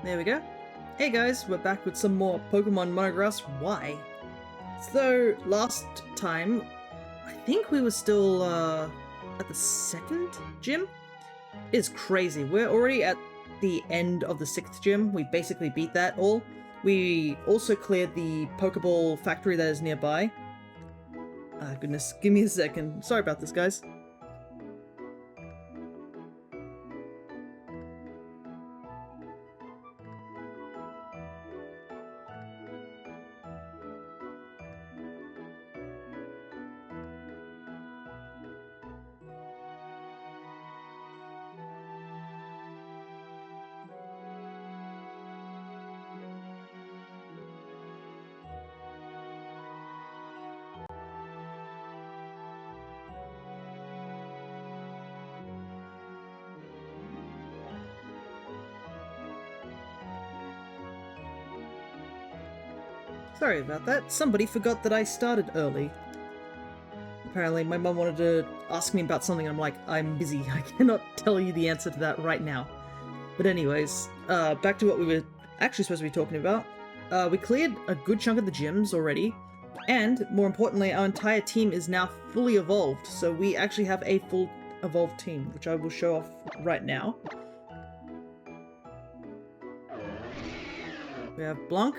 There we go. Hey guys, we're back with some more Pokemon Monographs Y. So, last time, I think we were still at the second gym? It's crazy. We're already at the end of the 6th gym. We basically beat that all. We also cleared the Pokeball factory that is nearby. Goodness, give me a second. Sorry about this, guys. Sorry about that. Somebody forgot that I started early. Apparently, my mum wanted to ask me about something, and I'm like, I'm busy. I cannot tell you the answer to that right now. But anyways, back to what we were actually supposed to be talking about. We cleared a good chunk of the gyms already, and more importantly, our entire team is now fully evolved, so we actually have a full evolved team, which I will show off right now. We have Blanc.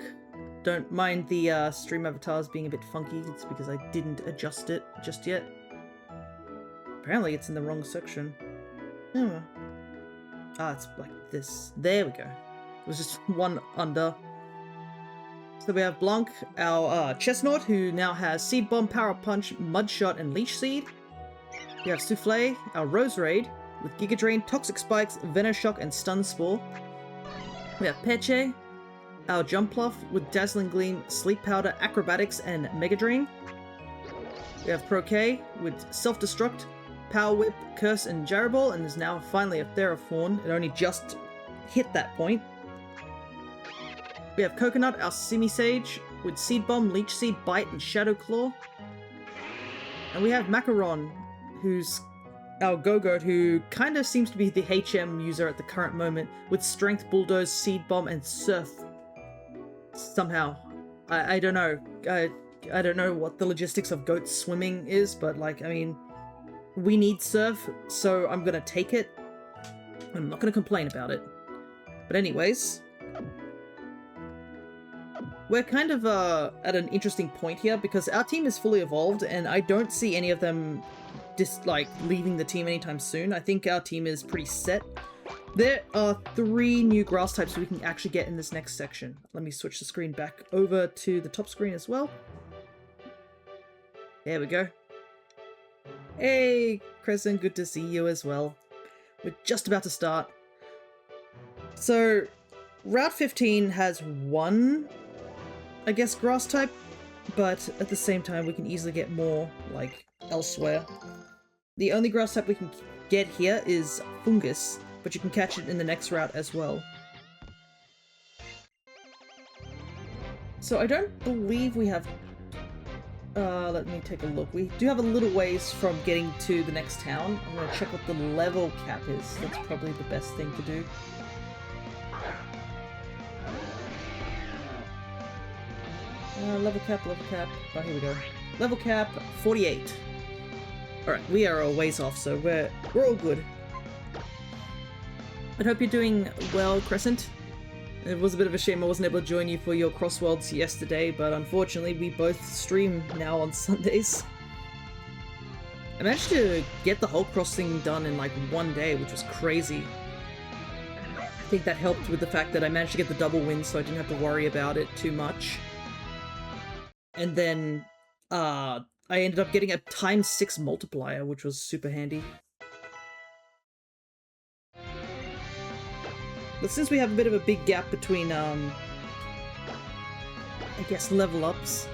Don't mind the stream avatars being a bit funky, it's because I didn't adjust it just yet. Apparently it's in the wrong section. Oh. Ah, it's like this. There we go. It was just one under. So we have Blanc, our Chestnut, who now has Seed Bomb, Power Punch, Mudshot, and Leech Seed. We have Souffle, our Roserade, with Giga Drain, Toxic Spikes, Venoshock, and Stun Spore. We have Peche, our Jumpluff with Dazzling Gleam, Sleep Powder, Acrobatics, and Mega Drain. We have Croquet with Self-Destruct, Power Whip, Curse, and Jaraball, and is now finally a Theraphorn. It only just hit that point. We have Coconut, our Simisage, with Seed Bomb, Leech Seed, Bite, and Shadow Claw. And we have Macaron, who's our Go-Goat, who kind of seems to be the HM user at the current moment, with Strength, Bulldoze, Seed Bomb, and Surf. Somehow. I don't know. I don't know what the logistics of goat swimming is, but like, I mean, we need surf, so I'm gonna take it. I'm not gonna complain about it. But anyways, we're kind of at an interesting point here because our team is fully evolved and I don't see any of them just like leaving the team anytime soon. I think our team is pretty set. There are 3 new grass types we can actually get in this next section. Let me switch the screen back over to the top screen as well. There we go. Hey, Crescent, good to see you as well. We're just about to start. So, Route 15 has 1, I guess, grass type, but at the same time we can easily get more, like, elsewhere. The only grass type we can get here is Fungus, but you can catch it in the next route as well. So I don't believe we have... let me take a look. We do have a little ways from getting to the next town. I'm going to check what the level cap is. That's probably the best thing to do. Level cap. Oh, here we go. Level cap, 48. Alright, we are a ways off, so we're all good. I hope you're doing well, Crescent. It was a bit of a shame I wasn't able to join you for your Crossworlds yesterday, but unfortunately we both stream now on Sundays. I managed to get the whole cross thing done in like one day, which was crazy. I think that helped with the fact that I managed to get the double win, so I didn't have to worry about it too much. And then, I ended up getting a ×6 multiplier, which was super handy. But since we have a bit of a big gap between, I guess, level ups,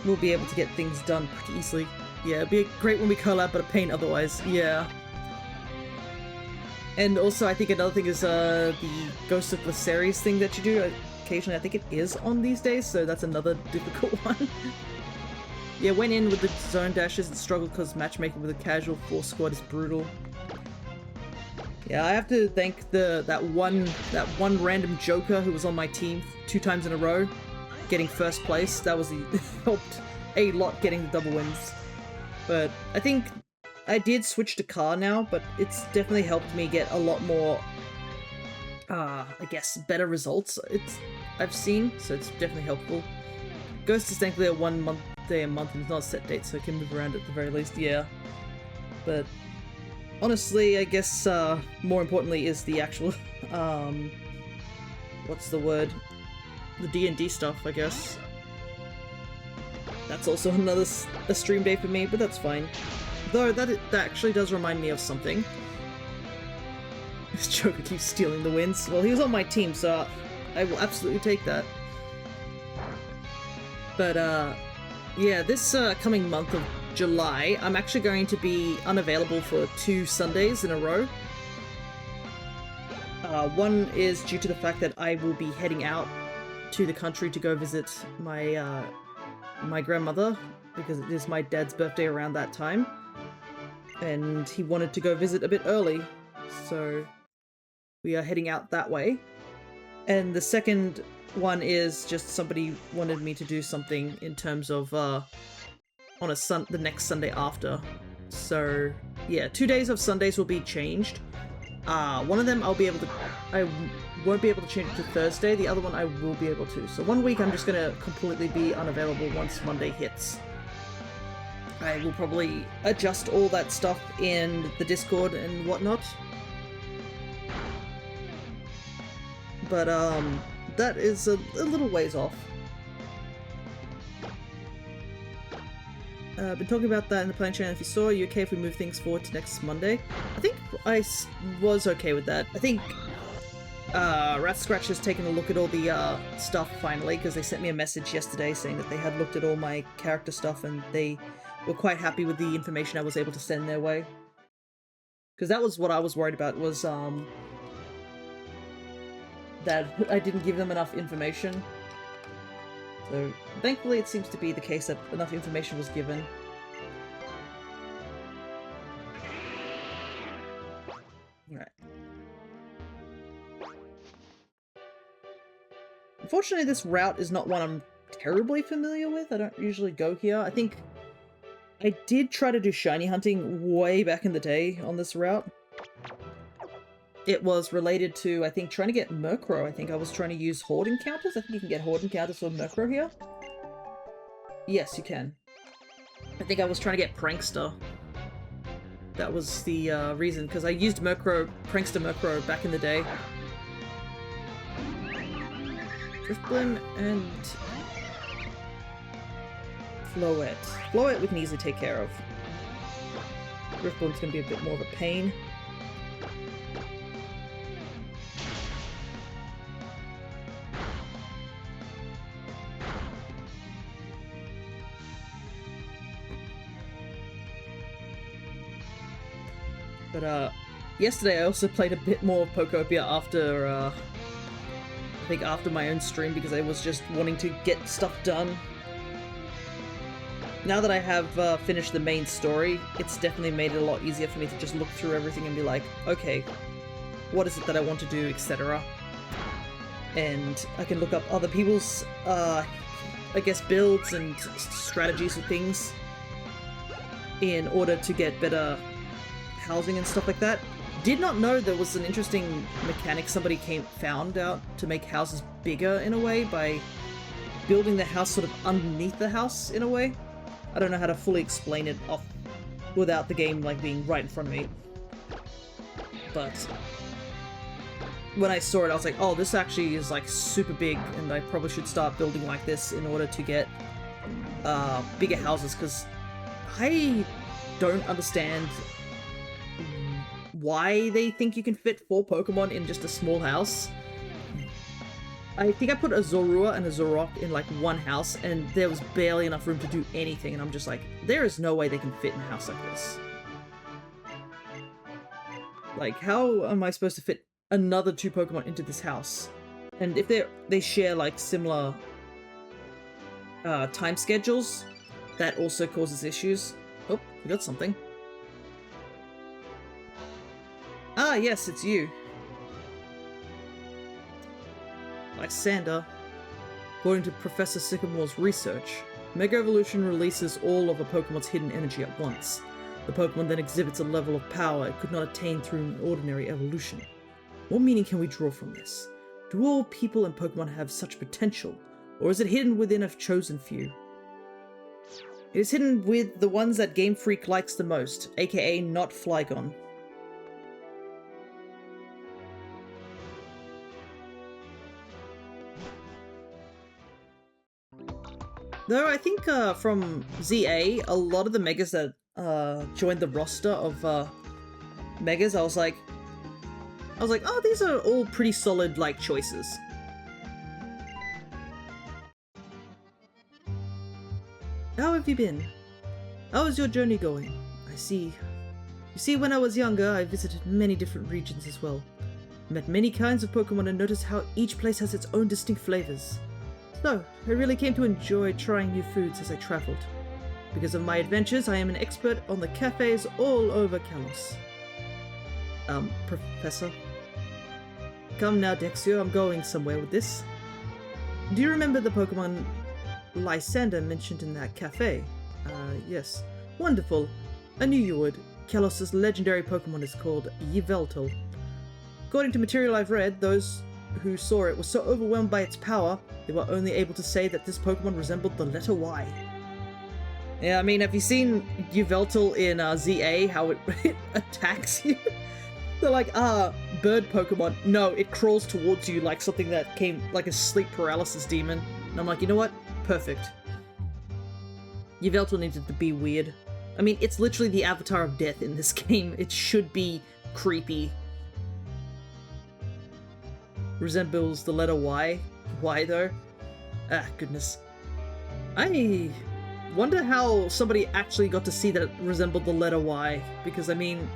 we'll be able to get things done pretty easily. Yeah, it'd be great when we collab, but a pain otherwise, yeah. And also, I think another thing is, the Ghost of Viserys thing that you do. Occasionally, I think it is on these days, so that's another difficult one. Yeah, went in with the zone dashes and struggled because matchmaking with a casual 4 squad is brutal. Yeah, I have to thank that one random joker who was on my team 2 times in a row, getting first place. That was helped a lot getting the double wins. But I think I did switch to car now, but it's definitely helped me get a lot more, I guess, better results I've seen, so it's definitely helpful. Ghost is thankfully a 1 day a month and it's not a set date, so it can move around at the very least, yeah. But honestly, I guess more importantly is the actual, what's the word? The D&D stuff, I guess. That's also another a stream day for me, but that's fine. Though that actually does remind me of something. This Joker keeps stealing the wins. Well, he was on my team, so I will absolutely take that. But yeah, this coming month of July, I'm actually going to be unavailable for 2 Sundays in a row. One is due to the fact that I will be heading out to the country to go visit my my grandmother, because it is my dad's birthday around that time, and he wanted to go visit a bit early, so we are heading out that way. And the second one is just somebody wanted me to do something in terms of on the next Sunday after. So yeah, 2 days of Sundays will be changed. One of them I won't be able to change it to Thursday, the other one I will be able to. So 1 week I'm just gonna completely be unavailable once Monday hits. I will probably adjust all that stuff in the Discord and whatnot. But that is a little ways off. Been talking about that in the playing channel. If you saw, are you okay if we move things forward to next Monday? I think I was okay with that. I think Rat Scratch has taken a look at all the stuff finally, because they sent me a message yesterday saying that they had looked at all my character stuff and they were quite happy with the information I was able to send their way. Because that was what I was worried about, was that I didn't give them enough information. So thankfully it seems to be the case that enough information was given. Alright. Unfortunately, this route is not one I'm terribly familiar with. I don't usually go here. I think I did try to do shiny hunting way back in the day on this route. It was related to, I think, trying to get Murkrow. I think I was trying to use Horde encounters. I think you can get Horde encounters for Murkrow here. Yes, you can. I think I was trying to get Prankster. That was the reason, because I used Prankster Murkrow back in the day. Drifblim and Floette. Floette we can easily take care of. Drifblim's going to be a bit more of a pain. But yesterday I also played a bit more Pokopia after, I think after my own stream, because I was just wanting to get stuff done. Now that I have finished the main story, it's definitely made it a lot easier for me to just look through everything and be like, okay, what is it that I want to do, etc. And I can look up other people's, I guess, builds and strategies for things in order to get better housing and stuff like that. Did not know there was an interesting mechanic somebody found out to make houses bigger in a way by building the house sort of underneath the house in a way. I don't know how to fully explain it off without the game like being right in front of me. But when I saw it, I was like, oh, this actually is like super big, and I probably should start building like this in order to get bigger houses, because I don't understand why they think you can fit 4 Pokemon in just a small house. I think I put a Zorua and a Zorok in like one house, and there was barely enough room to do anything, and I'm just like, there is no way they can fit in a house like this. Like, how am I supposed to fit another 2 Pokemon into this house? And if they share like similar time schedules, that also causes issues. Oh, we got something. Ah, Ah, yes, it's you. Lysander. According to Professor Sycamore's research, Mega Evolution releases all of a Pokemon's hidden energy at once. The Pokemon then exhibits a level of power it could not attain through an ordinary evolution. What meaning can we draw from this? Do all people and Pokemon have such potential, or is it hidden within a chosen few? It is hidden with the ones that Game Freak likes the most, aka not Flygon. Though I think from ZA, a lot of the Megas that joined the roster of Megas, I was like, oh, these are all pretty solid, like, choices. How have you been? How is your journey going? I see. You see, when I was younger, I visited many different regions as well. Met many kinds of Pokemon and noticed how each place has its own distinct flavors. So, I really came to enjoy trying new foods as I traveled. Because of my adventures, I am an expert on the cafes all over Kalos. Professor? Come now, Dexio, I'm going somewhere with this. Do you remember the Pokemon Lysander mentioned in that cafe? Yes. Wonderful. I knew you would. Kalos' legendary Pokemon is called Yveltal. According to material I've read, those who saw it were so overwhelmed by its power, they were only able to say that this Pokemon resembled the letter Y. Yeah, I mean, have you seen Yveltal in ZA, how it attacks you? They're like, bird Pokemon. No, it crawls towards you like something that came, like a sleep paralysis demon. And I'm like, you know what? Perfect. Yveltal needed to be weird. I mean, it's literally the avatar of death in this game. It should be creepy. Resembles the letter Y. Why though? Ah, goodness. I wonder how somebody actually got to see that it resembled the letter Y, because I mean,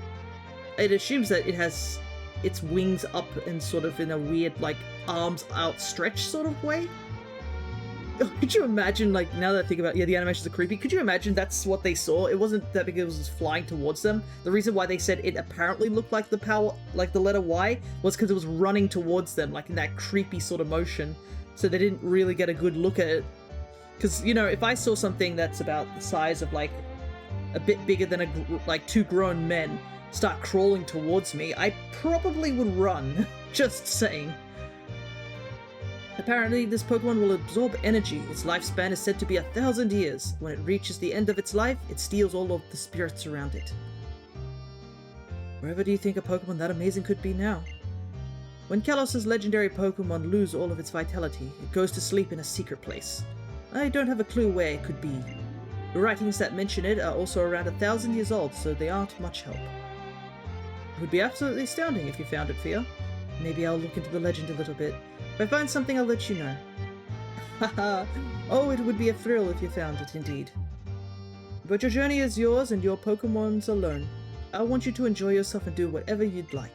it assumes that it has its wings up and sort of in a weird, like, arms outstretched sort of way. Could you imagine, like, now that I think about it, yeah, the animations are creepy, could you imagine that's what they saw? It wasn't that because it was just flying towards them. The reason why they said it apparently looked like the power, like the letter Y, was because it was running towards them, like in that creepy sort of motion. So they didn't really get a good look at it. Because, you know, if I saw something that's about the size of, like, a bit bigger than, like, two grown men start crawling towards me, I probably would run. Just saying. Apparently, this Pokemon will absorb energy. Its lifespan is said to be 1,000 years. When it reaches the end of its life, it steals all of the spirits around it. Wherever do you think a Pokemon that amazing could be now? When Kalos' legendary Pokemon lose all of its vitality, it goes to sleep in a secret place. I don't have a clue where it could be. The writings that mention it are also around 1,000 years old, so they aren't much help. It would be absolutely astounding if you found it, Fia. Maybe I'll look into the legend a little bit. If I find something, I'll let you know. Haha. Oh, it would be a thrill if you found it, indeed. But your journey is yours and your Pokemon's alone. I want you to enjoy yourself and do whatever you'd like.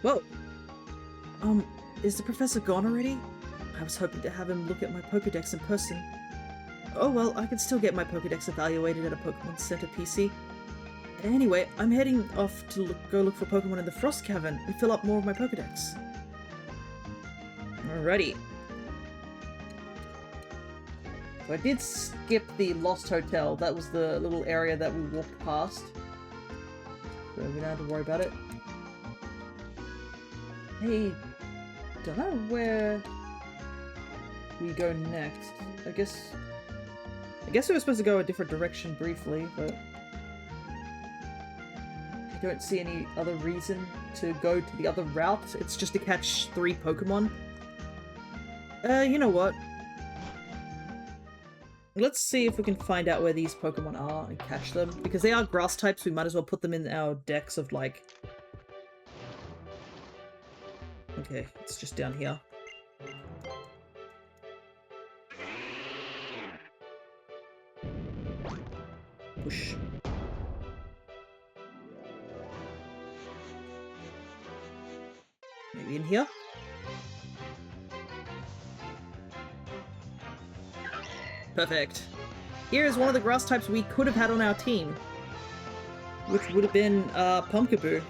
Whoa! Is the professor gone already? I was hoping to have him look at my Pokedex in person. Oh well, I can still get my Pokedex evaluated at a Pokemon Center PC. Anyway, I'm heading off to go look for Pokemon in the Frost Cavern and fill up more of my Pokedex. Alrighty. So I did skip the Lost Hotel. That was the little area that we walked past. So we don't have to worry about it. Hey, don't know where we go next. I guess we were supposed to go a different direction briefly, but I don't see any other reason to go to the other route. It's just to catch 3 Pokemon. You know what? Let's see if we can find out where these Pokemon are and catch them. Because they are grass types, we might as well put them in our decks of, like... Okay, it's just down here. Push. Maybe in here? Perfect. Here is one of the grass types we could have had on our team. which would have been Pumpkaboo.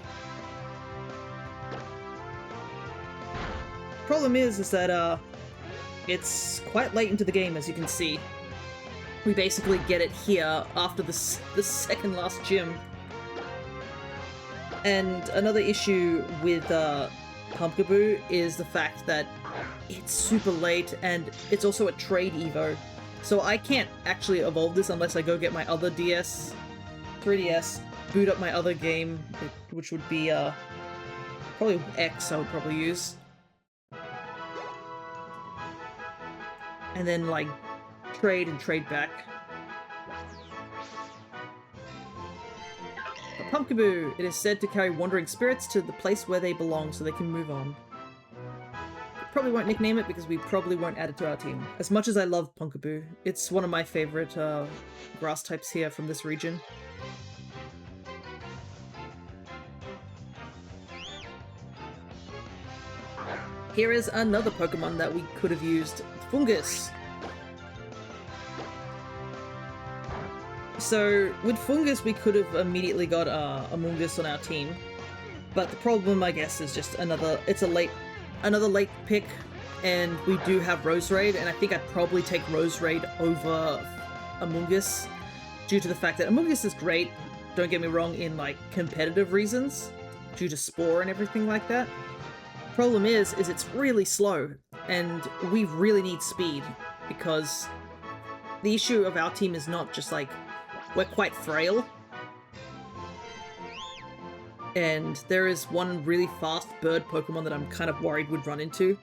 Problem is that it's quite late into the game, as you can see. We basically get it here after the second last gym. And another issue with Pumpkaboo is the fact that it's super late, and it's also a trade evo. So I can't actually evolve this unless I go get my other 3DS, boot up my other game, which would be probably X I would probably use. And then, like, trade and trade back. A Pumpkaboo! It is said to carry wandering spirits to the place where they belong so they can move on. We probably won't nickname it because we probably won't add it to our team. As much as I love Pumpkaboo, it's one of my favorite grass types here from this region. Here is another Pokemon that we could have used. Fungus. So, with Fungus, we could have immediately got Amoonguss on our team. But the problem, I guess, is just another late pick, and we do have Roserade, and I think I'd probably take Roserade over Amoonguss, due to the fact that Amoonguss is great, don't get me wrong, in, like, competitive reasons, due to Spore and everything like that. Problem is it's really slow, and we really need speed, because the issue of our team is not just like, we're quite frail, and there is one really fast bird Pokemon that I'm kind of worried would run into,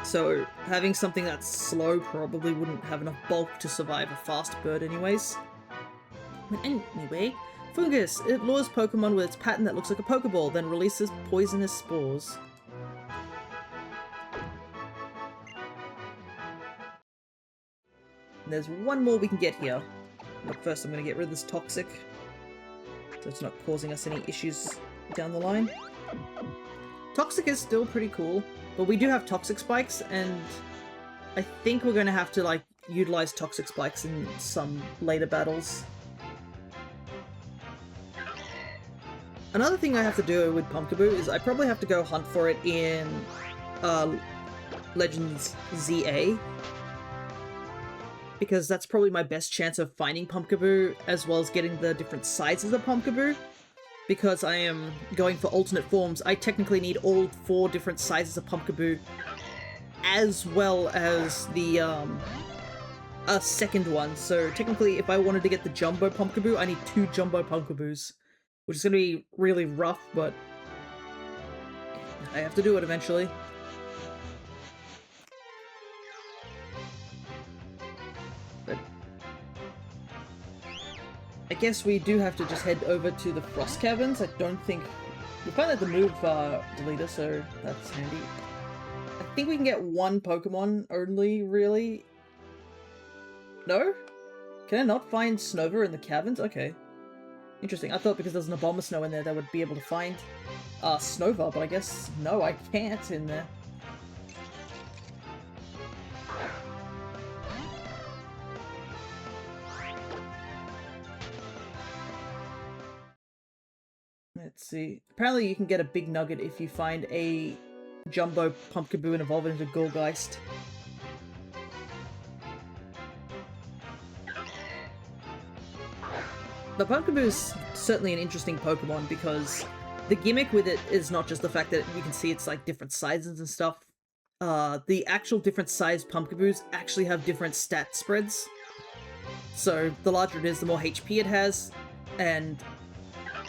so having something that's slow probably wouldn't have enough bulk to survive a fast bird anyways. But anyway, Fungus, it lures Pokemon with its pattern that looks like a Pokeball, then releases poisonous spores. There's one more we can get here, but first I'm going to get rid of this Toxic, so it's not causing us any issues down the line. Toxic is still pretty cool, but we do have Toxic Spikes, and I think we're going to have to, like, utilize Toxic Spikes in some later battles. Another thing I have to do with Pumpkaboo is I probably have to go hunt for it in Legends ZA, because that's probably my best chance of finding Pumpkaboo, as well as getting the different sizes of Pumpkaboo. Because I am going for alternate forms, I technically need all 4 different sizes of Pumpkaboo, as well as the a second one. So technically, if I wanted to get the Jumbo Pumpkaboo, I need 2 Jumbo Pumpkaboos, which is going to be really rough, but I have to do it eventually. I guess we do have to just head over to the Frost Caverns. I don't think... we found out the move deleter, so that's handy. I think we can get 1 Pokemon only, really. No? Can I not find Snova in the caverns? Okay. Interesting. I thought because there's an Abomasnow in there that would be able to find Snova, but I guess no, I can't in there. Let's see. Apparently you can get a big nugget if you find a Jumbo Pumpkaboo and evolve it into Gourgeist. The Pumpkaboo is certainly an interesting Pokemon because the gimmick with it is not just the fact that you can see it's like different sizes and stuff. The actual different sized Pumpkaboos actually have different stat spreads. So the larger it is, the more HP it has, and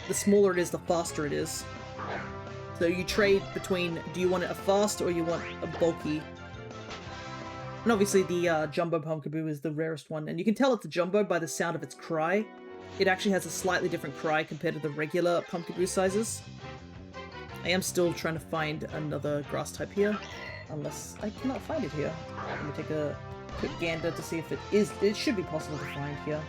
the smaller it is, the faster it is. So you trade between, do you want it a fast or you want a bulky? And obviously the Jumbo Pumpkaboo is the rarest one, and you can tell it's a Jumbo by the sound of its cry. It actually has a slightly different cry compared to the regular Pumpkaboo sizes. I am still trying to find another grass type here, unless I cannot find it here. Let me take a quick gander to see if it should be possible to find here.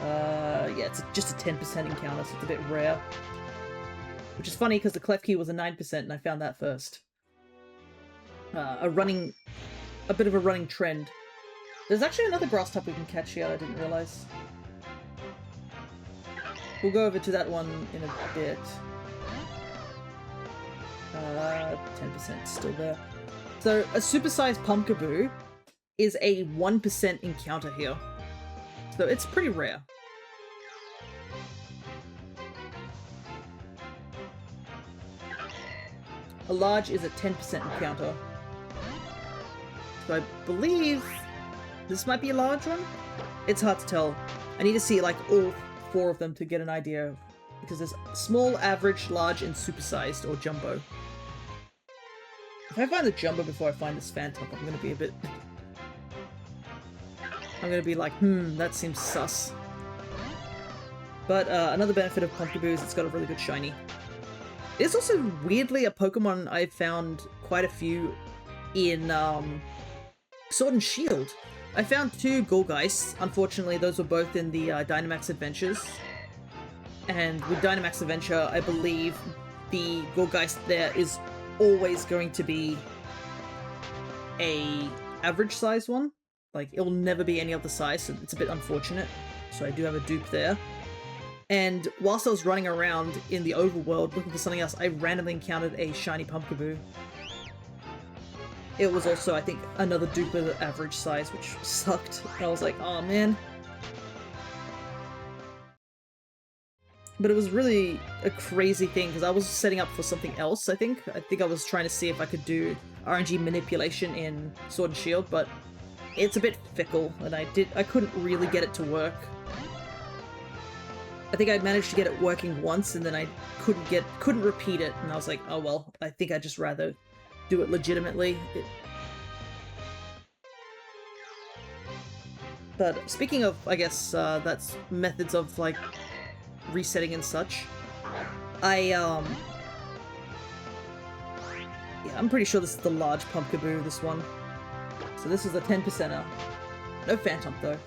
Yeah, it's just a 10% encounter, so it's a bit rare. Which is funny, because the Klefki was a 9%, and I found that first. A bit of a running trend. There's actually another grass type we can catch here, I didn't realise. We'll go over to that one in a bit. 10% still there. So a supersized Pumpkaboo is a 1% encounter here. So it's pretty rare. A large is a 10% encounter. So I believe this might be a large one? It's hard to tell. I need to see like all 4 of them to get an idea. Because there's small, average, large, and supersized, or jumbo. If I find the jumbo before I find this phantom, I'm gonna be a bit... I'm gonna be like, that seems sus. But another benefit of Pumpkaboo is it's got a really good shiny. It's also weirdly a Pokemon I've found quite a few in Sword and Shield. I found 2 Golgeists. Unfortunately, those were both in the Dynamax Adventures. And with Dynamax Adventure, I believe the Golgeist there is always going to be a average size one. Like, it will never be any other size, so it's a bit unfortunate. So I do have a dupe there. And whilst I was running around in the overworld looking for something else, I randomly encountered a shiny Pumpkaboo. It was also, I think, another dupe of the average size, which sucked. And I was like, oh man. But it was really a crazy thing, because I was setting up for something else, I think. I think I was trying to see if I could do RNG manipulation in Sword and Shield, but it's a bit fickle, and I couldn't really get it to work. I think I managed to get it working once, and then I couldn't repeat it, and I was like, oh well, I think I'd just rather do it legitimately. But speaking of, I guess, that's methods of, like, resetting and such, yeah, I'm pretty sure this is the large Pumpkaboo, this one. So this is a 10%er. No Phantom, though.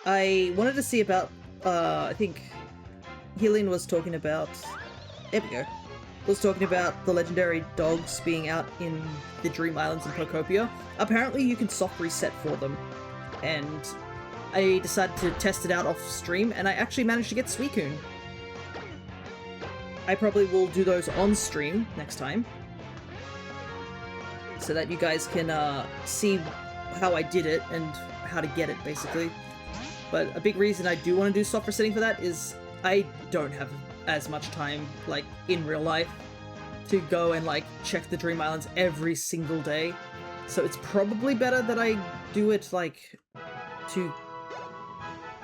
I wanted to see about, I think Helene was talking about, there we go, was talking about the legendary dogs being out in the Dream Islands in Pokopia. Apparently you can soft reset for them, and I decided to test it out off stream, and I actually managed to get Suicune. I probably will do those on stream next time, so that you guys can see how I did it and how to get it, basically. But a big reason I do want to do soft resetting for that is I don't have as much time, like, in real life to go and, like, check the Dream Islands every single day. So it's probably better that I do it, like, to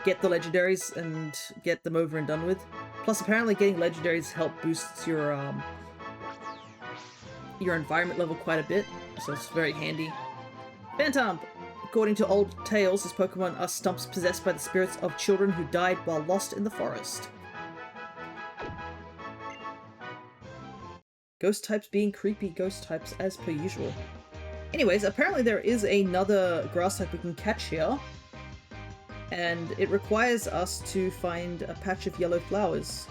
get the legendaries and get them over and done with. Plus, apparently getting legendaries help boosts your environment level quite a bit, so it's very handy. Phantom! According to old tales, this Pokemon are stumps possessed by the spirits of children who died while lost in the forest. Ghost types being creepy ghost types as per usual. Anyways, apparently there is another grass type we can catch here. And it requires us to find a patch of yellow flowers.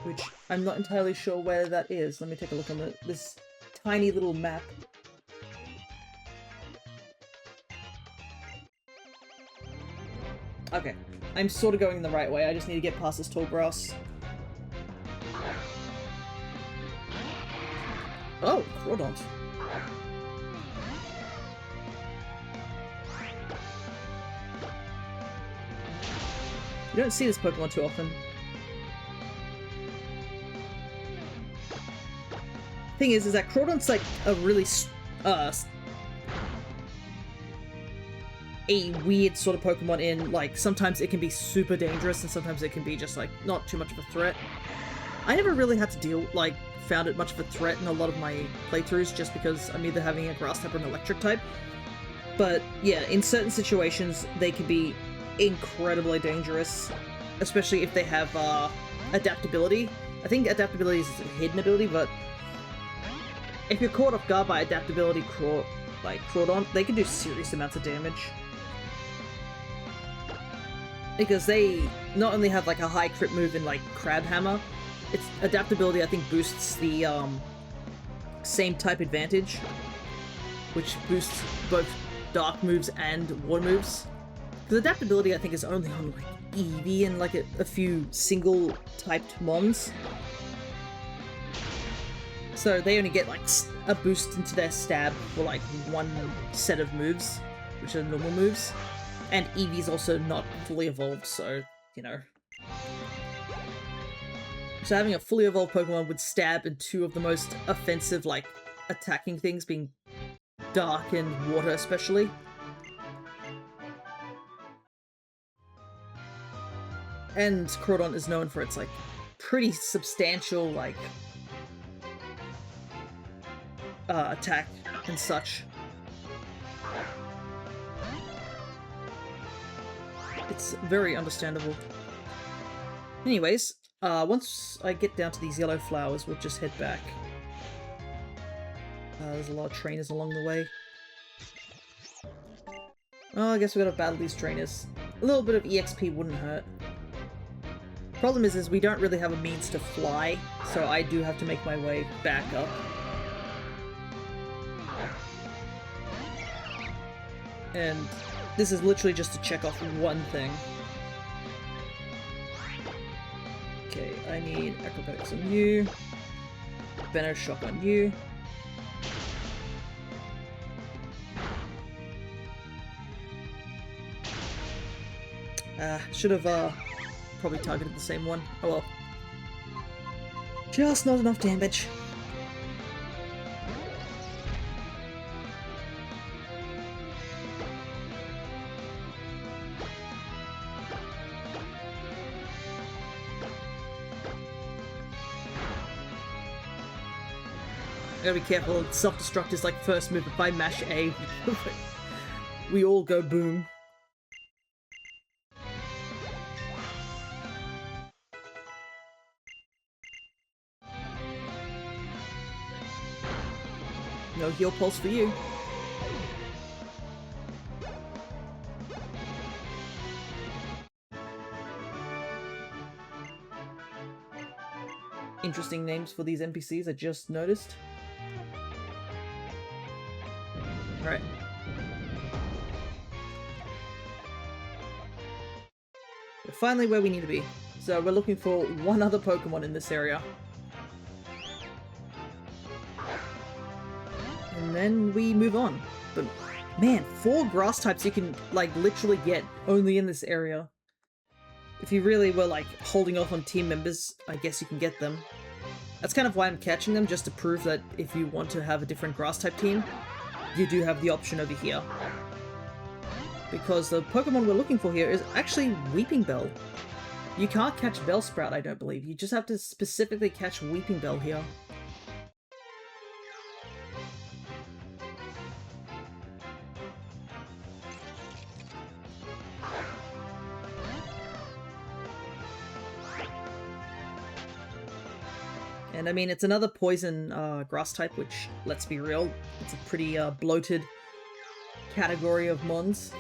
Which I'm not entirely sure where that is. Let me take a look on this tiny little map. Okay, I'm sort of going the right way. I just need to get past this tall grass. Oh, Crawdont. You don't see this Pokemon too often. Thing is that Crawdont's like a really a weird sort of Pokemon in, like, sometimes it can be super dangerous and sometimes it can be just, like, not too much of a threat. I never really had to found it much of a threat in a lot of my playthroughs just because I'm either having a grass type or an electric type. But yeah, in certain situations they can be incredibly dangerous, especially if they have adaptability. I think adaptability is a hidden ability, but if you're caught off guard by adaptability Crawdont, they can do serious amounts of damage. Because they not only have, like, a high crit move in, like, Crab Hammer, its adaptability, I think, boosts the same type advantage, which boosts both dark moves and water moves. Because adaptability, I think, is only on like Eevee and like a few single-typed mons. So they only get like a boost into their stab for like one set of moves, which are normal moves. And Eevee's also not fully evolved, so, you know. So having a fully evolved Pokemon with stab and two of the most offensive, like, attacking things being dark and water especially. And Crawdon is known for its, like, pretty substantial, like, attack and such. It's very understandable. Anyways, once I get down to these yellow flowers, we'll just head back. There's a lot of trainers along the way. Oh, I guess we gotta battle these trainers. A little bit of EXP wouldn't hurt. Problem is we don't really have a means to fly, so I do have to make my way back up. And this is literally just to check off one thing. Okay, I need acrobatics on you. Venom shock on you. Should have probably targeted the same one. Oh well. Just not enough damage. I gotta be careful, self-destruct is like first move. If I mash A, we all go boom. No heal pulse for you. Interesting names for these NPCs, I just noticed. Alright. We're finally where we need to be. So we're looking for one other Pokemon in this area. And then we move on. But man, 4 grass types you can like literally get only in this area. If you really were like holding off on team members, I guess you can get them. That's kind of why I'm catching them, just to prove that if you want to have a different grass type team, you do have the option over here. Because the Pokemon we're looking for here is actually Weeping Bell. You can't catch Bellsprout, I don't believe. You just have to specifically catch Weeping Bell here. And I mean, it's another poison grass type, which, let's be real, it's a pretty bloated category of mons.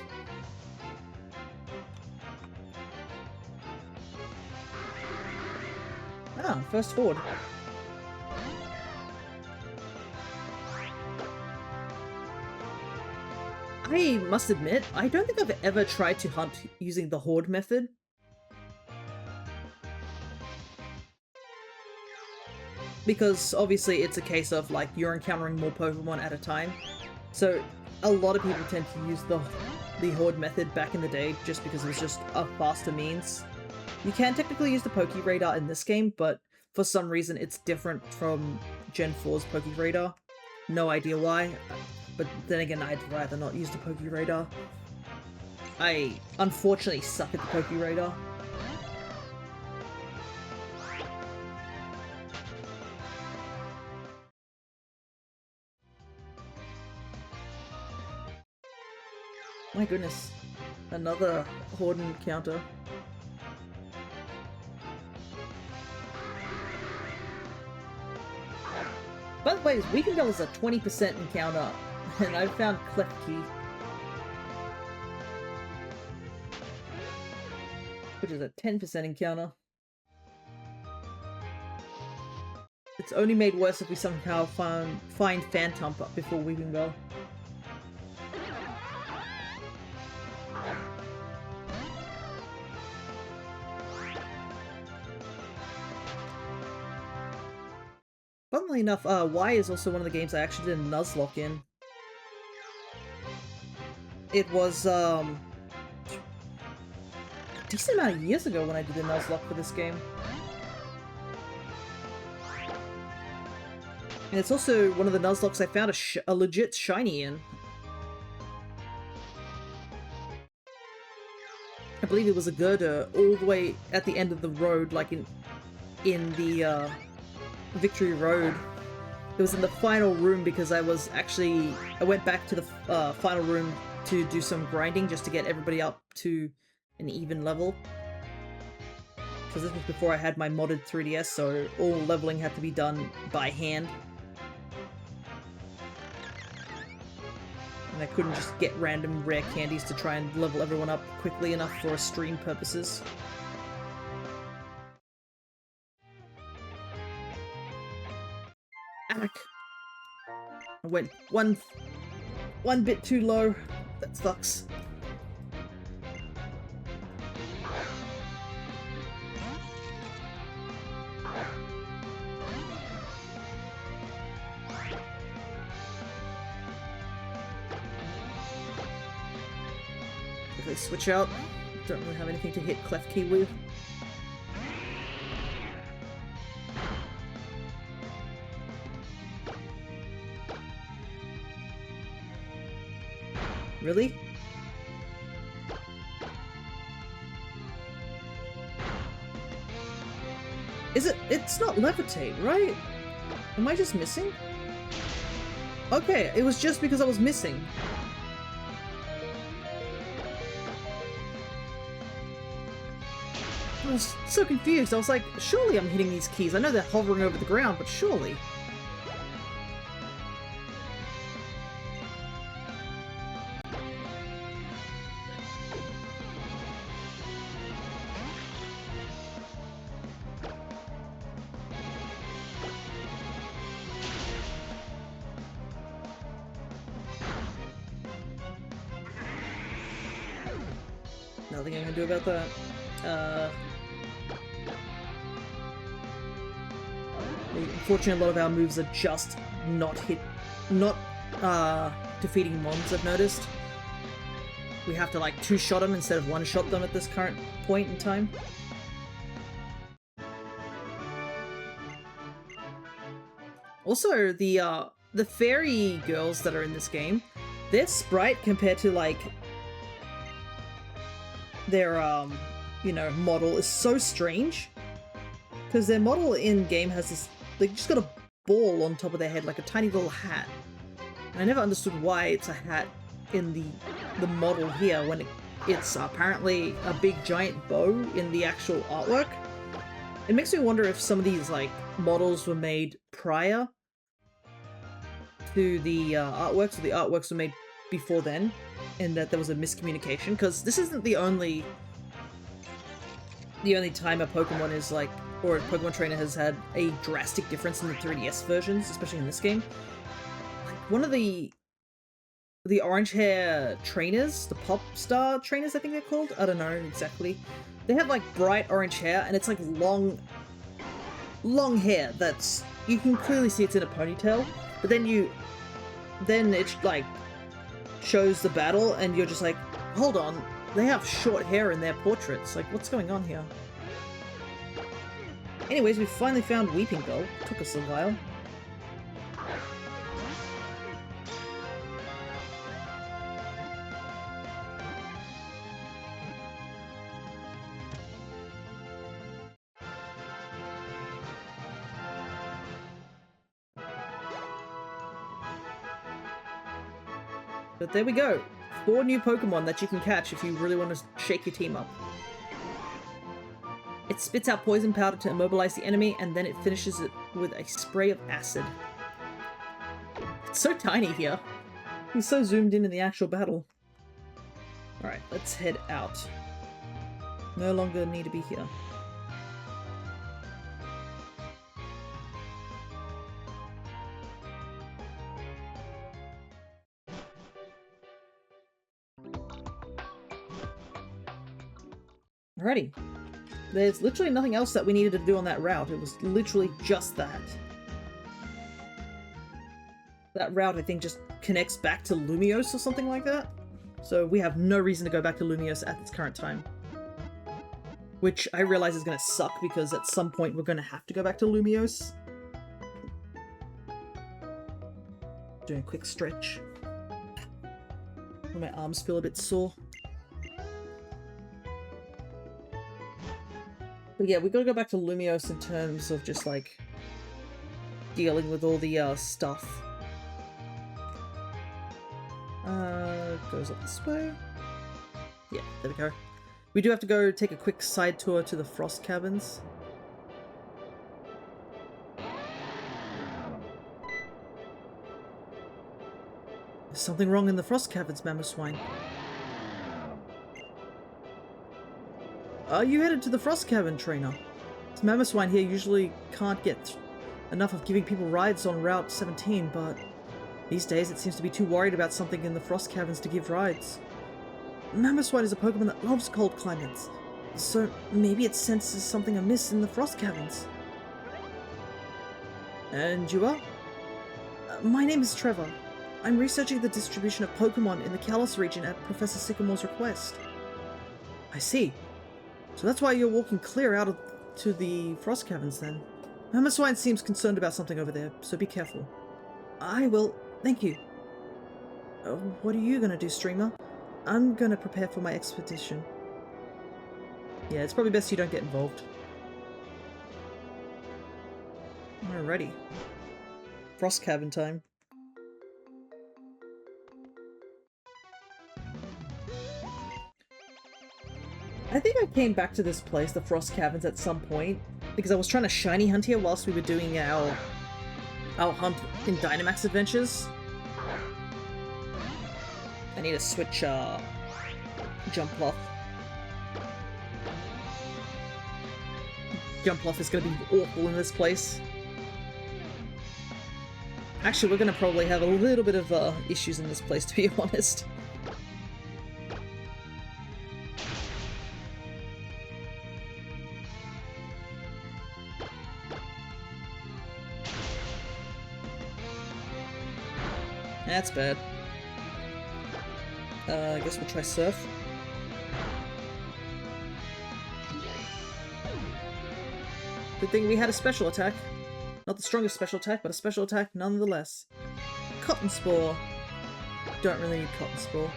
Ah, first forward. I must admit, I don't think I've ever tried to hunt using the horde method. Because obviously it's a case of like you're encountering more Pokemon at a time. So a lot of people tend to use the horde method back in the day just because it was just a faster means. You can technically use the Poke Radar in this game, but for some reason it's different from Gen 4's Poke Radar. No idea why, but then again I'd rather not use the Poke Radar. I unfortunately suck at the Poke Radar. My goodness, another horde encounter. By the way, Weeping Bell is a 20% encounter, and I've found Cleft Key, which is a 10% encounter. It's only made worse if we somehow find Phantump up before Weeping Bell. Funnily enough, Y is also one of the games I actually did a Nuzlocke in. It was, a decent amount of years ago when I did a Nuzlocke for this game. And it's also one of the Nuzlockes I found a legit shiny in. I believe it was a Gerda all the way at the end of the road, like in the Victory Road. It was in the final room because I went back to the final room to do some grinding just to get everybody up to an even level. Because this was before I had my modded 3DS, so all leveling had to be done by hand. And I couldn't just get random rare candies to try and level everyone up quickly enough for stream purposes. Ack! I went one bit too low. That sucks. Switch out. Don't really have anything to hit Clef Key with. Really? It's not levitate, right? Am I just missing? Okay, it was just because I was missing. I was so confused. I was like, surely I'm hitting these keys. I know they're hovering over the ground, but surely. Nothing I can do about that. Unfortunately, a lot of our moves are just not defeating mons, I've noticed. We have to like two-shot them instead of one-shot them at this current point in time. Also, the fairy girls that are in this game, their sprite compared to like their you know, model is so strange. Because their model in-game has this, they just got a ball on top of their head, like a tiny little hat. And I never understood why it's a hat in the model here when it's apparently a big giant bow in the actual artwork. It makes me wonder if some of these like models were made prior to the artworks, or the artworks were made before then, and that there was a miscommunication. Because this isn't the only time a Pokemon is like, or a Pokemon trainer has had a drastic difference in the 3DS versions, especially in this game. Like one of the orange hair trainers, the pop star trainers I think they're called, I don't know exactly. They have like bright orange hair and it's like long hair that's, you can clearly see it's in a ponytail, but then it like shows the battle and you're just like, hold on, they have short hair in their portraits, like what's going on here? Anyways, we finally found Weeping Bell. Took us a while. But there we go. 4 new Pokemon that you can catch if you really want to shake your team up. It spits out poison powder to immobilize the enemy, and then it finishes it with a spray of acid. It's so tiny here. He's so zoomed in the actual battle. Alright, let's head out. No longer need to be here. Alrighty. There's literally nothing else that we needed to do on that route. It was literally just that. That route, I think, just connects back to Lumiose or something like that. So we have no reason to go back to Lumiose at this current time. Which I realize is going to suck, because at some point we're going to have to go back to Lumiose. Doing a quick stretch. My arms feel a bit sore. But yeah, we've got to go back to Lumiose in terms of just, like, dealing with all the, stuff. Goes up this way. Yeah, there we go. We do have to go take a quick side tour to the Frost Caverns. There's something wrong in the Frost Caverns, Mamoswine. Are you headed to the Frost Cavern, trainer? This Mamoswine here usually can't get enough of giving people rides on Route 17, but these days it seems to be too worried about something in the Frost Caverns to give rides. Mamoswine is a Pokemon that loves cold climates, so maybe it senses something amiss in the Frost Caverns. And you are? My name is Trevor. I'm researching the distribution of Pokemon in the Kalos region at Professor Sycamore's request. I see. So that's why you're walking clear out to the Frost Caverns then. Mamoswine seems concerned about something over there, so be careful. I will. Thank you. What are you gonna do, streamer? I'm gonna prepare for my expedition. Yeah, it's probably best you don't get involved. Alrighty. Frost Cavern time. I think I came back to this place, the Frost Caverns, at some point, because I was trying to shiny hunt here whilst we were doing our hunt in Dynamax Adventures. I need to switch, Jumpluff. Jumpluff is going to be awful in this place. Actually, we're going to probably have a little bit of, issues in this place, to be honest. That's bad. I guess we'll try Surf. Good thing we had a special attack. Not the strongest special attack, but a special attack nonetheless. Cotton Spore. Don't really need Cotton Spore.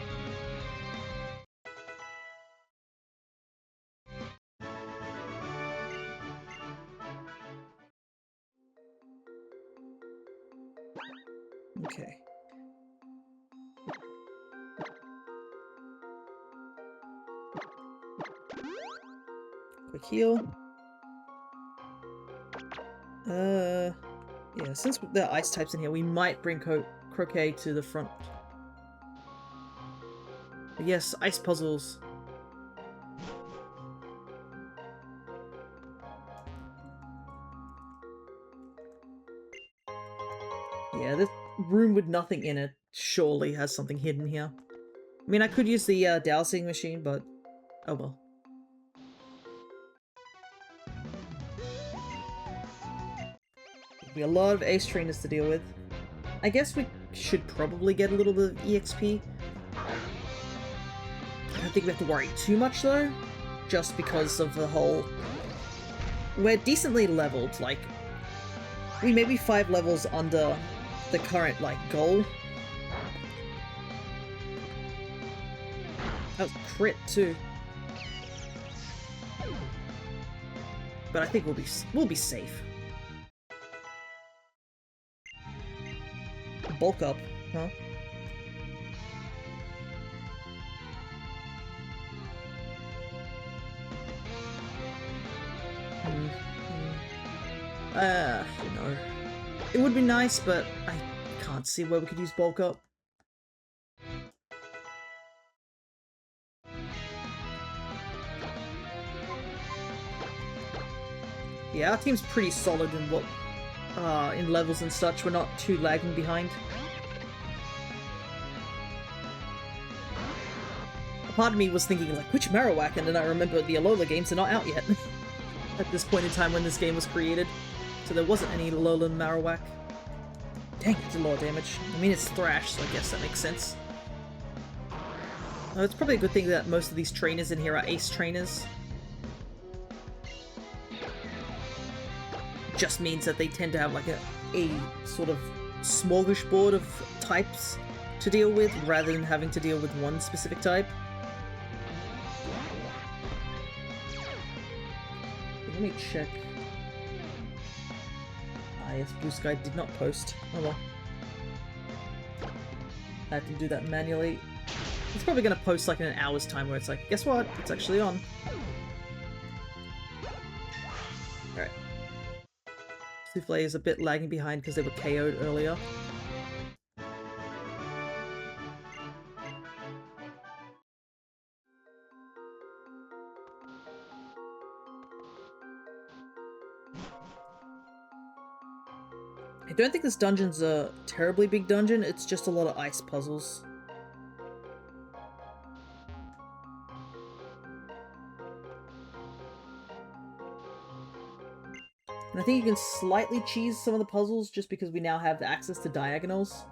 Okay. Quick heal. Yeah, since there are ice types in here, we might bring Croquet to the front. But yes, ice puzzles. Yeah, this room with nothing in it surely has something hidden here. I mean, I could use the dowsing machine, but oh well. Be a lot of ace trainers to deal with. I guess we should probably get a little bit of EXP. I don't think we have to worry too much though, just because of the whole... We're decently leveled, like, we may be 5 levels under the current, like, goal. That was crit too. But I think we'll be safe. Bulk up, huh? No. It would be nice, but I can't see where we could use bulk up. Yeah, our team's pretty solid in what in levels and such. We're not too lagging behind. A part of me was thinking, like, which Marowak? And then I remember the Alola games are not out yet at this point in time when this game was created. So there wasn't any Alolan Marowak. Dang, it's a lot of damage. I mean, it's Thrash, so I guess that makes sense. It's probably a good thing that most of these trainers in here are ace trainers. Just means that they tend to have like a sort of smorgasbord of types to deal with, rather than having to deal with one specific type. Let me check. Ah yes, Blue Sky did not post. Oh well. I had to do that manually. It's probably going to post like in an hour's time where it's like, guess what? It's actually on. Alright. Souffle is a bit lagging behind because they were KO'd earlier. I don't think this dungeon's a terribly big dungeon, it's just a lot of ice puzzles. And I think you can slightly cheese some of the puzzles just because we now have access to diagonals.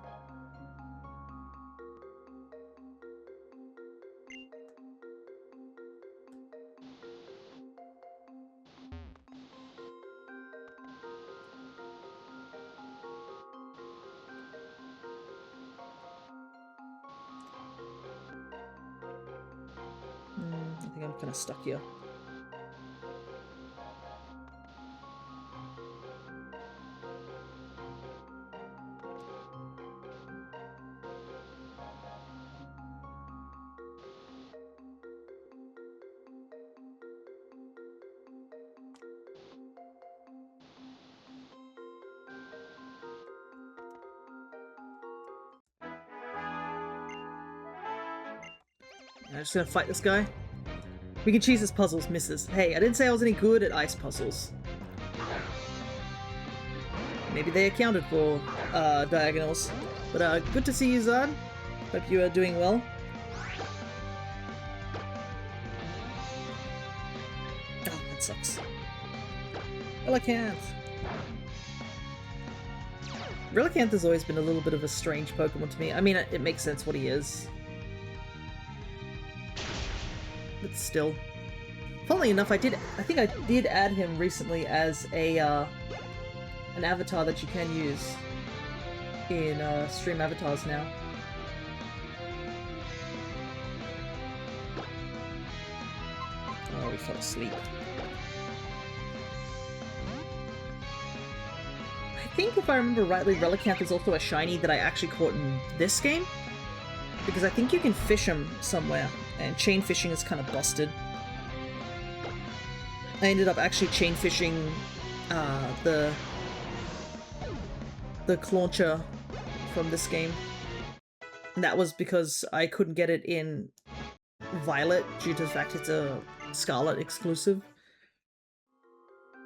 I think I'm kind of stuck here. I'm just gonna fight this guy. We can cheese his puzzles, misses. Hey, I didn't say I was any good at ice puzzles. Maybe they accounted for diagonals. But good to see you, Zard. Hope you are doing well. Oh, that sucks. Relicanth! Relicanth has always been a little bit of a strange Pokemon to me. I mean, it makes sense what he is. But still. Funnily enough, I think I did add him recently as a, an avatar that you can use in, stream avatars now. Oh, we fell asleep. I think if I remember rightly, Relicanth is also a shiny that I actually caught in this game. Because I think you can fish him somewhere, and chain fishing is kind of busted. I ended up actually chain fishing the Clauncher from this game. And that was because I couldn't get it in Violet due to the fact it's a Scarlet exclusive.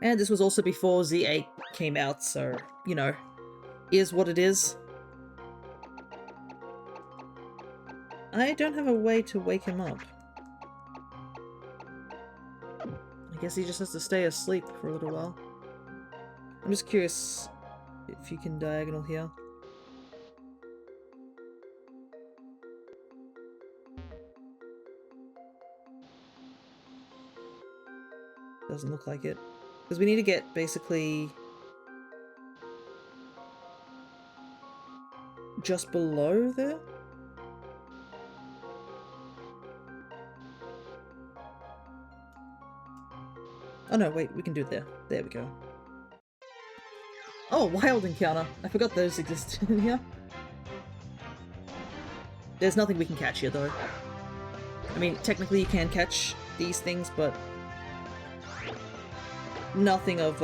And this was also before Z8 came out, so, you know, is what it is. I don't have a way to wake him up. I guess he just has to stay asleep for a little while. I'm just curious if you can diagonal here. Doesn't look like it. Because we need to get basically just below there. Oh no, wait, we can do it there. There we go. Oh, wild encounter. I forgot those existed in here. There's nothing we can catch here, though. I mean, technically you can catch these things, but nothing of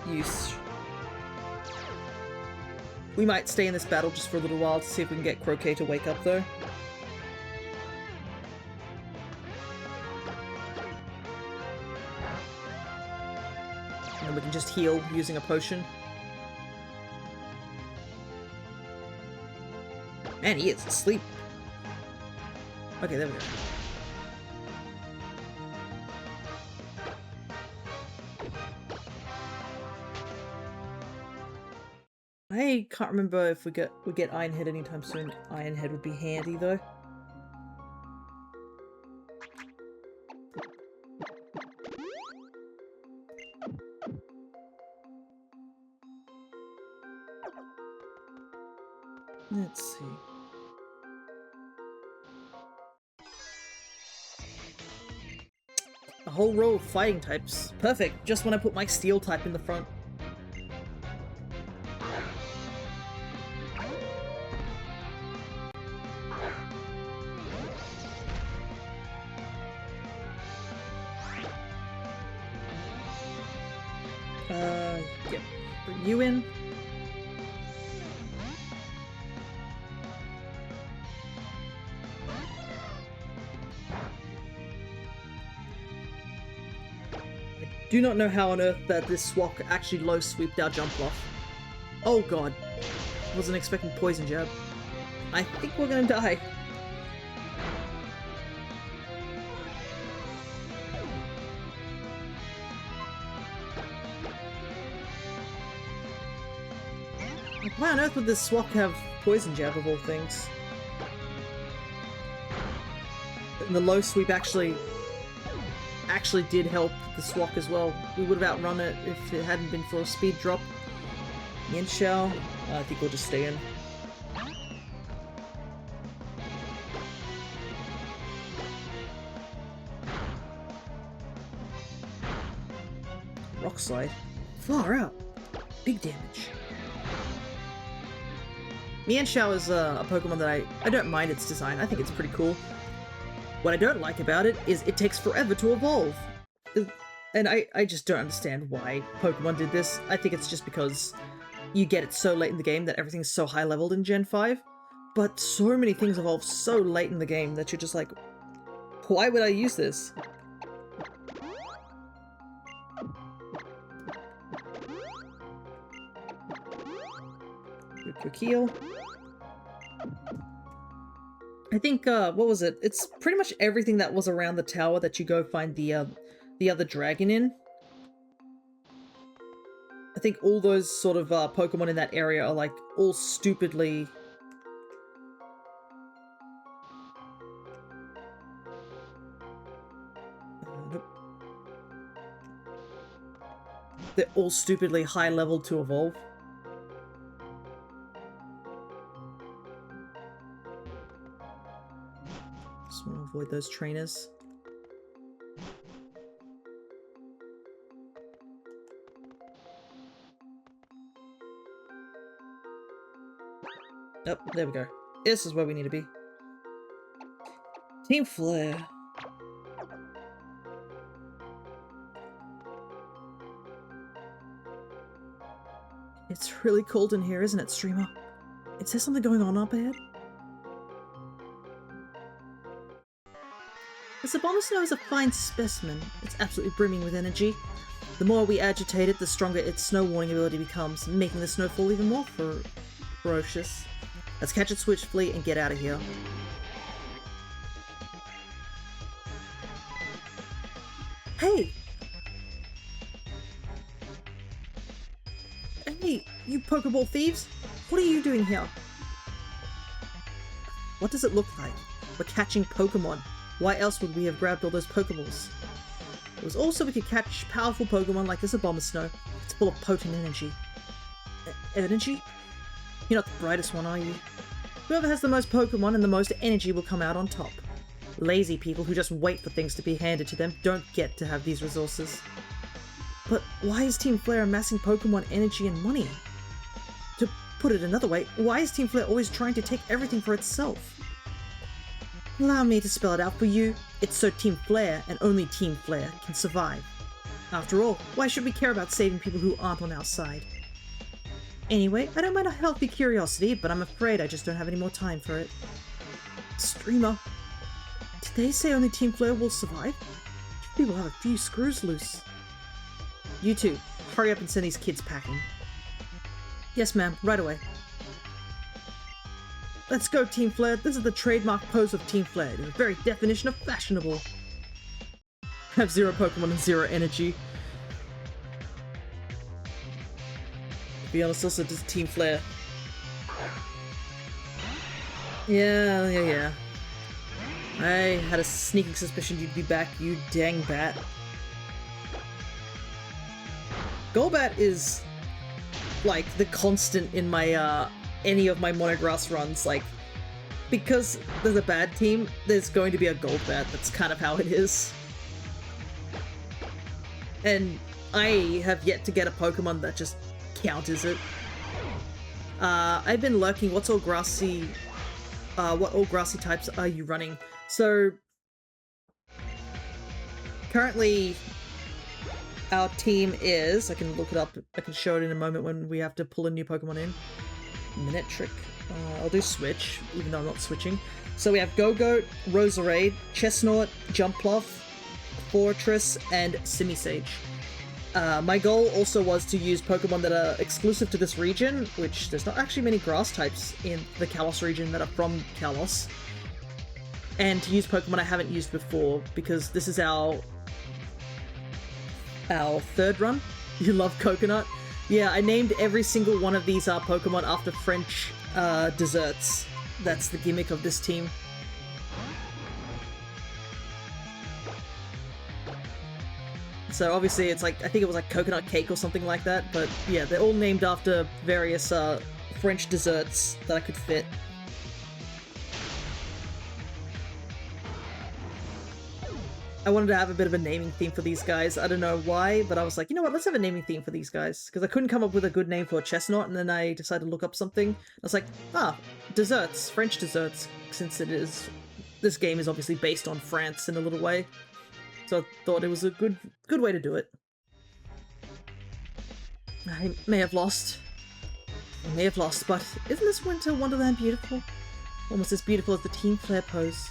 use. We might stay in this battle just for a little while to see if we can get Croquet to wake up, though. And then we can just heal using a potion. Man, he is asleep. Okay, there we go. I can't remember if we get Ironhead anytime soon. Ironhead would be handy though. Let's see. A whole row of fighting types. Perfect, just when I put my steel type in the front. Yep. Bring you in. Do not know how on earth that this swap actually low sweeped our jump off. Oh god. Wasn't expecting poison jab. I think we're gonna die. Why on earth would this swap have poison jab of all things? And the low sweep actually did help the swap as well. We would have outrun it if it hadn't been for a speed drop. Yin Shao, I think we'll just stay in. Rock Slide. Far out. Big damage. Mian Shao is a Pokemon that I don't mind its design. I think it's pretty cool. What I don't like about it is it takes forever to evolve. And I just don't understand why Pokemon did this. I think it's just because you get it so late in the game that everything's so high leveled in Gen 5. But so many things evolve so late in the game that you're just like, why would I use this? Quick heal. I think, what was it? It's pretty much everything that was around the tower that you go find the other dragon in. I think all those sort of Pokemon in that area are like all stupidly... Nope. They're all stupidly high level to evolve. Just want to avoid those trainers. Oh, there we go. This is where we need to be. Team Flare. It's really cold in here, isn't it, streamer? Is there something going on up ahead? This Abomasnow is a fine specimen. It's absolutely brimming with energy. The more we agitate it, the stronger its snow warning ability becomes, making the snowfall even more ferocious. Let's catch it swiftly and get out of here. Hey! Hey, you Pokeball thieves! What are you doing here? What does it look like? We're catching Pokemon. Why else would we have grabbed all those Pokeballs? It was also we could catch powerful Pokemon like this Abomasnow. It's full of potent energy. Energy? You're not the brightest one, are you? Whoever has the most Pokemon and the most energy will come out on top. Lazy people who just wait for things to be handed to them don't get to have these resources. But why is Team Flare amassing Pokemon energy and money? To put it another way, why is Team Flare always trying to take everything for itself? Allow me to spell it out for you. It's so Team Flare and only Team Flare can survive. After all, why should we care about saving people who aren't on our side? Anyway, I don't mind a healthy curiosity, but I'm afraid I just don't have any more time for it. Streamer, did they say only Team Flare will survive? People have a few screws loose. You two, hurry up and send these kids packing. Yes, ma'am, right away. Let's go, Team Flare. This is the trademark pose of Team Flare, the very definition of fashionable. Have 0 Pokemon and 0 energy. be honest, also just Team Flare. Yeah. I had a sneaking suspicion you'd be back, you dang bat. Golbat is like the constant in my any of my monograss runs, like, because there's a bad team, there's going to be a Golbat. That's kind of how it is. And I have yet to get a Pokemon that just counters it. I've been lurking. What all grassy types are you running? So currently our team is, I can look it up, I can show it in a moment when we have to pull a new Pokemon in. Minute-Trick. I'll do Switch, even though I'm not switching. So we have Go-Goat, Roserade, Chestnut, Jumpluff, Fortress, and Simisage. My goal also was to use Pokemon that are exclusive to this region, which there's not actually many grass types in the Kalos region that are from Kalos. And to use Pokemon I haven't used before, because this is our third run. You love Coconut? Yeah, I named every single one of these Pokemon after French desserts. That's the gimmick of this team. So obviously it's like, I think it was like coconut cake or something like that, but yeah, they're all named after various French desserts that I could fit. I wanted to have a bit of a naming theme for these guys. I don't know why, but I was like, you know what, let's have a naming theme for these guys. Because I couldn't come up with a good name for a Chestnut, and then I decided to look up something. I was like, desserts, French desserts, since this game is obviously based on France in a little way. So I thought it was a good way to do it. I may have lost, but isn't this Winter Wonderland beautiful? Almost as beautiful as the Team Flare pose.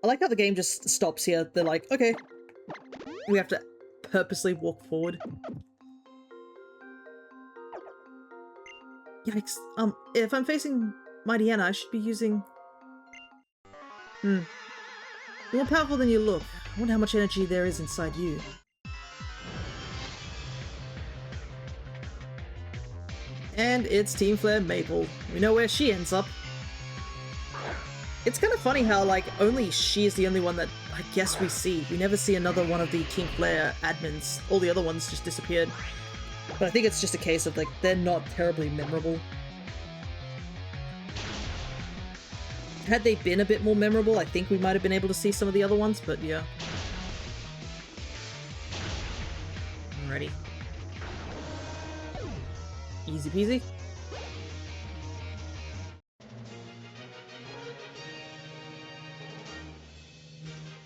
I like how the game just stops here. They're like, okay, we have to purposely walk forward. Yikes. If I'm facing Mighty Anna, I should be using... You're more powerful than you look. I wonder how much energy there is inside you. And it's Team Flare Maple. We know where she ends up. It's kind of funny how, like, only she is the only one that I guess we see. We never see another one of the Team Flare admins. All the other ones just disappeared. But I think it's just a case of, like, they're not terribly memorable. Had they been a bit more memorable, I think we might have been able to see some of the other ones, but yeah. Alrighty. Easy peasy.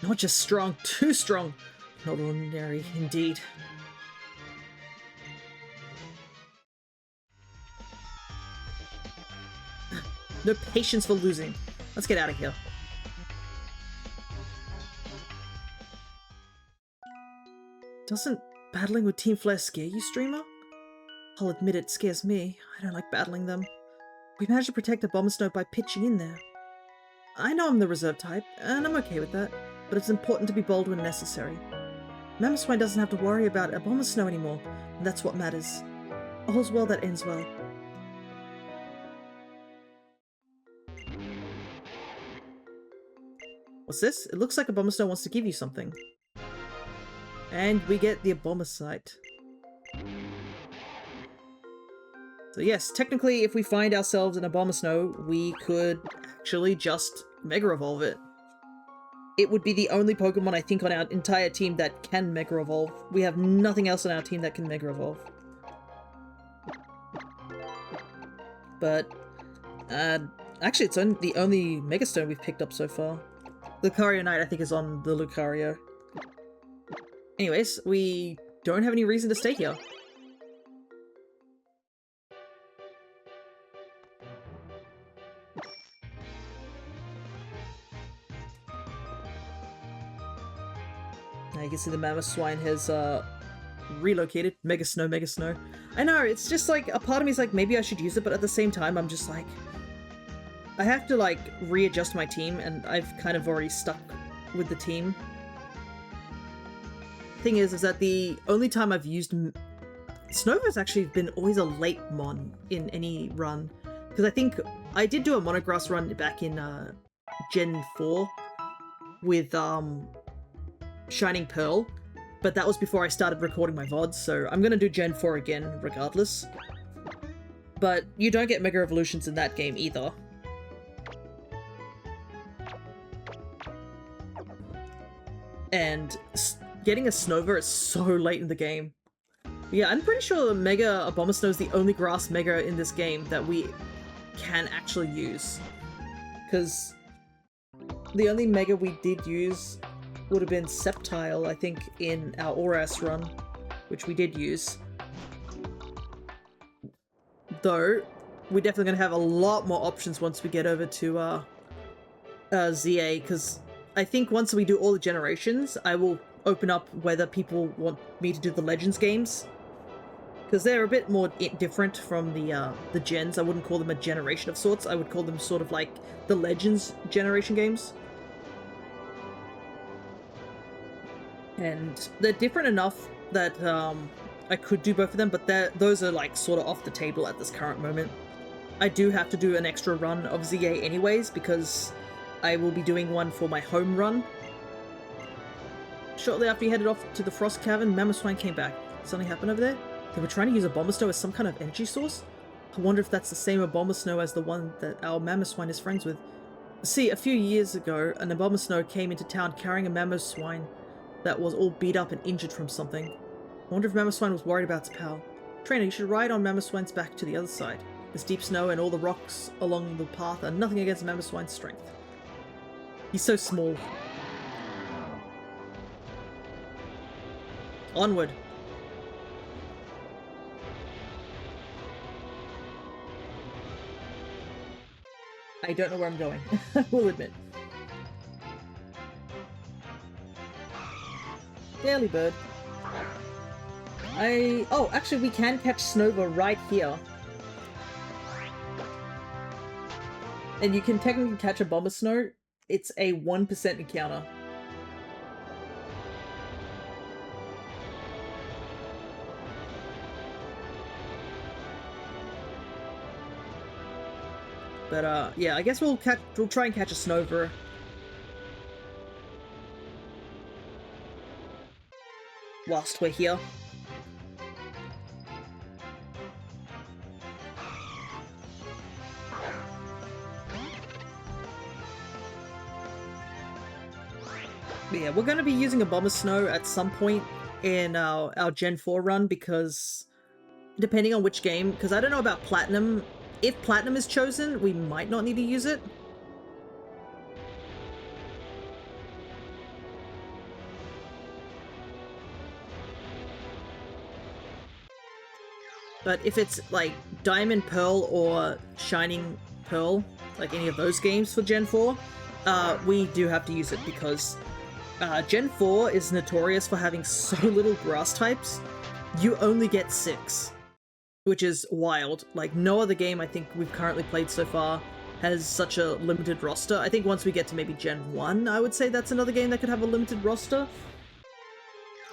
Not just strong, too strong. Not ordinary, indeed. No patience for losing. Let's get out of here. Doesn't battling with Team Flare scare you, streamer? I'll admit it scares me. I don't like battling them. We managed to protect Abomasnow by pitching in there. I know I'm the reserve type, and I'm okay with that, but it's important to be bold when necessary. Mamoswine doesn't have to worry about Abomasnow anymore, and that's what matters. All's well that ends well. What's this? It looks like Abomasnow wants to give you something. And we get the Abomasite. So yes, technically if we find ourselves in Abomasnow, we could actually just Mega Evolve it. It would be the only Pokemon I think on our entire team that can Mega Evolve. We have nothing else on our team that can Mega Evolve. But, actually it's the only Mega Stone we've picked up so far. Lucario Knight, I think, is on the Lucario. Anyways, we don't have any reason to stay here. Now you can see the Mamoswine has relocated. Mega Snow, Mega Snow. I know, it's just like, a part of me is like, maybe I should use it, but at the same time, I'm just like... I have to, like, readjust my team, and I've kind of already stuck with the team. thing is that the only time I've used Snova's actually been always a late mon in any run, because I think I did do a monograss run back in Gen 4 with Shining Pearl, but that was before I started recording my VODs, so I'm gonna do Gen 4 again regardless. But you don't get Mega Evolutions in that game either. And getting a Snova is so late in the game. Yeah, I'm pretty sure Mega Abomasnow is the only grass Mega in this game that we can actually use. Because the only Mega we did use would have been Sceptile, I think, in our Auras run, which we did use. Though, we're definitely going to have a lot more options once we get over to ZA, because I think once we do all the generations, I will open up whether people want me to do the Legends games. Because they're a bit more different from the gens. I wouldn't call them a generation of sorts. I would call them sort of like the Legends generation games. And they're different enough that I could do both of them, but those are like sort of off the table at this current moment. I do have to do an extra run of ZA anyways, because I will be doing one for my home run. Shortly after he headed off to the Frost Cavern, Mamoswine came back. Something happened over there? They were trying to use Abomasnow as some kind of energy source? I wonder if that's the same Abomasnow as the one that our Mamoswine is friends with. See, a few years ago, an Abomasnow came into town carrying a Mamoswine that was all beat up and injured from something. I wonder if Mamoswine was worried about its pal. Trainer, you should ride on Mamoswine's back to the other side. This deep snow and all the rocks along the path are nothing against Mamoswine's strength. He's so small. Onward. I don't know where I'm going, I will admit. Daily bird. Oh, actually we can catch Snova right here. And you can technically catch a Abomasnow. It's a 1% encounter. But yeah, I guess we'll try and catch a Snova. Whilst we're here. But yeah, we're going to be using Abomasnow at some point in our Gen 4 run, because depending on which game, because I don't know about Platinum. If Platinum is chosen, we might not need to use it. But if it's like Diamond Pearl or Shining Pearl, like any of those games for Gen 4, we do have to use it, because Gen 4 is notorious for having so little grass types. You only get 6. Which is wild. Like, no other game I think we've currently played so far has such a limited roster. I think once we get to maybe Gen 1, I would say that's another game that could have a limited roster.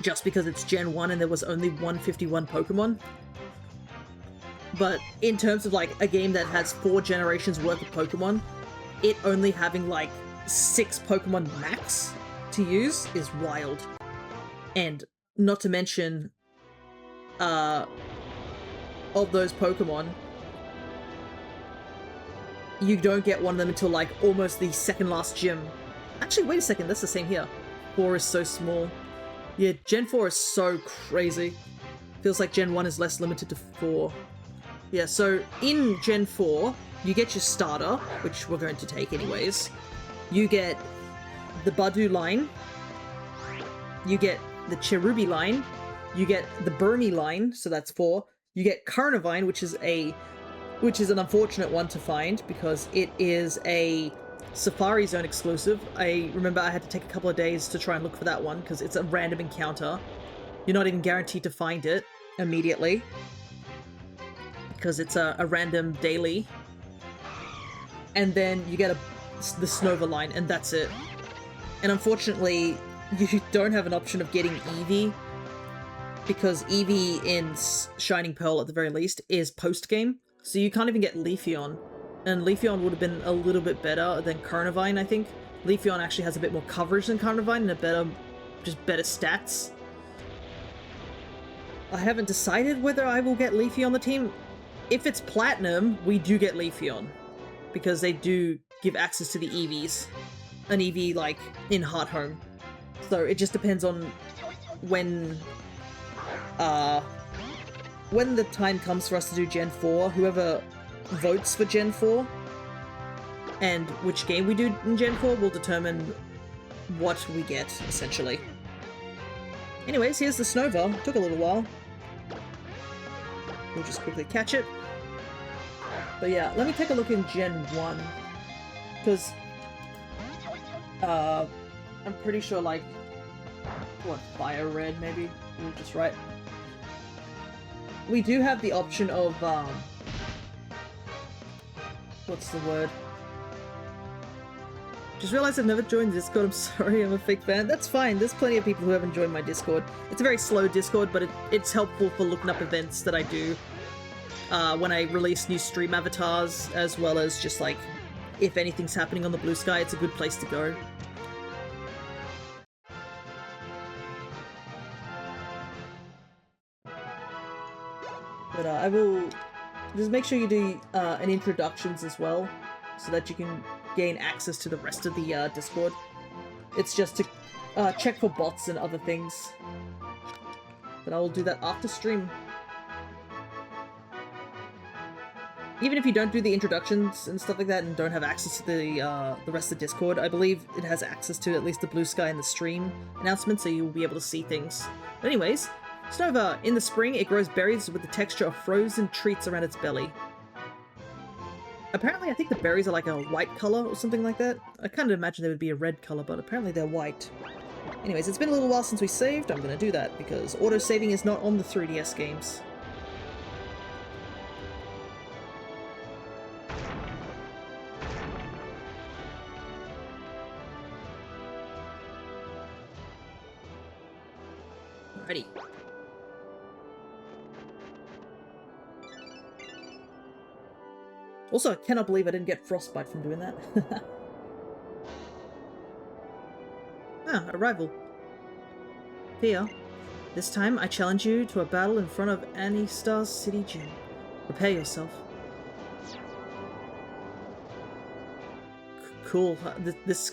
Just because it's Gen 1 and there was only 151 Pokemon. But in terms of, like, a game that has 4 generations worth of Pokemon, it only having, like, 6 Pokemon max to use is wild. And not to mention, of those Pokemon, you don't get one of them until like almost the second last gym. Actually, wait a second, that's the same here. 4 is so small. Yeah, Gen 4 is so crazy. Feels like Gen 1 is less limited to 4. Yeah, so in Gen 4, you get your starter, which we're going to take anyways. You get the Badu line. You get the Cherubi line. You get the Burmy line, so that's 4. You get Carnivine, which is an unfortunate one to find, because it is a Safari Zone exclusive. I remember I had to take a couple of days to try and look for that one, because it's a random encounter. You're not even guaranteed to find it immediately, because it's a random daily. And then you get the Snova line, and that's it. And unfortunately, you don't have an option of getting Eevee, because Eevee in Shining Pearl, at the very least, is post-game, so you can't even get Leafeon. And Leafeon would have been a little bit better than Carnivine, I think. Leafeon actually has a bit more coverage than Carnivine and just better stats. I haven't decided whether I will get Leafeon on the team. If it's Platinum, we do get Leafeon, because they do give access to the Eevees. An Eevee, like, in Hearthome. So it just depends on when the time comes for us to do Gen 4, whoever votes for Gen 4 and which game we do in Gen 4 will determine what we get, essentially. Anyways, here's the Snova. Took a little while. We'll just quickly catch it. But yeah, let me take a look in Gen 1. Because, I'm pretty sure, like, what, Fire Red, maybe? We're just right. We do have the option of, what's the word? Just realized I've never joined Discord. I'm sorry, I'm a fake fan. That's fine. There's plenty of people who haven't joined my Discord. It's a very slow Discord, but it's helpful for looking up events that I do when I release new stream avatars, as well as just, like, if anything's happening on the blue sky, it's a good place to go. But I will just make sure you do an introductions as well, so that you can gain access to the rest of the Discord. It's just to check for bots and other things. But I will do that after stream. Even if you don't do the introductions and stuff like that and don't have access to the rest of Discord, I believe it has access to at least the blue sky and the stream announcement, so you'll be able to see things. But anyways, Snova. In the spring, it grows berries with the texture of frozen treats around its belly. Apparently, I think the berries are like a white color or something like that. I kind of imagine they would be a red color, but apparently they're white. Anyways, it's been a little while since we saved. I'm going to do that because auto-saving is not on the 3DS games. Alrighty. Also, I cannot believe I didn't get frostbite from doing that. Ah, a rival. Thea, this time I challenge you to a battle in front of Anistar's City Gym. Prepare yourself. Cool. This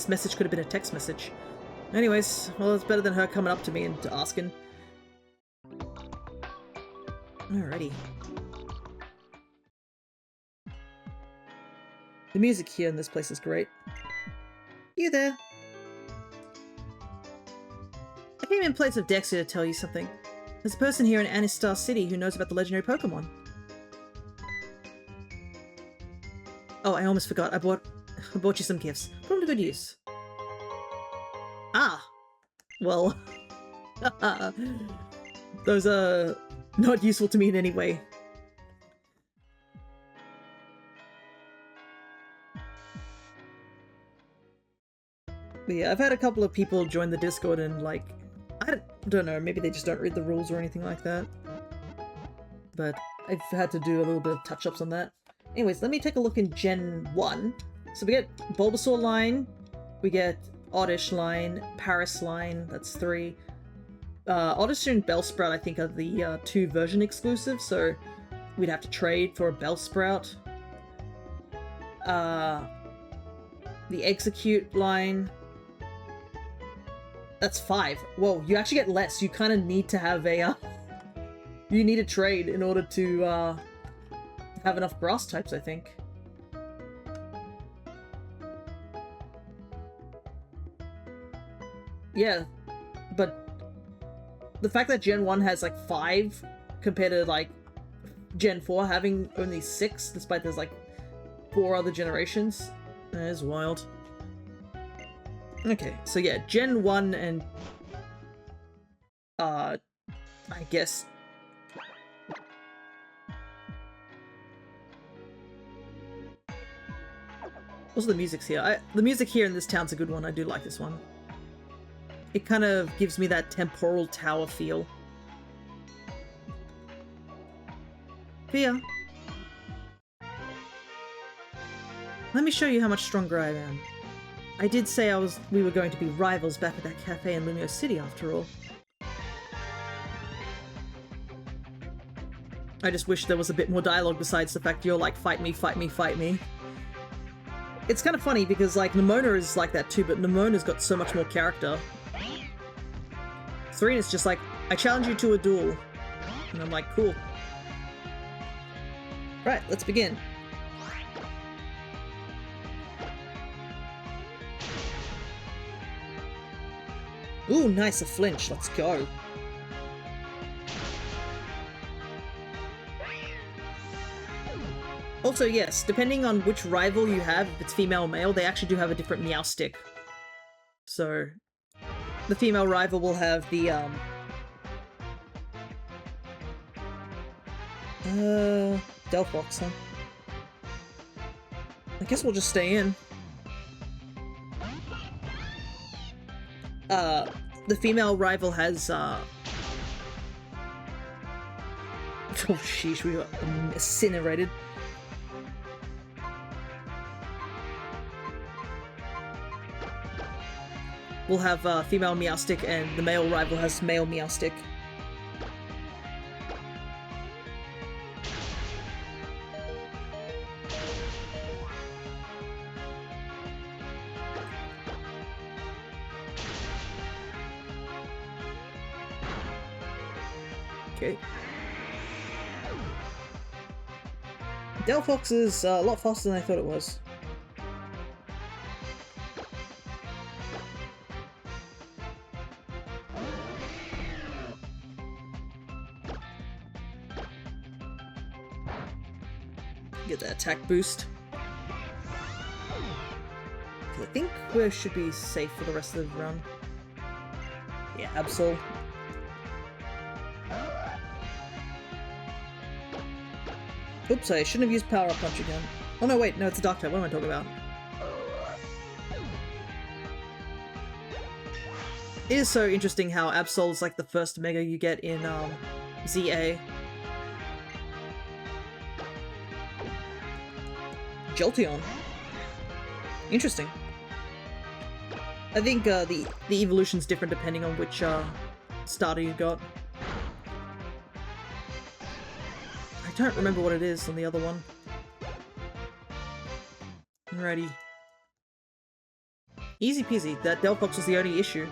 message could have been a text message. Anyways, well, it's better than her coming up to me and asking. Alrighty. The music here in this place is great. You there? I came in place of Dexter to tell you something. There's a person here in Anistar City who knows about the legendary Pokemon. Oh, I almost forgot. I bought you some gifts. Put them to good use. Ah! Well... those are not useful to me in any way. But yeah, I've had a couple of people join the Discord and, like, I don't know, maybe they just don't read the rules or anything like that. But I've had to do a little bit of touch-ups on that. Anyways, let me take a look in Gen 1. So we get Bulbasaur line, we get Oddish line, Paris line, that's 3. Oddish and Bellsprout, I think, are the 2 version exclusives, so we'd have to trade for a Bellsprout. The Execute line... That's 5. Whoa, you actually get less. You kind of need to have a... you need a trade in order to have enough grass types, I think. Yeah, but the fact that Gen 1 has, like, 5 compared to, like, Gen 4 having only 6, despite there's, like, 4 other generations, is wild. Okay, so yeah, Gen 1 and, I guess... Also, the music's here. The music here in this town's a good one. I do like this one. It kind of gives me that temporal tower feel. Fia. Let me show you how much stronger I am. I did say we were going to be rivals back at that cafe in Lumio City after all. I just wish there was a bit more dialogue besides the fact you're like, fight me, fight me, fight me. It's kind of funny because like Nimona is like that too, but Nimona's got so much more character. Serena's just like, I challenge you to a duel. And I'm like, cool. Right, let's begin. Ooh, nice, a flinch. Let's go. Also, yes, depending on which rival you have, if it's female or male, they actually do have a different meow stick. So, the female rival will have the, Delphox, huh? I guess we'll just stay in. The female rival has, oh sheesh, we got incinerated. We'll have female Meowstick, and the male rival has male Meowstick. Okay. Delphox is a lot faster than I thought it was. Get that attack boost. I think we should be safe for the rest of the run. Yeah, Absol. Oops, I shouldn't have used Power Up Punch again. Oh no, wait, no, it's a Dark type. What am I talking about? It is so interesting how Absol is like the first Mega you get in ZA. Jolteon. Interesting. I think the evolution's different depending on which starter you got. I don't remember what it is on the other one. Alrighty. Easy peasy. That Delphox was the only issue.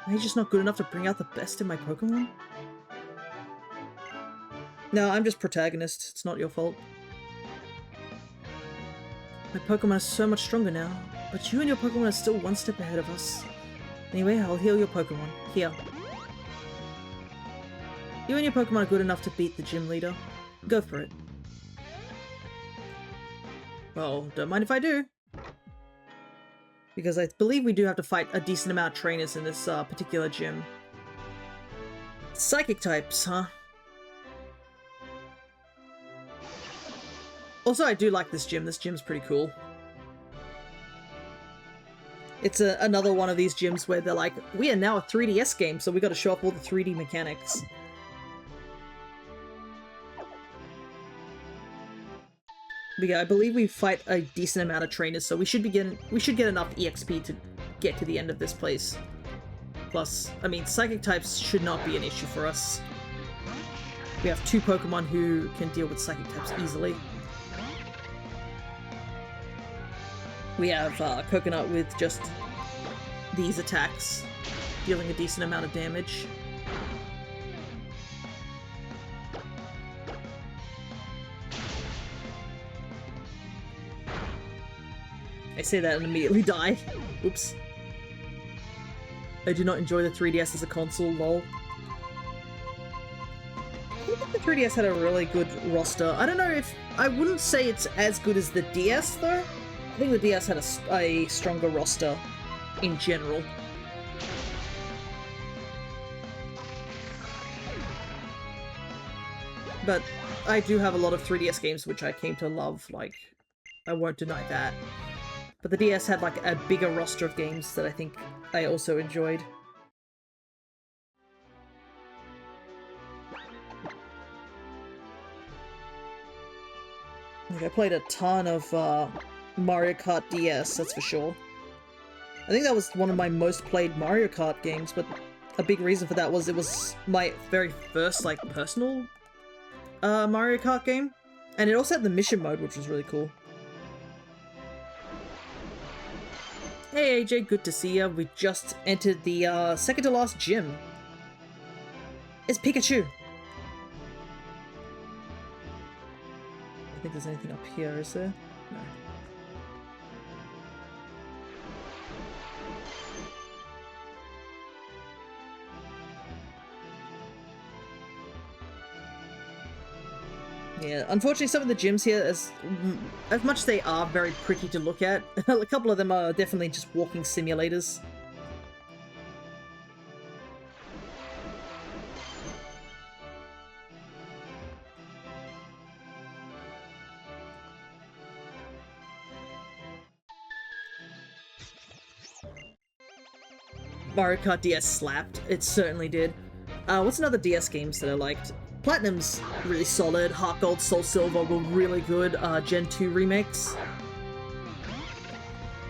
Am I just not good enough to bring out the best in my Pokemon? No, I'm just protagonist. It's not your fault. My Pokemon is so much stronger now, but you and your Pokemon are still one step ahead of us. Anyway, I'll heal your Pokemon. Here. You and your Pokemon are good enough to beat the gym leader. Go for it. Well, don't mind if I do. Because I believe we do have to fight a decent amount of trainers in this particular gym. Psychic types, huh? Also, I do like this gym. This gym's pretty cool. It's another one of these gyms where they're like, we are now a 3DS game, so we got to show off all the 3D mechanics. But yeah, I believe we fight a decent amount of trainers, so we should get enough EXP to get to the end of this place. Plus, I mean, Psychic types should not be an issue for us. We have 2 Pokemon who can deal with Psychic types easily. We have Coconut with just these attacks, dealing a decent amount of damage. I say that and immediately die. Oops. I do not enjoy the 3DS as a console, lol. I think the 3DS had a really good roster. I don't know if... I wouldn't say it's as good as the DS, though. I think the DS had a stronger roster in general. But I do have a lot of 3DS games which I came to love, like, I won't deny that. But the DS had like a bigger roster of games that I think I also enjoyed. Like, I played a ton of Mario Kart DS, that's for sure. I think that was one of my most played Mario Kart games, but a big reason for that was it was my very first, like, personal Mario Kart game. And it also had the mission mode, which was really cool. Hey AJ, good to see ya. We just entered the second to last gym. It's Pikachu! I don't think there's anything up here, is there? No. Yeah, unfortunately some of the gyms here, as much as they are very pretty to look at, a couple of them are definitely just walking simulators. Mario Kart DS slapped. It certainly did. What's another DS games that I liked? Platinum's really solid. Heart Gold, Soul Silver were really good. Gen 2 remakes.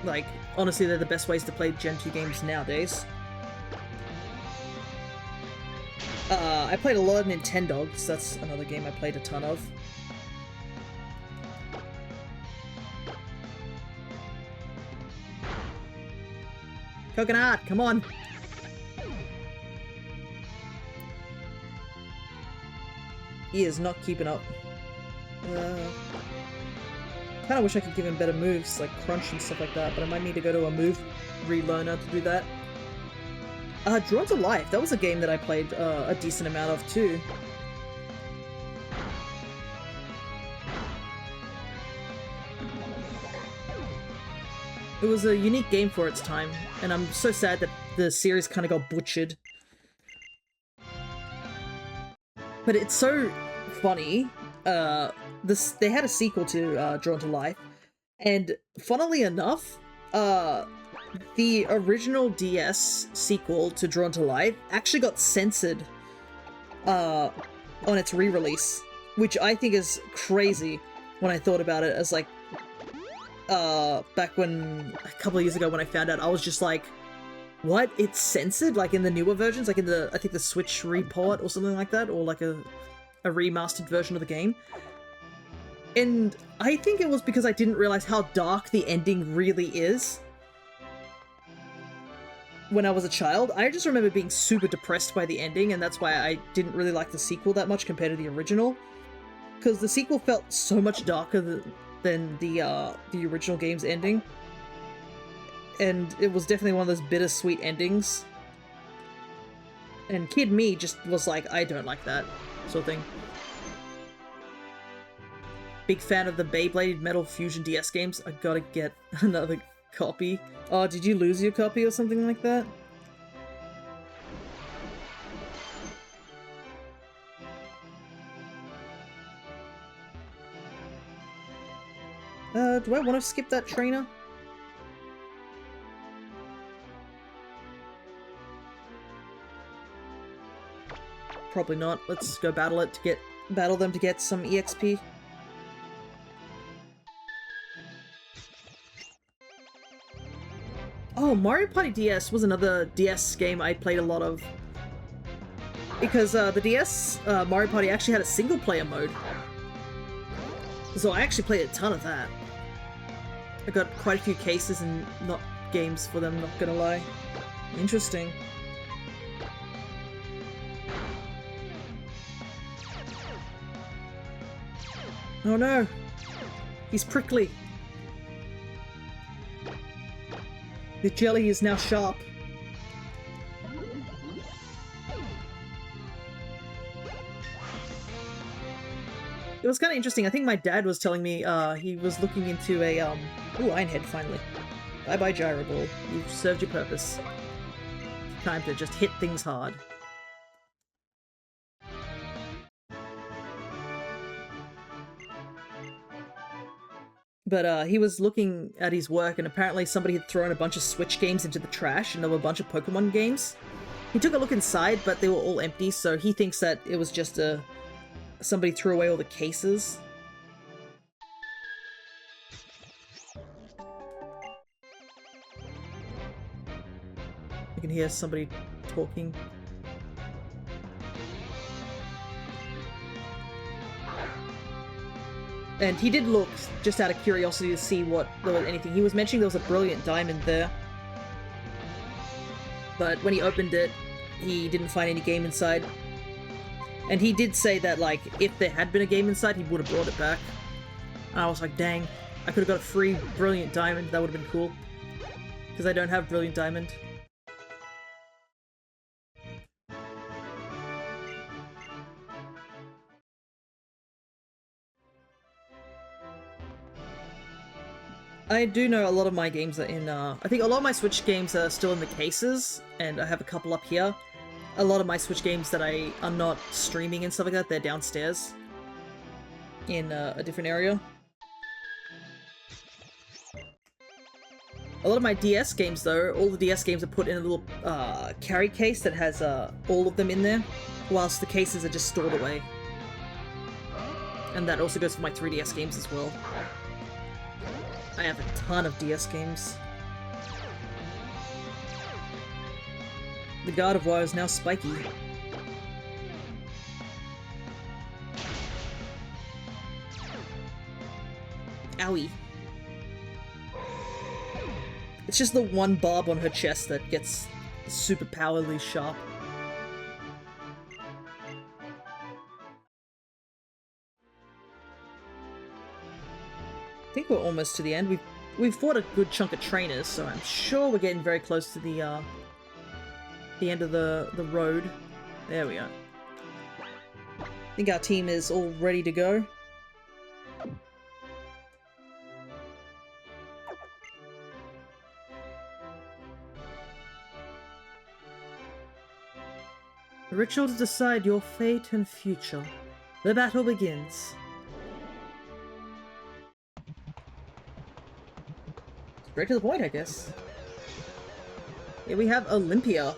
Like, honestly, they're the best ways to play Gen 2 games nowadays. I played a lot of Nintendogs. That's another game I played a ton of. Coconut, come on! He is not keeping up. Kinda wish I could give him better moves, like crunch and stuff like that, but I might need to go to a move relearner to do that. Drawn to Life, that was a game that I played a decent amount of too. It was a unique game for its time, and I'm so sad that the series kind of got butchered. But it's so funny. They had a sequel to Drawn to Life, and funnily enough, the original DS sequel to Drawn to Life actually got censored on its re-release, which I think is crazy when I thought about it. As like, back when a couple of years ago when I found out, I was just like, what? It's censored? Like in the newer versions? Like in the, I think the Switch report or something like that? Or like a remastered version of the game? And I think it was because I didn't realize how dark the ending really is. When I was a child, I just remember being super depressed by the ending, and that's why I didn't really like the sequel that much compared to the original. Because the sequel felt so much darker than the original game's ending. And it was definitely one of those bittersweet endings. And kid me just was like, I don't like that sort of thing. Big fan of the Beyblade Metal Fusion DS games. I gotta get another copy. Oh, did you lose your copy or something like that? Do I want to skip that trainer? Probably not. Let's go battle them to get some EXP. Oh, Mario Party DS was another DS game I played a lot of. Because the DS Mario Party actually had a single-player mode. So I actually played a ton of that. I got quite a few cases and not games for them, not gonna lie. Interesting. Oh no! He's prickly! The jelly is now sharp. It was kind of interesting. I think my dad was telling me he was looking into a ooh, Ironhead finally. Bye bye Gyro Ball. You've served your purpose. Time to just hit things hard. But he was looking at his work, and apparently somebody had thrown a bunch of Switch games into the trash, and there were a bunch of Pokemon games. He took a look inside, but they were all empty, so he thinks that it was just somebody threw away all the cases. You can hear somebody talking. And he did look, just out of curiosity, to see what there was anything. He was mentioning there was a brilliant diamond there. But when he opened it, he didn't find any game inside. And he did say that, like, if there had been a game inside, he would have brought it back. And I was like, dang, I could have got a free brilliant diamond. That would have been cool. Because I don't have brilliant diamond. I do know a lot of my games are in, I think a lot of my Switch games are still in the cases, and I have a couple up here. A lot of my Switch games that I am not streaming and stuff like that, they're downstairs in a different area. A lot of my DS games, though, all the DS games are put in a little carry case that has all of them in there, whilst the cases are just stored away. And that also goes for my 3DS games as well. I have a ton of DS games. The God of War is now spiky. Owie. It's just the one barb on her chest that gets super powerfully sharp. I think we're almost to the end. We've fought a good chunk of trainers, so I'm sure we're getting very close to the end of the road. There we are. I think our team is all ready to go. The ritual to decide your fate and future. The battle begins. Straight to the point, I guess. Here we have Olympia.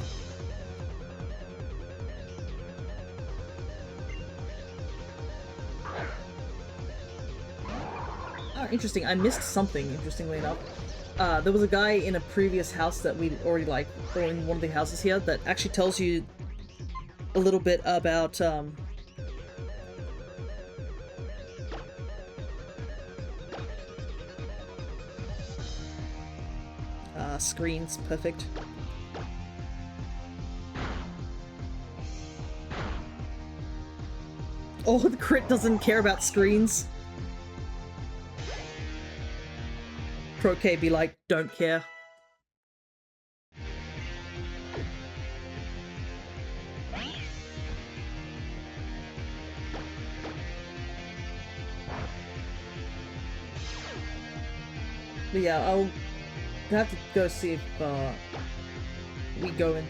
Oh, interesting. I missed something, interestingly enough. There was a guy in a previous house that we'd already or in one of the houses here, that actually tells you a little bit about, screens. Perfect. Oh, the crit doesn't care about screens. Croquet be like, don't care. But yeah, I'll have to go see if we go and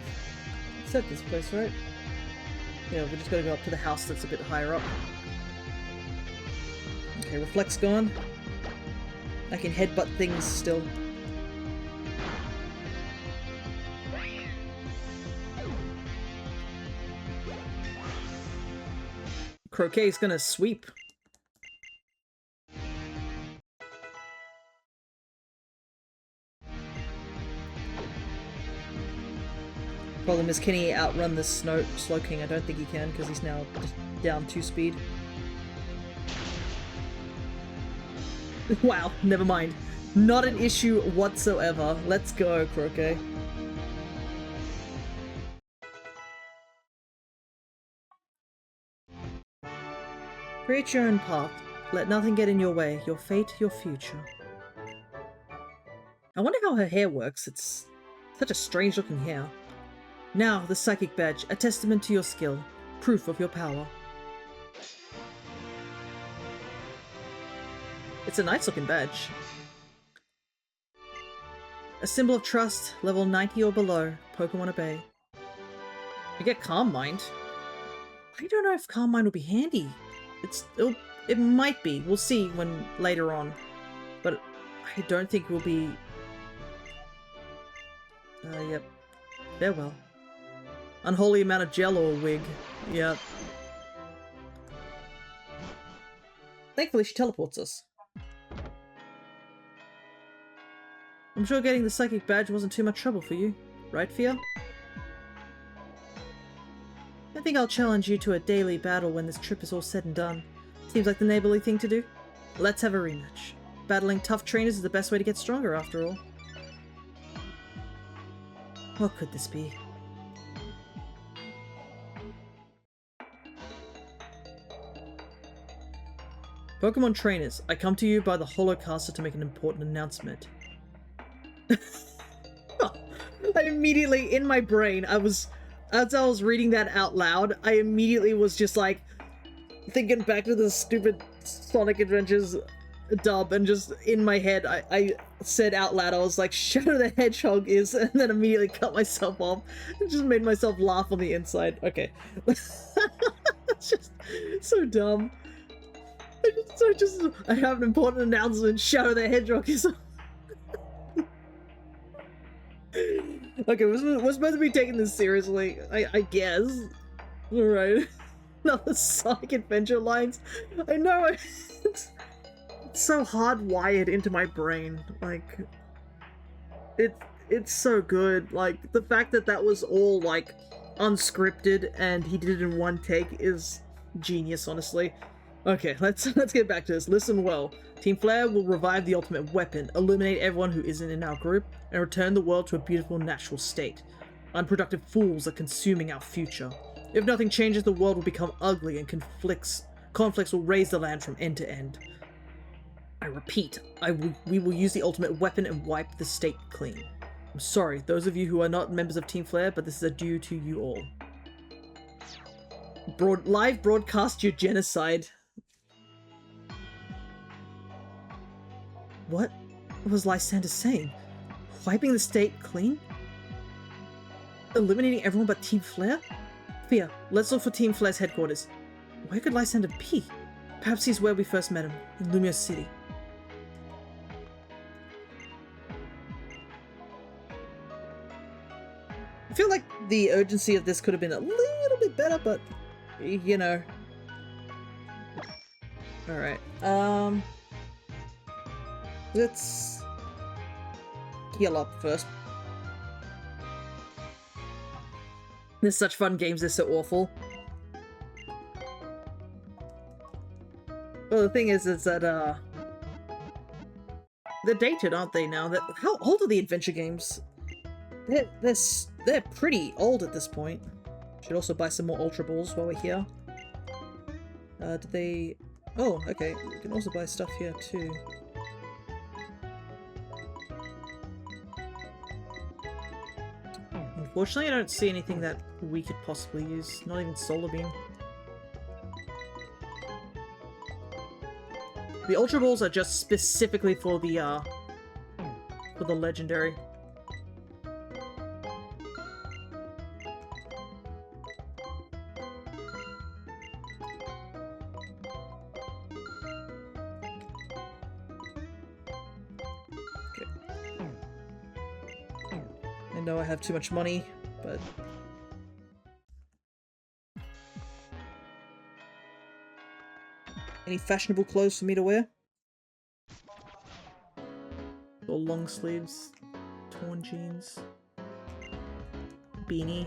set this place, right? Yeah, we're just gonna go up to the house that's a bit higher up. Okay, reflex gone. I can headbutt things still. Croquet's gonna sweep. Problem is, can he outrun this Slow King? I don't think he can, because he's now just down 2 speed. Wow, never mind. Not an issue whatsoever. Let's go, Croquet. Create your own path. Let nothing get in your way. Your fate, your future. I wonder how her hair works. It's such a strange looking hair. Now, the Psychic Badge, a testament to your skill. Proof of your power. It's a nice looking badge. A symbol of trust, level 90 or below. Pokemon obey. You get Calm Mind. I don't know if Calm Mind will be handy. It might be. We'll see when later on. But I don't think we'll be... yep. Farewell. Unholy amount of gel or wig. Yep. Thankfully, she teleports us. I'm sure getting the psychic badge wasn't too much trouble for you. Right, Fia? I think I'll challenge you to a daily battle when this trip is all said and done. Seems like the neighborly thing to do. Let's have a rematch. Battling tough trainers is the best way to get stronger, after all. What could this be? Pokemon trainers, I come to you by the Holocaster to make an important announcement. I immediately, in my brain, as I was reading that out loud, I immediately was just like, thinking back to the stupid Sonic Adventures dub, and just in my head, I said out loud, I was like, Shadow the Hedgehog is, and then immediately cut myself off, and just made myself laugh on the inside. Okay. It's just so dumb. I have an important announcement, Shadow the Hedgehog is... Okay, we're supposed to be taking this seriously, I guess. Alright. Another Sonic Adventure lines. I know, it's so hardwired into my brain. Like, it's so good. Like, the fact that that was all, like, unscripted and he did it in one take is genius, honestly. Okay, let's get back to this. Listen well. Team Flare will revive the ultimate weapon, eliminate everyone who isn't in our group, and return the world to a beautiful natural state. Unproductive fools are consuming our future. If nothing changes, the world will become ugly and conflicts will raise the land from end to end. I repeat, we will use the ultimate weapon and wipe the state clean. I'm sorry, those of you who are not members of Team Flare, but this is a due to you all. Live broadcast your genocide. What was Lysander saying? Wiping the state clean? Eliminating everyone but Team Flare? Fia, let's look for Team Flare's headquarters. Where could Lysander be? Perhaps he's where we first met him, in Lumia City. I feel like the urgency of this could have been a little bit better, but, you know. Alright, let's heal up first. There's such fun games, they're so awful. Well, the thing is that, they're dated, aren't they, now? How old are the adventure games? They're pretty old at this point. Should also buy some more Ultra Balls while we're here. Did they... Oh, okay. You can also buy stuff here, too. Unfortunately, I don't see anything that we could possibly use. Not even Solar Beam. The Ultra Balls are just specifically for the legendary. I know I have too much money, but... Any fashionable clothes for me to wear? Or long sleeves, torn jeans, beanie.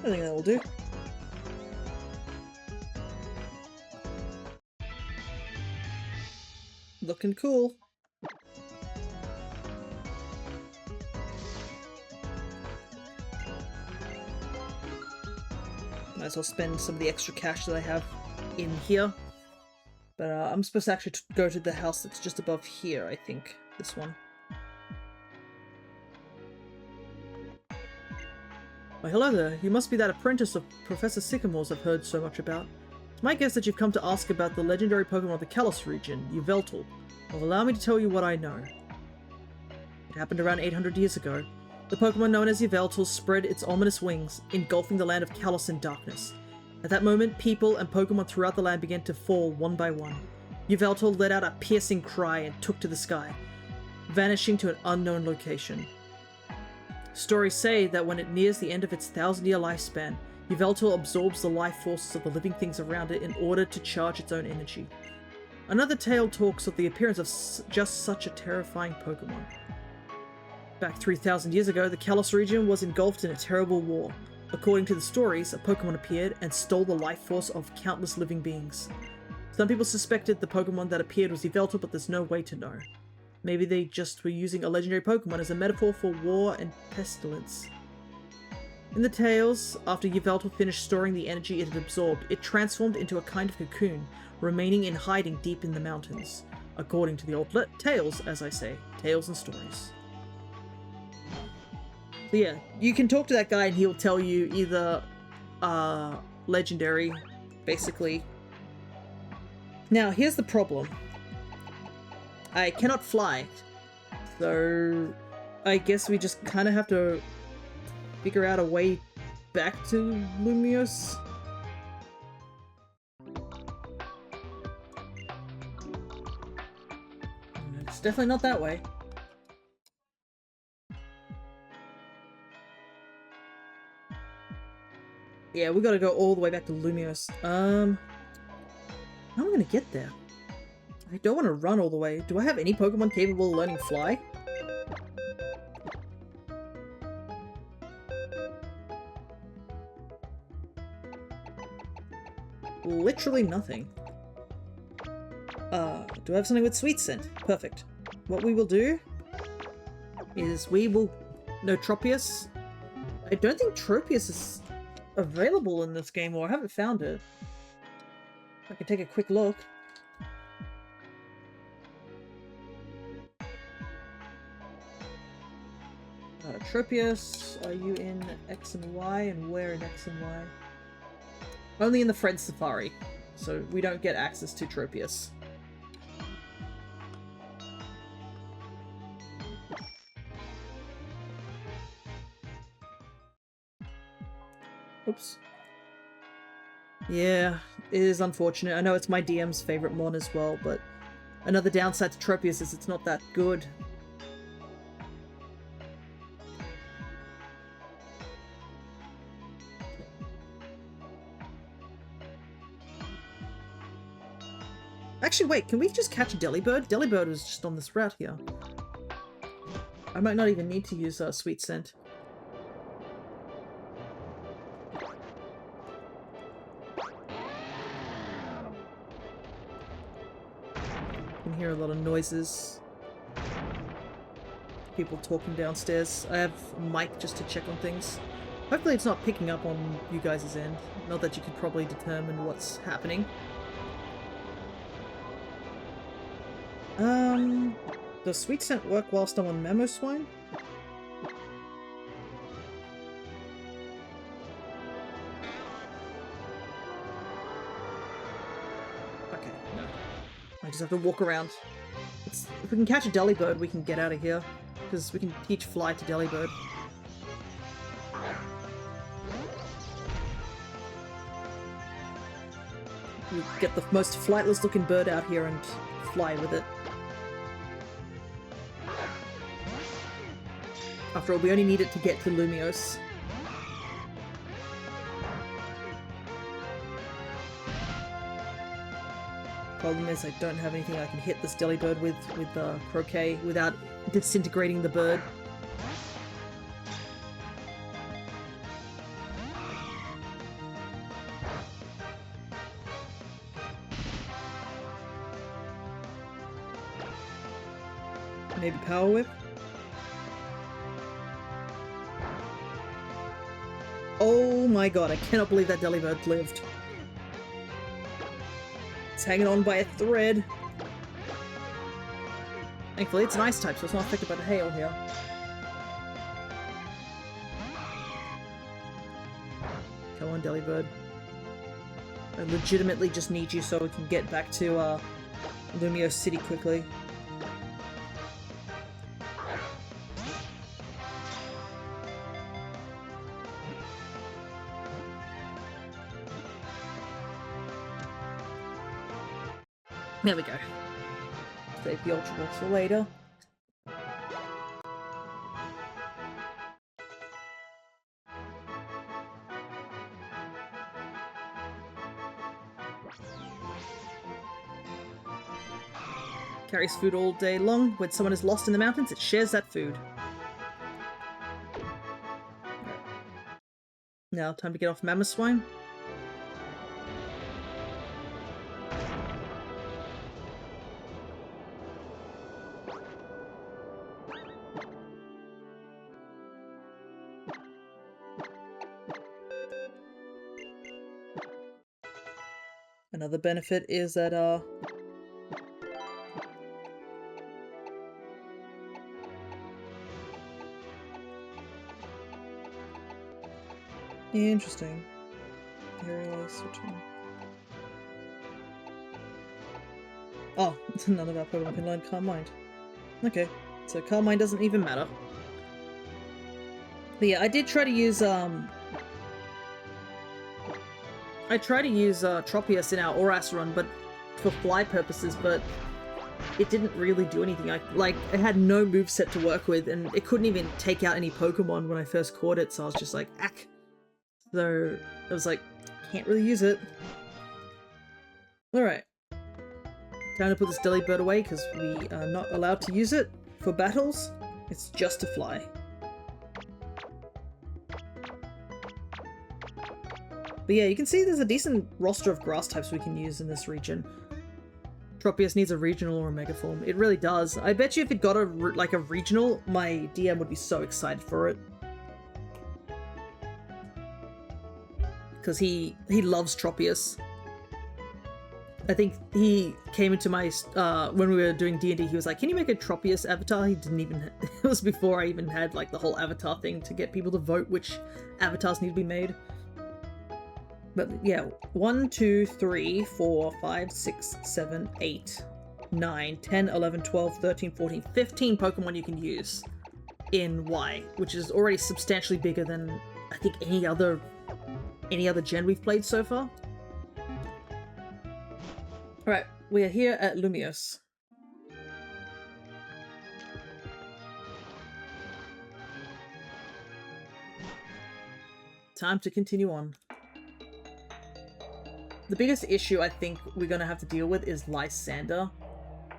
I think that will do. Looking cool. Might as well spend some of the extra cash that I have in here. But I'm supposed to actually go to the house that's just above here, I think. This one. Why, hello there. You must be that apprentice of Professor Sycamore's I've heard so much about. It's my guess that you've come to ask about the legendary Pokemon of the Kalos region, Yveltal. Well, allow me to tell you what I know. It happened around 800 years ago. The Pokemon known as Yveltal spread its ominous wings, engulfing the land of Kalos in darkness. At that moment, people and Pokemon throughout the land began to fall one by one. Yveltal let out a piercing cry and took to the sky, vanishing to an unknown location. Stories say that when it nears the end of its 1,000-year lifespan, Yveltal absorbs the life forces of the living things around it in order to charge its own energy. Another tale talks of the appearance of just such a terrifying Pokemon. Back 3,000 years ago, the Kalos region was engulfed in a terrible war. According to the stories, a Pokemon appeared and stole the life force of countless living beings. Some people suspected the Pokemon that appeared was Yveltal, but there's no way to know. Maybe they just were using a legendary Pokemon as a metaphor for war and pestilence. In the tales, after Yveltal finished storing the energy it had absorbed, it transformed into a kind of cocoon, remaining in hiding deep in the mountains. According to the old tales, as I say. Tales and stories. So yeah, you can talk to that guy and he'll tell you either, legendary, basically. Now, here's the problem. I cannot fly, so I guess we just kind of have to figure out a way back to Lumiose. It's definitely not that way. Yeah, we gotta go all the way back to Lumiose. How am I gonna get there? I don't want to run all the way. Do I have any Pokemon capable of learning Fly? Literally nothing. Do I have something with Sweet Scent? Perfect. What we will do is we will... No, Tropius. I don't think Tropius is available in this game, or I haven't found it. I can take a quick look. Tropius, are you in X and Y, and where in X and Y? Only in the Friend Safari, so we don't get access to Tropius. Oops. Yeah, it is unfortunate. I know it's my DM's favorite mon as well, but another downside to Tropius is it's not that good. Actually, wait, can we just catch a Delibird? Delibird was just on this route here. I might not even need to use Sweet Scent. You can hear a lot of noises. People talking downstairs. I have a mic just to check on things. Hopefully it's not picking up on you guys' end. Not that you could probably determine what's happening. Does Sweet Scent work whilst I'm on Mamoswine? Okay, no. I just have to walk around. If we can catch a Delibird, we can get out of here. Because we can teach Fly to Delibird. We get the most flightless looking bird out here and fly with it. After all, we only need it to get to Lumiose. Problem is I don't have anything I can hit this Delibird with Croquet without disintegrating the bird. Maybe Power Whip? Oh my god, I cannot believe that Delibird lived. It's hanging on by a thread. Thankfully it's an ice type, so it's not affected by the hail here. on, Delibird. I legitimately just need you so we can get back to Lumio City quickly. There we go. Save the Ultra Balls for later. Carries food all day long. When someone is lost in the mountains, it shares that food. Now, time to get off Mammoth Swine. Another benefit is that, interesting. Oh, none of our Pokemon can learn Calm Mind. Okay, so Calm Mind doesn't even matter. But yeah, I did try to use, Tropius in our Oras run, but for fly purposes, but it didn't really do anything. I had no moveset to work with, and it couldn't even take out any Pokemon when I first caught it, so I was just like, ack. So, I was like, can't really use it. Alright. Time to put this Delibird away, because we are not allowed to use it for battles. It's just to fly. But yeah, you can see there's a decent roster of grass types we can use in this region. Tropius needs a regional or a mega form. It really does. I bet you if it got a regional, my DM would be so excited for it. Because he loves Tropius. I think he came into my, when we were doing D&D, he was like, can you make a Tropius avatar? He didn't even, it was before I even had like the whole avatar thing to get people to vote which avatars need to be made. But yeah, 1, 2, 3, 4, 5, 6, 7, 8, 9, 10, 11, 12, 13, 14, 15 Pokemon you can use in Y, which is already substantially bigger than I think any other gen we've played so far. Alright, we are here at Lumiose. Time to continue on. The biggest issue I think we're going to have to deal with is Lysander.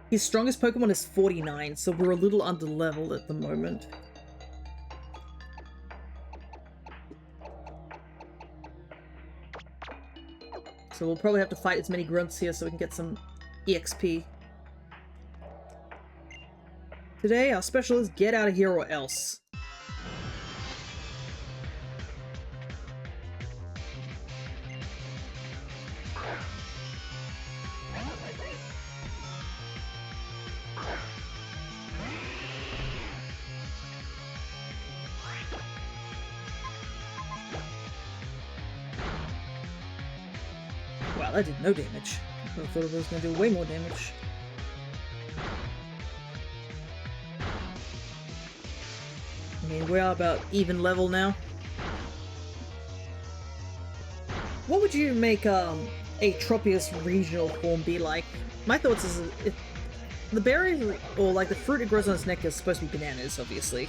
His strongest Pokemon is 49, so we're a little under-leveled at the moment. So we'll probably have to fight as many grunts here so we can get some EXP. Today, our special is get out of here or else. Wow, that did no damage. I thought it was going to do way more damage. I mean, we are about even level now. What would you make a Tropius regional form be like? My thoughts is if the berry, or like the fruit it grows on its neck is supposed to be bananas, obviously.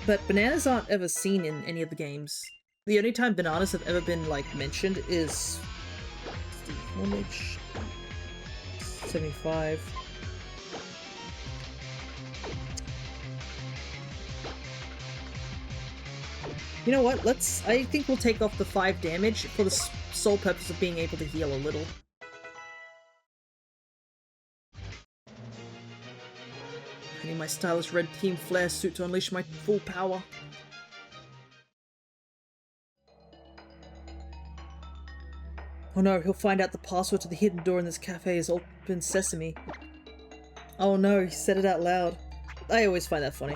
But bananas aren't ever seen in any of the games. The only time bananas have ever been, like, mentioned is... Damage... 75... You know what, I think we'll take off the 5 damage for the sole purpose of being able to heal a little. I need my stylish red team flare suit to unleash my full power. Oh no, he'll find out the password to the hidden door in this cafe is open sesame. Oh no, he said it out loud. I always find that funny.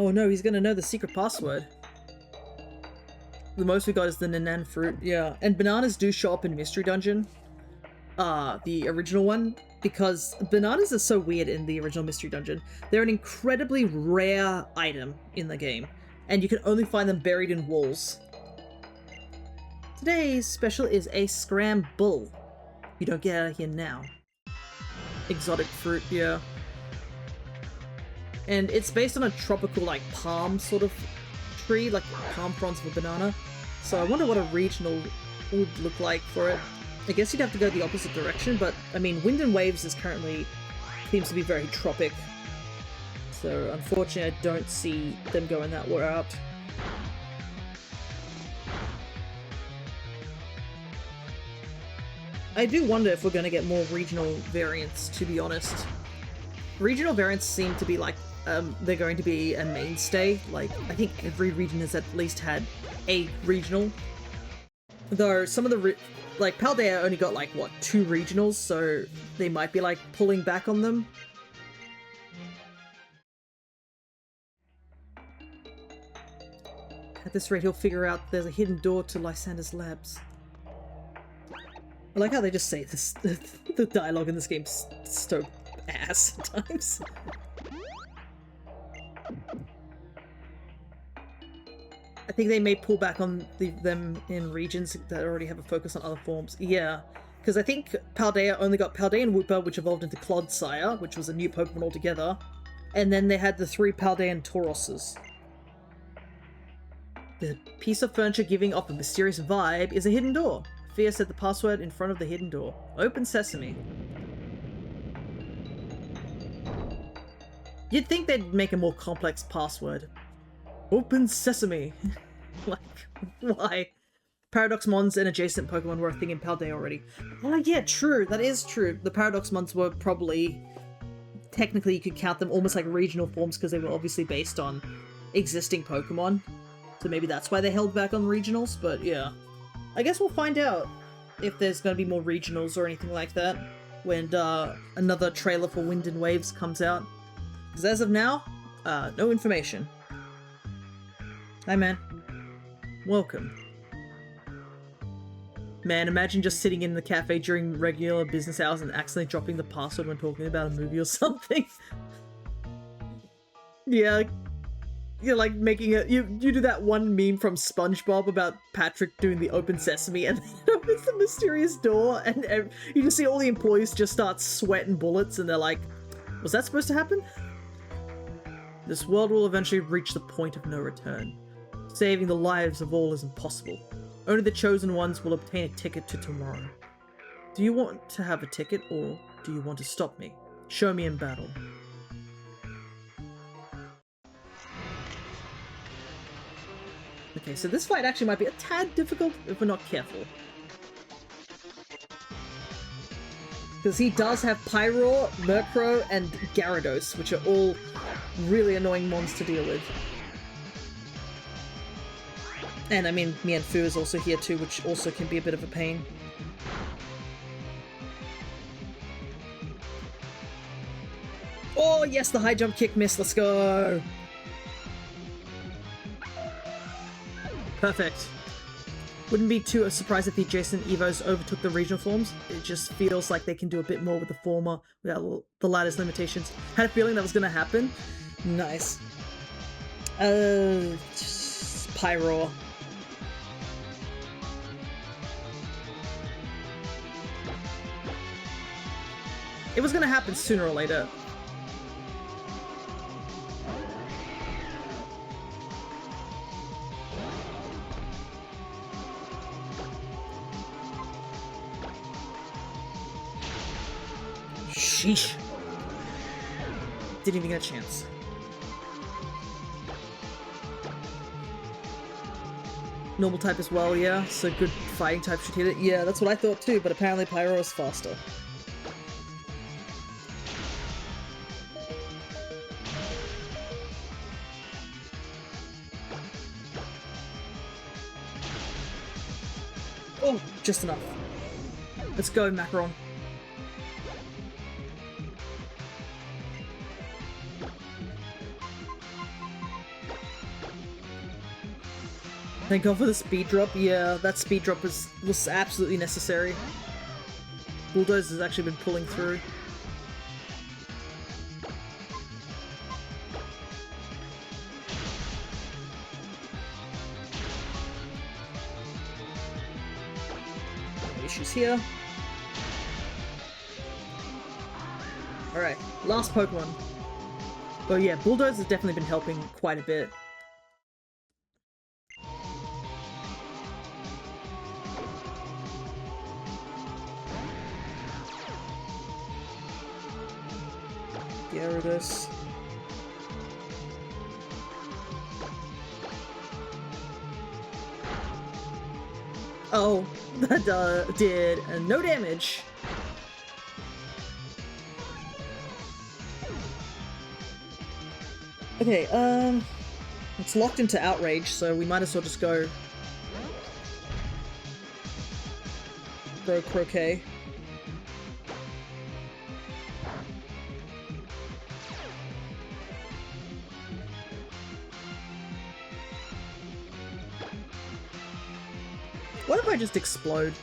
Oh no, he's gonna know the secret password. The most we got is the Nanan fruit, yeah. And bananas do show up in Mystery Dungeon. The original one. Because bananas are so weird in the original Mystery Dungeon. They're an incredibly rare item in the game. And you can only find them buried in walls. Today's special is a scramble. You don't get out of here now. Exotic fruit, yeah. And it's based on a tropical, like, palm sort of tree, like palm fronds of a banana. So I wonder what a regional would look like for it. I guess you'd have to go the opposite direction, but, I mean, Wind and Waves is currently, seems to be very tropic. So, unfortunately, I don't see them going that route. I do wonder if we're going to get more regional variants, to be honest. Regional variants seem to be like, they're going to be a mainstay. Like, I think every region has at least had a regional. Though some of the, like, Paldea only got, like, what, 2 regionals, so they might be, like, pulling back on them. At this rate, he'll figure out there's a hidden door to Lysander's labs. I like how they just say this. The dialogue in this game's so ass at times. I think they may pull back on them in regions that already have a focus on other forms. Yeah, because I think Paldea only got Paldean Wooper, which evolved into Clodsire, which was a new Pokemon altogether. And then they had the 3 Paldean Tauroses. The piece of furniture giving off a mysterious vibe is a hidden door. Fia said the password in front of the hidden door. Open sesame. You'd think they'd make a more complex password. Open sesame. Like, why? Paradox Mons and adjacent Pokemon were a thing in Paldea already. Oh yeah, true. That is true. The Paradox Mons were probably... Technically, you could count them almost like regional forms because they were obviously based on existing Pokemon. So maybe that's why they held back on regionals, but yeah. I guess we'll find out if there's going to be more regionals or anything like that when another trailer for Wind and Waves comes out. Because as of now, no information. Hi, man. Welcome. Man, imagine just sitting in the cafe during regular business hours and accidentally dropping the password when talking about a movie or something. Yeah. You're like making a you do that one meme from SpongeBob about Patrick doing the open sesame and then it opens the mysterious door and you just see all the employees just start sweating bullets and they're like, was that supposed to happen? This world will eventually reach the point of no return. Saving the lives of all is impossible. Only the chosen ones will obtain a ticket to tomorrow. Do you want to have a ticket or do you want to stop me? Show me in battle. Okay, so this fight actually might be a tad difficult if we're not careful. Because he does have Pyroar, Murkrow, and Gyarados, which are all really annoying mons to deal with. And I mean, Mienfoo is also here too, which also can be a bit of a pain. Oh yes, the high jump kick miss, let's go! Perfect. Wouldn't be too surprised if the adjacent Evos overtook the regional forms. It just feels like they can do a bit more with the former without the latter's limitations. Had a feeling that was going to happen. Nice. Pyroar. It was going to happen sooner or later. Sheesh. Didn't even get a chance. Normal type as well, yeah. So good fighting type should hit it. Yeah, that's what I thought too, but apparently Pyro is faster. Oh, just enough. Let's go, Macaron. Thank God for the speed drop. Yeah, that speed drop was absolutely necessary. Bulldoze has actually been pulling through. No issues here. Alright, last Pokemon. But yeah, Bulldoze has definitely been helping quite a bit. Gyarados. Oh, that did no damage. Okay, it's locked into Outrage, so we might as well just go Croquet. What if I just explode?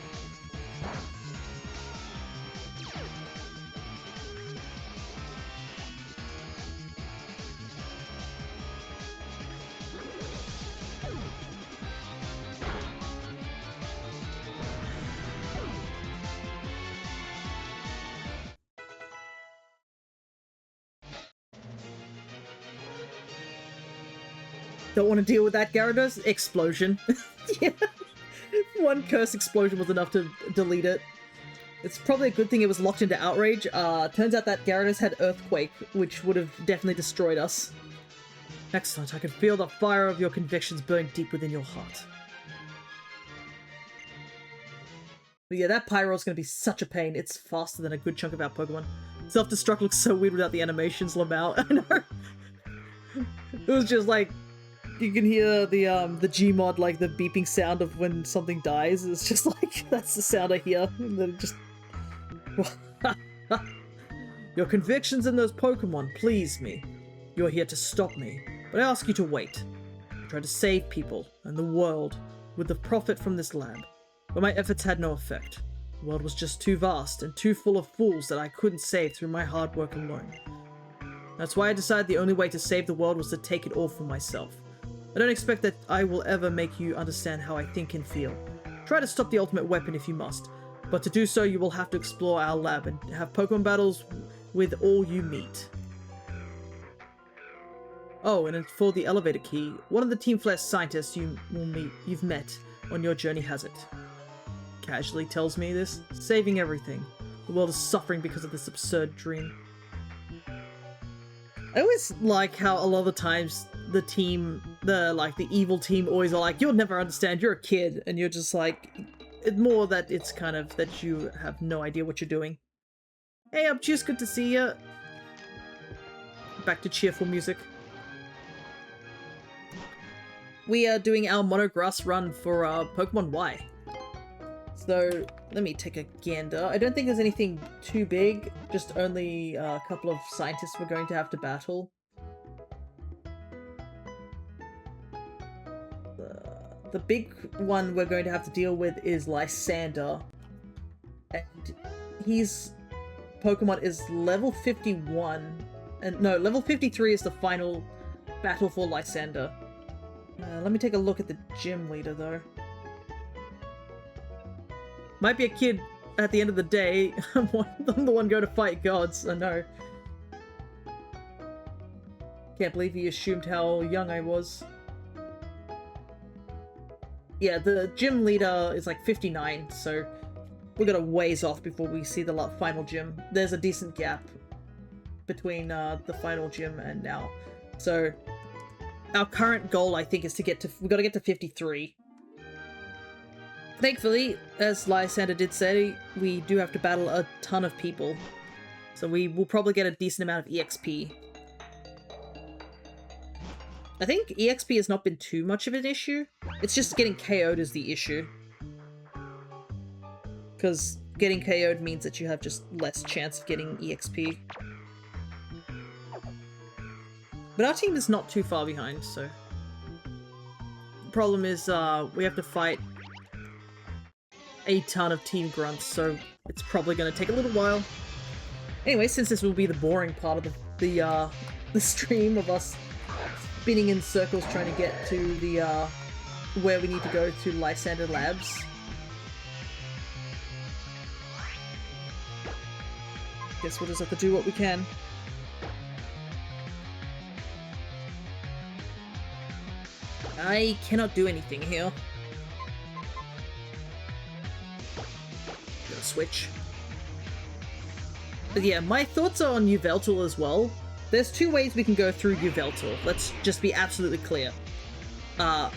Don't want to deal with that, Gyarados? Explosion. Yeah. One curse explosion was enough to delete it. It's probably a good thing it was locked into Outrage. Turns out that Gyarados had Earthquake, which would have definitely destroyed us. Excellent, I can feel the fire of your convictions burn deep within your heart. But yeah, that Pyro's gonna be such a pain. It's faster than a good chunk of our Pokemon. Self-destruct looks so weird without the animations, Lamau. I know. It was just like, you can hear the Gmod, like the beeping sound of when something dies. It's just like, that's the sound I hear. And then it just... Your convictions in those Pokemon please me. You're here to stop me, but I ask you to wait. I try to save people and the world with the profit from this lab, but my efforts had no effect. The world was just too vast and too full of fools that I couldn't save through my hard work alone. That's why I decided the only way to save the world was to take it all for myself. I don't expect that I will ever make you understand how I think and feel. Try to stop the ultimate weapon if you must, but to do so you will have to explore our lab and have Pokemon battles with all you meet. Oh, and for the elevator key, one of the Team Flash scientists you've met on your journey has it. Casually tells me this, saving everything. The world is suffering because of this absurd dream. I always like how a lot of the times the team, the evil team always are like, you'll never understand, you're a kid, and you're just like, it's more that it's kind of that you have no idea what you're doing. Hey, Obtuse, good to see ya. Back to cheerful music. We are doing our monograss run for Pokemon Y. So, let me take a gander. I don't think there's anything too big, just only a couple of scientists we're going to have to battle. The big one we're going to have to deal with is Lysander. And his Pokemon is level 51. And no, level 53 is the final battle for Lysander. Let me take a look at the gym leader, though. Might be a kid at the end of the day. I'm the one going to fight gods, I know. Can't believe he assumed how young I was. Yeah, the gym leader is like 59, so we're gonna ways off before we see the final gym. There's a decent gap between the final gym and now. So our current goal, I think, is to get to... We've got to get to 53. Thankfully, as Lysander did say, we do have to battle a ton of people. So we will probably get a decent amount of EXP. I think EXP has not been too much of an issue. It's just getting KO'd is the issue. Because getting KO'd means that you have just less chance of getting EXP. But our team is not too far behind, so... problem is we have to fight a ton of Team Grunts, so it's probably going to take a little while. Anyway, since this will be the boring part of the stream of us spinning in circles trying to get to the where we need to go to Lysander Labs. Guess we'll just have to do what we can. I cannot do anything here. Gotta switch. But yeah, my thoughts are on Yveltal as well. There's two ways we can go through Yveltal. Let's just be absolutely clear. The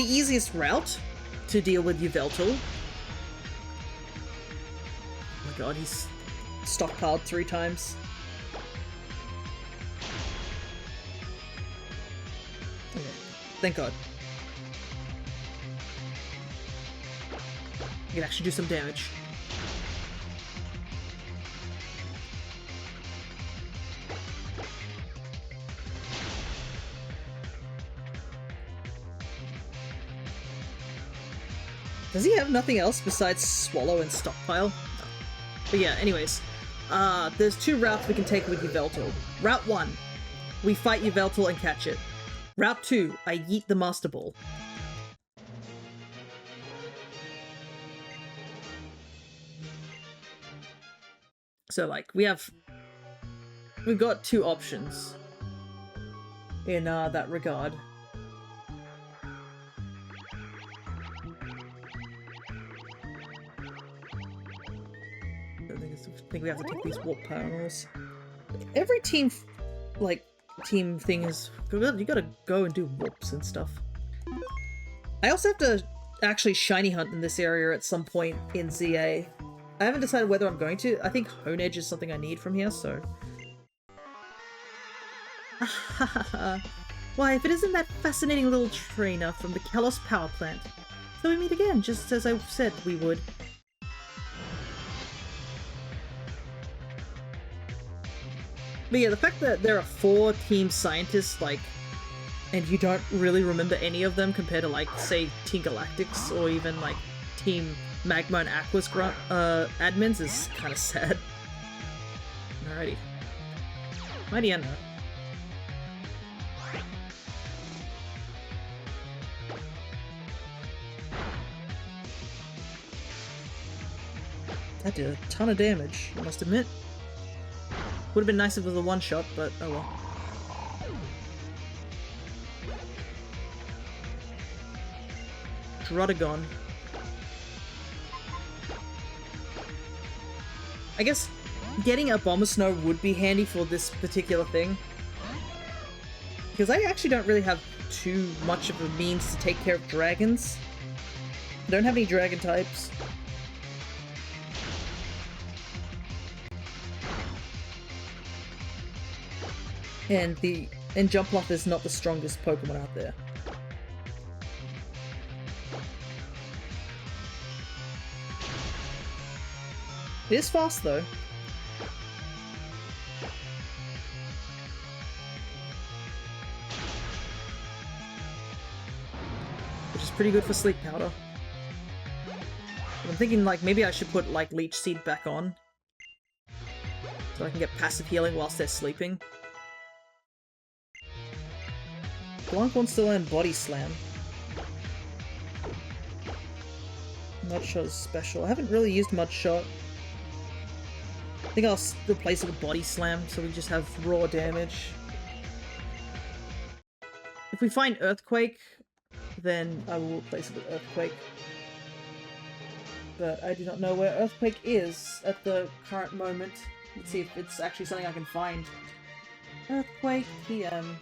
easiest route to deal with Yveltal. Oh my god, he's stockpiled 3 times. Okay, thank god. You can actually do some damage. Does he have nothing else besides Swallow and Stockpile? No. But yeah, anyways. There's 2 routes we can take with Yveltal. Route 1, we fight Yveltal and catch it. Route 2, I yeet the Master Ball. So, like, we've got 2 options in that regard. I think we have to take these warp panels. Every team, team thing is... You gotta go and do warps and stuff. I also have to actually shiny hunt in this area at some point in ZA. I haven't decided whether I'm going to. I think Hone Edge is something I need from here, so... Why, if it isn't that fascinating little trainer from the Kalos power plant. So we meet again, just as I said we would. But yeah, the fact that there are 4 team scientists, and you don't really remember any of them compared to, say, Team Galactics or even, Team Magma and Aqua's admins is kind of sad. Alrighty. Mighty Ender. That did a ton of damage, I must admit. Would have been nice if it was a one-shot, but oh well. Drotagon. I guess getting a Bomber Snow would be handy for this particular thing. Because I actually don't really have too much of a means to take care of dragons. I don't have any dragon types. And Jumpluff is not the strongest Pokemon out there. It is fast though. Which is pretty good for Sleep Powder. But I'm thinking maybe I should put Leech Seed back on. So I can get passive healing whilst they're sleeping. Blanc wants to learn Body Slam. Mudshot is special. I haven't really used Mudshot. I think I'll replace it with Body Slam so we just have raw damage. If we find Earthquake, then I will replace it with Earthquake. But I do not know where Earthquake is at the current moment. Let's see if it's actually something I can find. Earthquake PM.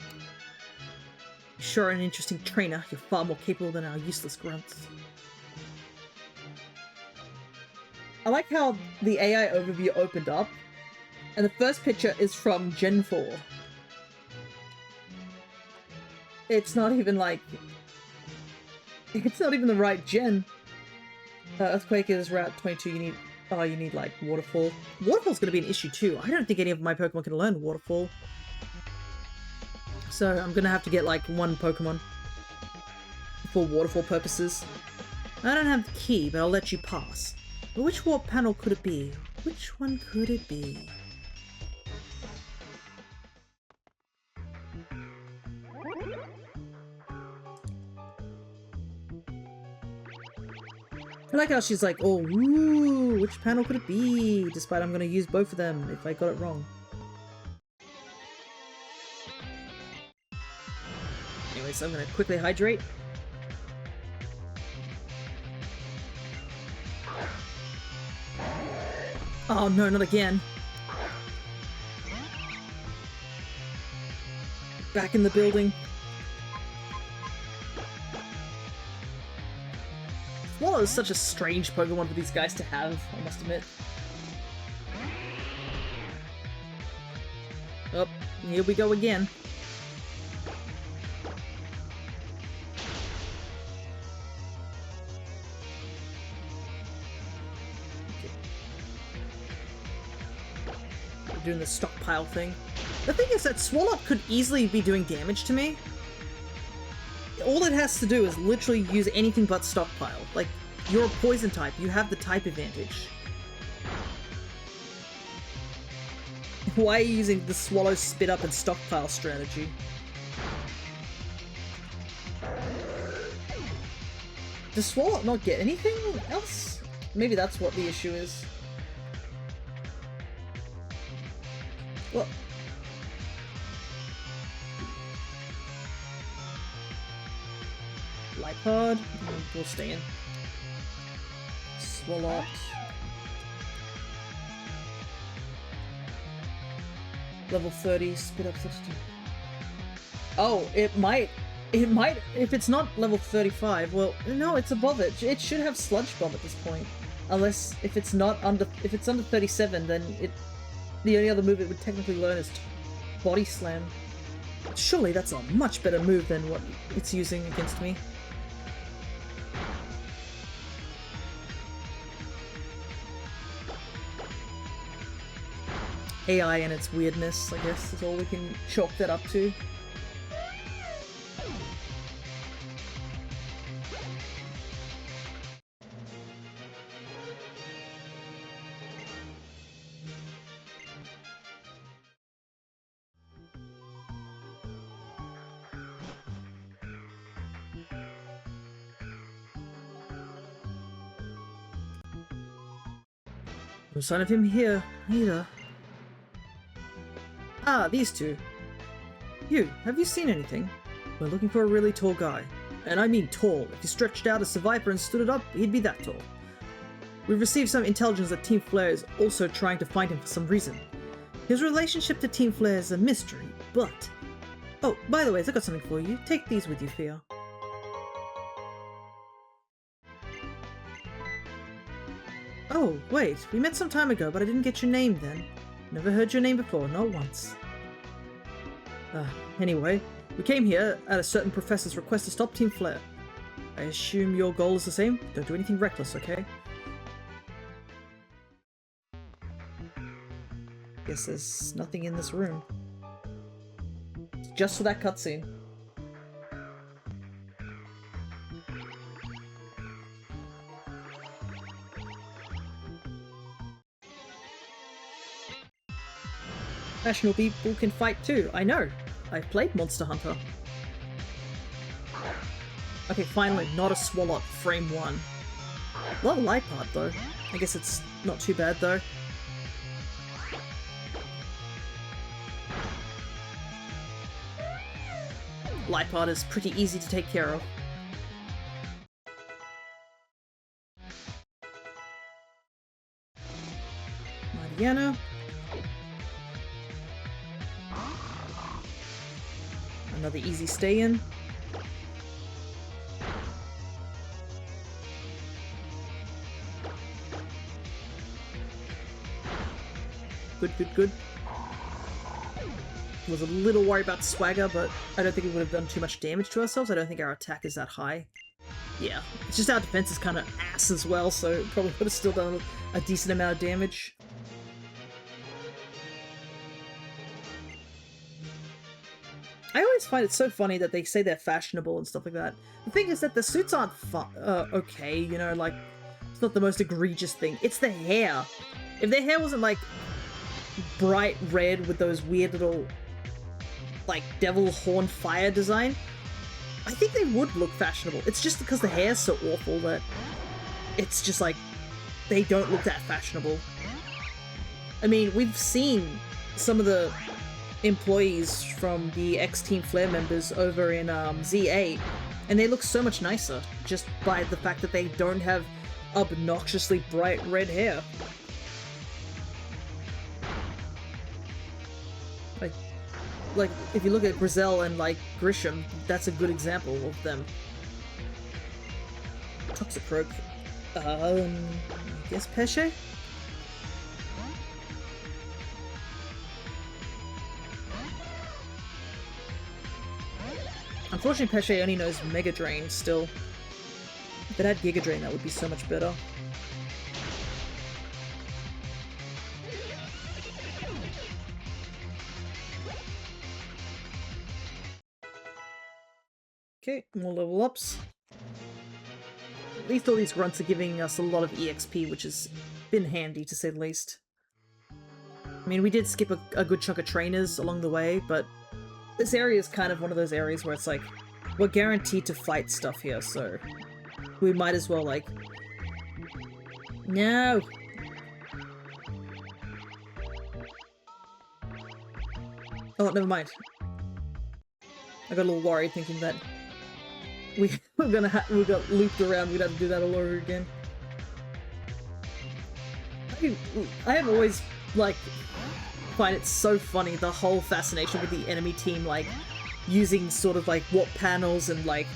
Sure, an interesting trainer. You're far more capable than our useless grunts. I like how the AI overview opened up, and the first picture is from Gen 4. It's not even it's not even the right gen. Earthquake is Route 22, you need Waterfall. Waterfall's gonna be an issue too. I don't think any of my Pokemon can learn Waterfall. So I'm gonna have to get like one Pokemon for waterfall purposes. I don't have the key, but I'll let you pass. But which warp panel could it be? Which one could it be? I like how she's like, oh, ooh, which panel could it be? Despite I'm going to use both of them if I got it wrong. Anyways, I'm going to quickly hydrate. Oh no, not again. Back in the building. Swallow is such a strange Pokemon for these guys to have, I must admit. Oh, here we go again. We're doing the stockpile thing. The thing is that Swallow could easily be doing damage to me. All it has to do is literally use anything but stockpile. Like, you're a poison type, you have the type advantage. Why are you using the Swallow spit up and stockpile strategy? Does Swallow not get anything else? Maybe that's what the issue is. Well, Lipod, we'll stay in. Swalot. Level 30, spit up 60. Oh, it might, if it's not level 35, well, no, it's above it. It should have Sludge Bomb at this point. Unless, if it's under 37, then the only other move it would technically learn is Body Slam. Surely that's a much better move than what it's using against me. AI and its weirdness, I guess, is all we can chalk that up to. No sign of him here, either. Ah, these two. You, have you seen anything? We're looking for a really tall guy. And I mean tall. If he stretched out as a viper and stood it up, he'd be that tall. We've received some intelligence that Team Flare is also trying to find him for some reason. His relationship to Team Flare is a mystery, but... Oh, by the way, I got something for you. Take these with you, Fia. Oh, wait, we met some time ago, but I didn't get your name then. Never heard your name before, not once. Anyway, we came here at a certain professor's request to stop Team Flare. I assume your goal is the same? Don't do anything reckless, okay? Guess there's nothing in this room. Just for that cutscene. National people can fight too, I know. I've played Monster Hunter. Okay, finally, not a Swalot, frame 1. A lot of Lipod though. I guess it's not too bad though. Lipod is pretty easy to take care of. Mariana. Another easy stay in. Good. Was a little worried about Swagger, but I don't think it would have done too much damage to ourselves. I don't think our attack is that high. Yeah, it's just our defense is kind of ass as well, so it probably would have still done a decent amount of damage. I always find it so funny that they say they're fashionable and stuff like that. The thing is that the suits aren't okay, you know, like, it's not the most egregious thing. It's the hair. If their hair wasn't, like, bright red with those weird little, like, devil horn fire design, I think they would look fashionable. It's just because the hair's so awful that it's just, like, they don't look that fashionable. I mean, we've seen some of the employees from the X-Team Flare members over in ZA, and they look so much nicer just by the fact that they don't have obnoxiously bright red hair. Like if you look at Grizel and like Grisham, that's a good example of them. Toxic Croak. I guess Pesce? Unfortunately, Pesce only knows Mega Drain still. If it had Giga Drain, that would be so much better. Okay, more level ups. At least all these grunts are giving us a lot of EXP, which has been handy to say the least. I mean, we did skip a good chunk of trainers along the way, but this area is kind of one of those areas where it's like, we're guaranteed to fight stuff here, so we might as well, like... No! Oh, never mind. I got a little worried thinking that we got looped around, we'd have to do that all over again. I have always, like, find it so funny, the whole fascination with the enemy team, like, using sort of, like, warp panels and, like,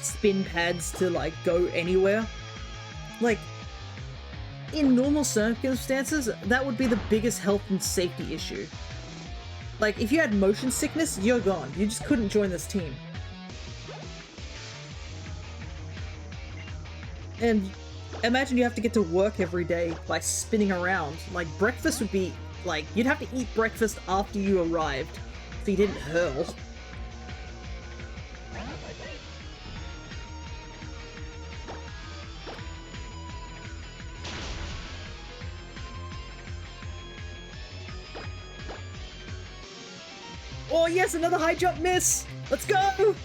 spin pads to, like, go anywhere. Like, in normal circumstances, that would be the biggest health and safety issue. Like, if you had motion sickness, you're gone. You just couldn't join this team. And imagine you have to get to work every day by spinning around. Like, breakfast would be, like, you'd have to eat breakfast after you arrived, so you didn't hurl. Oh yes, another high jump miss! Let's go!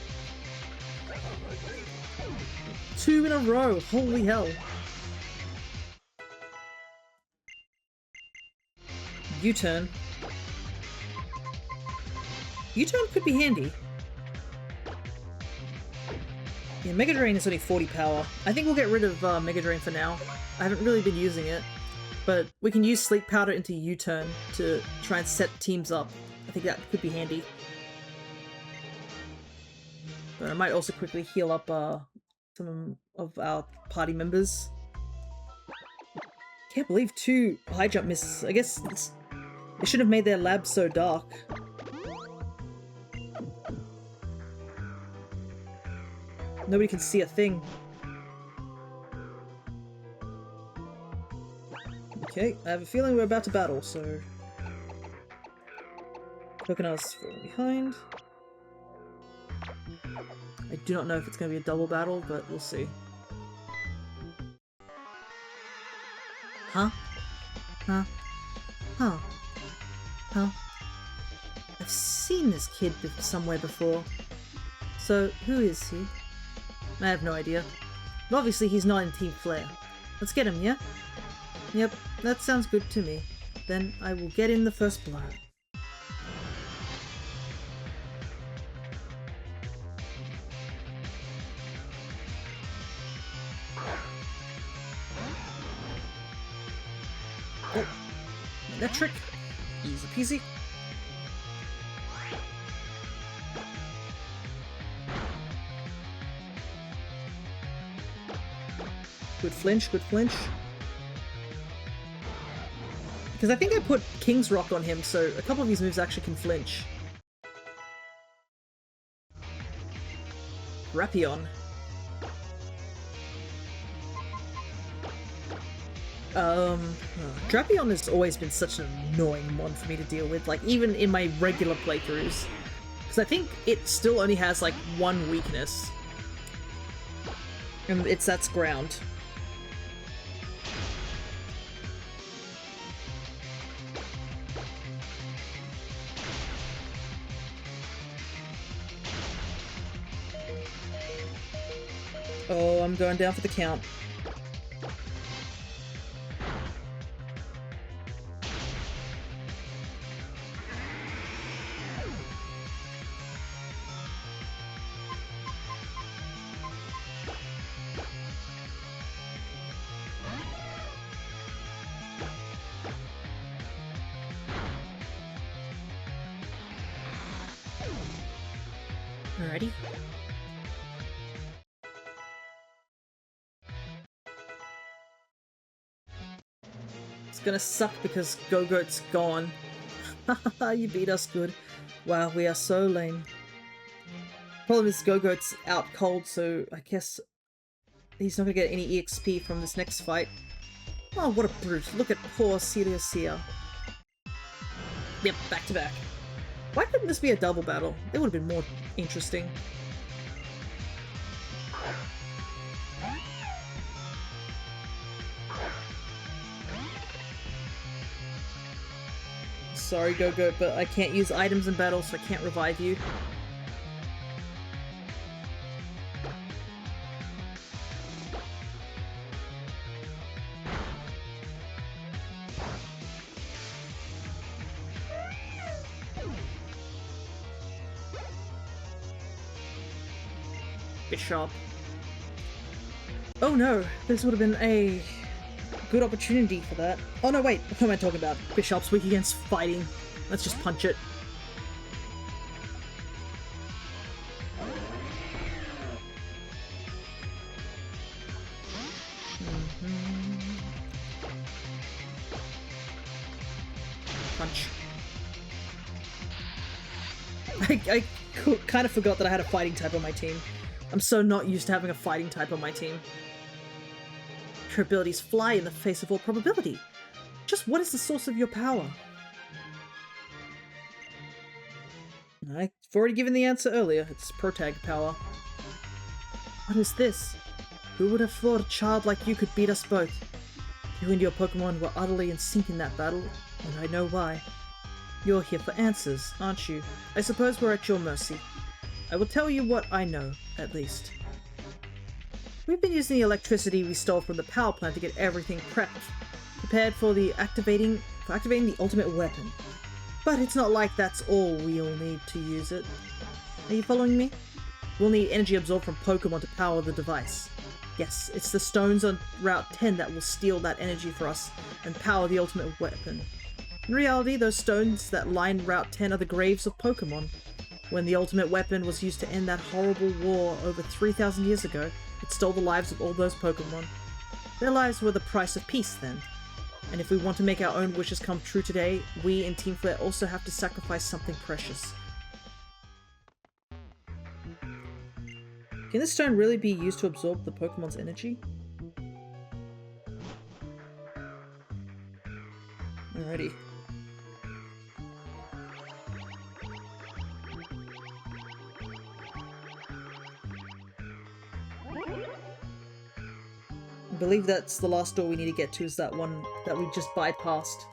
2 in a row, holy hell. U-turn. U-turn could be handy. Yeah, Mega Drain is only 40 power. I think we'll get rid of Mega Drain for now. I haven't really been using it. But we can use Sleep Powder into U-turn to try and set teams up. I think that could be handy. But I might also quickly heal up some of our party members. Can't believe 2 high jump misses. I guess they should have made their lab so dark. Nobody can see a thing. Okay, I have a feeling we're about to battle, so... Coconuts falling behind. I do not know if it's going to be a double battle, but we'll see. Huh? Huh? Huh? Huh? I've seen this kid somewhere before. So, who is he? I have no idea. But obviously he's not in Team Flare. Let's get him, yeah? Yep, that sounds good to me. Then I will get in the first blow. Oh, that trick. Easy peasy. Good flinch, good flinch. Because I think I put King's Rock on him, so a couple of these moves actually can flinch. Rapion. Drapion has always been such an annoying mon for me to deal with, like, even in my regular playthroughs. Because I think it still only has, like, one weakness. And that's ground. Oh, I'm going down for the count. Alrighty. It's gonna suck because Go-Goat's gone. Haha, you beat us good. Wow, we are so lame. Problem is Go-Goat's out cold, so I guess he's not gonna get any EXP from this next fight. Oh, what a brute. Look at poor Sirius here. Yep, back to back. Why couldn't this be a double battle? It would have been more interesting. Sorry, Go-Goat, but I can't use items in battle, so I can't revive you. Bishop. Oh no, this would have been a good opportunity for that. Oh no, wait, what am I talking about? Bishop's weak against fighting. Let's just punch it. Punch. I kind of forgot that I had a fighting type on my team. I'm so not used to having a fighting type on my team. Your abilities fly in the face of all probability. Just what is the source of your power? I've already given the answer earlier. It's protag power. What is this? Who would have thought a child like you could beat us both? You and your Pokemon were utterly in sync in that battle, and I know why. You're here for answers, aren't you? I suppose we're at your mercy. I will tell you what I know, at least. We've been using the electricity we stole from the power plant to get everything prepared for activating the ultimate weapon. But it's not like that's all we'll need to use it. Are you following me? We'll need energy absorbed from Pokemon to power the device. Yes, it's the stones on Route 10 that will steal that energy for us and power the ultimate weapon. In reality, those stones that line Route 10 are the graves of Pokemon. When the ultimate weapon was used to end that horrible war over 3,000 years ago, it stole the lives of all those Pokemon. Their lives were the price of peace then. And if we want to make our own wishes come true today, we in Team Flare also have to sacrifice something precious. Can this stone really be used to absorb the Pokemon's energy? Alrighty. I believe that's the last door we need to get to, is that one that we just bypassed.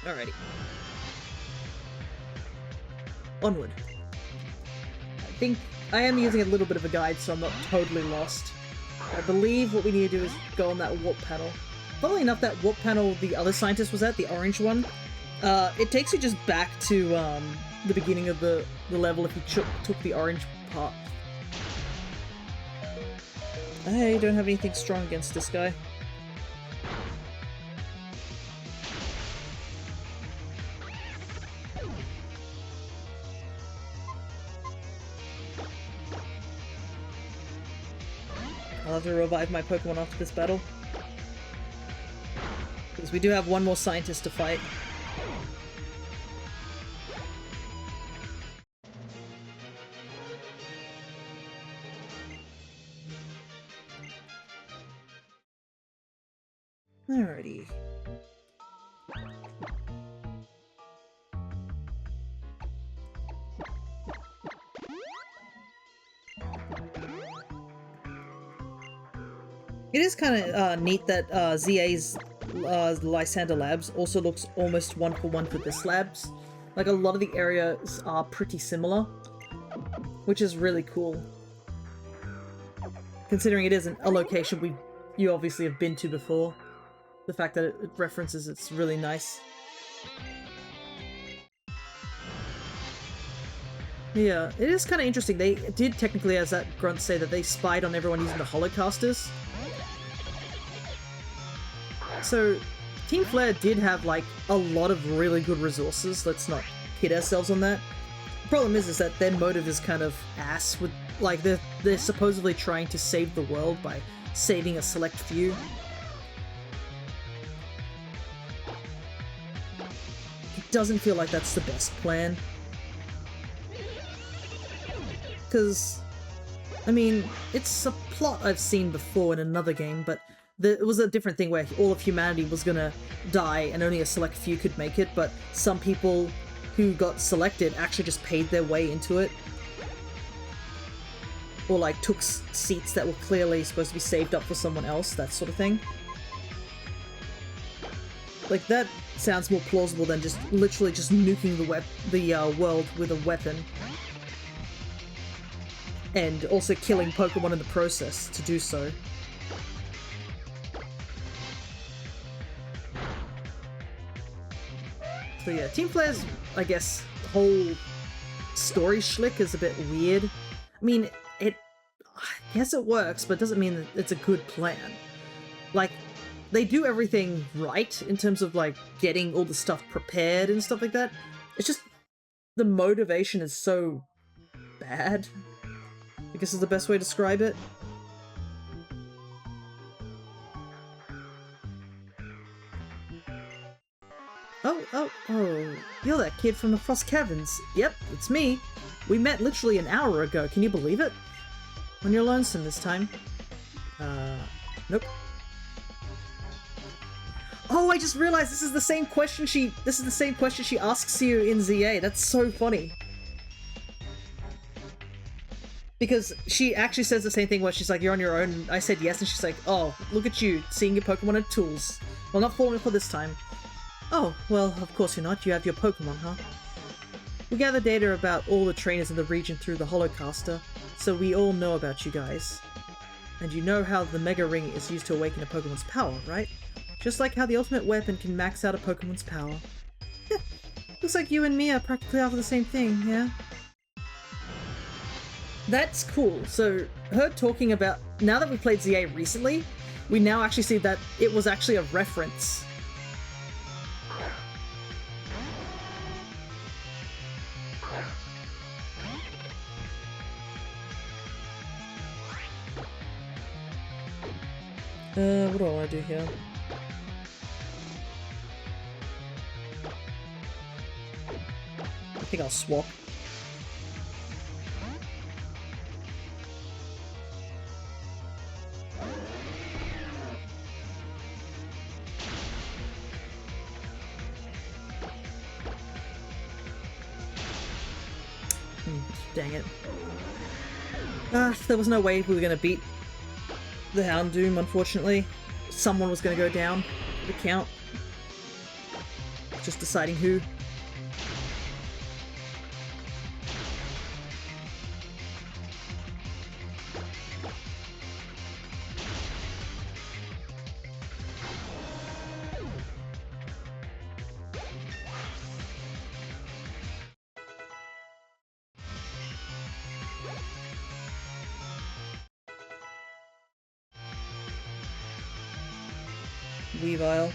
Alrighty. Onward. I think I am using a little bit of a guide, so I'm not totally lost. I believe what we need to do is go on that warp panel. Funnily enough, that warp panel the other scientist was at, the orange one, it takes you just back to the beginning of the level if you took the orange part. I don't have anything strong against this guy. I'll have to revive my Pokemon after this battle. Because we do have one more scientist to fight. Alrighty. It is kind of neat that ZA's Lysander Labs also looks almost one-for-one for this labs. Like, a lot of the areas are pretty similar, which is really cool. Considering it isn't a location you obviously have been to before. The fact that it references it's really nice. Yeah, it is kind of interesting. They did technically, as that grunt say, that they spied on everyone using the Holocasters. So, Team Flare did have, like, a lot of really good resources. Let's not kid ourselves on that. The problem is that their motive is kind of ass. With, like, they're supposedly trying to save the world by saving a select few. It doesn't feel like that's the best plan. Because, I mean, it's a plot I've seen before in another game, but it was a different thing where all of humanity was gonna die and only a select few could make it, but some people who got selected actually just paid their way into it. Or, like, took seats that were clearly supposed to be saved up for someone else, that sort of thing. Like, that sounds more plausible than just literally just nuking the world with a weapon. And also killing Pokemon in the process to do so. So yeah, Team Flare's, I guess, whole story schlick is a bit weird. I mean, I guess it works, but it doesn't mean that it's a good plan. Like, they do everything right in terms of, like, getting all the stuff prepared and stuff like that. It's just the motivation is so bad, I guess is the best way to describe it. Oh, you're that kid from the Frost Caverns. Yep, it's me. We met literally an hour ago, can you believe it? When you're lonesome this time. Nope. Oh, I just realized this is the same question she asks you in ZA. That's so funny. Because she actually says the same thing where she's like, you're on your own. I said yes, and she's like, oh, look at you, seeing your Pokemon and tools. Well, not falling for this time. Oh, well, of course you're not. You have your Pokemon, huh? We gather data about all the trainers in the region through the Holocaster, so we all know about you guys. And you know how the Mega Ring is used to awaken a Pokemon's power, right? Just like how the ultimate weapon can max out a Pokemon's power. Heh, looks like you and me are practically after the same thing, yeah? That's cool. So, her talking about... Now that we played ZA recently, we now actually see that it was actually a reference. What do I want to do here? I think I'll swap. Dang it. There was no way we were going to beat the Houndoom, unfortunately. Someone was going to go down the count. Just deciding who. Weavile.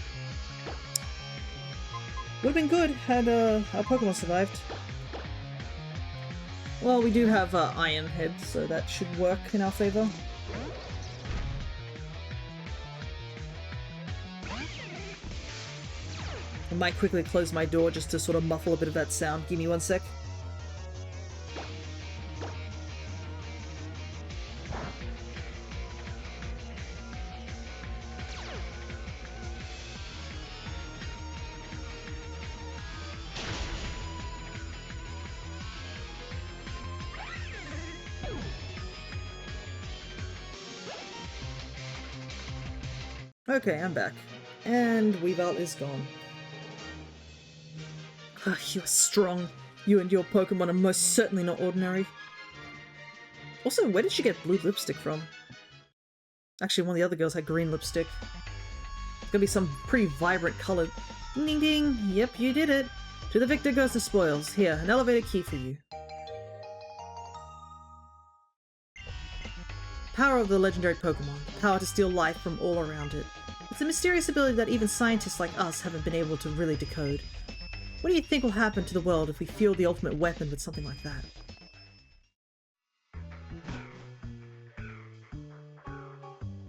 Would've been good had our Pokemon survived. Well, we do have Iron Head, so that should work in our favor. I might quickly close my door just to sort of muffle a bit of that sound. Give me one sec. Okay, I'm back. And Weavile is gone. You are strong. You and your Pokemon are most certainly not ordinary. Also, where did she get blue lipstick from? Actually, one of the other girls had green lipstick. It's gonna be some pretty vibrant color. Ding ding ding! Yep, you did it! To the victor goes the spoils. Here, an elevator key for you. Power of the legendary Pokemon. The power to steal life from all around it. It's a mysterious ability that even scientists like us haven't been able to really decode. What do you think will happen to the world if we fuel the ultimate weapon with something like that?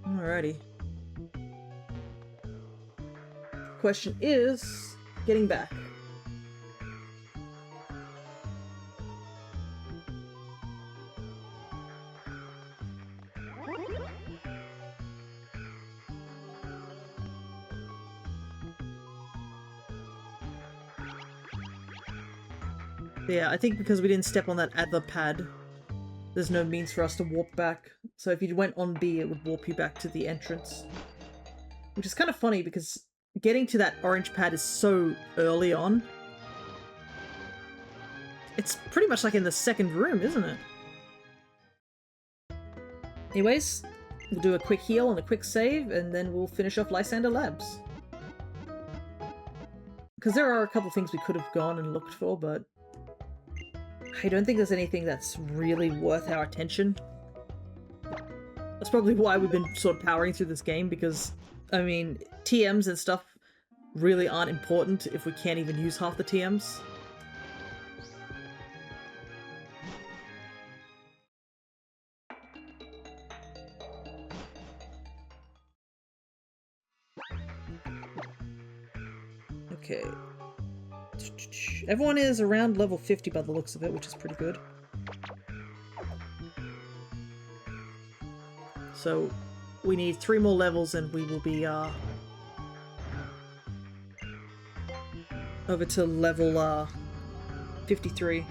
Alrighty. Question is, getting back. Yeah, I think because we didn't step on that other pad, there's no means for us to warp back. So if you went on B, it would warp you back to the entrance. Which is kind of funny because getting to that orange pad is so early on. It's pretty much like in the second room, isn't it? Anyways, we'll do a quick heal and a quick save, and then we'll finish off Lysander Labs. Because there are a couple things we could have gone and looked for, but I don't think there's anything that's really worth our attention. That's probably why we've been sort of powering through this game, because, I mean, TMs and stuff really aren't important if we can't even use half the TMs. Okay. Everyone is around level 50 by the looks of it, which is pretty good. So, we need 3 more levels and we will be, over to level, 53.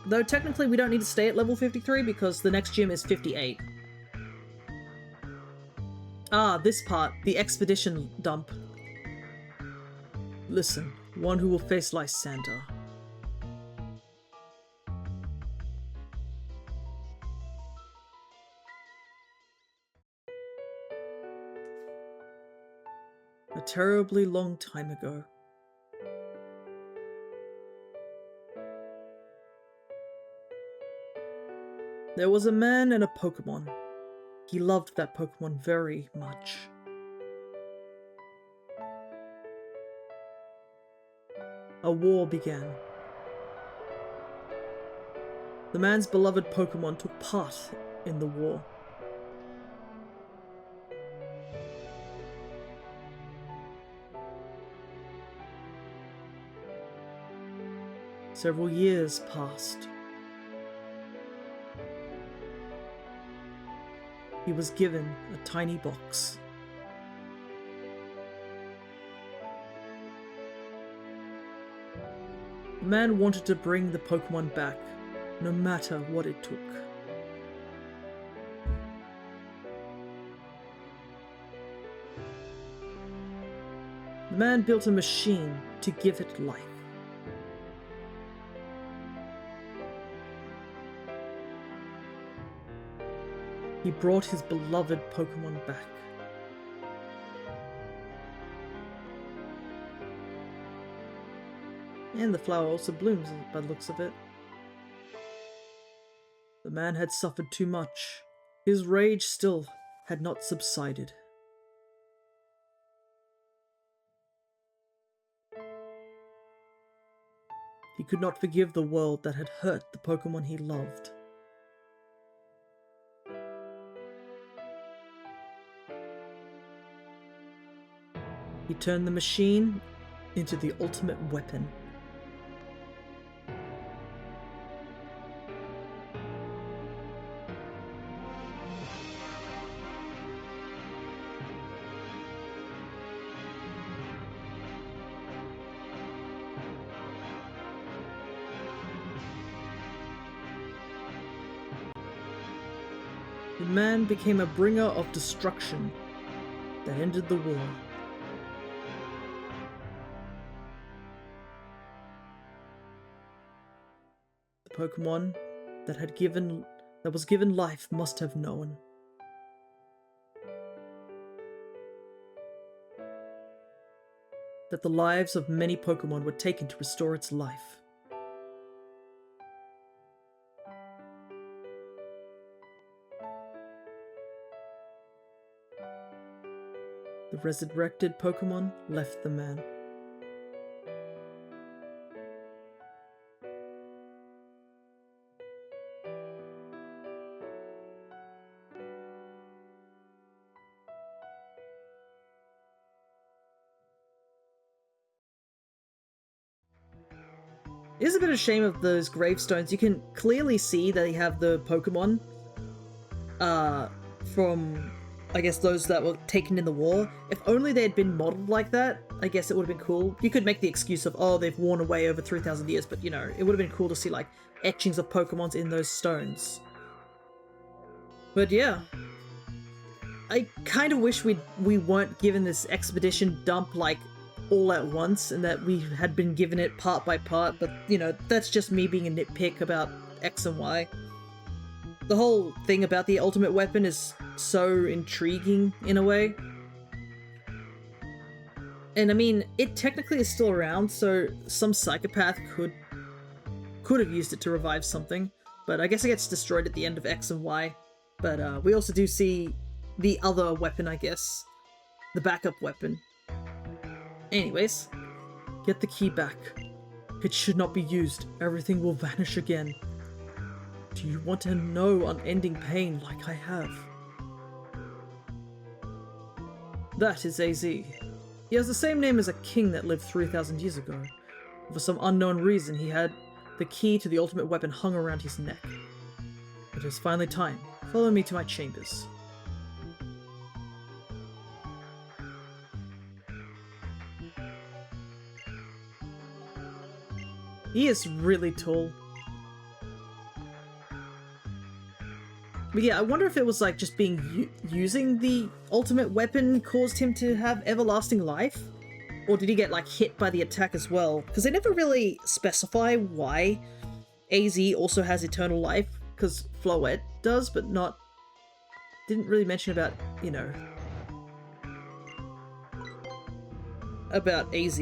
Though technically we don't need to stay at level 53 because the next gym is 58. Ah, this part, the expedition dump. Listen, one who will face Lysander. A terribly long time ago. There was a man and a Pokemon. He loved that Pokemon very much. A war began. The man's beloved Pokemon took part in the war. Several years passed. He was given a tiny box. The man wanted to bring the Pokemon back, no matter what it took. The man built a machine to give it life. He brought his beloved Pokemon back. And the flower also blooms by the looks of it. The man had suffered too much. His rage still had not subsided. He could not forgive the world that had hurt the Pokemon he loved. He turned the machine into the ultimate weapon. The man became a bringer of destruction that ended the war. The Pokemon that was given life must have known. That the lives of many Pokemon were taken to restore its life. The resurrected Pokemon left the man. It is a bit of a shame of those gravestones. You can clearly see that they have the Pokemon from, I guess, those that were taken in the war. If only they had been modeled like that, I guess it would have been cool. You could make the excuse of, oh, they've worn away over 3,000 years, but, you know, it would have been cool to see, like, etchings of Pokemons in those stones. But yeah, I kind of wish we weren't given this expedition dump, like, all at once, and that we had been given it part by part, but, you know, that's just me being a nitpick about X and Y. The whole thing about the ultimate weapon is so intriguing, in a way. And I mean, it technically is still around, so some psychopath could have used it to revive something, but I guess it gets destroyed at the end of X and Y. But we also do see the other weapon, I guess. The backup weapon. Anyways, get the key back. It should not be used. Everything will vanish again. Do you want to know unending pain like I have? That is AZ. He has the same name as a king that lived 3,000 years ago. For some unknown reason, he had the key to the ultimate weapon hung around his neck. It is finally time. Follow me to my chambers. He is really tall. But yeah, I wonder if it was like just being using the ultimate weapon caused him to have everlasting life? Or did he get like hit by the attack as well? Because they never really specify why AZ also has eternal life, because Floette does, but not... Didn't really mention about, you know... about AZ.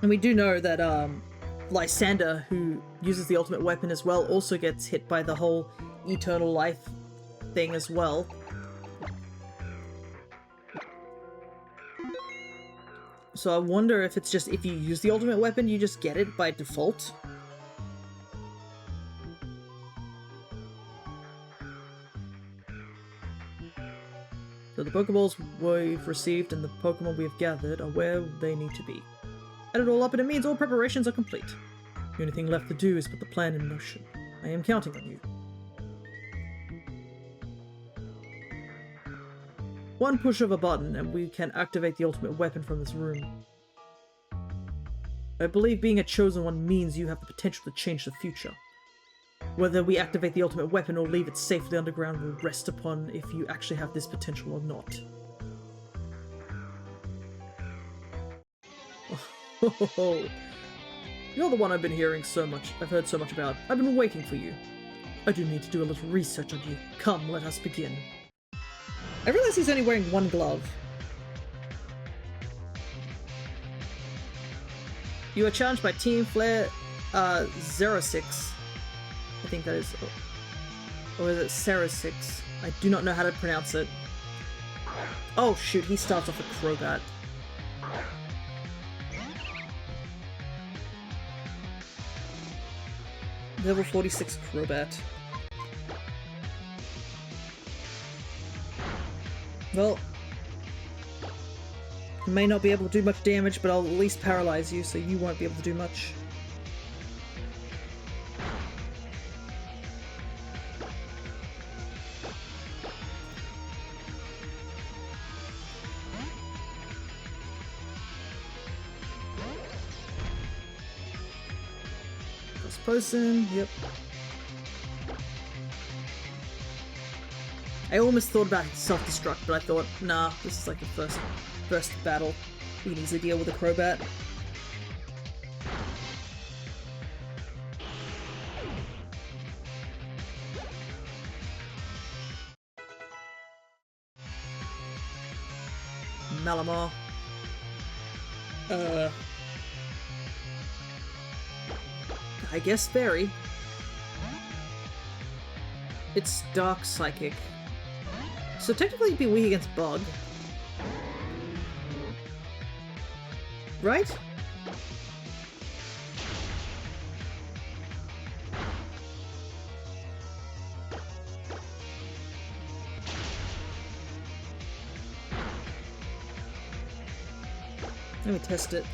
And we do know that Lysander, who uses the ultimate weapon as well, also gets hit by the whole eternal life thing as well. So I wonder if it's just, if you use the ultimate weapon, you just get it by default. So the Pokeballs we've received and the Pokemon we've gathered are where they need to be. Add it all up and it means all preparations are complete. The only thing left to do is put the plan in motion. I am counting on you. One push of a button and we can activate the ultimate weapon from this room. I believe being a chosen one means you have the potential to change the future. Whether we activate the ultimate weapon or leave it safely underground will rest upon if you actually have this potential or not. Oh, you're the one I've been hearing so much. I've heard so much about. I've been waiting for you. I do need to do a little research on you. Come, let us begin. I realize he's only wearing one glove. You are challenged by Team Flare 06. I think that is... Or is it Sarah 6? I do not know how to pronounce it. Oh shoot, he starts off a Crobat. Level 46 Crobat. Well, I may not be able to do much damage, but I'll at least paralyze you, so you won't be able to do much. First person, yep. I almost thought about self-destruct, but I thought, nah, this is like the first battle. We can easily deal with a Crobat. Malamar. I guess Fairy. It's Dark Psychic. So technically it'd be weak against Bug. Right? Let me test it.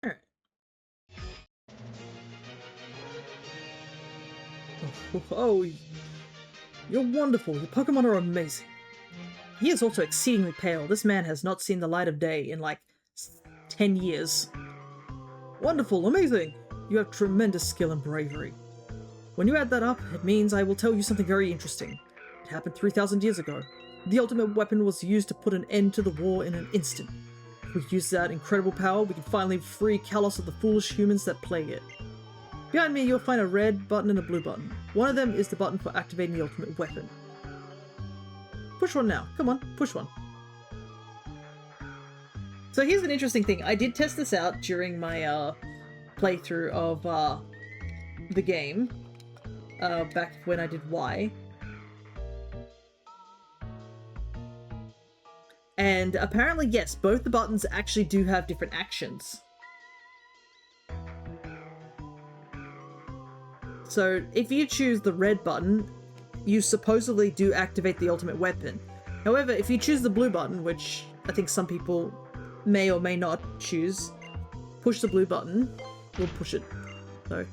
Alright. Oh, you're wonderful. Your Pokemon are amazing. He is also exceedingly pale. This man has not seen the light of day in like 10 years. Wonderful, amazing. You have tremendous skill and bravery. When you add that up, it means I will tell you something very interesting. It happened 3,000 years ago. The ultimate weapon was used to put an end to the war in an instant. If we use that incredible power, we can finally free Kalos of the foolish humans that plague it. Behind me, you'll find a red button and a blue button. One of them is the button for activating the ultimate weapon. Push one now. Come on, push one. So here's an interesting thing. I did test this out during my playthrough of the game. Back when I did Y. And apparently, yes, both the buttons actually do have different actions. So if you choose the red button, you supposedly do activate the ultimate weapon. However, if you choose the blue button, which I think some people may or may not choose, push the blue button, we'll push it. So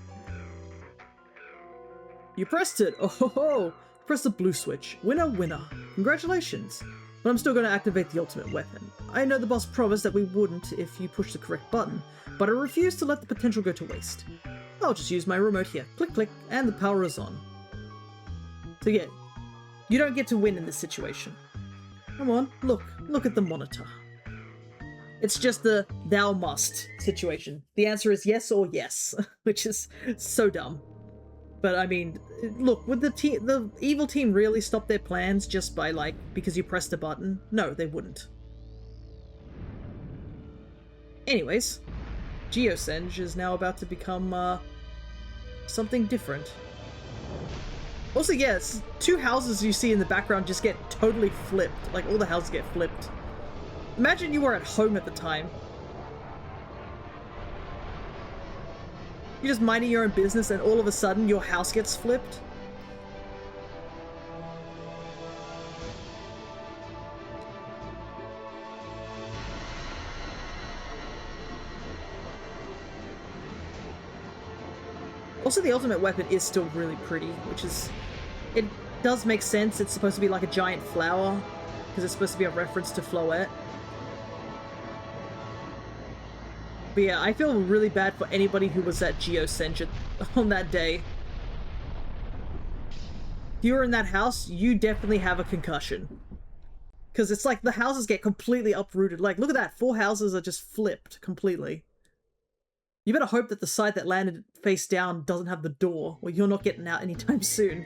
you pressed it! Oh ho ho! Press the blue switch. Winner, winner. Congratulations! But I'm still going to activate the ultimate weapon. I know the boss promised that we wouldn't if you pushed the correct button, but I refuse to let the potential go to waste. I'll just use my remote here. Click, click, and the power is on. So yeah, you don't get to win in this situation. Come on, look at the monitor. It's just the thou must situation. The answer is yes or yes, which is so dumb. But I mean, look, would the evil team really stop their plans just by like, because you pressed a button? No, they wouldn't. Anyways, Geosenge is now about to become something different. Also, yes, two houses you see in the background just get totally flipped. Like, all the houses get flipped. Imagine you were at home at the time. You're just minding your own business and all of a sudden your house gets flipped. Also, the ultimate weapon is still really pretty, which is... It does make sense. It's supposed to be like a giant flower, because it's supposed to be a reference to Floette. But yeah, I feel really bad for anybody who was at Geosenge on that day. If you were in that house, you definitely have a concussion. Because it's like the houses get completely uprooted. Like, look at that. 4 houses are just flipped completely. You better hope that the side that landed face down doesn't have the door, or you're not getting out anytime soon.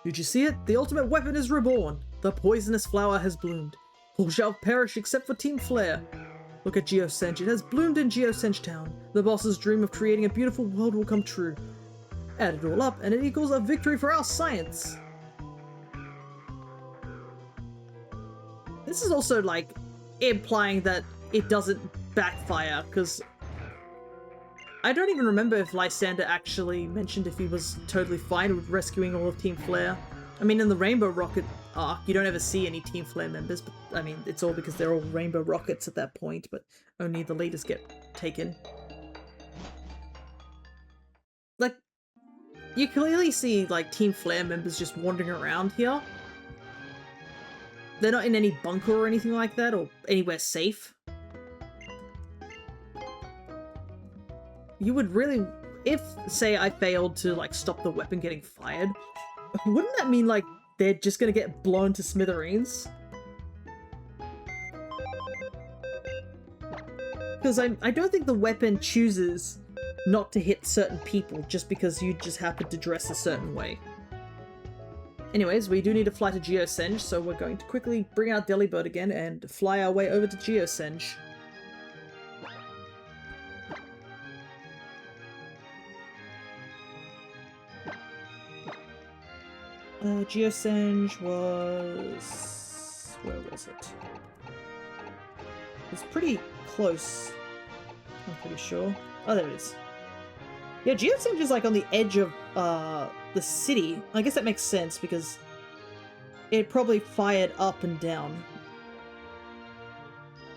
Did you see it? The ultimate weapon is reborn. The poisonous flower has bloomed. All shall perish except for Team Flare. Look at Geosenge. It has bloomed in Geosenge Town. The boss's dream of creating a beautiful world will come true. Add it all up, and it equals a victory for our science. This is also, like, implying that it doesn't backfire, because I don't even remember if Lysander actually mentioned if he was totally fine with rescuing all of Team Flare. I mean, in the Rainbow Rocket arc, you don't ever see any Team Flare members, but I mean, it's all because they're all Rainbow Rockets at that point, but only the leaders get taken. Like, you clearly see, like, Team Flare members just wandering around here. They're not in any bunker or anything like that, or anywhere safe. You would really... If, say, I failed to, like, stop the weapon getting fired, wouldn't that mean, like, they're just gonna get blown to smithereens? Because I don't think the weapon chooses not to hit certain people just because you just happen to dress a certain way. Anyways, we do need to fly to Geosenge, so we're going to quickly bring out Delibird again and fly our way over to Geosenge. Geosenge was... where was it? It was pretty close, I'm pretty sure. Oh, there it is. Yeah, Geosenge is like on the edge of the city. I guess that makes sense because it probably fired up and down.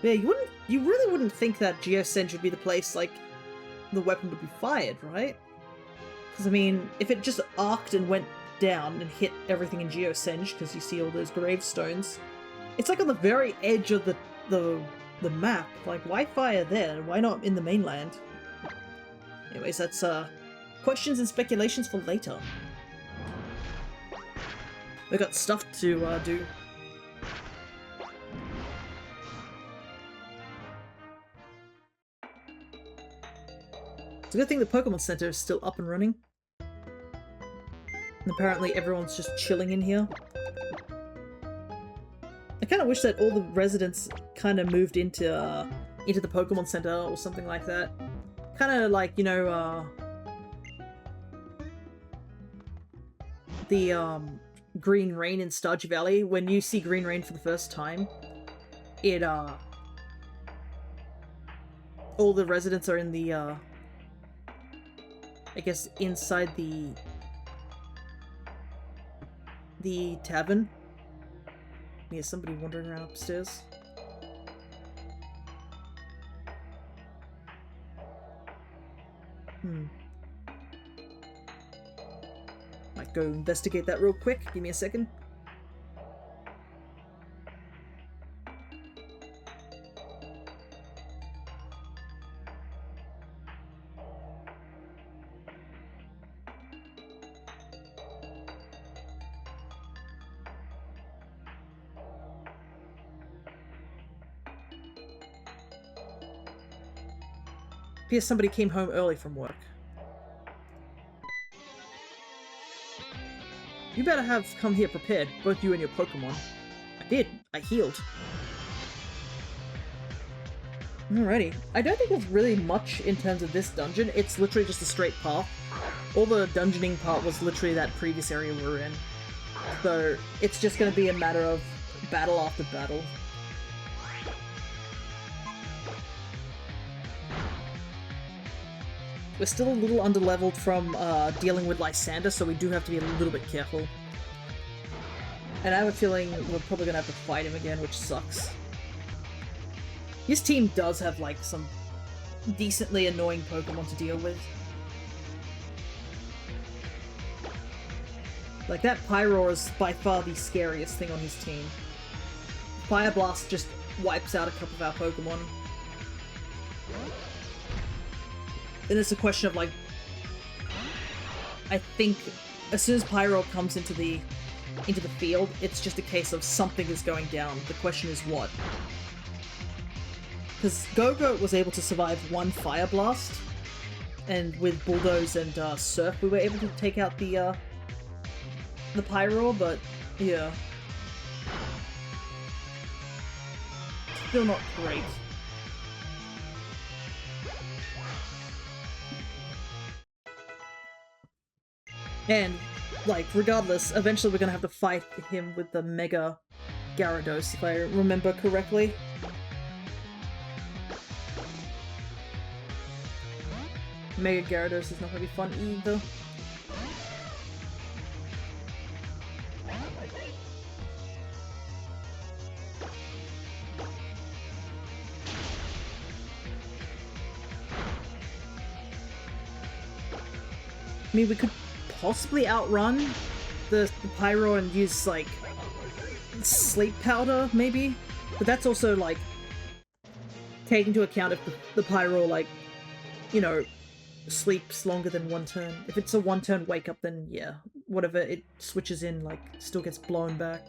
Yeah, you really wouldn't think that Geosenge would be the place like the weapon would be fired, right? Because I mean, if it just arced and went down and hit everything in Geosenge, because you see all those gravestones, it's like on the very edge of the map. Like, why fire there? Why not in the mainland? Anyways, that's questions and speculations for later. We got stuff to do. It's a good thing the Pokemon Center is still up and running. And apparently everyone's just chilling in here. I kind of wish that all the residents kind of moved into the Pokemon Center or something like that. Kind of like, you know, the Green Rain in Stardew Valley. When you see Green Rain for the first time, it all the residents are in the I guess inside the tavern. Yeah, somebody wandering around upstairs. Might go investigate that real quick. Give me a second. Appears somebody came home early from work. You better have come here prepared, both you and your Pokemon. I did. I healed. Alrighty. I don't think there's really much in terms of this dungeon. It's literally just a straight path. All the dungeoning part was literally that previous area we were in. So it's just going to be a matter of battle after battle. We're still a little underleveled from dealing with Lysander, so we do have to be a little bit careful. And I have a feeling we're probably gonna have to fight him again, which sucks. His team does have, like, some decently annoying Pokemon to deal with. Like, that Pyroar is by far the scariest thing on his team. Fire Blast just wipes out a couple of our Pokemon. Then it's a question of, like, I think as soon as Pyro comes into the field, it's just a case of something is going down. The question is what? Because Go-Go was able to survive one Fire Blast, and with Bulldoze and Surf, we were able to take out the Pyro, but yeah, still not great. And, like, regardless, eventually we're gonna have to fight him with the Mega Gyarados, if I remember correctly. Mega Gyarados is not gonna be fun either. I mean, we could possibly outrun the Pyro and use, like, sleep powder, maybe? But that's also, like, take into account if the pyro, like, you know, sleeps longer than one turn. If it's a one-turn wake-up, then yeah, whatever it switches in, like, still gets blown back.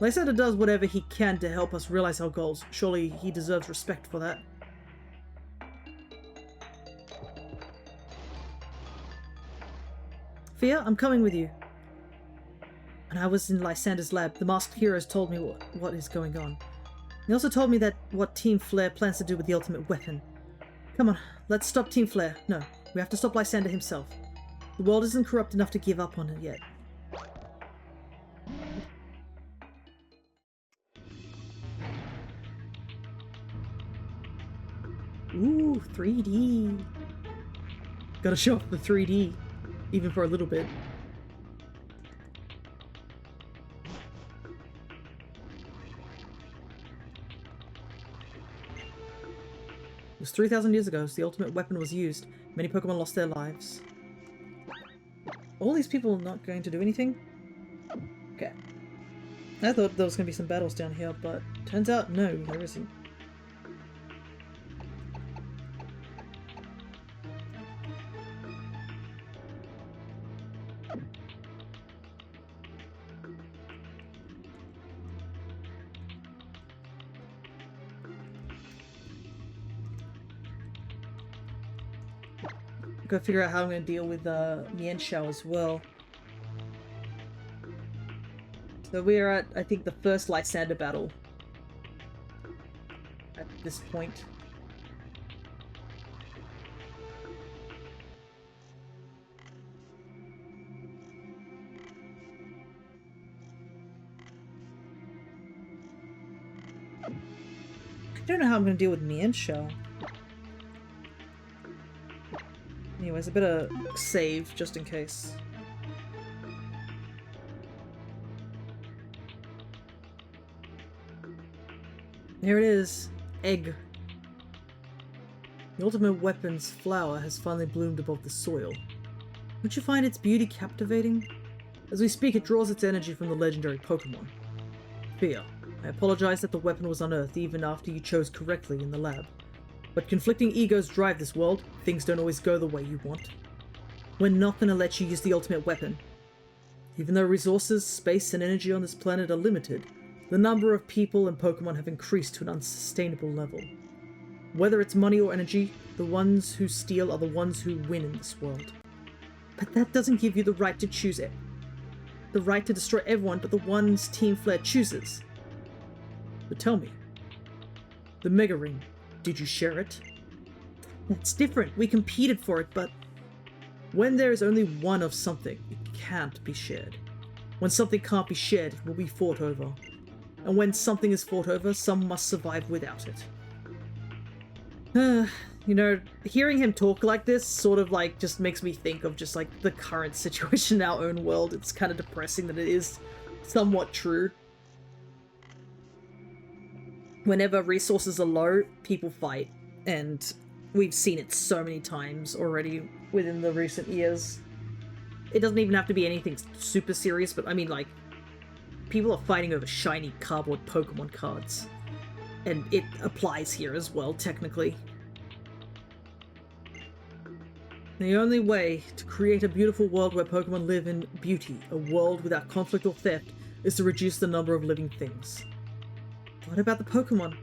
Lysander does whatever he can to help us realize our goals. Surely he deserves respect for that. Fia, I'm coming with you. When I was in Lysander's lab, the masked heroes told me what is going on. They also told me that what Team Flare plans to do with the ultimate weapon. Come on, let's stop Team Flare. No, we have to stop Lysander himself. The world isn't corrupt enough to give up on it yet. Ooh, 3D. Gotta show off the 3D, even for a little bit. It was 3,000 years ago, so the ultimate weapon was used. Many Pokemon lost their lives. All these people are not going to do anything? Okay. I thought there was going to be some battles down here, but turns out no, there isn't. Gotta figure out how I'm gonna deal with Mienshao as well. So we're at, I think, the first Lysander battle at this point. I don't know how I'm gonna deal with Mienshao. Anyways, I better save just in case. There it is. Egg. The ultimate weapon's flower has finally bloomed above the soil. Don't you find its beauty captivating? As we speak, it draws its energy from the legendary Pokemon. Fia, I apologize that the weapon was unearthed even after you chose correctly in the lab. But conflicting egos drive this world. Things don't always go the way you want. We're not gonna let you use the ultimate weapon. Even though resources, space, and energy on this planet are limited, the number of people and Pokemon have increased to an unsustainable level. Whether it's money or energy, the ones who steal are the ones who win in this world. But that doesn't give you the right to choose it. The right to destroy everyone but the ones Team Flare chooses. But tell me, the Mega Ring, did you share it? That's different. We competed for it, but when there is only one of something, it can't be shared. When something can't be shared, it will be fought over. And when something is fought over, some must survive without it. You know, hearing him talk like this sort of like just makes me think of just like the current situation in our own world. It's kind of depressing that it is somewhat true. Whenever resources are low, people fight, and we've seen it so many times already within the recent years. It doesn't even have to be anything super serious, but I mean, like, people are fighting over shiny cardboard Pokemon cards. And it applies here as well, technically. The only way to create a beautiful world where Pokemon live in beauty, a world without conflict or theft, is to reduce the number of living things. What about the Pokemon?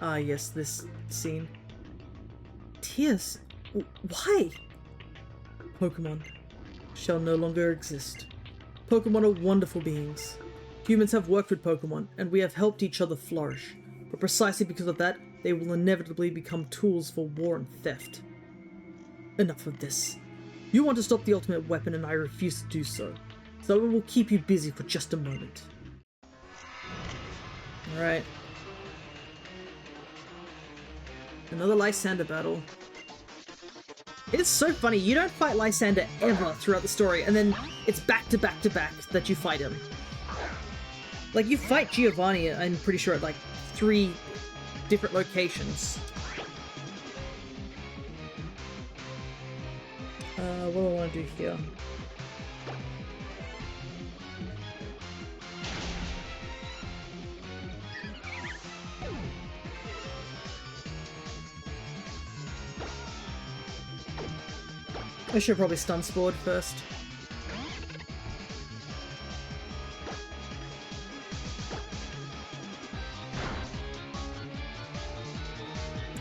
Ah, yes, this scene. Tears? Why? Pokemon shall no longer exist. Pokemon are wonderful beings. Humans have worked with Pokemon, and we have helped each other flourish. But precisely because of that, they will inevitably become tools for war and theft. Enough of this. You want to stop the ultimate weapon, and I refuse to do so. So it will keep you busy for just a moment. Alright. Another Lysander battle. It's so funny, you don't fight Lysander ever throughout the story, and then it's back to back to back that you fight him. Like, you fight Giovanni, I'm pretty sure, at like 3 different locations. What do I want to do here? I should probably stun Spore first.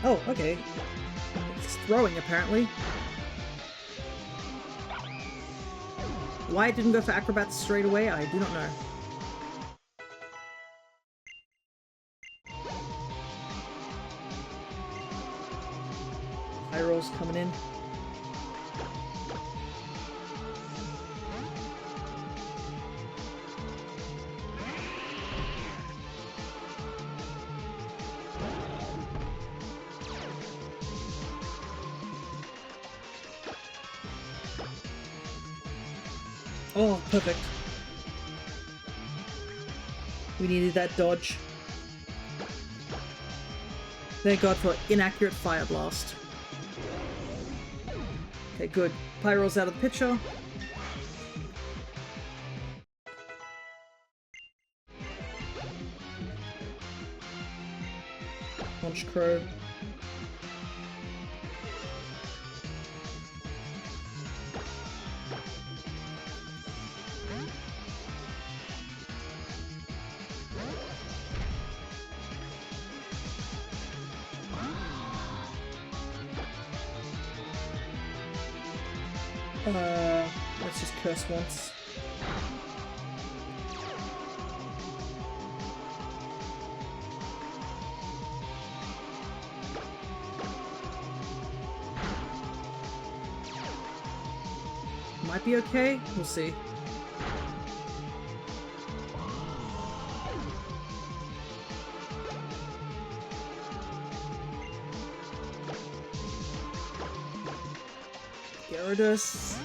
Oh, okay. It's throwing, apparently. Why it didn't go for Acrobats straight away, I do not know. High rolls coming in. Oh, perfect. We needed that dodge. Thank God for inaccurate Fire Blast. Okay, good. Pyro's out of the picture. Punch Crow. Let's just curse once. Might be okay. We'll see. Gyarados.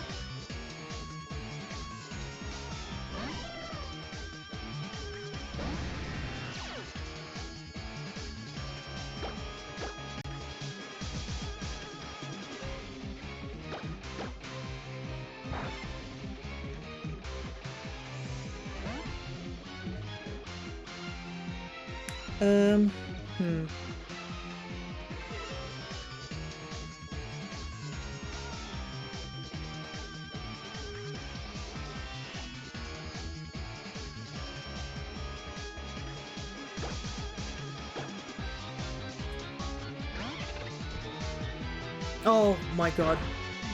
Oh my god.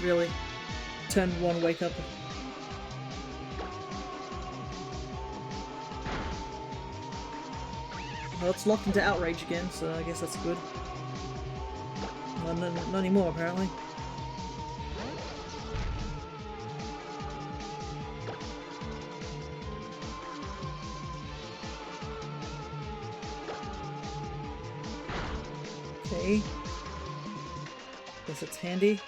Really? Turn 1, wake up. Well, it's locked into Outrage again, so I guess that's good. Well, not anymore, apparently. Okay. Guess it's handy.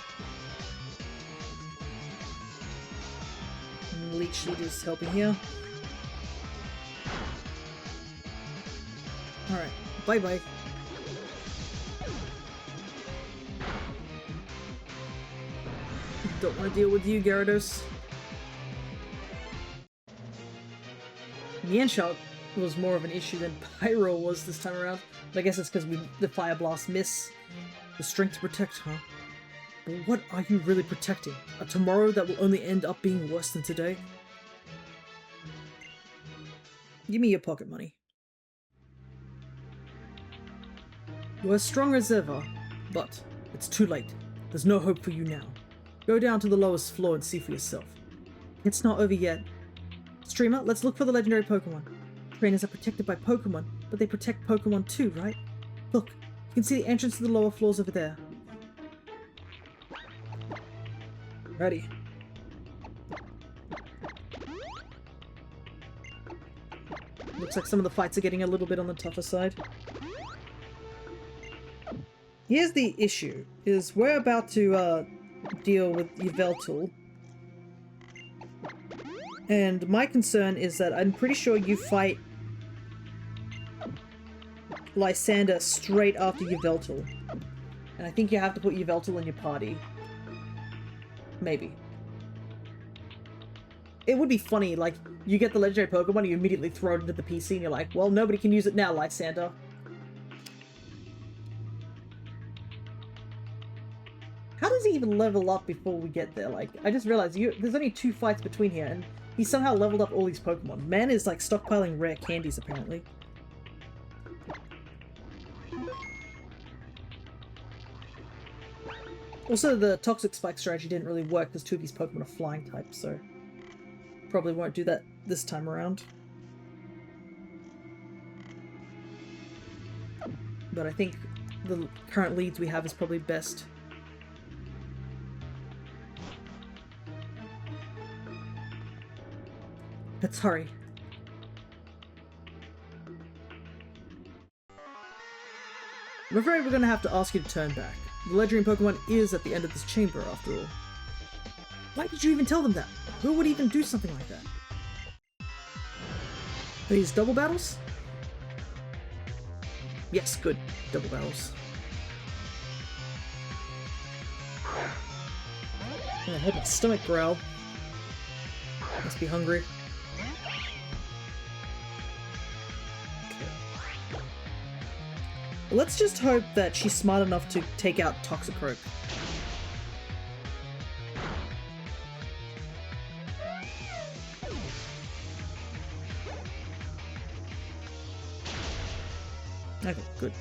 And Leech Seed is helping here. Alright, bye-bye. Don't want to deal with you, Gyarados. Mian Shot was more of an issue than Pyro was this time around. But I guess it's because the Fire Blast miss. The strength to protect, huh? But what are you really protecting? A tomorrow that will only end up being worse than today? Give me your pocket money. You are as strong as ever, but it's too late. There's no hope for you now. Go down to the lowest floor and see for yourself. It's not over yet. Streamer, let's look for the legendary Pokemon. Trainers are protected by Pokemon, but they protect Pokemon too, right? Look, you can see the entrance to the lower floors over there. Ready. Looks like some of the fights are getting a little bit on the tougher side. Here's the issue, is we're about to deal with Yveltal. And my concern is that I'm pretty sure you fight Lysander straight after Yveltal. And I think you have to put Yveltal in your party. Maybe. It would be funny, like, you get the legendary Pokemon, you immediately throw it into the PC, and you're like, well, nobody can use it now, Lysander. How does he even level up before we get there? Like, I just realized there's only 2 fights between here, and he somehow leveled up all these Pokemon. Man is like stockpiling rare candies, apparently. Also, the Toxic Spike strategy didn't really work because 2 of these Pokemon are flying types, so probably won't do that this time around. But I think the current leads we have is probably best. Let's hurry. I'm afraid we're going to have to ask you to turn back. The legendary Pokemon is at the end of this chamber, after all. Why did you even tell them that? Who would even do something like that? Are these double battles? Yes, good. Double battles. I heard my stomach growl. Must be hungry. Let's just hope that she's smart enough to take out Toxicroak. Okay, good.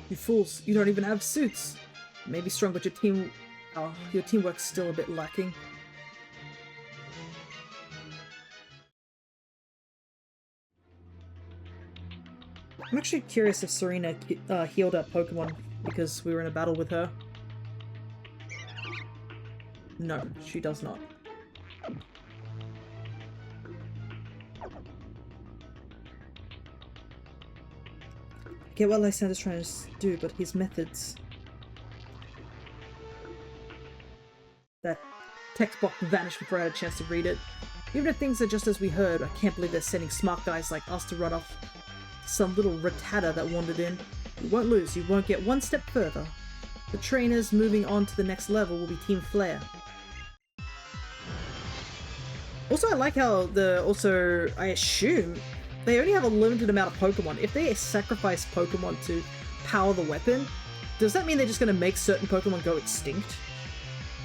You fools, you don't even have suits. You may be strong, but your teamwork's still a bit lacking. I'm actually curious if Serena healed our Pokemon because we were in a battle with her. No, she does not. I get what Lysander's trying to do, but his methods... That text box vanished before I had a chance to read it. Even if things are just as we heard, I can't believe they're sending smart guys like us to run off some little rattata that wandered in. You won't lose, you won't get one step further. The trainers moving on to the next level will be Team Flare. Also, I like how I assume they only have a limited amount of Pokemon. If they sacrifice Pokemon to power the weapon, does that mean they're just going to make certain Pokemon go extinct?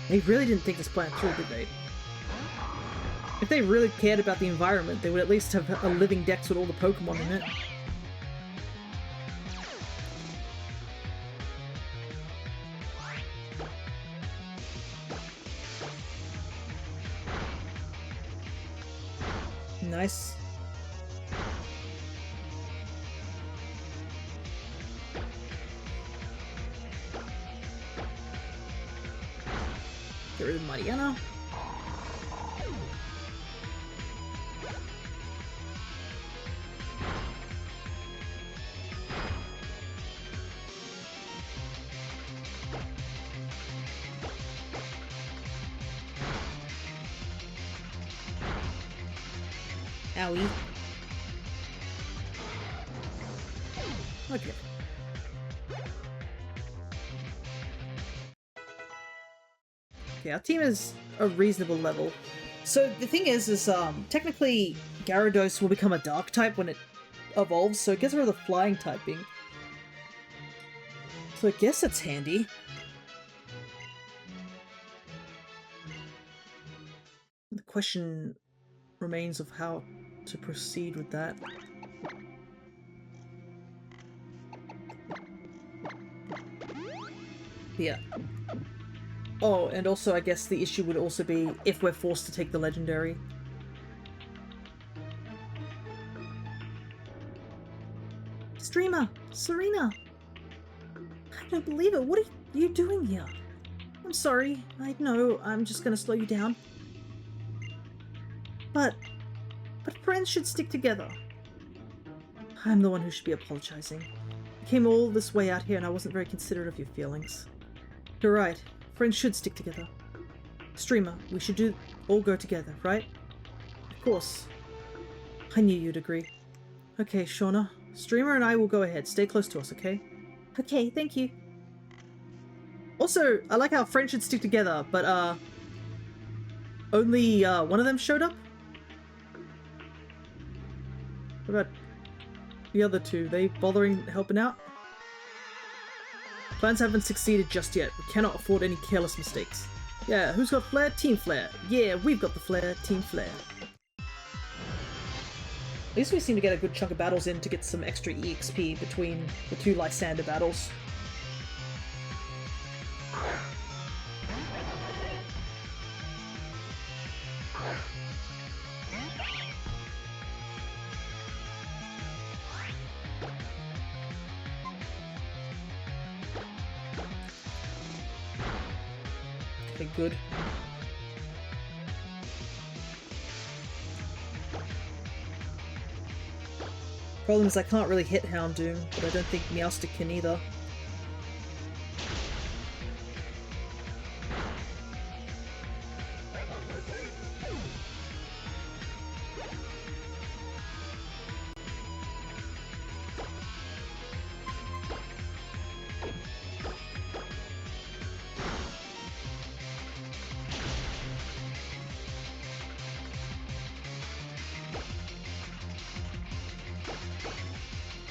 They really didn't think this plan through, did they? If they really cared about the environment, they would at least have a living dex with all the Pokemon in it. Nice. Get rid of Mariana. Owie. Okay. Okay, our team is a reasonable level. So the thing is technically Gyarados will become a dark type when it evolves, so it gets rid of the flying typing. So I guess it's handy. The question remains of how to proceed with that. Yeah. Oh, and also I guess the issue would also be if we're forced to take the legendary. Streamer! Serena! I don't believe it. What are you doing here? I'm sorry. I know. I'm just gonna slow you down. But friends should stick together. I'm the one who should be apologizing. I came all this way out here and I wasn't very considerate of your feelings. You're right. Friends should stick together. Streamer, we should all go together, right? Of course. I knew you'd agree. Okay, Shauna. Streamer and I will go ahead. Stay close to us, okay? Okay, thank you. Also, I like how friends should stick together, but only one of them showed up? What about the other two? They bothering helping out? Plans haven't succeeded just yet. We cannot afford any careless mistakes. Yeah, who's got flair? Team Flair. Yeah, we've got the flair. Team Flair. At least we seem to get a good chunk of battles in to get some extra EXP between the two Lysander battles. Okay, good. Problem is I can't really hit Houndoom, but I don't think Meowstic can either.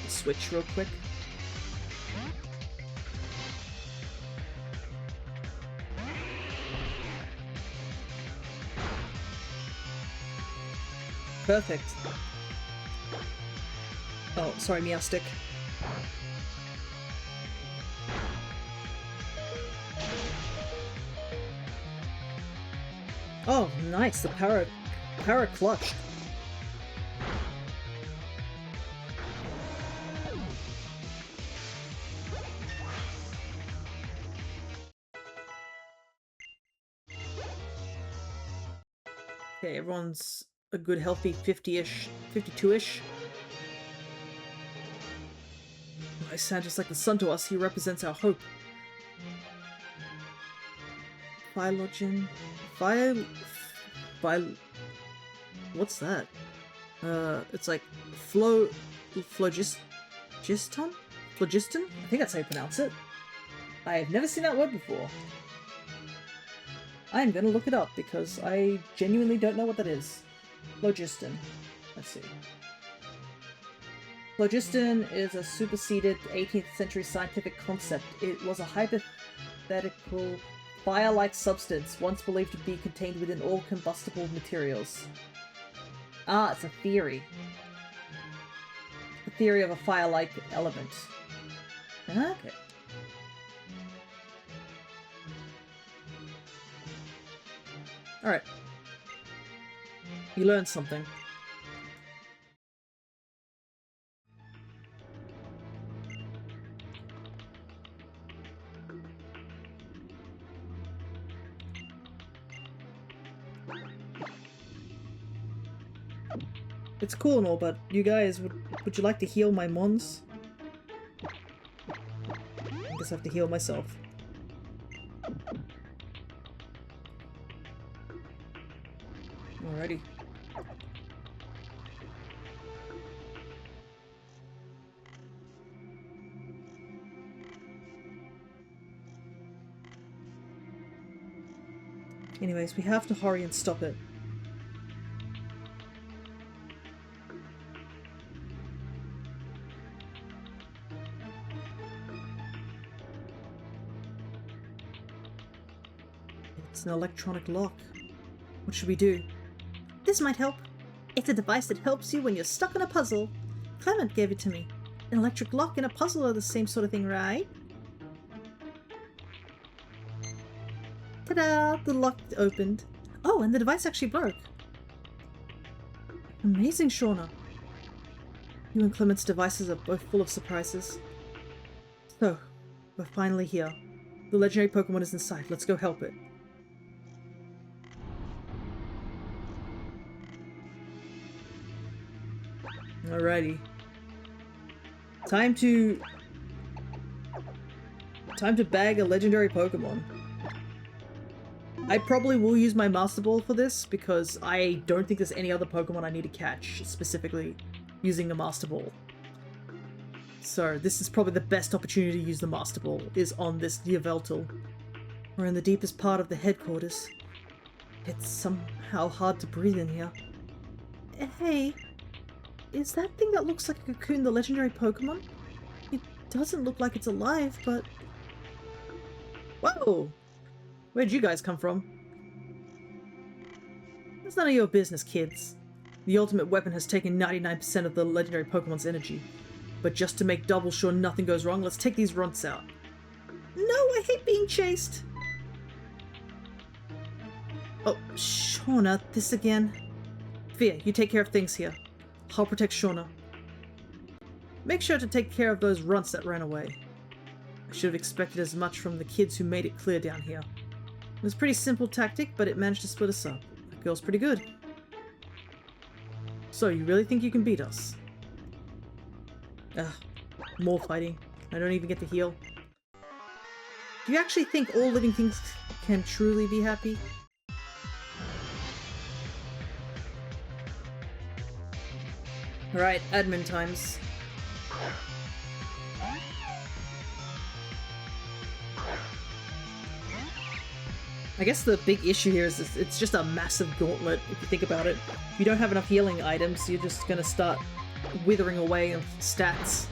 Switch real quick. Perfect. Oh, sorry, Meowstic. Oh, nice. The para clutched. Okay, everyone's a good healthy 50-ish, 52-ish. Lysander's like the sun to us. He represents our hope. Phylogeny? What's that? It's like phlogiston? Phlogiston? I think that's how you pronounce it. I've never seen that word before. I'm gonna look it up because I genuinely don't know what that is. Phlogiston. Let's see. Phlogiston is a superseded 18th century scientific concept. It was a hypothetical fire-like substance once believed to be contained within all combustible materials. Ah, it's a theory. The theory of a fire-like element. Okay. Alright. You learned something. It's cool and all, but you guys, would you like to heal my mons? I guess I have to heal myself. Alrighty. Anyways, we have to hurry and stop it. It's an electronic lock. What should we do? This might help. It's a device that helps you when you're stuck in a puzzle. Clement gave it to me. An electric lock and a puzzle are the same sort of thing, right? Ta-da! The lock opened. Oh, and the device actually broke. Amazing, Shauna. You and Clement's devices are both full of surprises. So, we're finally here. The legendary Pokemon is in sight. Let's go help it. Alrighty. Time to bag a legendary Pokemon. I probably will use my Master Ball for this because I don't think there's any other Pokemon I need to catch specifically using a Master Ball. So this is probably the best opportunity to use the Master Ball, is on this Yveltal. We're in the deepest part of the headquarters. It's somehow hard to breathe in here. Hey, is that thing that looks like a cocoon the legendary Pokemon? It doesn't look like it's alive, but... Whoa! Where'd you guys come from? It's none of your business, kids. The ultimate weapon has taken 99% of the legendary Pokemon's energy. But just to make double sure nothing goes wrong, let's take these runts out. No, I hate being chased! Oh, Shauna, this again. Fia, you take care of things here. I'll protect Shauna. Make sure to take care of those runts that ran away. I should have expected as much from the kids who made it clear down here. It was a pretty simple tactic, but it managed to split us up. That girl's pretty good. So, you really think you can beat us? Ugh, more fighting. I don't even get to heal. Do you actually think all living things can truly be happy? Alright, admin times. I guess the big issue here is it's just a massive gauntlet, if you think about it. If you don't have enough healing items, you're just gonna start withering away of stats.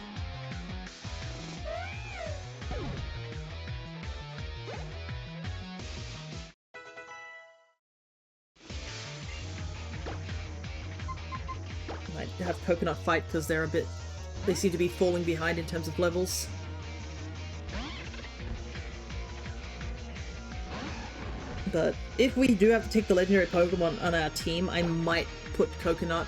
Might have Coconut fight because they seem to be falling behind in terms of levels. But if we do have to take the legendary Pokemon on our team, I might put Coconut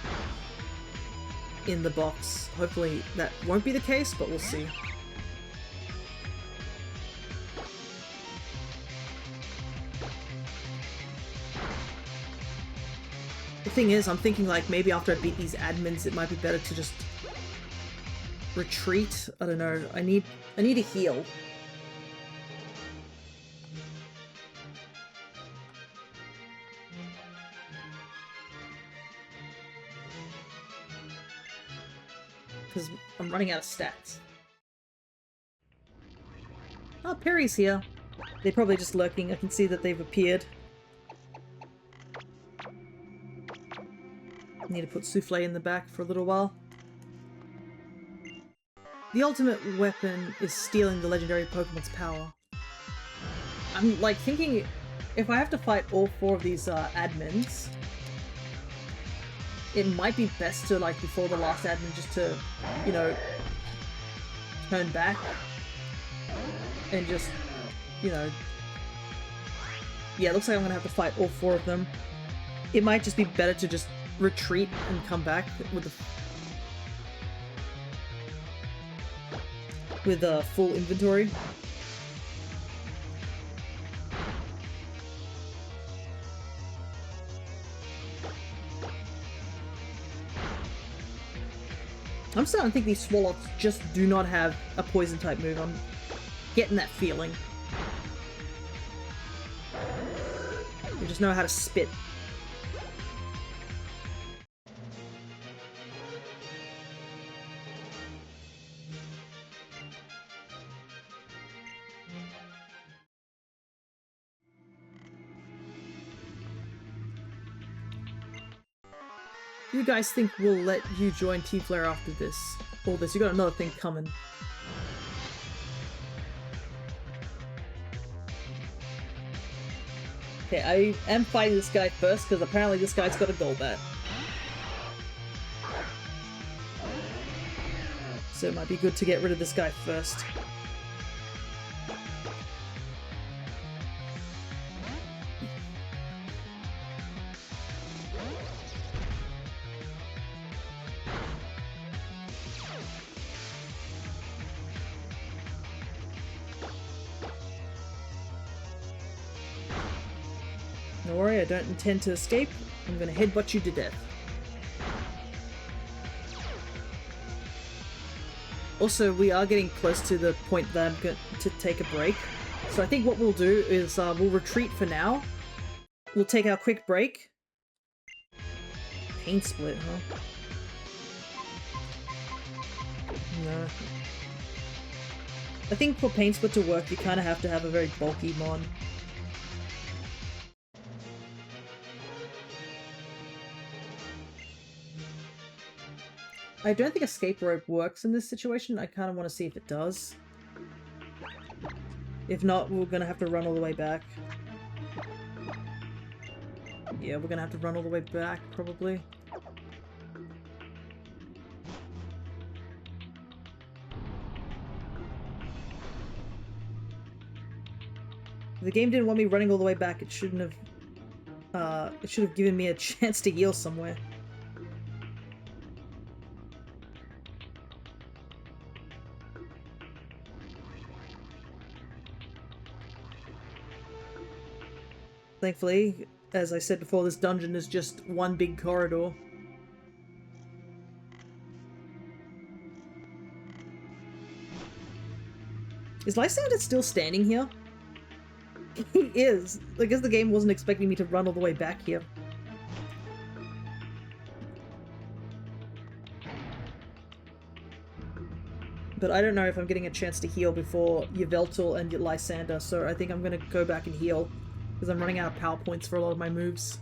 in the box. Hopefully that won't be the case, but we'll see. The thing is, I'm thinking like maybe after I beat these admins, it might be better to just retreat. I don't know. I need a heal. Because I'm running out of stats. Oh, Perry's here. They're probably just lurking. I can see that they've appeared. Need to put Souffle in the back for a little while. The ultimate weapon is stealing the legendary Pokemon's power. I'm like thinking, if I have to fight all 4 of these admins, it might be best to, like, before the last admin, just to, you know, turn back and just, you know... Yeah, it looks like I'm gonna have to fight all 4 of them. It might just be better to just retreat and come back with a full inventory. I'm starting to think these Swallows just do not have a poison type move. I'm getting that feeling. They just know how to spit. You guys think we'll let you join Team Flare after this? All this, you got another thing coming. Okay, I am fighting this guy first because apparently this guy's got a Golbat. So it might be good to get rid of this guy first. Don't worry, I don't intend to escape. I'm gonna headbutt you to death. Also, we are getting close to the point that I'm going to take a break. So I think what we'll do is we'll retreat for now. We'll take our quick break. Pain split, huh? No. I think for Paint Split to work, you kind of have to have a very bulky mon. I don't think Escape Rope works in this situation. I kind of want to see if it does. If not, we're going to have to run all the way back. Yeah, we're going to have to run all the way back, probably. If the game didn't want me running all the way back, it shouldn't have... it should have given me a chance to heal somewhere. Thankfully, as I said before, this dungeon is just one big corridor. Is Lysander still standing here? He is. I guess the game wasn't expecting me to run all the way back here. But I don't know if I'm getting a chance to heal before Yveltal and Lysander, so I think I'm gonna go back and heal. Because I'm running out of power points for a lot of my moves.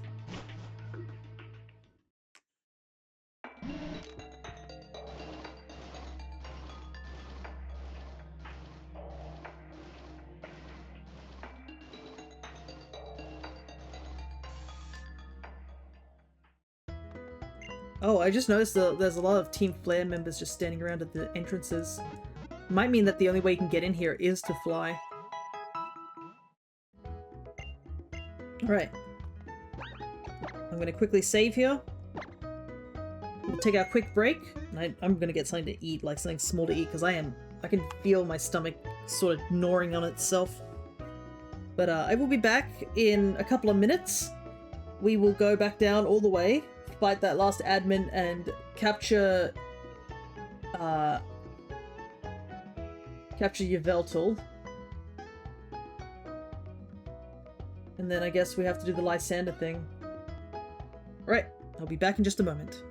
Oh, I just noticed that there's a lot of Team Flare members just standing around at the entrances. Might mean that the only way you can get in here is to fly. Alright. I'm gonna quickly save here. We'll take our quick break. And I'm gonna get something to eat, like something small to eat, because I can feel my stomach sort of gnawing on itself. But I will be back in a couple of minutes. We will go back down all the way, fight that last admin, and capture Yveltal. And then I guess we have to do the Lysander thing. Alright, I'll be back in just a moment.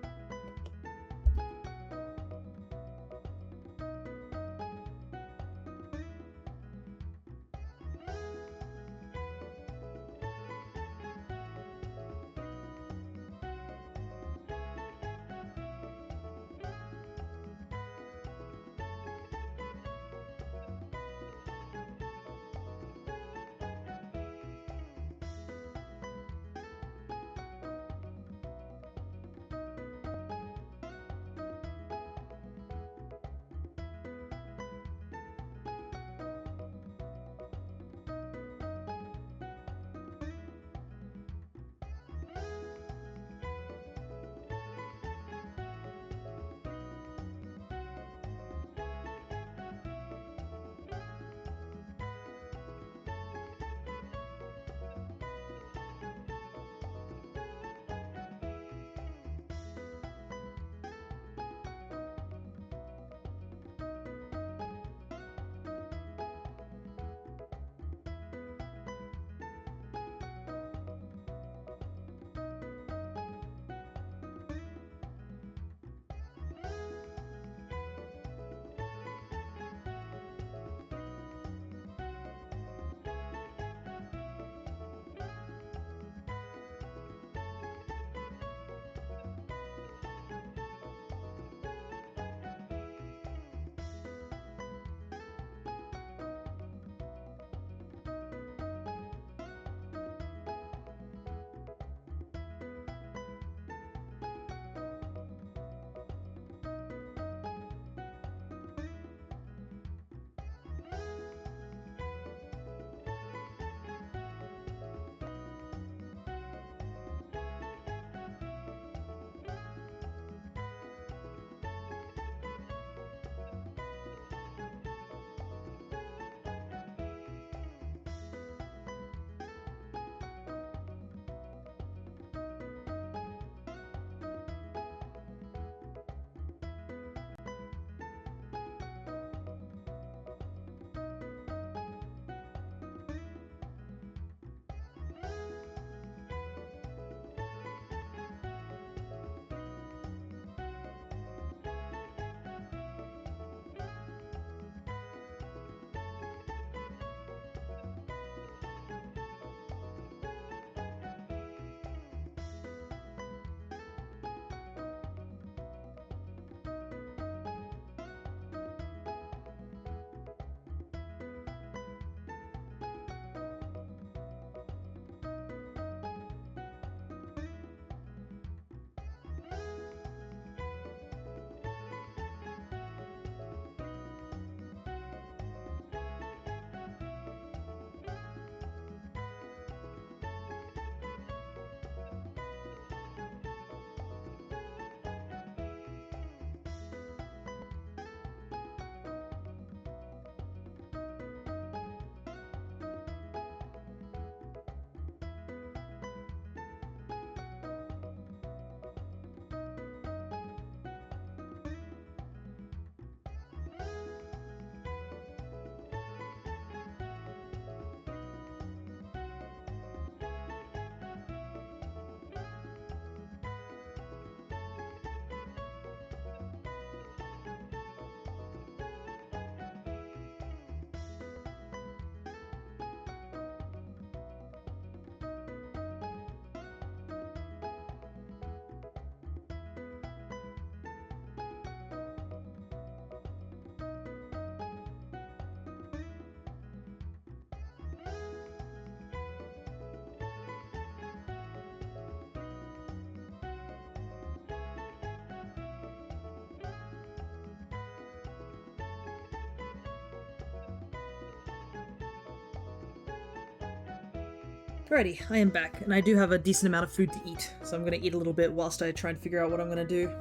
Alrighty, I am back, and I do have a decent amount of food to eat, so I'm gonna eat a little bit whilst I try and figure out what I'm gonna do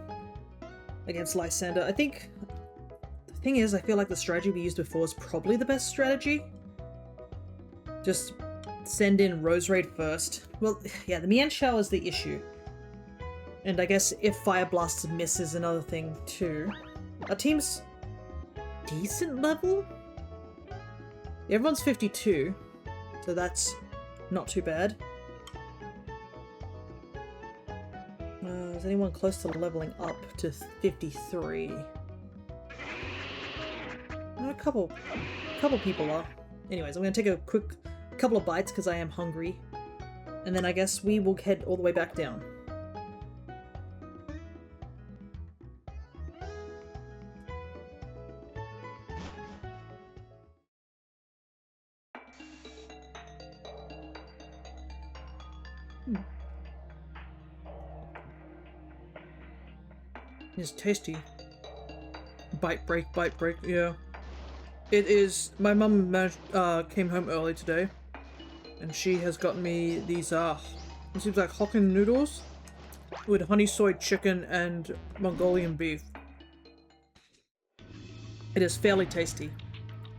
against Lysander. I think the thing is, I feel like the strategy we used before is probably the best strategy. Just send in Rose Raid first. Well, yeah, the Mian Shell is the issue. And I guess if Fire Blast miss is another thing too. Our team's decent level? Yeah, everyone's 52, so that's not too bad. Is anyone close to leveling up to 53? A couple people are. Anyways, I'm gonna take a quick couple of bites because I am hungry, and then I guess we will head all the way back down. It's tasty. Bite break, yeah. It is. My mum came home early today, and she has gotten me these, it seems like Hokkien noodles with honey soy chicken and Mongolian beef. It is fairly tasty.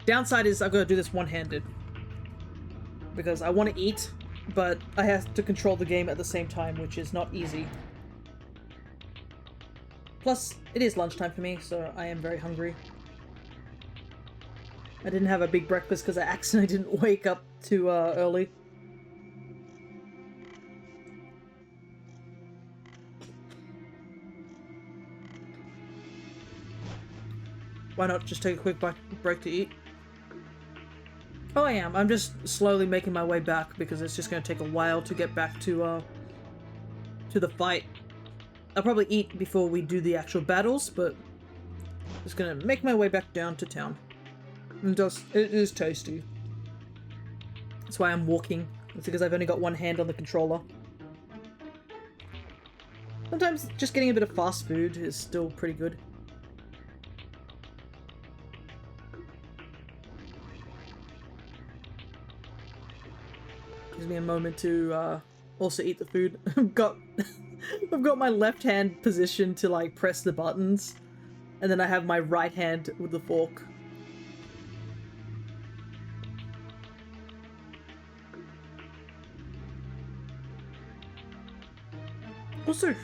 Downside is I've got to do this one-handed, because I want to eat, but I have to control the game at the same time, which is not easy. Plus, it is lunchtime for me, so I am very hungry. I didn't have a big breakfast because I accidentally didn't wake up too early. Why not just take a quick break to eat? Oh, I am. I'm just slowly making my way back because it's just going to take a while to get back to the fight. I'll probably eat before we do the actual battles, but just gonna make my way back down to town. It is tasty. That's why I'm walking. It's because I've only got one hand on the controller. Sometimes just getting a bit of fast food is still pretty good. Gives me a moment to also eat the food. I've got my left hand positioned to like press the buttons, and then I have my right hand with the fork. Also,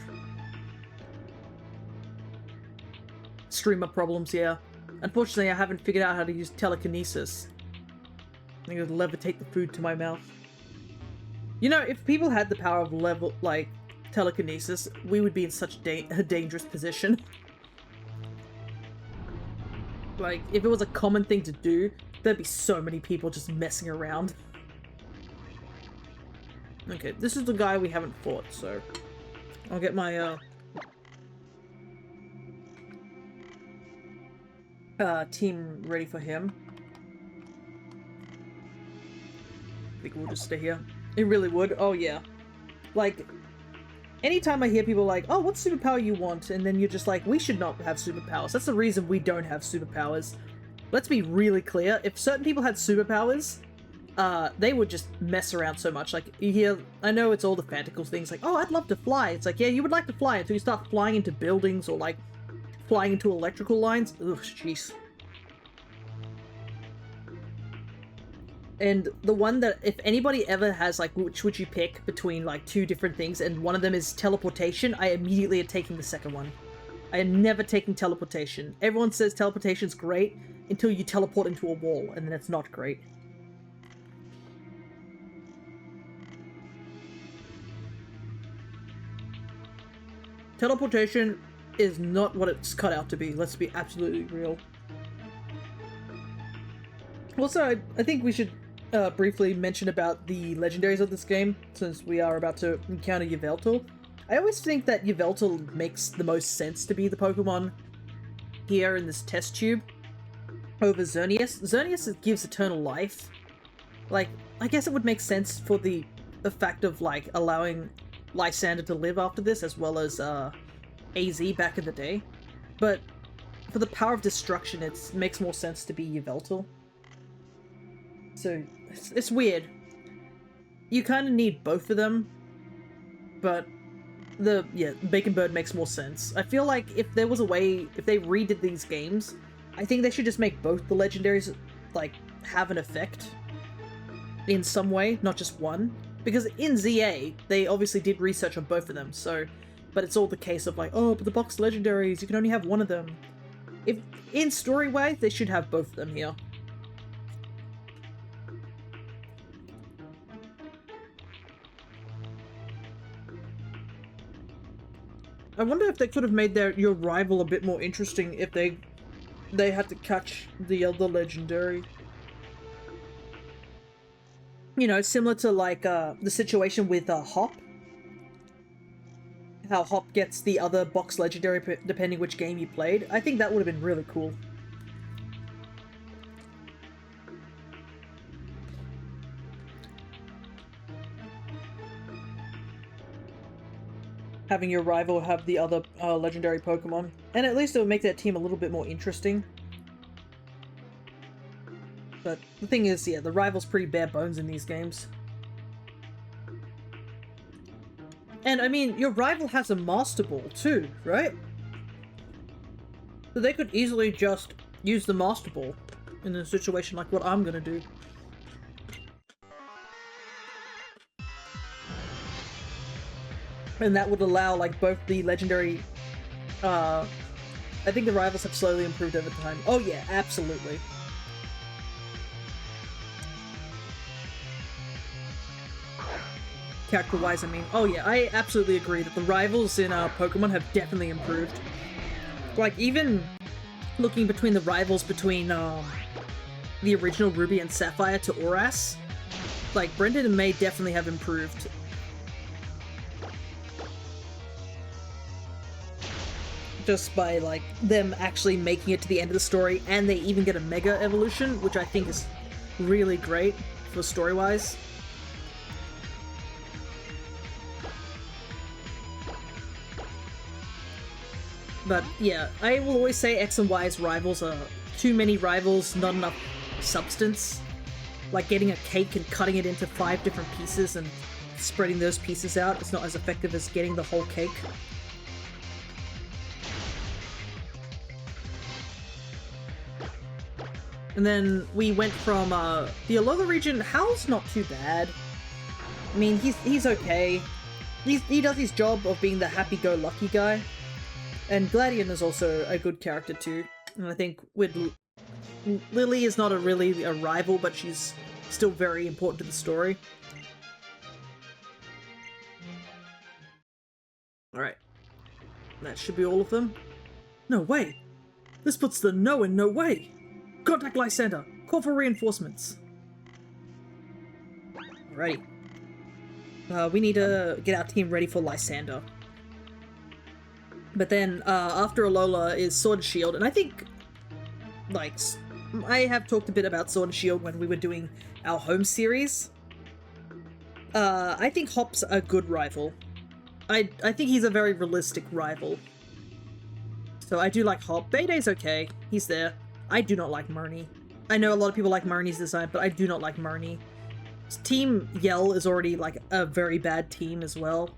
streamer problems, yeah. Unfortunately, I haven't figured out how to use telekinesis. I think I would levitate the food to my mouth. You know, if people had the power of telekinesis, we would be in such a dangerous position. Like, if it was a common thing to do, there'd be so many people just messing around. Okay, this is the guy we haven't fought, so I'll get my team ready for him. I think we'll just stay here. It really would. Oh yeah. Like, anytime I hear people like, oh, what superpower you want? And then you're just like, we should not have superpowers. That's the reason we don't have superpowers. Let's be really clear. If certain people had superpowers, they would just mess around so much. Like, you hear, I know it's all the fantastical things like, oh, I'd love to fly. It's like, yeah, you would like to fly until you start flying into buildings or like flying into electrical lines. Ugh, jeez. And the one that, if anybody ever has, like, which would you pick between, like, two different things, and one of them is teleportation, I immediately am taking the second one. I am never taking teleportation. Everyone says teleportation's great until you teleport into a wall, and then it's not great. Teleportation is not what it's cut out to be, let's be absolutely real. Also, I think we should briefly mention about the legendaries of this game, since we are about to encounter Yveltal. I always think that Yveltal makes the most sense to be the Pokemon here in this test tube over Xerneas. Xerneas gives eternal life. Like, I guess it would make sense for the fact of, like, allowing Lysander to live after this, as well as AZ back in the day. But for the power of destruction, it makes more sense to be Yveltal. So, it's weird. you kind of need both of them, but Bacon Bird makes more sense. I feel like if there was a way, if they redid these games, I think they should just make both the legendaries, like, have an effect in some way, not just one. Because in ZA, they obviously did research on both of them, so... But it's all the case of like, oh, but the box legendaries, you can only have one of them. If in story-wise, they should have both of them here. I wonder if they could have made your rival a bit more interesting if they had to catch the other legendary. You know, similar to like the situation with Hop. How Hop gets the other box legendary depending which game you played. I think that would have been really cool. Having your rival have the other legendary Pokemon. And at least it would make that team a little bit more interesting. But the thing is, yeah, the rival's pretty bare bones in these games. And I mean, your rival has a Master Ball too, right? So they could easily just use the Master Ball in a situation like what I'm gonna do. And that would allow, like, both the legendary... I think the rivals have slowly improved over time. Oh yeah, absolutely. Character-wise, I mean. Oh yeah, I absolutely agree that the rivals in Pokemon have definitely improved. Like, even looking between the rivals between the original Ruby and Sapphire to Oras, like, Brendan and May definitely have improved. Just by, like, them actually making it to the end of the story, and they even get a Mega Evolution, which I think is really great for story-wise. But yeah, I will always say X and Y's rivals are too many rivals, not enough substance. Like getting a cake and cutting it into 5 different pieces and spreading those pieces out is not as effective as getting the whole cake. And then we went from the Alola region. Hal's not too bad. I mean, he's okay. He does his job of being the happy-go-lucky guy. And Gladion is also a good character too. And I think with Lily is not really a rival, but she's still very important to the story. Alright. That should be all of them. No way! This puts the no in no way! Contact Lysander! Call for reinforcements! Alrighty. We need to get our team ready for Lysander. But then, after Alola is Sword and Shield, and I think, like, I have talked a bit about Sword and Shield when we were doing our home series. I think Hop's a good rival. I think he's a very realistic rival. So I do like Hop. Beyday's okay. He's there. I do not like Murny. I know a lot of people like Murny's design, but I do not like Murny. Team Yell is already, like, a very bad team as well.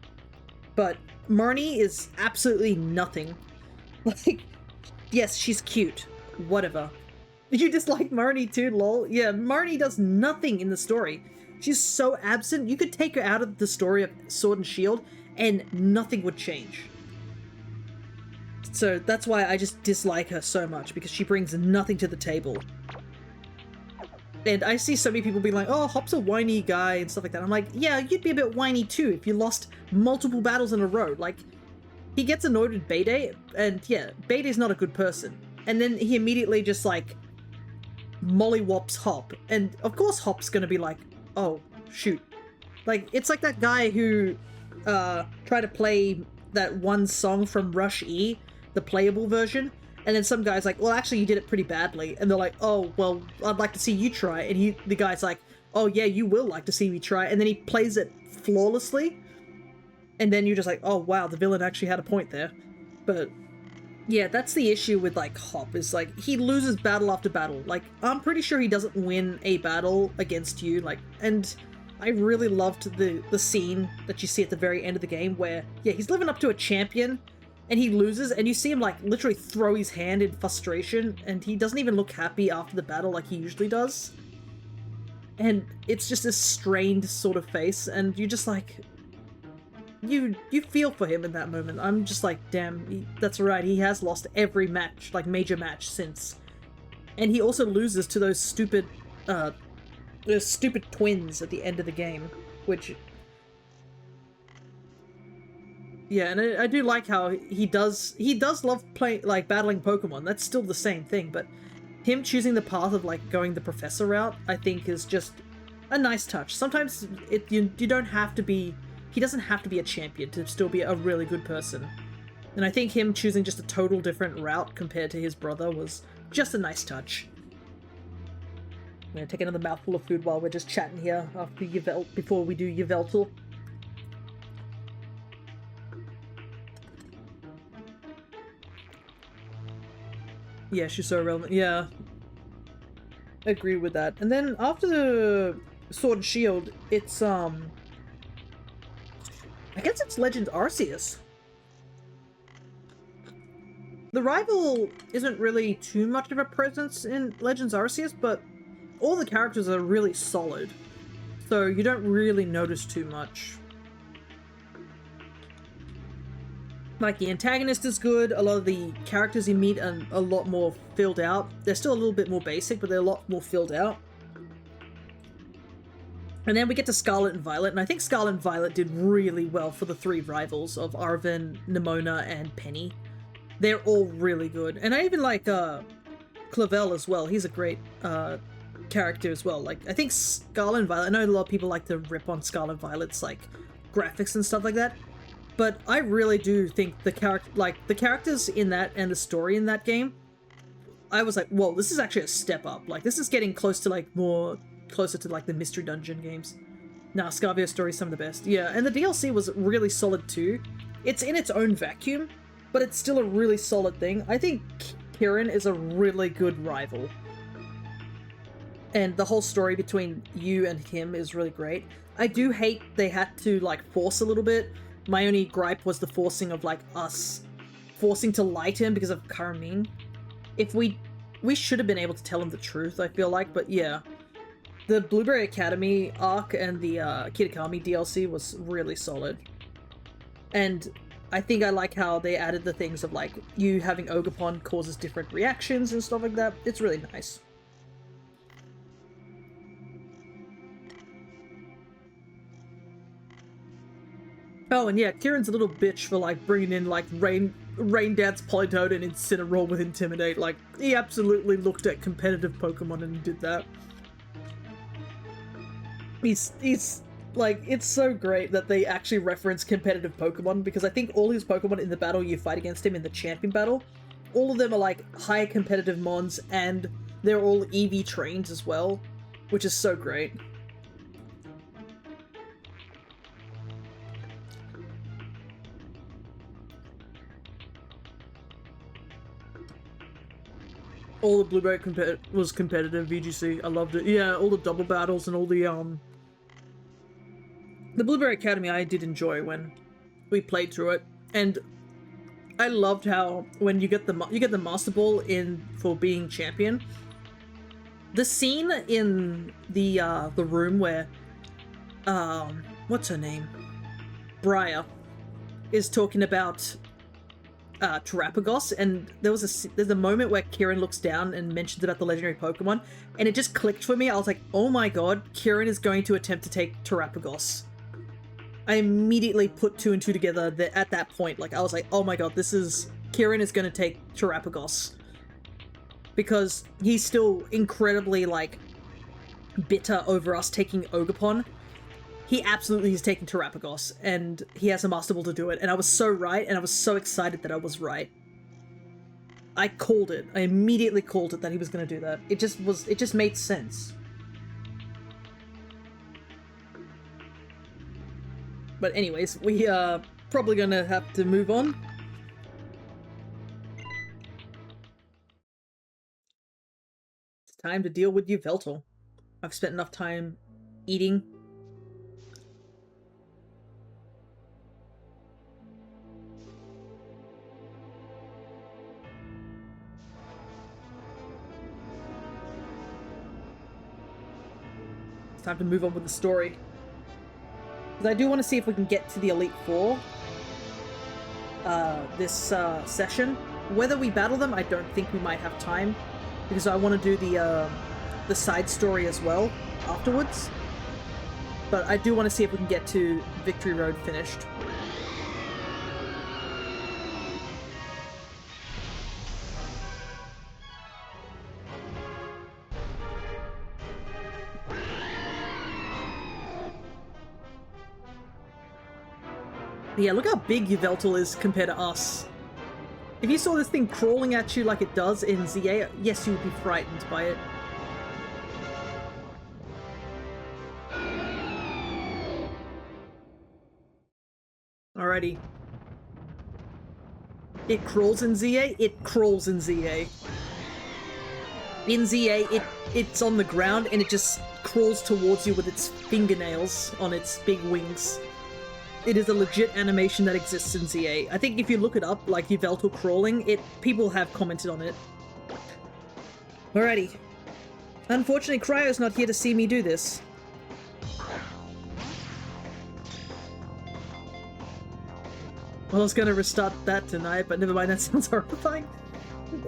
But Marnie is absolutely nothing. Like, yes, she's cute. Whatever. You dislike Marnie too, lol? Yeah, Marnie does nothing in the story. She's so absent, you could take her out of the story of Sword and Shield, and nothing would change. So that's why I just dislike her so much, because she brings nothing to the table. And I see so many people being like, oh, Hop's a whiny guy and stuff like that. I'm like, yeah, you'd be a bit whiny too if you lost multiple battles in a row. Like, he gets annoyed with Beyday, and yeah, Beyday's not a good person. And then he immediately just, like, mollywops Hop. And of course Hop's gonna be like, oh, shoot. Like, it's like that guy who tried to play that one song from Rush E, the playable version, and then some guy's like, well, actually, you did it pretty badly. And they're like, oh, well, I'd like to see you try. And the guy's like, oh, yeah, you will like to see me try. And then he plays it flawlessly. And then you're just like, oh, wow, the villain actually had a point there. But yeah, that's the issue with, like, Hop, is, like, he loses battle after battle. Like, I'm pretty sure he doesn't win a battle against you. Like, and I really loved the scene that you see at the very end of the game where, yeah, he's living up to a champion, and he loses, and you see him, like, literally throw his hand in frustration, and he doesn't even look happy after the battle like he usually does. And it's just a strained sort of face, and you just, like... You feel for him in that moment. I'm just like, damn, that's right, he has lost every match, like, major match since. And he also loses to those stupid twins at the end of the game, which... Yeah, and I do like how he does love battling Pokemon. That's still the same thing, but him choosing the path of, like, going the professor route, I think is just a nice touch. Sometimes you don't have to be... He doesn't have to be a champion to still be a really good person. And I think him choosing just a total different route compared to his brother was just a nice touch. I'm gonna take another mouthful of food while we're just chatting here after before we do Yveltal. Yeah, she's so relevant. Yeah. I agree with that. And then after Sword and Shield, it's, I guess it's Legends Arceus. The rival isn't really too much of a presence in Legends Arceus, but all the characters are really solid, so you don't really notice too much. Like, the antagonist is good, a lot of the characters you meet are a lot more filled out. They're still a little bit more basic, but they're a lot more filled out. And then we get to Scarlet and Violet, and I think Scarlet and Violet did really well for the three rivals of Arven, Nimona, and Penny. They're all really good. And I even like Clavel as well. He's a great character as well. Like, I think Scarlet and Violet, I know a lot of people like to rip on Scarlet and Violet's, like, graphics and stuff like that, but I really do think the characters in that and the story in that game, I was like, whoa, this is actually a step up. Like, this is getting close to, like, closer to, like, the Mystery Dungeon games. Nah, Scarvio's story is some of the best. Yeah, and the DLC was really solid too. It's in its own vacuum, but it's still a really solid thing. I think Kirin is a really good rival. And the whole story between you and him is really great. I do hate they had to, like, force a little bit. My only gripe was the forcing of, like, us forcing to lie to him because of Carmine. If we should have been able to tell him the truth, I feel like, but yeah. The Blueberry Academy arc and the Kitakami DLC was really solid. And I think I like how they added the things of, like, you having Ogerpon causes different reactions and stuff like that. It's really nice. Oh, and yeah, Kieran's a little bitch for, like, bringing in, like, Rain Dance, Politoed, and Incineroar with Intimidate. Like, he absolutely looked at competitive Pokemon and did that. He's like, it's so great that they actually reference competitive Pokemon, because I think all his Pokemon in the battle you fight against him in the champion battle, all of them are, like, high competitive mons, and they're all EV trained as well, which is so great. All the Blueberry was competitive VGC. I loved it. Yeah, all the double battles and all the Blueberry Academy I did enjoy when we played through it, and I loved how when you get the Master Ball in for being champion. The scene in the room where what's her name? Briar is talking about Terapagos, and there's a moment where Kieran looks down and mentions about the legendary Pokemon, and it just clicked for me. I was like, oh my god, Kieran is going to attempt to take Terapagos. I immediately put two and two together at that point. Like, I was like, oh my god, Kieran is going to take Terapagos. Because he's still incredibly, like, bitter over us taking Ogerpon. He absolutely is taking Terapagos, and he has a Master Ball to do it, and I was so right, and I was so excited that I was right. I called it. I immediately called it that he was going to do that. It just made sense. But anyways, we are probably going to have to move on. It's time to deal with Yveltal. I've spent enough time eating It's time to move on with the story. Because I do want to see if we can get to the Elite Four this session. Whether we battle them, I don't think we might have time, because I want to do the side story as well afterwards. But I do want to see if we can get to Victory Road finished. Yeah, look how big Yveltal is compared to us. If you saw this thing crawling at you like it does in ZA, yes, you would be frightened by it. Alrighty. It crawls in ZA? It crawls in ZA. In ZA, it's on the ground and it just crawls towards you with its fingernails on its big wings. It is a legit animation that exists in ZA. I think if you look it up, like Yveltal crawling, people have commented on it. Alrighty. Unfortunately, Cryo's not here to see me do this. I was gonna restart that tonight, but never mind, that sounds horrifying.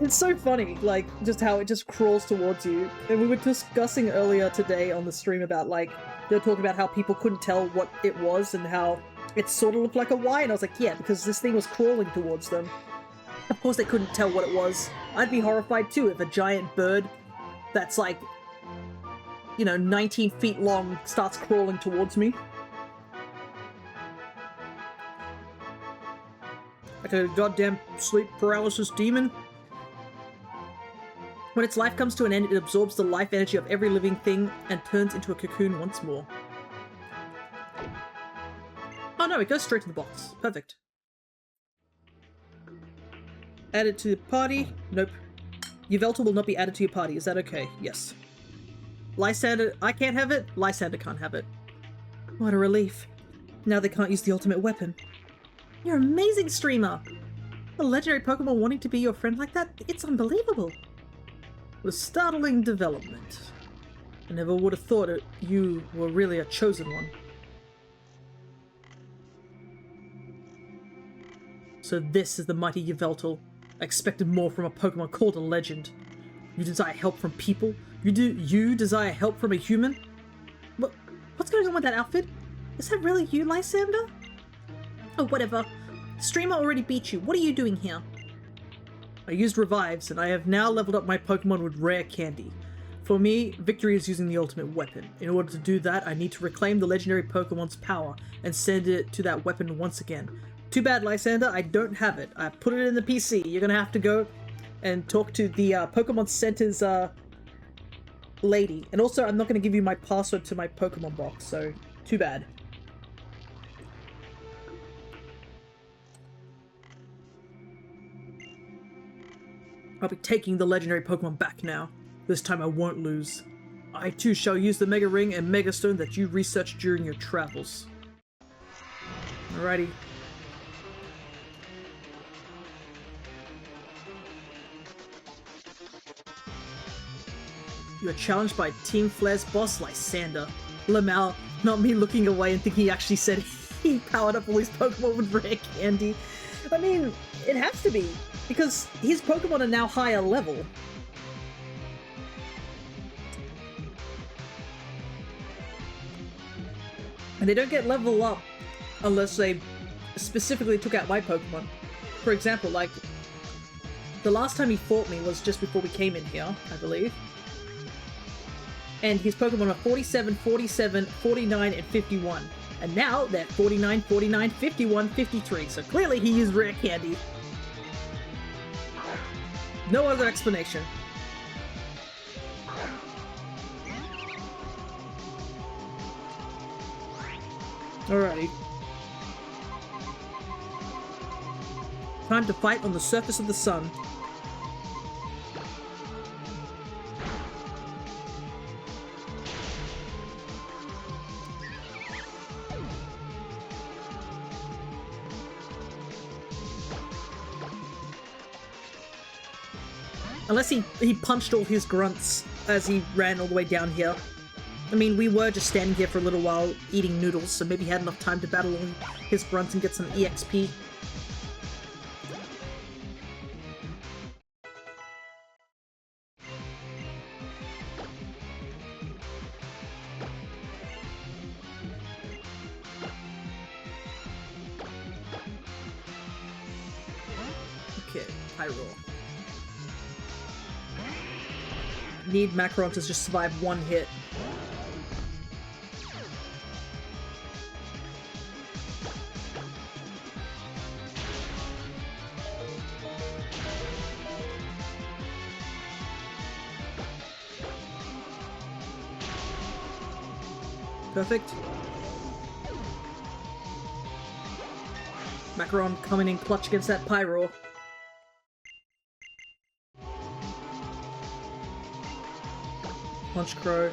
It's so funny, like, just how it just crawls towards you. And we were discussing earlier today on the stream about, like, they were talking about how people couldn't tell what it was and how it sort of looked like a Y, and I was like, yeah, because this thing was crawling towards them. Of course they couldn't tell what it was. I'd be horrified too if a giant bird that's like, you know, 19 feet long starts crawling towards me. Like a goddamn sleep paralysis demon. When its life comes to an end, it absorbs the life energy of every living thing and turns into a cocoon once more. Oh no, it goes straight to the box. Perfect. Added to the party? Nope. Yveltal will not be added to your party. Is that okay? Yes. Lysander, I can't have it? Lysander can't have it. What a relief. Now they can't use the ultimate weapon. You're an amazing streamer! A legendary Pokemon wanting to be your friend like that? It's unbelievable! What a startling development. I never would have thought you were really a chosen one. So this is the mighty Yveltal. I expected more from a Pokemon called a legend. You desire help from people? You desire help from a human? What's going on with that outfit? Is that really you, Lysander? Oh, whatever. Streamer already beat you. What are you doing here? I used revives, and I have now leveled up my Pokemon with rare candy. For me, victory is using the ultimate weapon. In order to do that, I need to reclaim the legendary Pokemon's power and send it to that weapon once again. Too bad, Lysander, I don't have it. I put it in the PC. You're gonna have to go and talk to the Pokemon Center's lady. And also, I'm not gonna give you my password to my Pokemon box, so too bad. I'll be taking the legendary Pokemon back now. This time I won't lose. I too shall use the Mega Ring and Mega Stone that you researched during your travels. Alrighty. You are challenged by Team Flare's boss, Lysander. Lamau, not me looking away and thinking he actually said he powered up all his Pokemon with rare candy. I mean, it has to be, because his Pokemon are now higher level. And they don't get level up unless they specifically took out my Pokemon. For example, like, the last time he fought me was just before we came in here, I believe. And his Pokemon are 47, 47, 49, and 51. And now they're 49, 49, 51, 53. So clearly he used rare candy. No other explanation. Alrighty. Time to fight on the surface of the sun. Unless he punched all his grunts as he ran all the way down here. I mean, we were just standing here for a little while eating noodles, so maybe he had enough time to battle his grunts and get some EXP. Okay, Pyro. Need Macaron to just survive one hit. Perfect. Macaron coming in clutch against that Pyro. Punch Crow.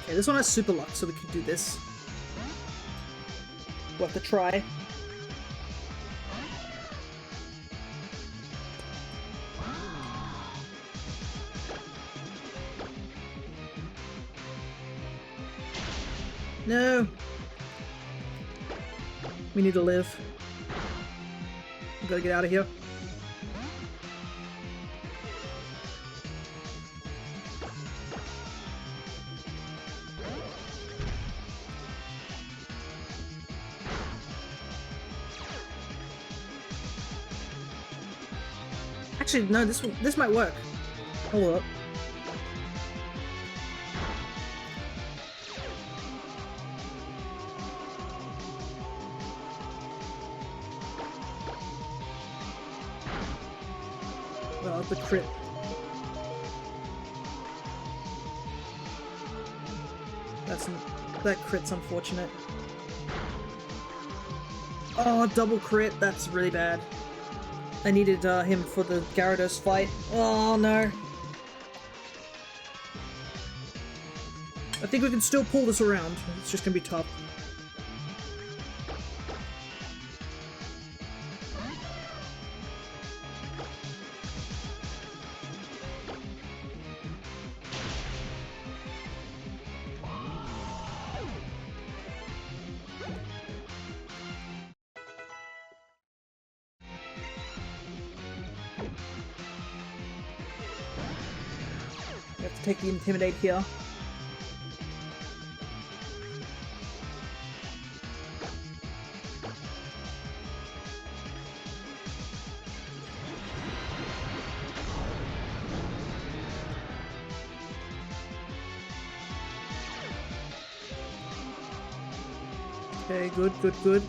Okay, this one has super luck, so we can do this. We'll have to try. No! We need to live. We gotta get out of here. Actually, no, this might work. Hold up. Oh, the crit. That crit's unfortunate. Oh, double crit. That's really bad. I needed him for the Gyarados fight. Oh no. I think we can still pull this around. It's just gonna be tough. We have to take the Intimidate here. Okay, good, good, good.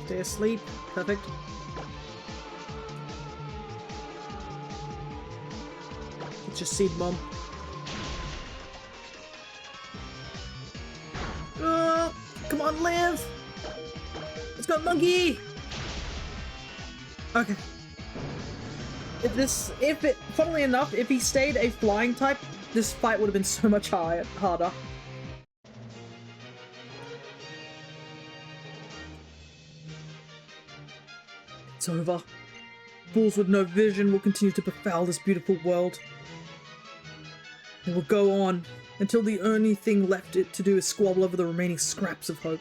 Stay asleep. Perfect. It's just Seed Bomb. Oh, come on, live! Let's go, Monkey! Okay. Funnily enough, if he stayed a flying type, this fight would have been so much harder. It's over. Fools with no vision will continue to befoul this beautiful world. It will go on until the only thing left it to do is squabble over the remaining scraps of hope.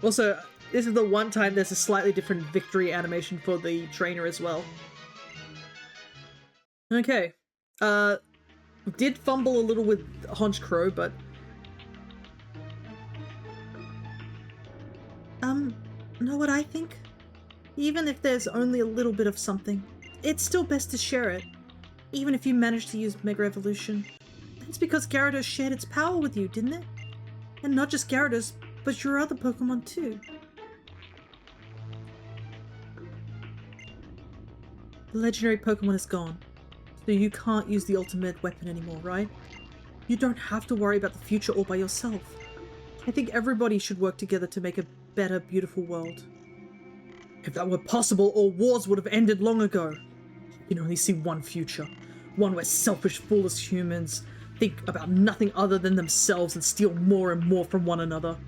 Also, this is the one time there's a slightly different victory animation for the trainer as well. Okay. Did fumble a little with Honchkrow, but... know what I think? Even if there's only a little bit of something, it's still best to share it. Even if you manage to use Mega Evolution. That's because Gyarados shared its power with you, didn't it? And not just Gyarados, but your other Pokemon too. The legendary Pokemon is gone, so you can't use the ultimate weapon anymore, right? You don't have to worry about the future all by yourself. I think everybody should work together to make a better, beautiful world. If that were possible, all wars would have ended long ago. You can only see one future. One where selfish, foolish humans think about nothing other than themselves and steal more and more from one another.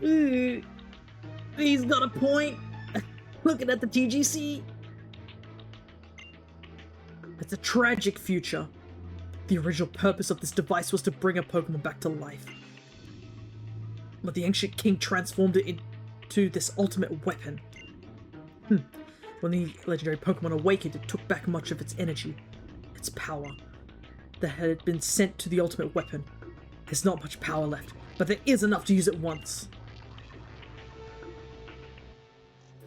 He's got a point. Looking at the TGC. It's a tragic future. The original purpose of this device was to bring a Pokemon back to life. But the ancient king transformed it into this ultimate weapon. When the legendary Pokemon awakened, it took back much of its energy, its power, that had been sent to the ultimate weapon. There's not much power left, but there is enough to use it once.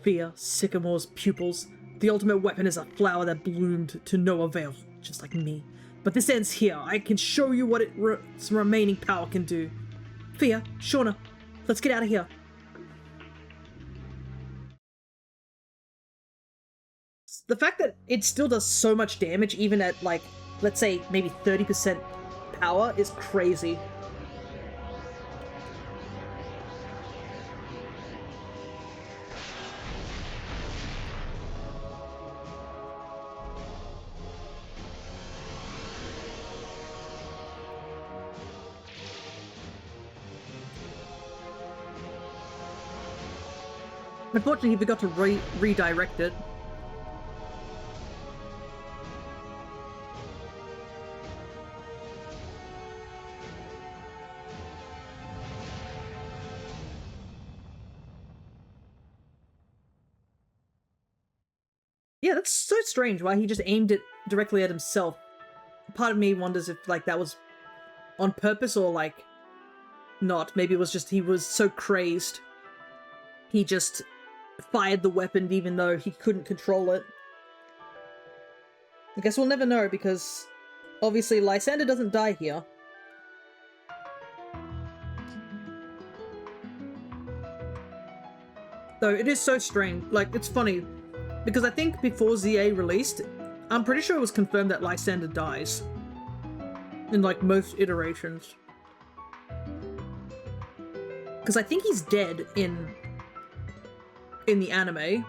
Fear, Sycamore's pupils. The ultimate weapon is a flower that bloomed to no avail, just like me. But this ends here. I can show you what its remaining power can do. Fear, Shauna, let's get out of here. The fact that it still does so much damage, even at, like, let's say maybe 30% power, is crazy. Unfortunately, he forgot to redirect it. Yeah, that's so strange why he just aimed it directly at himself. Part of me wonders if, like, that was on purpose or, like, not. Maybe it was just he was so crazed. He just fired the weapon even though he couldn't control it. I guess we'll never know because obviously Lysander doesn't die here. Though it is so strange. Like, it's funny because I think before ZA released, I'm pretty sure it was confirmed that Lysander dies in, like, most iterations. Because I think he's dead in the anime,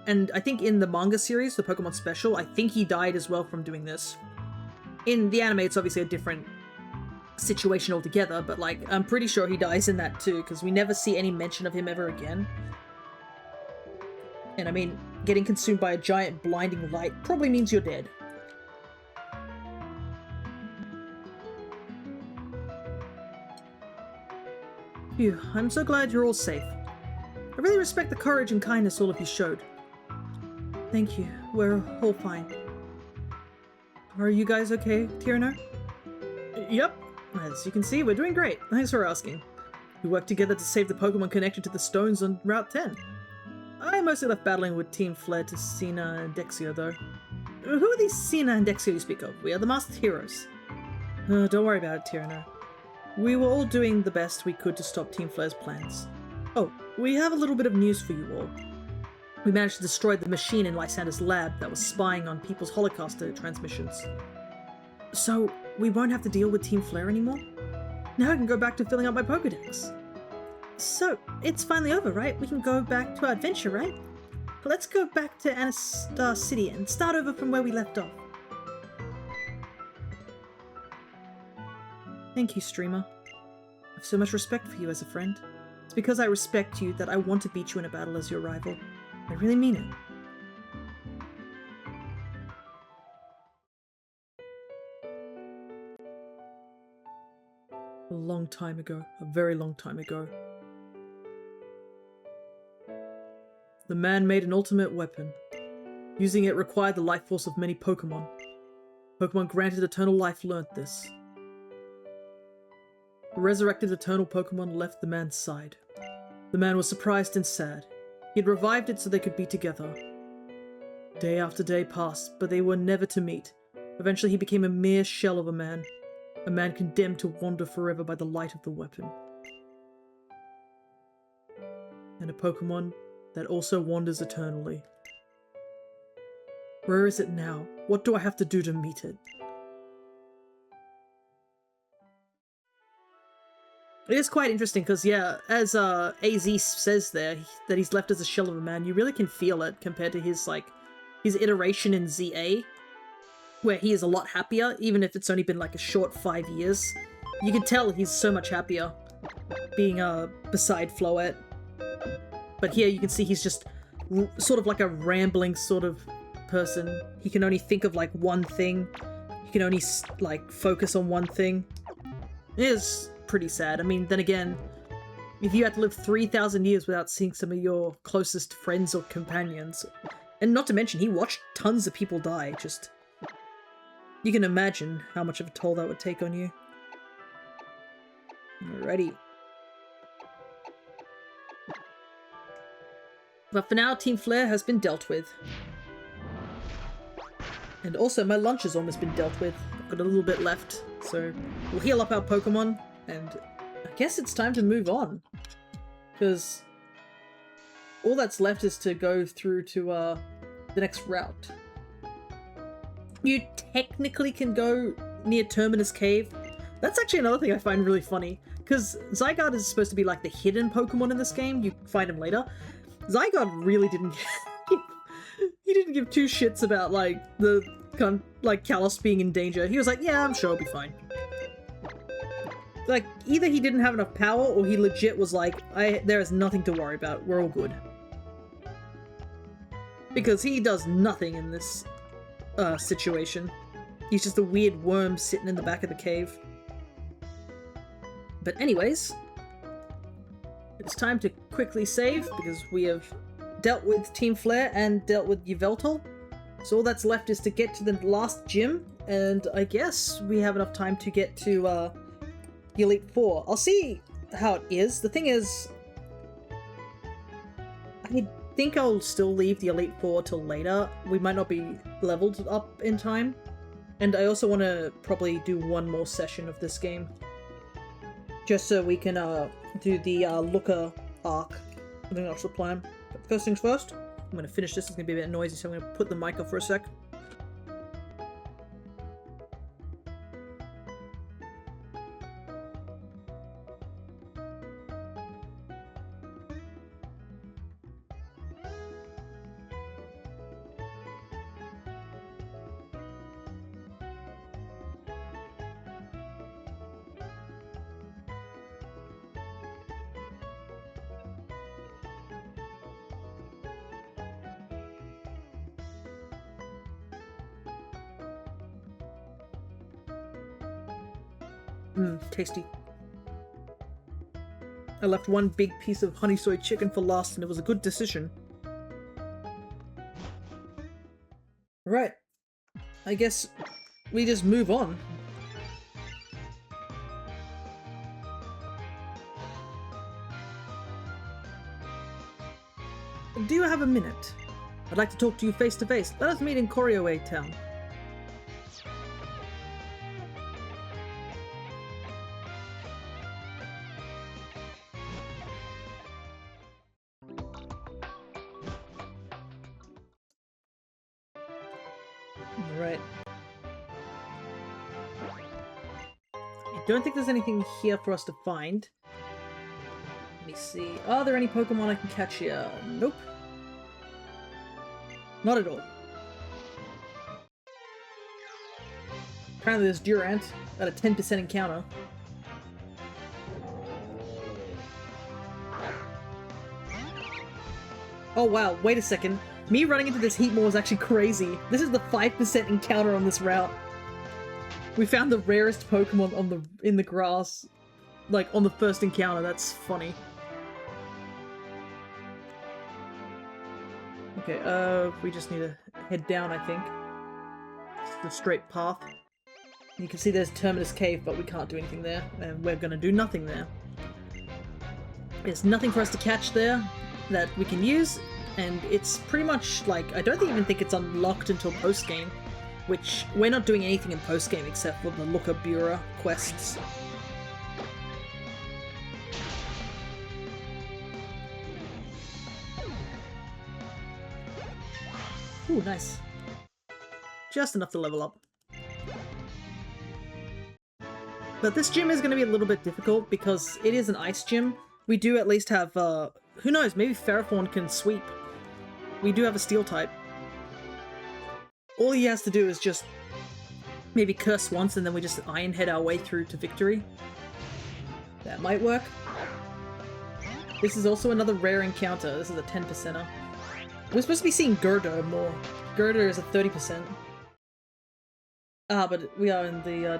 and I think in the manga series, the Pokemon Special, I think he died as well from doing this. In the anime, it's obviously a different situation altogether, but, like, I'm pretty sure he dies in that too, because we never see any mention of him ever again. And I mean, getting consumed by a giant blinding light probably means you're dead. Phew, I'm so glad you're all safe. I really respect the courage and kindness all of you showed. Thank you. We're all fine. Are you guys okay, Tierno? Yep. As you can see, we're doing great. Thanks for asking. We worked together to save the Pokemon connected to the stones on Route 10. I mostly left battling with Team Flare to Cena and Dexio, though. Who are these Cena and Dexio you speak of? We are the masked heroes. Don't worry about it, Tierno. We were all doing the best we could to stop Team Flare's plans. Oh, we have a little bit of news for you all. We managed to destroy the machine in Lysander's lab that was spying on people's Holocaust transmissions. So, we won't have to deal with Team Flare anymore? Now I can go back to filling up my Pokedex. So, it's finally over, right? We can go back to our adventure, right? Let's go back to Anastar City and start over from where we left off. Thank you, Streamer. I have so much respect for you as a friend. It's because I respect you that I want to beat you in a battle as your rival. I really mean it. A long time ago. A very long time ago. The man made an ultimate weapon. Using it required the life force of many Pokemon. Pokemon granted eternal life learnt this. The resurrected eternal Pokemon left the man's side. The man was surprised and sad. He had revived it so they could be together. Day after day passed, but they were never to meet. Eventually he became a mere shell of a man condemned to wander forever by the light of the weapon. And a Pokemon that also wanders eternally. Where is it now? What do I have to do to meet it? It is quite interesting because, yeah, as AZ says there, that he's left as a shell of a man, you really can feel it compared to his, like, his iteration in ZA, where he is a lot happier, even if it's only been like a short 5 years. You can tell he's so much happier being beside Floette. But here you can see he's just sort of like a rambling sort of person. He can only think of like one thing. He can only like focus on one thing. It is pretty sad. I mean, then again, if you had to live 3,000 years without seeing some of your closest friends or companions, and not to mention he watched tons of people die, just... You can imagine how much of a toll that would take on you. Alrighty. But for now, Team Flare has been dealt with. And also, my lunch has almost been dealt with. I've got a little bit left, so we'll heal up our Pokemon, and I guess it's time to move on. Because all that's left is to go through to the next route. You technically can go near Terminus Cave. That's actually another thing I find really funny, because Zygarde is supposed to be like the hidden Pokemon in this game. You find him later. Zygarde really didn't he didn't give two shits about like the Kalos being in danger. He was like, yeah, I'm sure I'll be fine. Like, either he didn't have enough power or he legit was like, there is nothing to worry about. We're all good. Because he does nothing in this situation. He's just a weird worm sitting in the back of the cave. But anyways, it's time to quickly save because we have dealt with Team Flare and dealt with Yveltal. So all that's left is to get to the last gym, and I guess we have enough time to get to the Elite Four. I'll see how it is. The thing is, I think I'll still leave the Elite Four till later. We might not be leveled up in time. And I also want to probably do one more session of this game. Just so we can do the Looker arc. I think that's the plan. But first things first, I'm going to finish this. It's going to be a bit noisy, so I'm going to put the mic off for a sec. Tasty. I left one big piece of honey soy chicken for last, and it was a good decision. Right. I guess we just move on. Do you have a minute? I'd like to talk to you face to face. Let us meet in Koryoe Town. Alright. I don't think there's anything here for us to find. Let me see. Are there any Pokemon I can catch here? Nope. Not at all. Apparently there's Durant at a 10% encounter. Oh wow, wait a second. Me running into this Heatmore is actually crazy. This is the 5% encounter on this route. We found the rarest Pokemon in the grass, like on the first encounter. That's funny. Okay, we just need to head down, I think. It's the straight path. You can see there's Terminus Cave, but we can't do anything there, and we're gonna do nothing there. There's nothing for us to catch there that we can use, and it's pretty much like, I don't even think it's unlocked until post-game, which we're not doing anything in post-game except for the Looker Bureau quests. Ooh, nice. Just enough to level up. But this gym is going to be a little bit difficult because it is an ice gym. We do at least have, who knows, maybe Ferrothorn can sweep. We do have a steel type. All he has to do is just maybe curse once and then we just Iron Head our way through to victory. That might work. This is also another rare encounter. This is a 10%er. We're supposed to be seeing Girder more. Girder is a 30%. Ah, but we are in the,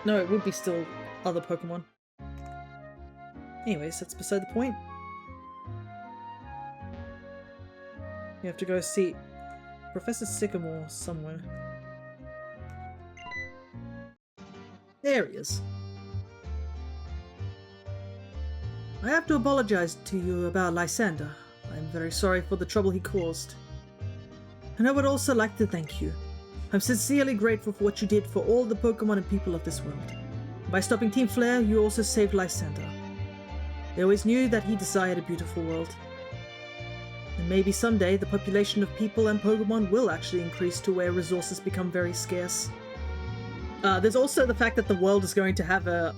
no, it would be still other Pokemon. Anyways, that's beside the point. You have to go see Professor Sycamore somewhere. There he is. I have to apologize to you about Lysander. I am very sorry for the trouble he caused. And I would also like to thank you. I'm sincerely grateful for what you did for all the Pokemon and people of this world. By stopping Team Flare, you also saved Lysander. I always knew that he desired a beautiful world. And maybe someday the population of people and Pokemon will actually increase to where resources become very scarce. There's also the fact that the world is going to have a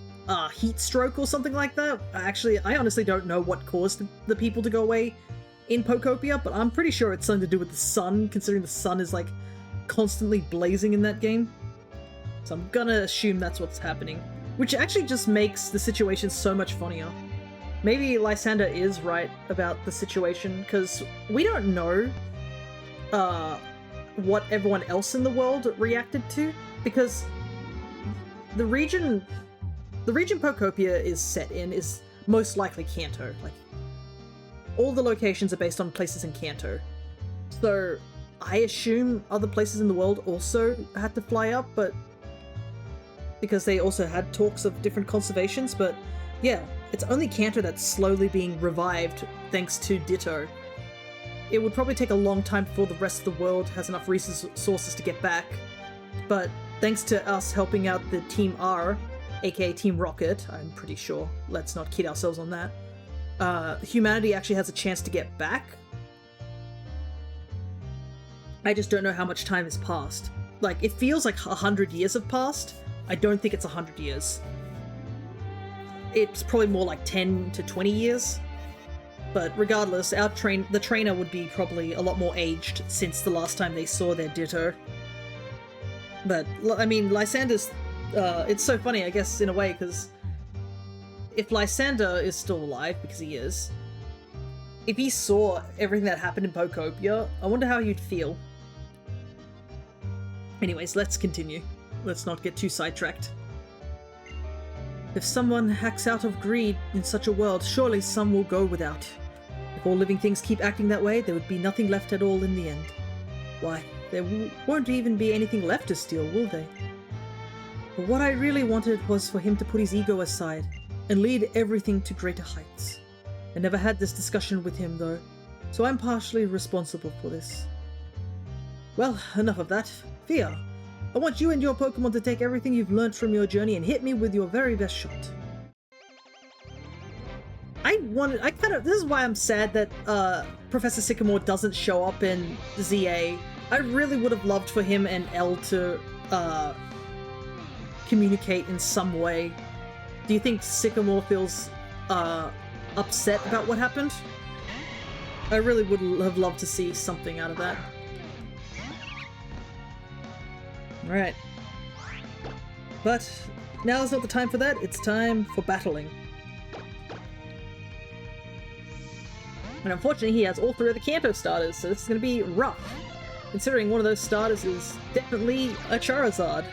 heat stroke or something like that. Actually, I honestly don't know what caused the people to go away in Pokopia, but I'm pretty sure it's something to do with the sun, considering the sun is like constantly blazing in that game. So I'm gonna assume that's what's happening, which actually just makes the situation so much funnier. Maybe Lysander is right about the situation, because we don't know what everyone else in the world reacted to, because the region Pokopia is set in is most likely Kanto. Like, all the locations are based on places in Kanto. So I assume other places in the world also had to fly up, but because they also had talks of different conservations, but yeah, it's only Kanto that's slowly being revived thanks to Ditto. It would probably take a long time before the rest of the world has enough resources to get back, but thanks to us helping out the Team R, aka Team Rocket, I'm pretty sure, let's not kid ourselves on that, humanity actually has a chance to get back. I just don't know how much time has passed. Like, it feels like 100 years have passed. I don't think it's 100 years. It's probably more like 10 to 20 years. But regardless, the trainer would be probably a lot more aged since the last time they saw their Ditto. But, I mean, Lysander's... it's so funny, I guess, in a way, because if Lysander is still alive, because he is, if he saw everything that happened in Pokopia, I wonder how he'd feel. Anyways, let's continue. Let's not get too sidetracked. If someone hacks out of greed in such a world, surely some will go without. If all living things keep acting that way, there would be nothing left at all in the end. Why, there won't even be anything left to steal, will they? But what I really wanted was for him to put his ego aside and lead everything to greater heights. I never had this discussion with him, though, so I'm partially responsible for this. Well, enough of that. Fia, I want you and your Pokemon to take everything you've learned from your journey and hit me with your very best shot. This is why I'm sad that Professor Sycamore doesn't show up in ZA. I really would have loved for him and Elle to communicate in some way. Do you think Sycamore feels upset about what happened? I really would have loved to see something out of that. Alright. But now is not the time for that, it's time for battling. And unfortunately he has all three of the Kanto starters, so this is going to be rough. Considering one of those starters is definitely a Charizard.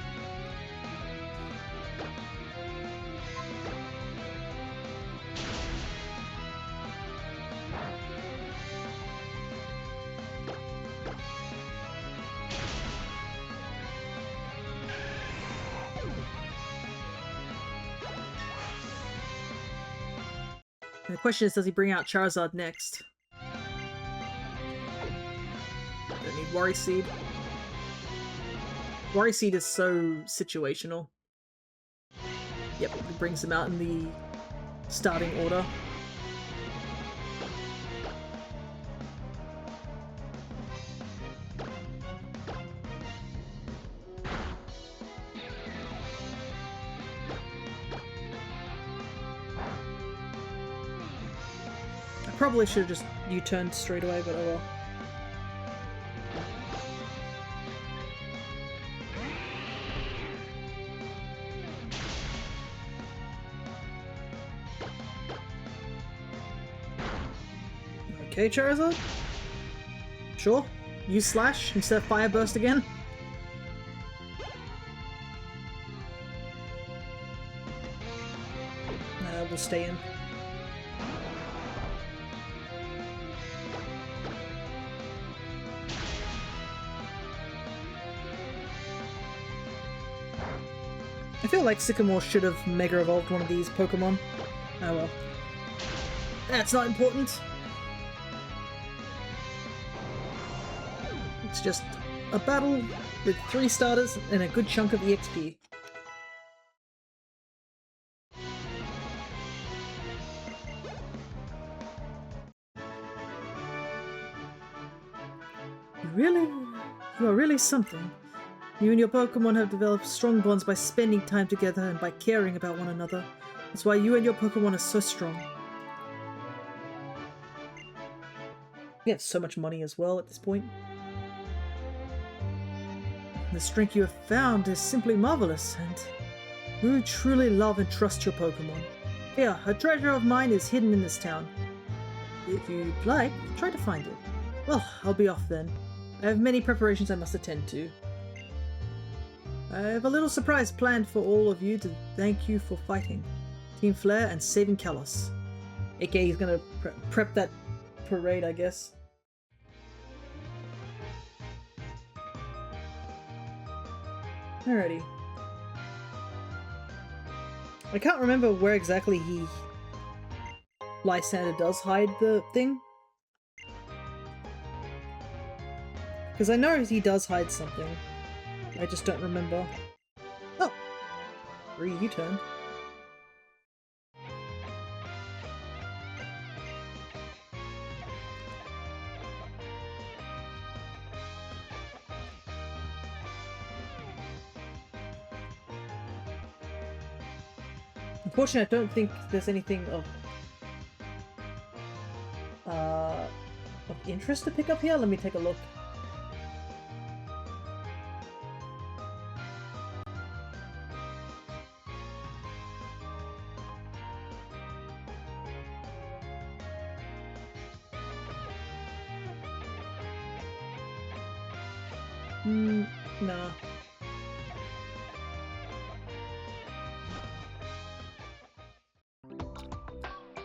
And the question is, does he bring out Charizard next? Don't need Worry Seed. Worry Seed is so situational. Yep, he brings him out in the starting order. probably should have just U-turned straight away, but oh well. Okay, Charizard? Sure. Use Slash instead of Fire Burst again. We'll stay in. I feel like Sycamore should have Mega Evolved one of these Pokemon. Oh well. That's not important. It's just a battle with 3 starters and a good chunk of EXP. You are really something. You and your Pokemon have developed strong bonds by spending time together and by caring about one another. That's why you and your Pokemon are so strong. We have so much money as well at this point. The strength you have found is simply marvelous, and you truly love and trust your Pokemon. Here, a treasure of mine is hidden in this town. If you'd like, try to find it. Well, I'll be off then. I have many preparations I must attend to. I have a little surprise planned for all of you to thank you for fighting Team Flare and saving Kalos. AKA he's gonna prep that parade, I guess. Alrighty. I can't remember where exactly Lysander does hide the thing. Because I know he does hide something. I just don't remember. Oh! U-turn. Unfortunately, I don't think there's anything of interest to pick up here. Let me take a look. Nah.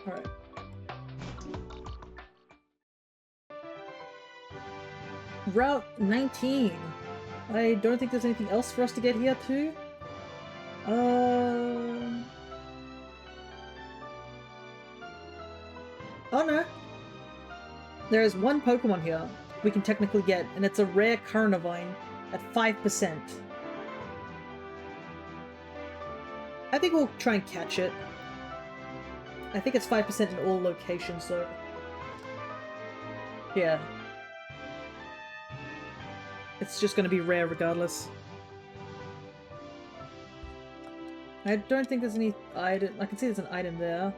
Alright. Route 19. I don't think there's anything else for us to get here too. Oh no. There is one Pokemon here we can technically get, and it's a rare Carnivine at 5%. I think we'll try and catch it. I think it's 5% in all locations, so... yeah. It's just gonna be rare regardless. I don't think there's any item... I can see there's an item there.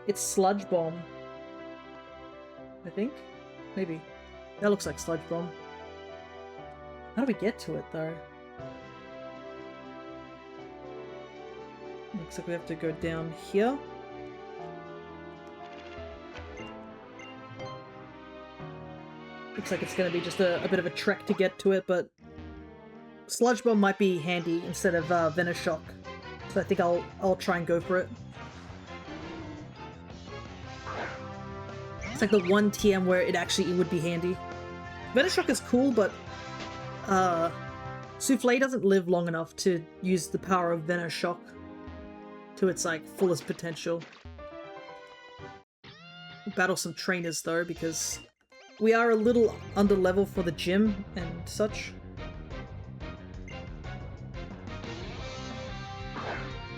It's Sludge Bomb. I think? Maybe. That looks like Sludge Bomb. How do we get to it, though? Looks like we have to go down here. Looks like it's going to be just a bit of a trek to get to it, but Sludge Bomb might be handy instead of Venoshock. So I think I'll try and go for it. It's like the one TM where it would be handy. Venoshock is cool, but Souffle doesn't live long enough to use the power of Venoshock to its like fullest potential. Battle some trainers though, because we are a little under level for the gym and such.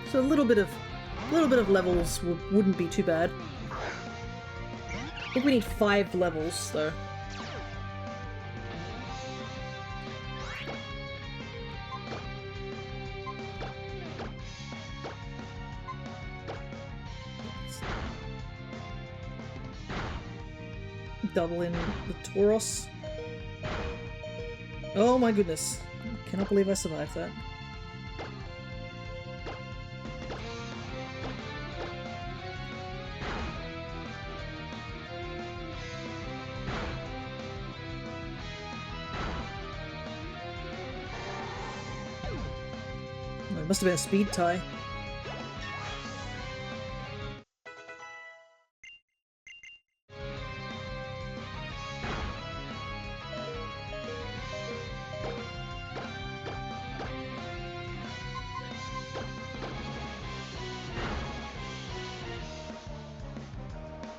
So a little bit of levels wouldn't be too bad. I think we need 5 levels though. double in the Tauros. Oh my goodness. I cannot believe I survived that. It must have been a speed tie.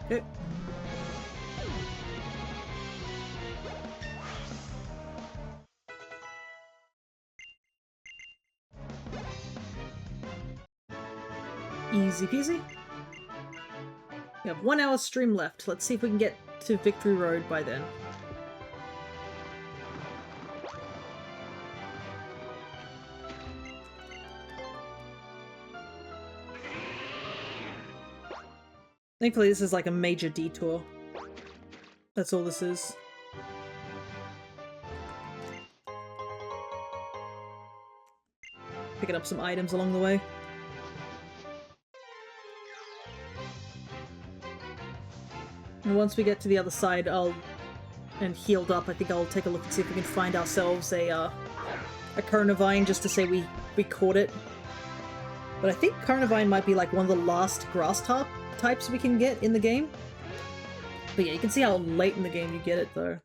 Okay. Easy peasy. We have 1 hour stream left. Let's see if we can get to Victory Road by then. Thankfully this is like a major detour. That's all this is. Picking up some items along the way. And once we get to the other side, and healed up, I think I'll take a look and see if we can find ourselves a Carnivine just to say we caught it. But I think Carnivine might be like one of the last grass types we can get in the game. But yeah, you can see how late in the game you get it though.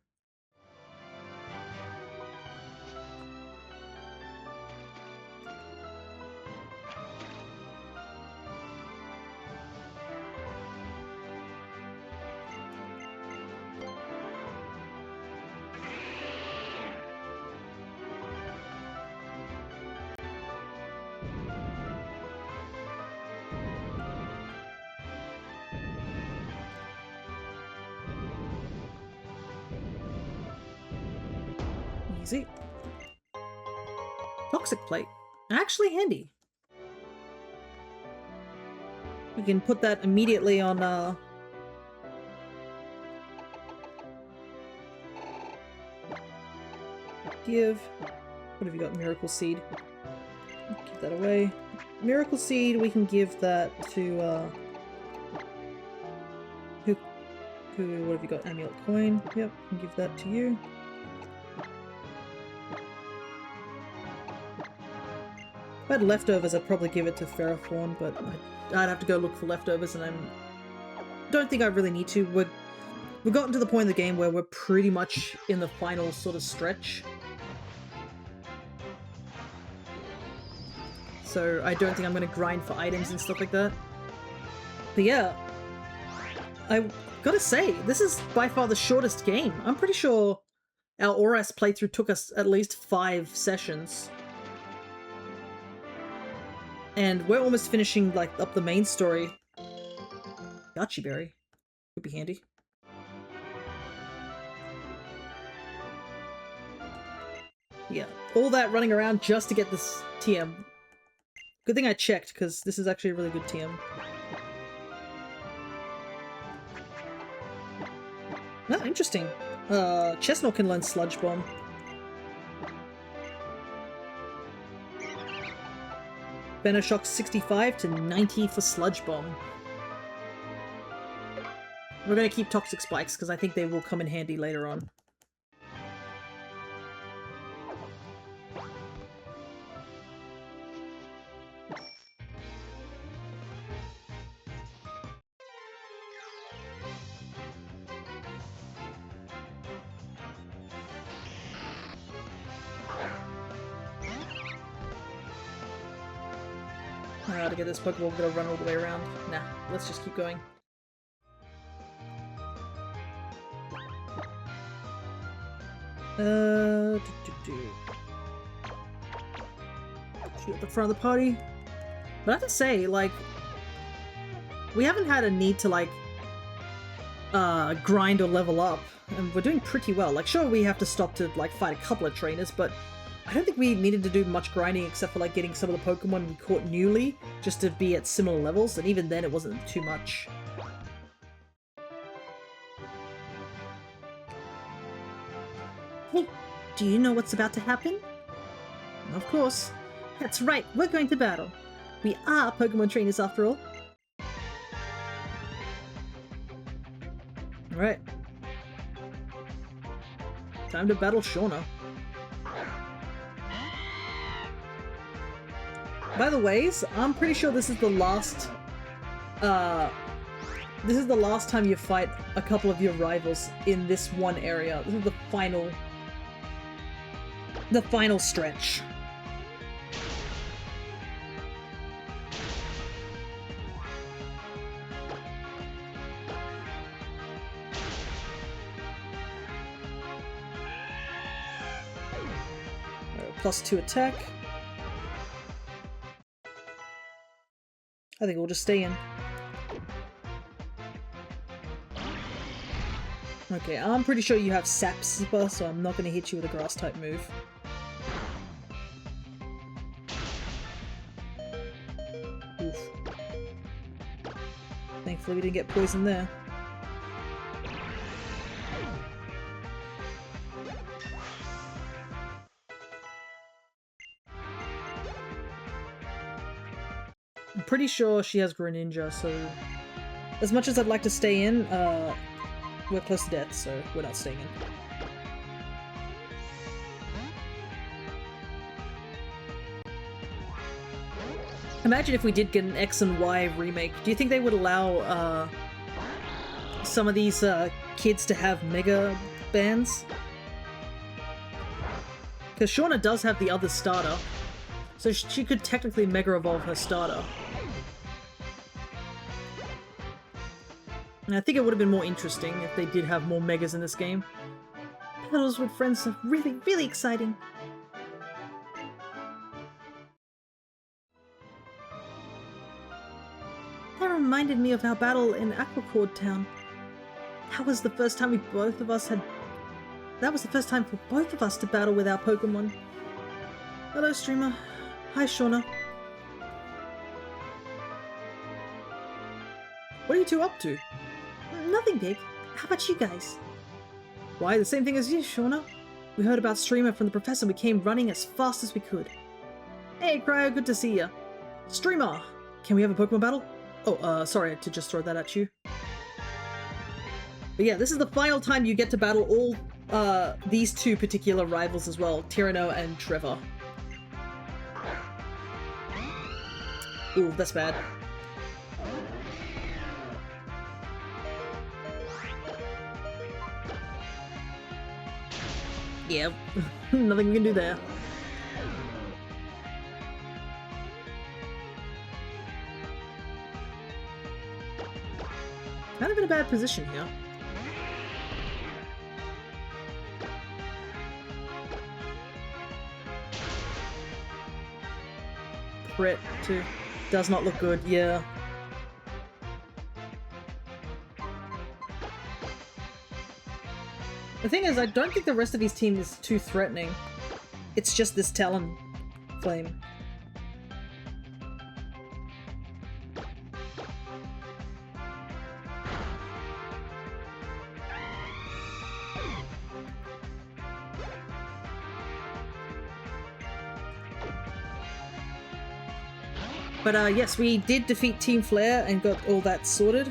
Easy. Toxic plate. Actually handy. We can put that immediately on give. What have you got? Miracle Seed. Give that away. Miracle Seed, we can give that to who what have you got? Amulet Coin. Yep, can give that to you. If I had leftovers, I'd probably give it to Ferrothorn, but I'd have to go look for leftovers, and don't think I really need to. We've gotten to the point in the game where we're pretty much in the final sort of stretch. So I don't think I'm going to grind for items and stuff like that. But yeah, I gotta say, this is by far the shortest game. I'm pretty sure our Oras playthrough took us at least 5 sessions. And we're almost finishing, like, up the main story. Yachi Berry. Could be handy. Yeah, all that running around just to get this TM. Good thing I checked, because this is actually a really good TM. Oh, interesting. Chestnut can learn Sludge Bomb. Venoshock 65 to 90 for Sludge Bomb. We're going to keep Toxic Spikes because I think they will come in handy later on. To get this Pokeball, we're gonna run all the way around. Nah, let's just keep going. Shoot at the front of the party. But I have to say, like, we haven't had a need to, like, grind or level up, and we're doing pretty well. Like, sure, we have to stop to, like, fight a couple of trainers, but I don't think we needed to do much grinding except for, like, getting some of the Pokemon we caught newly, just to be at similar levels, and even then it wasn't too much. Hey, do you know what's about to happen? Of course. That's right, we're going to battle. We are Pokemon trainers after all. Alright. Time to battle Shauna. By the ways, I'm pretty sure this is the last time you fight a couple of your rivals in this one area. This is the final stretch. +2 attack. I think we'll just stay in. Okay, I'm pretty sure you have Sap Sipper, so I'm not going to hit you with a grass-type move. Oof. Thankfully we didn't get poisoned there. I'm pretty sure she has Greninja, so as much as I'd like to stay in, we're close to death, so we're not staying in. Imagine if we did get an X and Y remake. Do you think they would allow some of these kids to have Mega Bands? Because Shauna does have the other starter, so she could technically Mega Evolve her starter. And I think it would have been more interesting if they did have more Megas in this game. Battles with friends are really, really exciting. That reminded me of our battle in Aquacord Town. That was the first time for both of us to battle with our Pokemon. Hello, streamer. Hi, Shauna. What are you two up to? Nothing big. How about you guys? Why, the same thing as you, Shauna. We heard about Streamer from the professor and we came running as fast as we could. Hey, Cryo, good to see ya. Streamer! Can we have a Pokemon battle? Oh, sorry to just throw that at you. But yeah, this is the final time you get to battle all, these two particular rivals as well, Tyranno and Trevor. Ooh, that's bad. Yeah, nothing we can do there. Kind of in a bad position here. Crit, too. Does not look good, yeah. The thing is, I don't think the rest of his team is too threatening. It's just this Talonflame. But yes, we did defeat Team Flare and got all that sorted.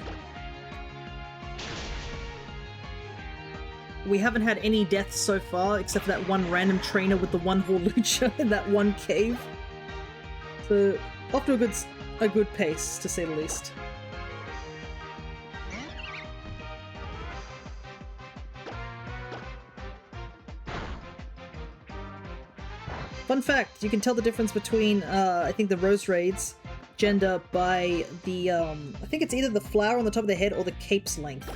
We haven't had any deaths so far, except for that one random trainer with the one Horlucha in that one cave. So, off to a good pace, to say the least. Fun fact, you can tell the difference between, I think the Rose Raids gender by the, I think it's either the flower on the top of the head or the cape's length.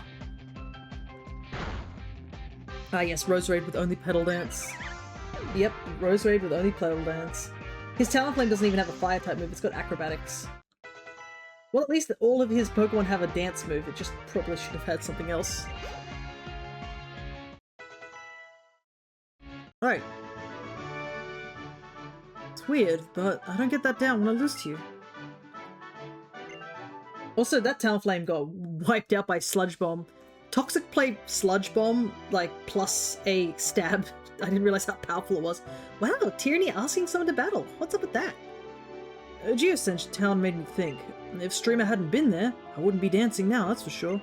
Ah yes, Rose Raid with only Petal Dance. Yep, Rose Raid with only Petal Dance. His Talonflame doesn't even have a fire type move, it's got acrobatics. Well, at least all of his Pokemon have a dance move, it just probably should have had something else. Alright. It's weird, but I don't get that down when I lose to you. Also, that Talonflame got wiped out by Sludge Bomb. Toxic Plate Sludge Bomb, like, plus a stab. I didn't realize how powerful it was. Wow, Tyranny asking someone to battle. What's up with that? Geocentre Town made me think. If Streamer hadn't been there, I wouldn't be dancing now, that's for sure.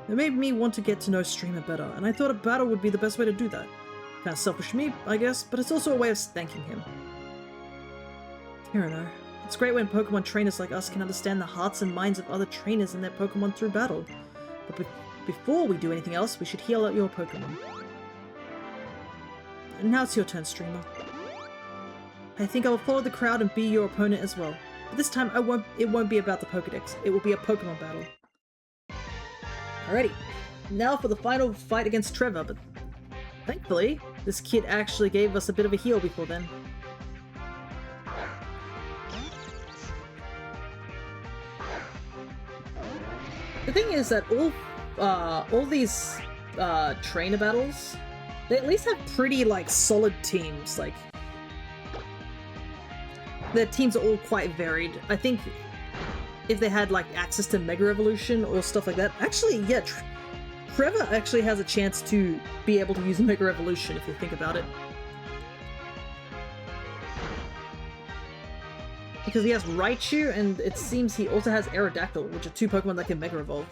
It made me want to get to know Streamer better, and I thought a battle would be the best way to do that. Kind of selfish of me, I guess, but it's also a way of thanking him. Tyranno. It's great when Pokemon trainers like us can understand the hearts and minds of other trainers and their Pokemon through battle. But before we do anything else, we should heal out your Pokemon. And now it's your turn, Streamer. I think I will follow the crowd and be your opponent as well. But this time, it won't be about the Pokedex. It will be a Pokemon battle. Alrighty. Now for the final fight against Trevor, but thankfully, this kid actually gave us a bit of a heal before then. The thing is that all these trainer battles, they at least have pretty like solid teams. Like their teams are all quite varied. I think if they had like access to Mega Evolution or stuff like that, actually, yeah, Trevor actually has a chance to be able to use Mega Evolution if you think about it. Because he has Raichu, and it seems he also has Aerodactyl, which are two Pokemon that can Mega Evolve.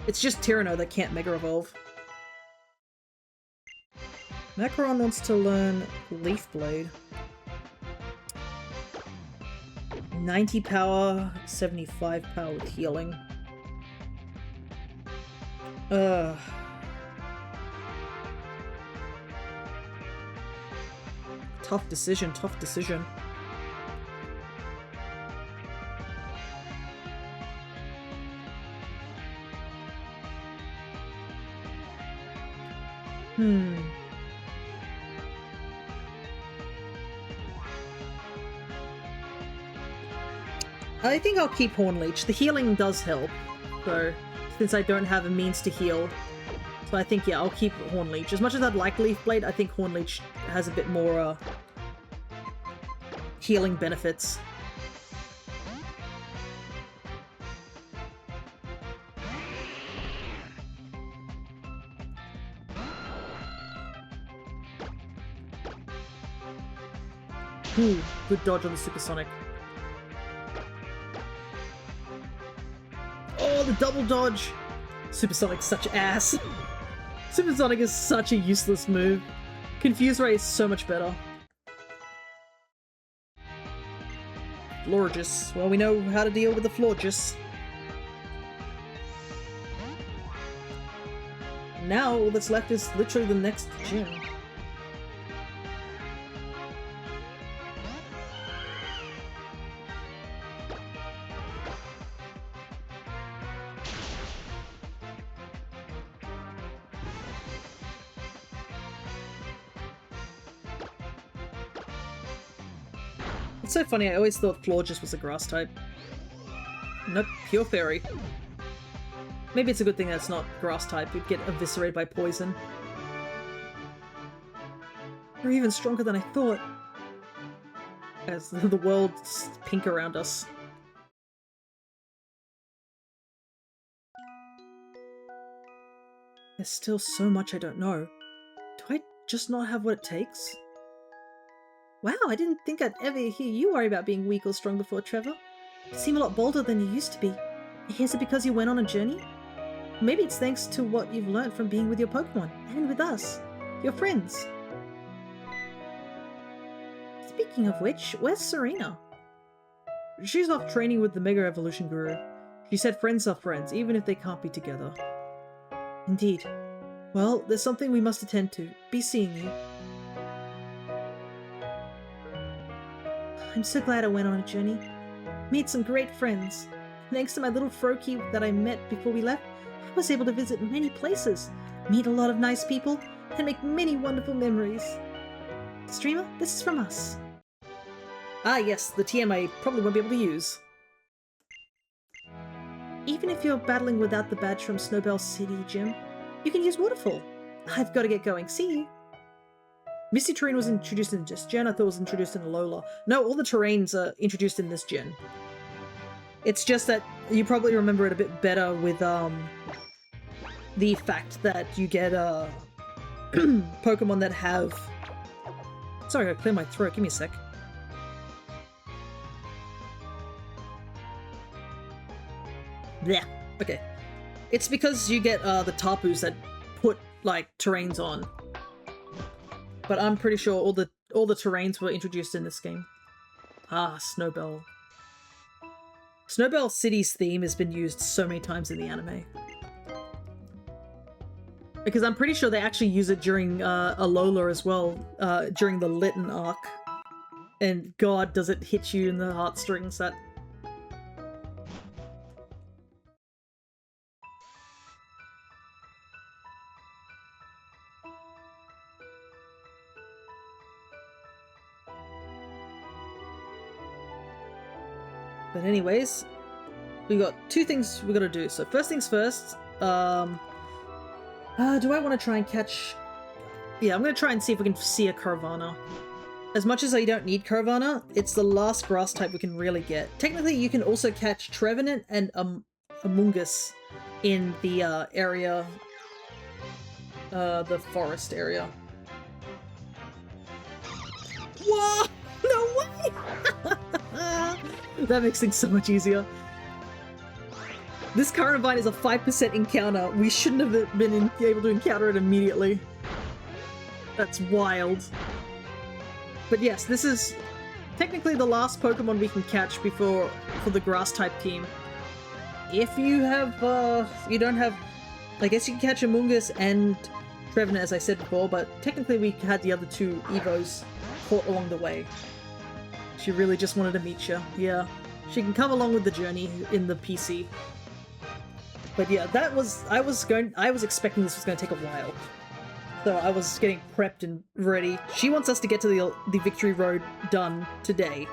It's just Tyranno that can't Mega Evolve. Macaron wants to learn Leaf Blade. 90 power, 75 power with healing. Tough decision, tough decision. I think I'll keep Hornleech. The healing does help, so since I don't have a means to heal. So I think, yeah, I'll keep Hornleech. As much as I'd like Leaf Blade, I think Hornleech has a bit more healing benefits. Ooh, good dodge on the Supersonic. Oh, the double dodge! Supersonic's such ass. Supersonic is such a useless move. Confuse Ray is so much better. Florges. Well, we know how to deal with the Florges. Now, all that's left is literally the next gym. It's so funny, I always thought Florges was a grass type. Nope, pure fairy. Maybe it's a good thing that it's not grass type, it'd get eviscerated by poison. We're even stronger than I thought. As the world's pink around us. There's still so much I don't know. Do I just not have what it takes? Wow, I didn't think I'd ever hear you worry about being weak or strong before, Trevor. You seem a lot bolder than you used to be. Is it because you went on a journey? Maybe it's thanks to what you've learned from being with your Pokemon, and with us, your friends. Speaking of which, where's Serena? She's off training with the Mega Evolution Guru. She said friends are friends, even if they can't be together. Indeed. Well, there's something we must attend to. Be seeing you. I'm so glad I went on a journey. Made some great friends. Thanks to my little Froakie that I met before we left, I was able to visit many places, meet a lot of nice people, and make many wonderful memories. Streamer, this is from us. Ah yes, the TM I probably won't be able to use. Even if you're battling without the badge from Snowbell City Gym, you can use Waterfall. I've got to get going. See you. Misty Terrain was introduced in this gen. I thought it was introduced in Alola. No, all the terrains are introduced in this gen. It's just that you probably remember it a bit better with the fact that you get Pokemon that have... Sorry, I gotta clear my throat, give me a sec. Yeah, okay. It's because you get the Tapus that put, like, terrains on. But I'm pretty sure all the terrains were introduced in this game. Ah, Snowbell. Snowbell City's theme has been used so many times in the anime. Because I'm pretty sure they actually use it during Alola as well, during the Litten arc. And god, does it hit you in the heartstrings, that... But anyways, we got two things we gotta do. So first things first, do I want to try and catch... Yeah, I'm gonna try and see if we can see a Carvanha. As much as I don't need Carvanha, it's the last grass type we can really get. Technically, you can also catch Trevenant and Amoonguss in the area, the forest area. Whoa! No way! That makes things so much easier. This Carnivine is a 5% encounter. We shouldn't have been able to encounter it immediately. That's wild. But yes, this is technically the last Pokemon we can catch for the Grass-type team. If you have, you don't have... I guess you can catch Amoonguss and Trevenant, as I said before, but technically we had the other two Evos caught along the way. She really just wanted to meet you. Yeah. She can come along with the journey in the PC. But yeah, that was... I was expecting this was going to take a while. So I was getting prepped and ready. She wants us to get to the Victory Road done today.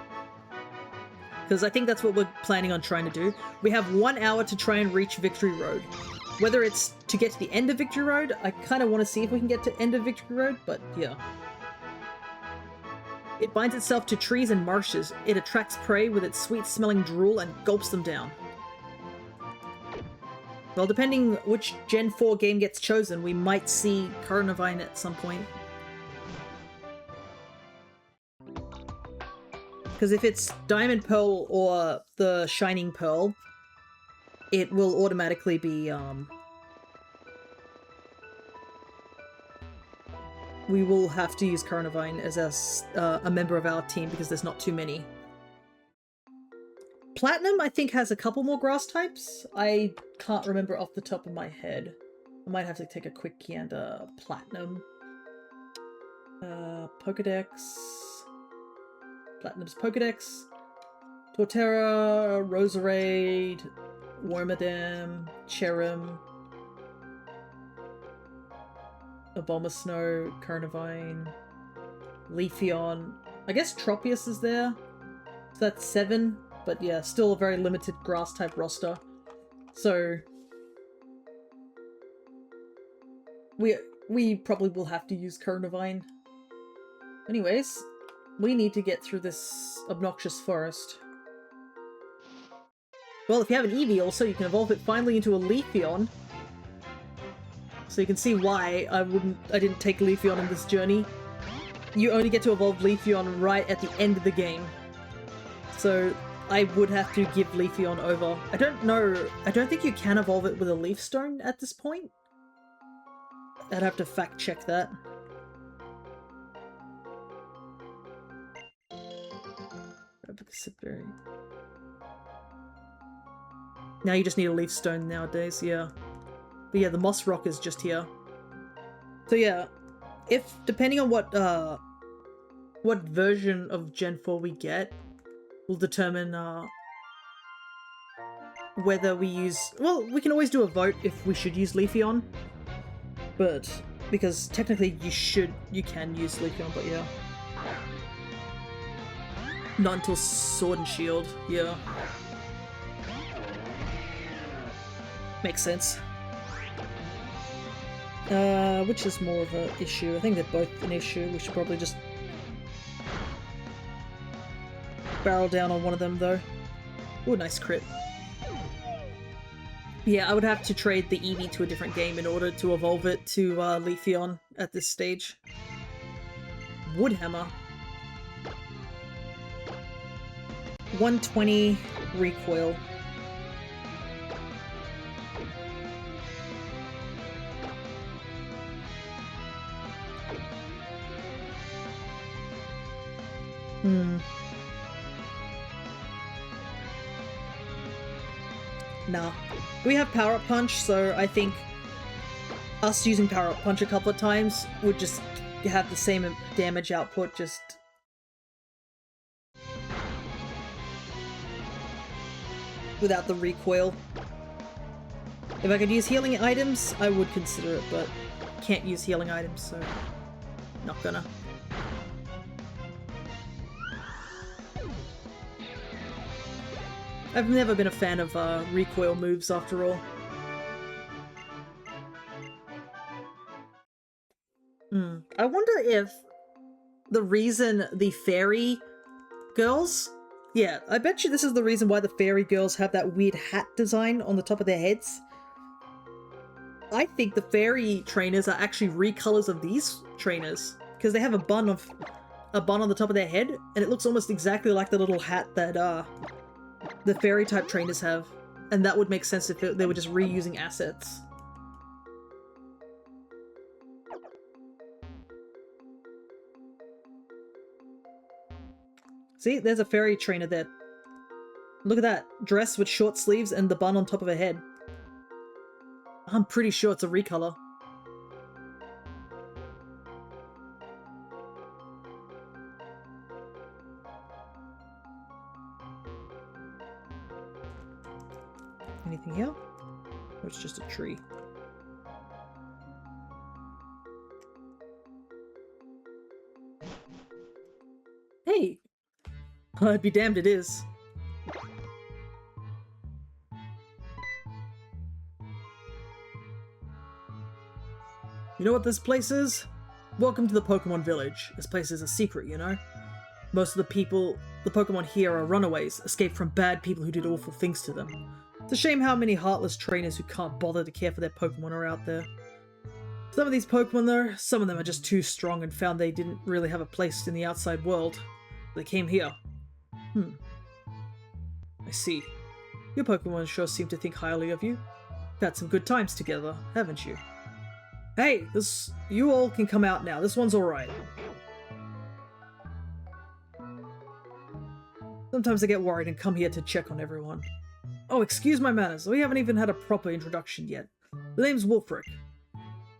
Because I think that's what we're planning on trying to do. We have 1 hour to try and reach Victory Road. Whether it's to get to the end of Victory Road, I kind of want to see if we can get to end of Victory Road, but yeah. It binds itself to trees and marshes. It attracts prey with its sweet-smelling drool and gulps them down. Well, depending which Gen 4 game gets chosen, we might see Carnivine at some point. Because if it's Diamond Pearl or the Shining Pearl, it will automatically be, we will have to use Carnivine as a member of our team because there's not too many. Platinum, I think, has a couple more grass types. I can't remember off the top of my head. I might have to take a quick gander. Platinum. Pokedex. Platinum's Pokedex. Torterra, Roserade, Wormadam, Cherim, Abomasnow, Carnivine, Leafeon. I guess Tropius is there. So that's 7. But yeah, still a very limited grass-type roster. So we probably will have to use Carnivine. Anyways, we need to get through this obnoxious forest. Well, if you have an Eevee also, you can evolve it finally into a Leafeon. So you can see why I didn't take Leafeon in this journey. You only get to evolve Leafeon right at the end of the game. So I would have to give Leafeon over. I don't know. I don't think you can evolve it with a Leaf Stone at this point. I'd have to fact check that. Now you just need a Leaf Stone nowadays, yeah. But yeah, the Moss Rock is just here. So yeah, if depending on what version of Gen 4 we get, will determine whether we use... Well, we can always do a vote if we should use Leafeon. But, because technically you can use Leafeon, but yeah. Not until Sword and Shield, yeah. Makes sense. Which is more of an issue? I think they're both an issue. We should probably just barrel down on one of them, though. Ooh, nice crit. Yeah, I would have to trade the Eevee to a different game in order to evolve it to Leafeon at this stage. Woodhammer. 120 recoil. Nah. We have Power Up Punch, so I think us using Power Up Punch a couple of times would just have the same damage output, just... without the recoil. If I could use healing items, I would consider it, but can't use healing items, so not gonna. I've never been a fan of recoil moves, after all. I wonder if the reason the fairy girls... Yeah, I bet you this is the reason why the fairy girls have that weird hat design on the top of their heads. I think the fairy trainers are actually recolors of these trainers, because they have a bun on the top of their head, and it looks almost exactly like the little hat that the fairy type trainers have, and that would make sense if they were just reusing assets. See, there's a fairy trainer there. Look at that dress with short sleeves and the bun on top of her head. I'm pretty sure it's a recolor. Anything here? Or it's just a tree? Hey! I'd be damned it is. You know what this place is? Welcome to the Pokemon Village. This place is a secret, you know? Most of the Pokemon here are runaways, escaped from bad people who did awful things to them. It's a shame how many heartless trainers who can't bother to care for their Pokemon are out there. Some of these Pokemon though, some of them are just too strong and found they didn't really have a place in the outside world. They came here. I see. Your Pokemon sure seem to think highly of you. You've had some good times together, haven't you? Hey, you all can come out now. This one's alright. Sometimes I get worried and come here to check on everyone. Oh, excuse my manners. We haven't even had a proper introduction yet. The name's Wolfric.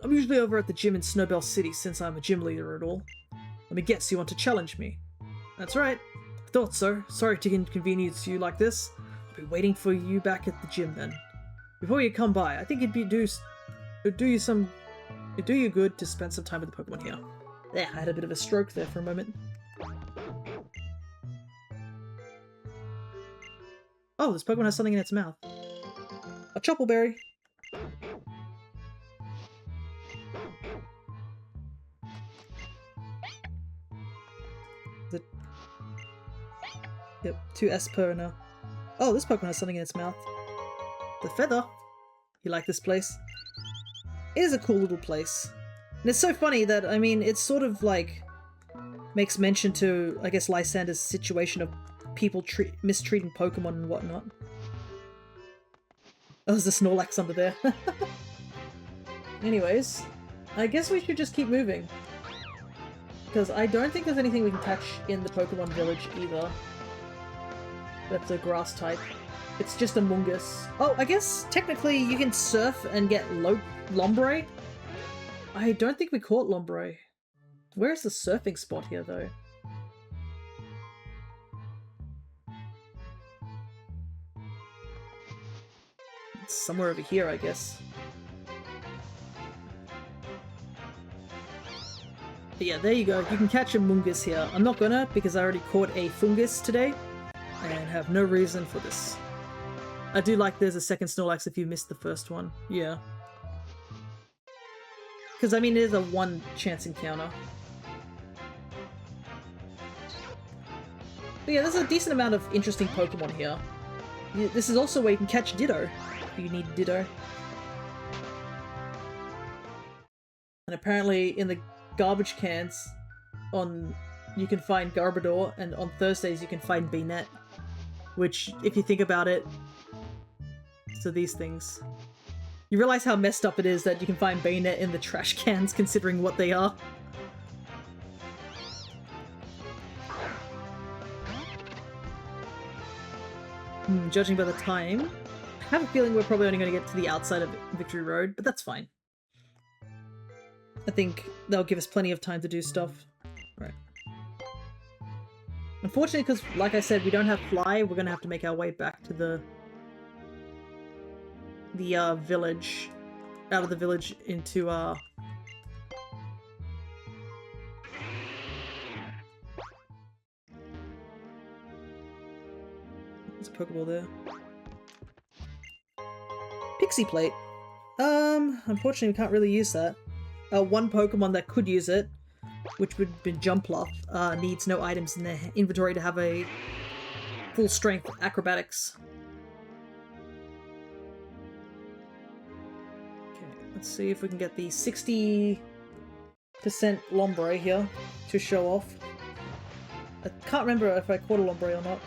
I'm usually over at the gym in Snowbell City since I'm a gym leader and all. Let me guess, you want to challenge me? That's right. I thought so. Sorry to inconvenience you like this. I'll be waiting for you back at the gym then. Before you come by, I think it'd do you good to spend some time with the Pokemon here. Yeah, I had a bit of a stroke there for a moment. Oh, this Pokemon has something in its mouth. A Choppleberry. Yep, 2 Esperna. Oh, this Pokemon has something in its mouth. The Feather. You like this place? It is a cool little place. And it's so funny that, I mean, it's sort of like makes mention to, I guess, Lysander's situation of people mistreating Pokemon and whatnot. Oh, there's a Snorlax under there. Anyways, I guess we should just keep moving. Because I don't think there's anything we can catch in the Pokemon Village either. That's a grass type. It's just a Mungus. Oh, I guess technically you can surf and get Lombre. I don't think we caught Lombre. Where's the surfing spot here, though? It's somewhere over here, I guess. But yeah, there you go. You can catch a Mungus here. I'm not gonna, because I already caught a Fungus today, and have no reason for this. I do like there's a second Snorlax if you missed the first one. Yeah. Because, I mean, it is a one chance encounter. But yeah, there's a decent amount of interesting Pokemon here. This is also where you can catch Ditto, if you need Ditto. And apparently in the garbage cans you can find Garbodor, and on Thursdays you can find B-Net. Which, if you think about it, so these things. You realize how messed up it is that you can find B-Net in the trash cans, considering what they are. Judging by the time, I have a feeling we're probably only going to get to the outside of Victory Road, but that's fine. I think that'll give us plenty of time to do stuff. Right. Unfortunately, because, like I said, we don't have Fly, we're going to have to make our way back to the village. Out of the village into, There's a Pokeball there. Pixie Plate. Unfortunately we can't really use that. One Pokemon that could use it, which would have been Jumpluff, needs no items in their inventory to have a full strength acrobatics. Okay, let's see if we can get the 60% Lombre here to show off. I can't remember if I caught a Lombre or not.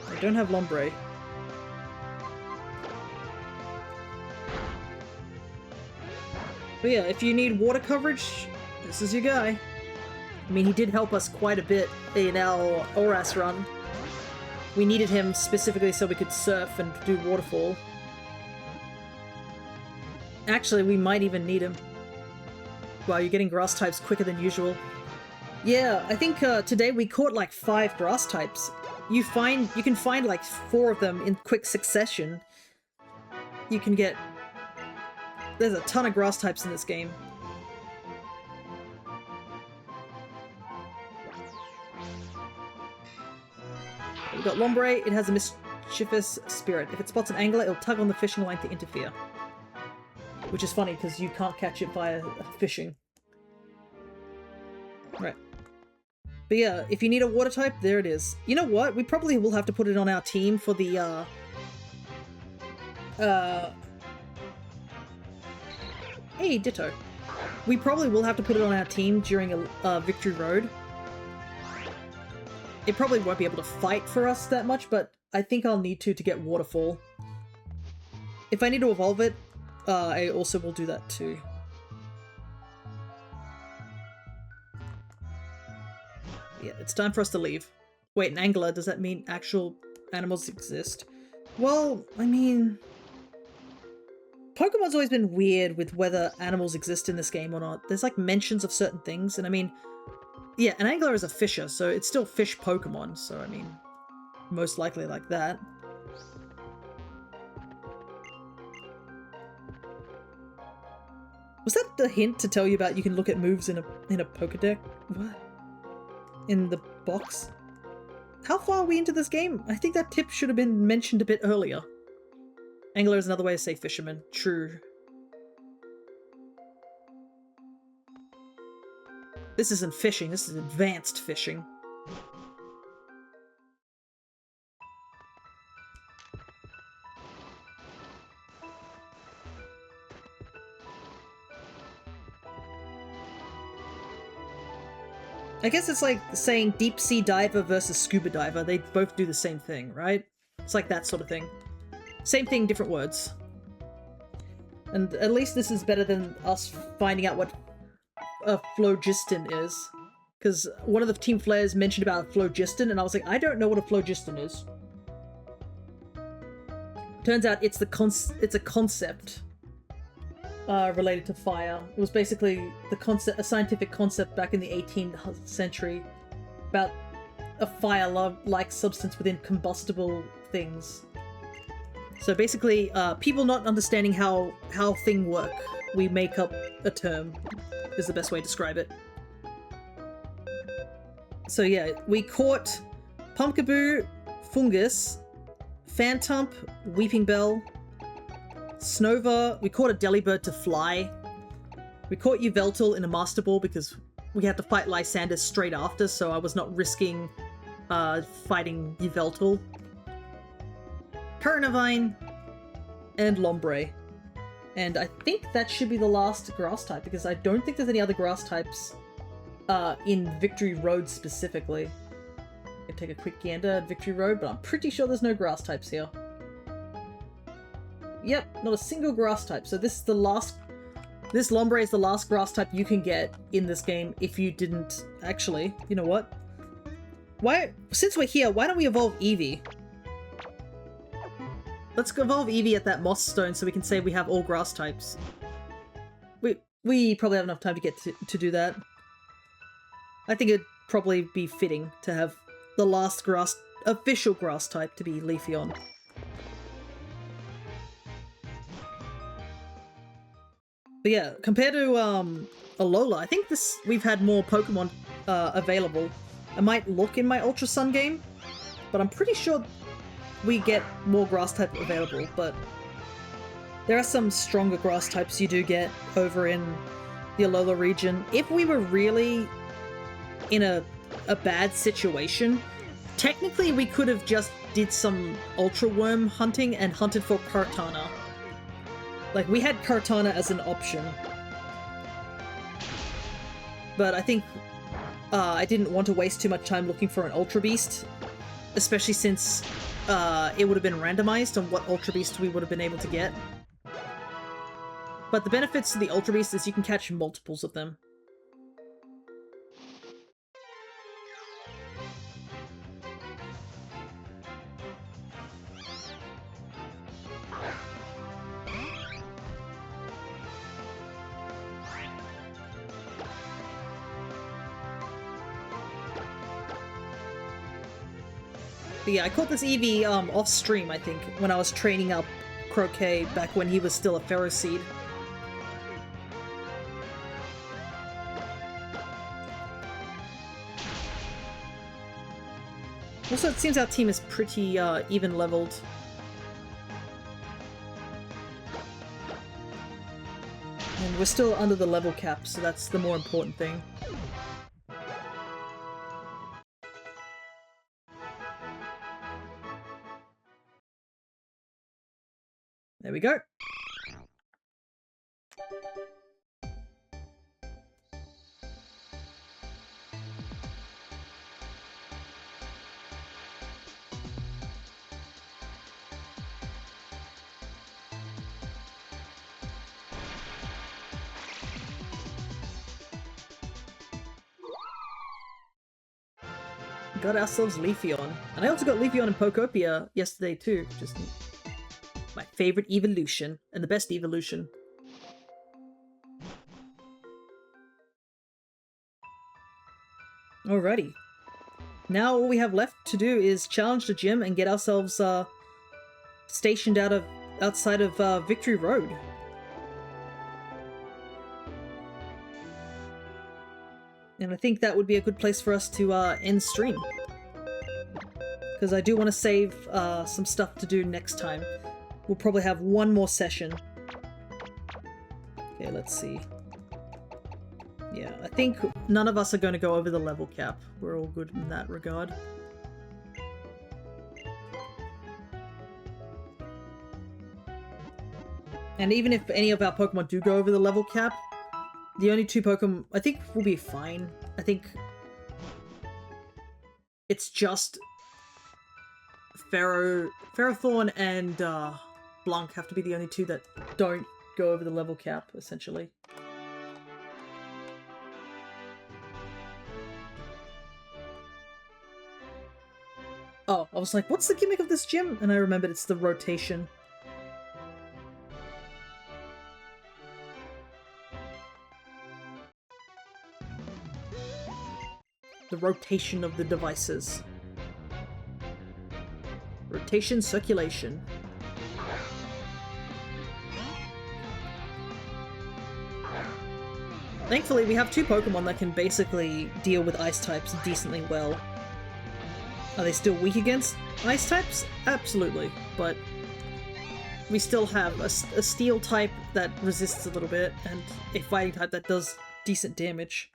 I don't have Lombre. But yeah, if you need water coverage, this is your guy. I mean, he did help us quite a bit in our Oras run. We needed him specifically so we could surf and do waterfall. Actually, we might even need him. Wow, you're getting grass types quicker than usual. Yeah, I think today we caught like 5 grass types. You can find like 4 of them in quick succession. You can get... There's a ton of grass types in this game. We've got Lombre. It has a mischievous spirit. If it spots an angler, it'll tug on the fishing line to interfere. Which is funny, because you can't catch it via fishing. Right. But yeah, if you need a water type, there it is. You know what? We probably will have to put it on our team for the, Hey, Ditto. We probably will have to put it on our team during a Victory Road. It probably won't be able to fight for us that much, but I think I'll need to get Waterfall. If I need to evolve it, I also will do that too. Yeah, it's time for us to leave. Wait, an angler, does that mean actual animals exist? Well, I mean... Pokemon's always been weird with whether animals exist in this game or not. There's like mentions of certain things, and I mean... Yeah, an angler is a fisher, so it's still fish Pokemon, so I mean... Most likely like that. Was that the hint to tell you about you can look at moves in a Pokedex? What? In the box? How far are we into this game? I think that tip should have been mentioned a bit earlier. Angler is another way to say fisherman. True. This isn't fishing, this is advanced fishing. I guess it's like saying deep sea diver versus scuba diver. They both do the same thing, right? It's like that sort of thing. Same thing, different words. And at least this is better than us finding out what a phlogiston is. Because one of the Team Flares mentioned about a phlogiston, and I was like, I don't know what a phlogiston is. Turns out it's a concept related to fire. It was basically a scientific concept back in the 18th century about a fire-like substance within combustible things. So basically, people not understanding how things work, we make up a term, is the best way to describe it. So yeah, we caught Pumpkaboo, Fungus, Phantump, Weeping Bell, Snova. We caught a Delibird to fly. We caught Yveltal in a Master Ball because we had to fight Lysander straight after, so I was not risking fighting Yveltal. Carnivine and Lombre. And I think that should be the last grass type, because I don't think there's any other grass types in Victory Road specifically. I can take a quick gander at Victory Road, but I'm pretty sure there's no grass types here. Yep, not a single grass type. So this is the last... This Lombre is the last grass type you can get in this game if you didn't... Actually, you know what? Since we're here, why don't we evolve Eevee? Let's evolve Eevee at that Moss Stone so we can say we have all grass types. We probably have enough time to get to do that. I think it'd probably be fitting to have the last official grass type to be Leafeon. But yeah, compared to Alola, I think we've had more Pokemon available. I might look in my Ultra Sun game, but I'm pretty sure we get more grass type available, but there are some stronger grass types you do get over in the Alola region. If we were really in a bad situation, technically we could have just did some Ultra Worm hunting and hunted for Kartana. Like, we had Kartana as an option. But I think I didn't want to waste too much time looking for an Ultra Beast, especially since it would have been randomized on what Ultra Beast we would have been able to get. But the benefits to the Ultra Beast is you can catch multiples of them. But yeah, I caught this Eevee off stream, I think, when I was training up Croquet back when he was still a Ferroseed. Also, it seems our team is pretty even leveled. And we're still under the level cap, so that's the more important thing. There we go. Got ourselves Leafeon. And I also got Leafeon in Pokopia yesterday too. Just my favorite evolution, and the best evolution. Alrighty. Now all we have left to do is challenge the gym and get ourselves stationed outside of Victory Road. And I think that would be a good place for us to end stream. Because I do want to save some stuff to do next time. We'll probably have one more session. Okay, let's see. Yeah, I think none of us are going to go over the level cap. We're all good in that regard. And even if any of our Pokemon do go over the level cap, the only two Pokemon I think will be fine. I think it's just Ferrothorn and Blanc have to be the only two that don't go over the level cap, essentially. Oh, I was like, what's the gimmick of this gym? And I remembered it's the rotation. The rotation of the devices. Rotation, circulation. Thankfully, we have two Pokemon that can basically deal with ice types decently well. Are they still weak against ice types? Absolutely, but we still have a steel type that resists a little bit, and a fighting type that does decent damage.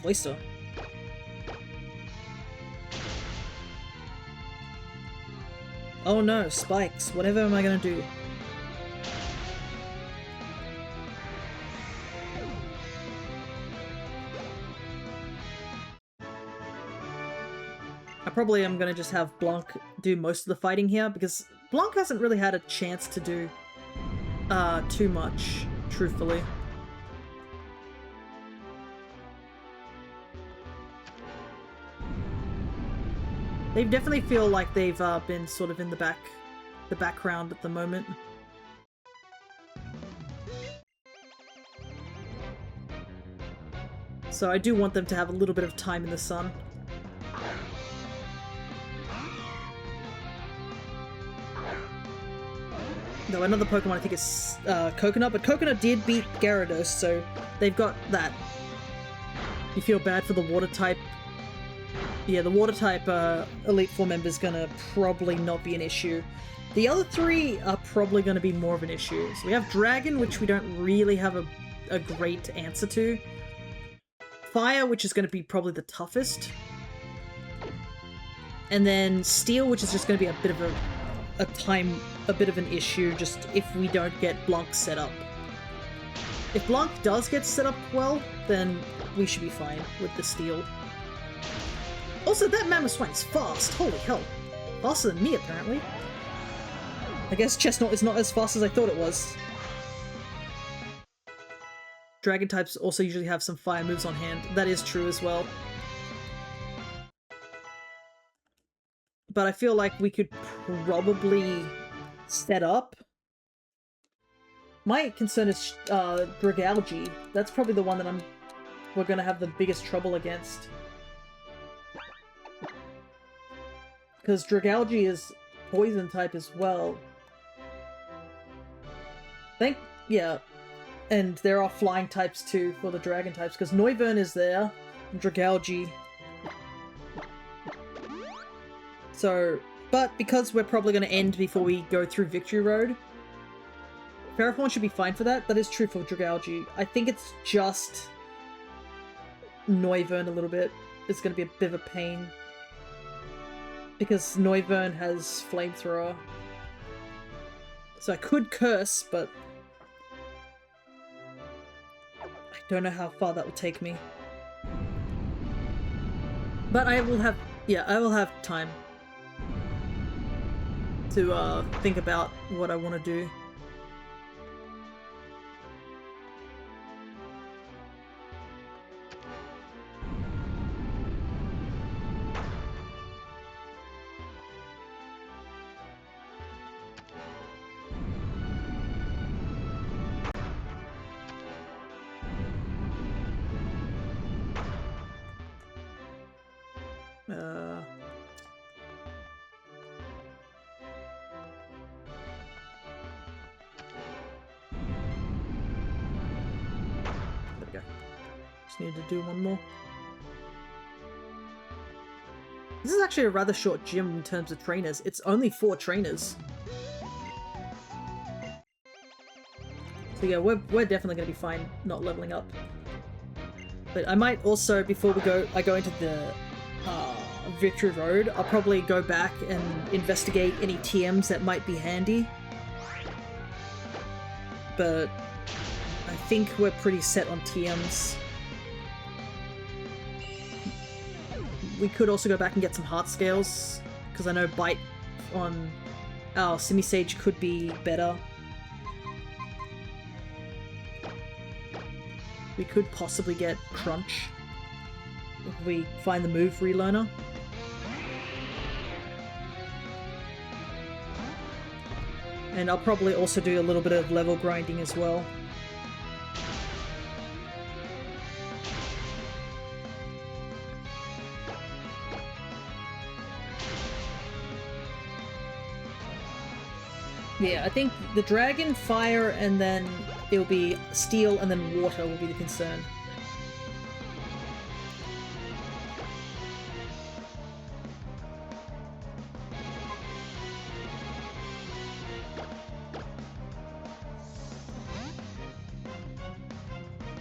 Oyster. Oh no, spikes. Whatever am I gonna do? I probably am gonna just have Blanc do most of the fighting here, because Blanc hasn't really had a chance to do too much, truthfully. They definitely feel like they've been sort of in the background at the moment. So I do want them to have a little bit of time in the sun. Though another Pokemon I think is Coconut, but Coconut did beat Gyarados, so they've got that. You feel bad for the water type. Yeah, the water type Elite Four member's gonna probably not be an issue. The other three are probably gonna be more of an issue. So we have Dragon, which we don't really have a great answer to. Fire, which is gonna be probably the toughest. And then Steel, which is just gonna be a bit of a bit of an issue just if we don't get Blanc set up. If Blanc does get set up well, then we should be fine with the Steel. Also, that Mamoswine is fast! Holy hell. Faster than me, apparently. I guess Chestnut is not as fast as I thought it was. Dragon types also usually have some fire moves on hand. That is true as well. But I feel like we could probably set up. My concern is Dragalge. That's probably the one that we're gonna have the biggest trouble against. Because Dragalge is poison type as well. Yeah. And there are flying types too for the dragon types, because Noivern is there, and Dragalge. So, but because we're probably going to end before we go through Victory Road, Ferrothorn should be fine for that. That is true for Dragalge. I think it's just Noivern a little bit. It's going to be a bit of a pain. Because Noivern has Flamethrower. So I could Curse, but I don't know how far that will take me. But I will have, yeah, I will have time to think about what I want to do. There we go. Just need to do one more. This is actually a rather short gym in terms of trainers. It's only 4 trainers. So yeah, we're definitely going to be fine not leveling up. But I might also, before I go into the Victory Road, I'll probably go back and investigate any TMs that might be handy. But I think we're pretty set on TMs. We could also go back and get some heart scales, because I know Bite on our Simisage could be better. We could possibly get Crunch if we find the move relearner. And I'll probably also do a little bit of level grinding as well. Yeah, I think the dragon, fire, and then it'll be steel, and then water will be the concern.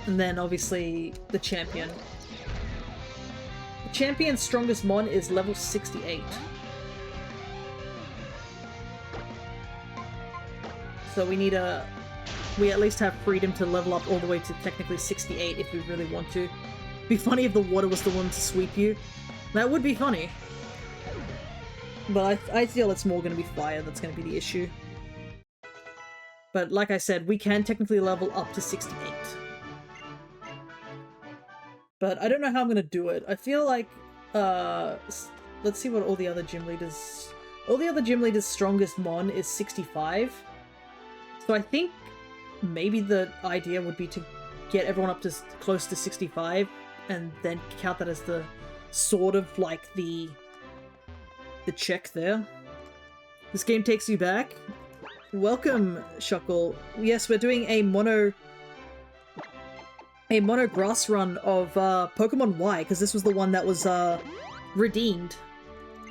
And then obviously the champion. champion's strongest mon is level 68. So we need a... We at least have freedom to level up all the way to technically 68 if we really want to. It'd be funny if the water was the one to sweep you. That would be funny. But I feel it's more going to be fire that's going to be the issue. But like I said, we can technically level up to 68. But I don't know how I'm going to do it. I feel like... let's see what all the other gym leaders... All the other gym leaders' strongest mon is 65. So I think maybe the idea would be to get everyone up to close to 65 and then count that as the sort of like the check there. This game takes you back. Welcome, Shuckle. Yes, we're doing a mono grass run of Pokemon Y, because this was the one that was redeemed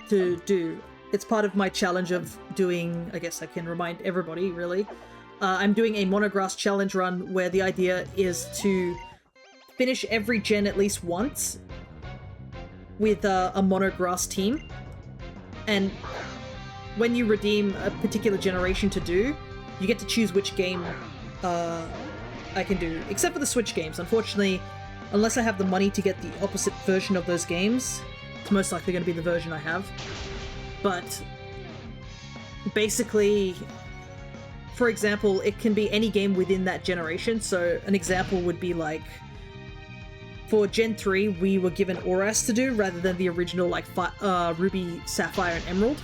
to do. It's part of my challenge of doing, I guess I can remind everybody, really. I'm doing a monograss challenge run where the idea is to finish every gen at least once with a monograss team. And when you redeem a particular generation to do, you get to choose which game I can do. Except for the Switch games. Unfortunately, unless I have the money to get the opposite version of those games, it's most likely going to be the version I have. But basically... For example, it can be any game within that generation. So an example would be like, for Gen 3, we were given Oras to do rather than the original like Ruby, Sapphire, and Emerald.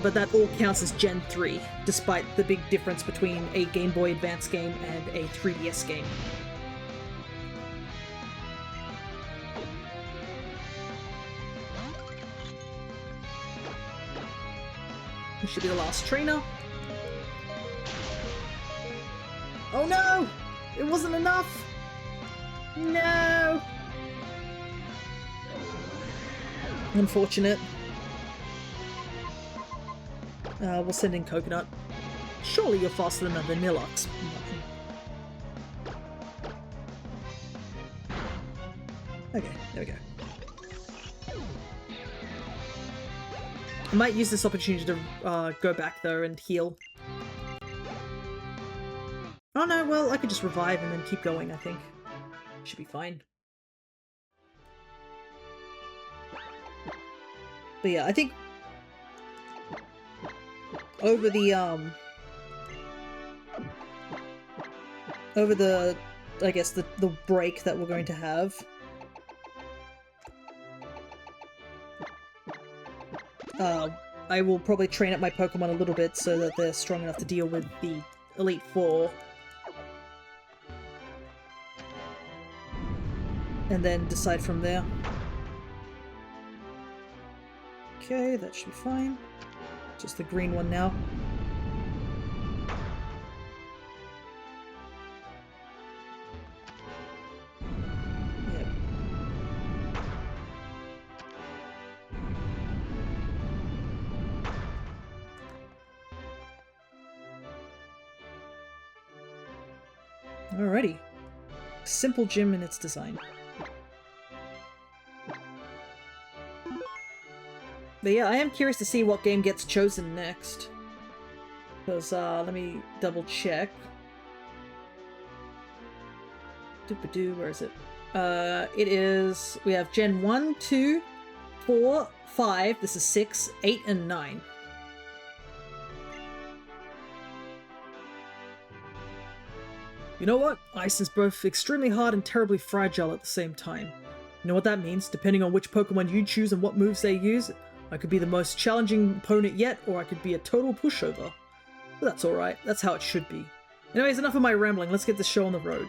But that all counts as Gen 3, despite the big difference between a Game Boy Advance game and a 3DS game. This should be the last trainer. Oh no! It wasn't enough! No! Unfortunate. We'll send in Coconut. Surely you're faster than a Vanilluxe. Okay, there we go. I might use this opportunity to go back though and heal. Oh no, well, I could just revive and then keep going, I think. Should be fine. But yeah, I think over the I guess the break that we're going to have, I will probably train up my Pokemon a little bit so that they're strong enough to deal with the Elite Four. And then decide from there. Okay, that should be fine. Just the green one now. Yep. Alrighty. Simple gym in its design. But yeah, I am curious to see what game gets chosen next. Because, let me double check. Doop-a-doo, where is it? It is... We have Gen 1, 2, 4, 5, this is 6, 8, and 9. You know what? Ice is both extremely hard and terribly fragile at the same time. You know what that means? Depending on which Pokemon you choose and what moves they use, I could be the most challenging opponent yet, or I could be a total pushover. But that's alright, that's how it should be. Anyways, enough of my rambling, let's get this show on the road.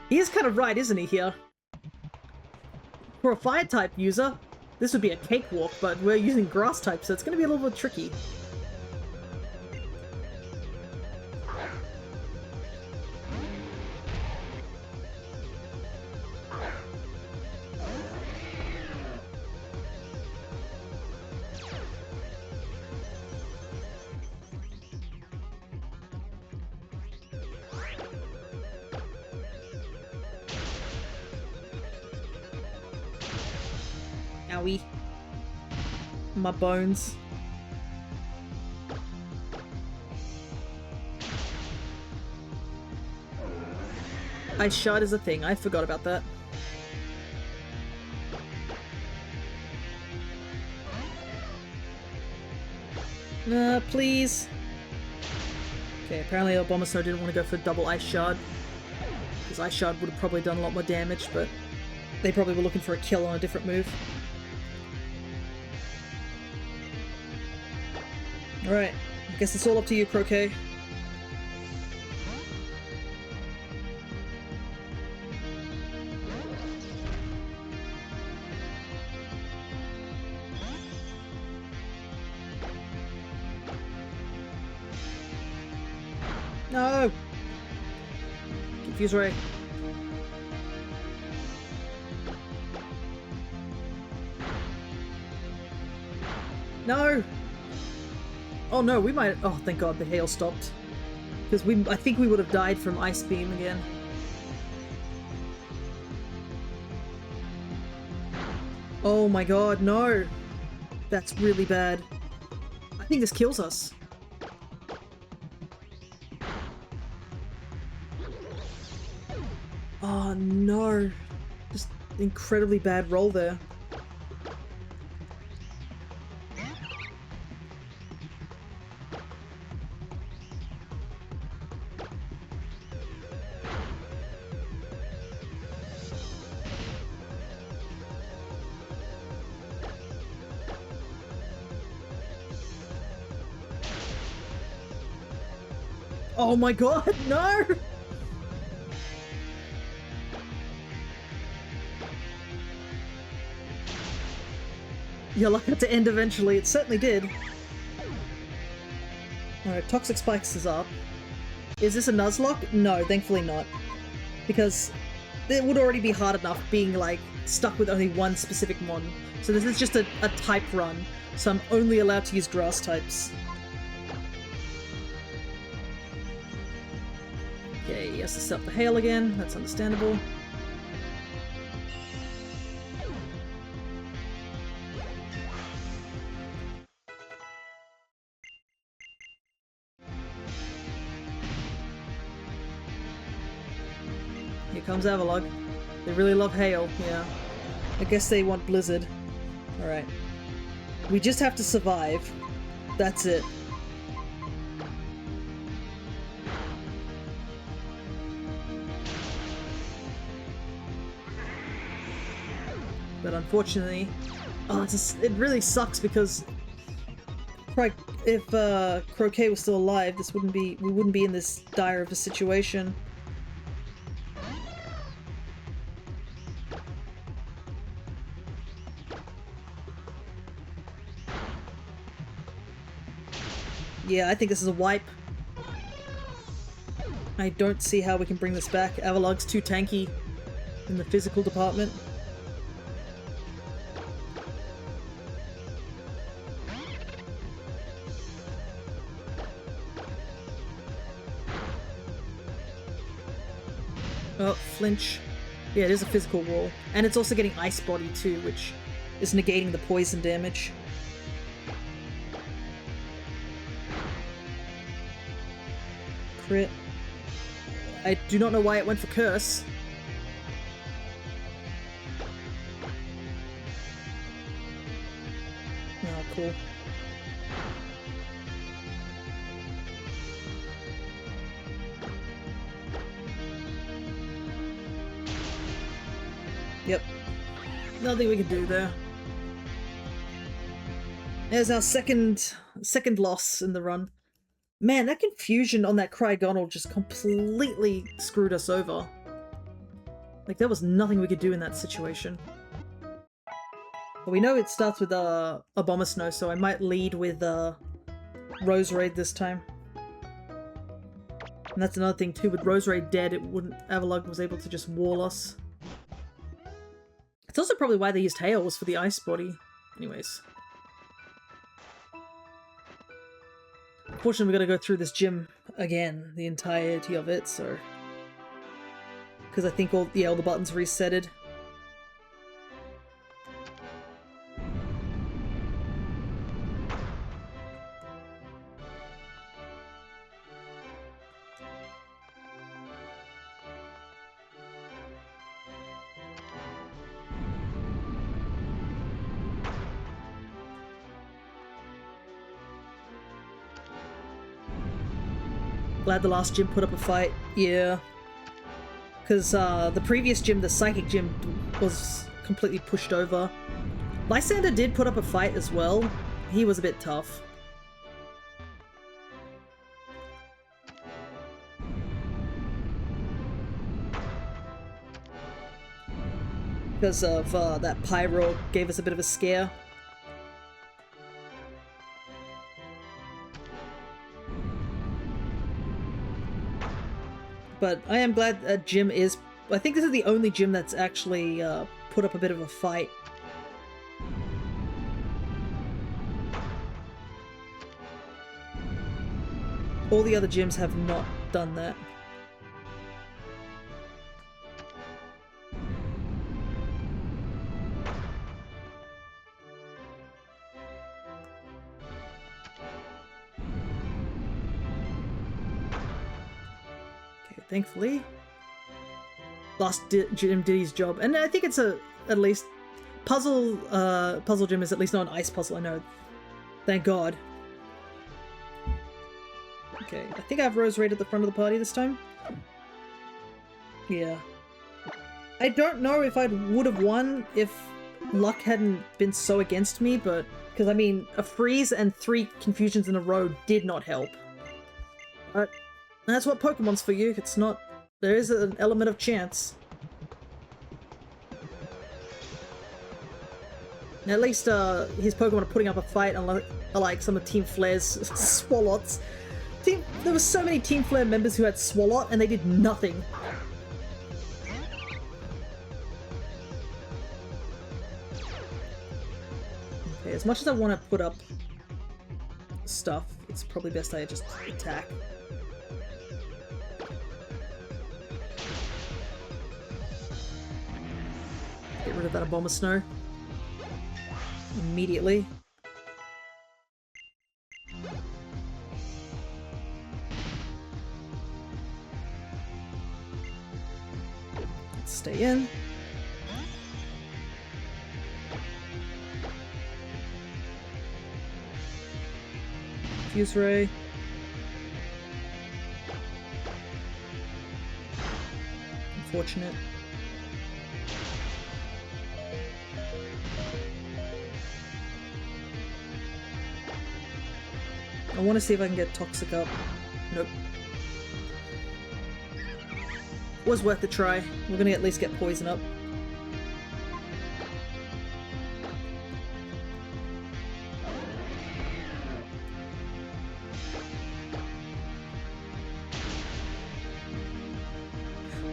He is kind of right, isn't he, here? For a Fire-type user, this would be a cakewalk, but we're using Grass-type, so it's going to be a little bit tricky. Owie. My bones. Ice shard is a thing. I forgot about that. Please. Okay, apparently Abomasnow didn't want to go for double Ice Shard. Because Ice Shard would have probably done a lot more damage, but they probably were looking for a kill on a different move. Alright, I guess it's all up to you, Croquet. No! Confuse Ray. No! Oh no, we might- oh thank god the hail stopped. Because I think we would have died from Ice Beam again. Oh my god, no! That's really bad. I think this kills us. Oh no. Just incredibly bad roll there. Oh my god, no! You'll like it to end eventually. It certainly did. Alright, Toxic Spikes is up. Is this a Nuzlocke? No, thankfully not. Because it would already be hard enough being, like, stuck with only one specific mon. So this is just a type run, so I'm only allowed to use grass types. Okay, he has to set up the hail again. That's understandable. Here comes Avalugg. They really love hail, yeah. I guess they want Blizzard. Alright. We just have to survive. That's it. But unfortunately... Oh, it really sucks because... If Croquet was still alive, we wouldn't be in this dire of a situation. Yeah, I think this is a wipe. I don't see how we can bring this back. Avalugg's too tanky in the physical department. Oh, flinch. Yeah, it is a physical wall. And it's also getting Ice Body too, which is negating the poison damage. Crit. I do not know why it went for Curse. Oh, cool. Yep. Nothing we can do there. There's our second loss in the run. Man, that confusion on that Cryogonal just completely screwed us over. Like, there was nothing we could do in that situation. But we know it starts with Abomasnow, so I might lead with Rose Raid this time. And that's another thing too, with Rose Raid dead, Avalugg was able to just wall us. It's also probably why they used Hail, was for the Ice Body. Anyways. Unfortunately, we gotta go through this gym again, the entirety of it, so... Because I think all the buttons resetted. Glad the last gym put up a fight. Yeah. Because the previous gym, the psychic gym, was completely pushed over. Lysander did put up a fight as well. He was a bit tough. Because of that pyro gave us a bit of a scare. But I am glad that gym is... I think this is the only gym that's actually put up a bit of a fight. All the other gyms have not done that. Okay, thankfully. Last gym did his job. And I think it's at least... Puzzle gym is at least not an ice puzzle, I know. Thank God. Okay, I think I have Rose right at the front of the party this time. Yeah. I don't know if I would have won if luck hadn't been so against me, but... Because, I mean, a freeze and 3 confusions in a row did not help. But that's what Pokemon's for you. It's not... There is an element of chance. At least his Pokemon are putting up a fight, unlike some of Team Flare's Swallots. There were so many Team Flare members who had Swalot, and they did nothing. Okay, as much as I want to put up stuff, it's probably best I just attack. Get rid of that Abomasnow. Immediately. Let's stay in. Fuse Ray. Unfortunate. I want to see if I can get Toxic up. Nope. Was worth a try. We're gonna at least get Poison up.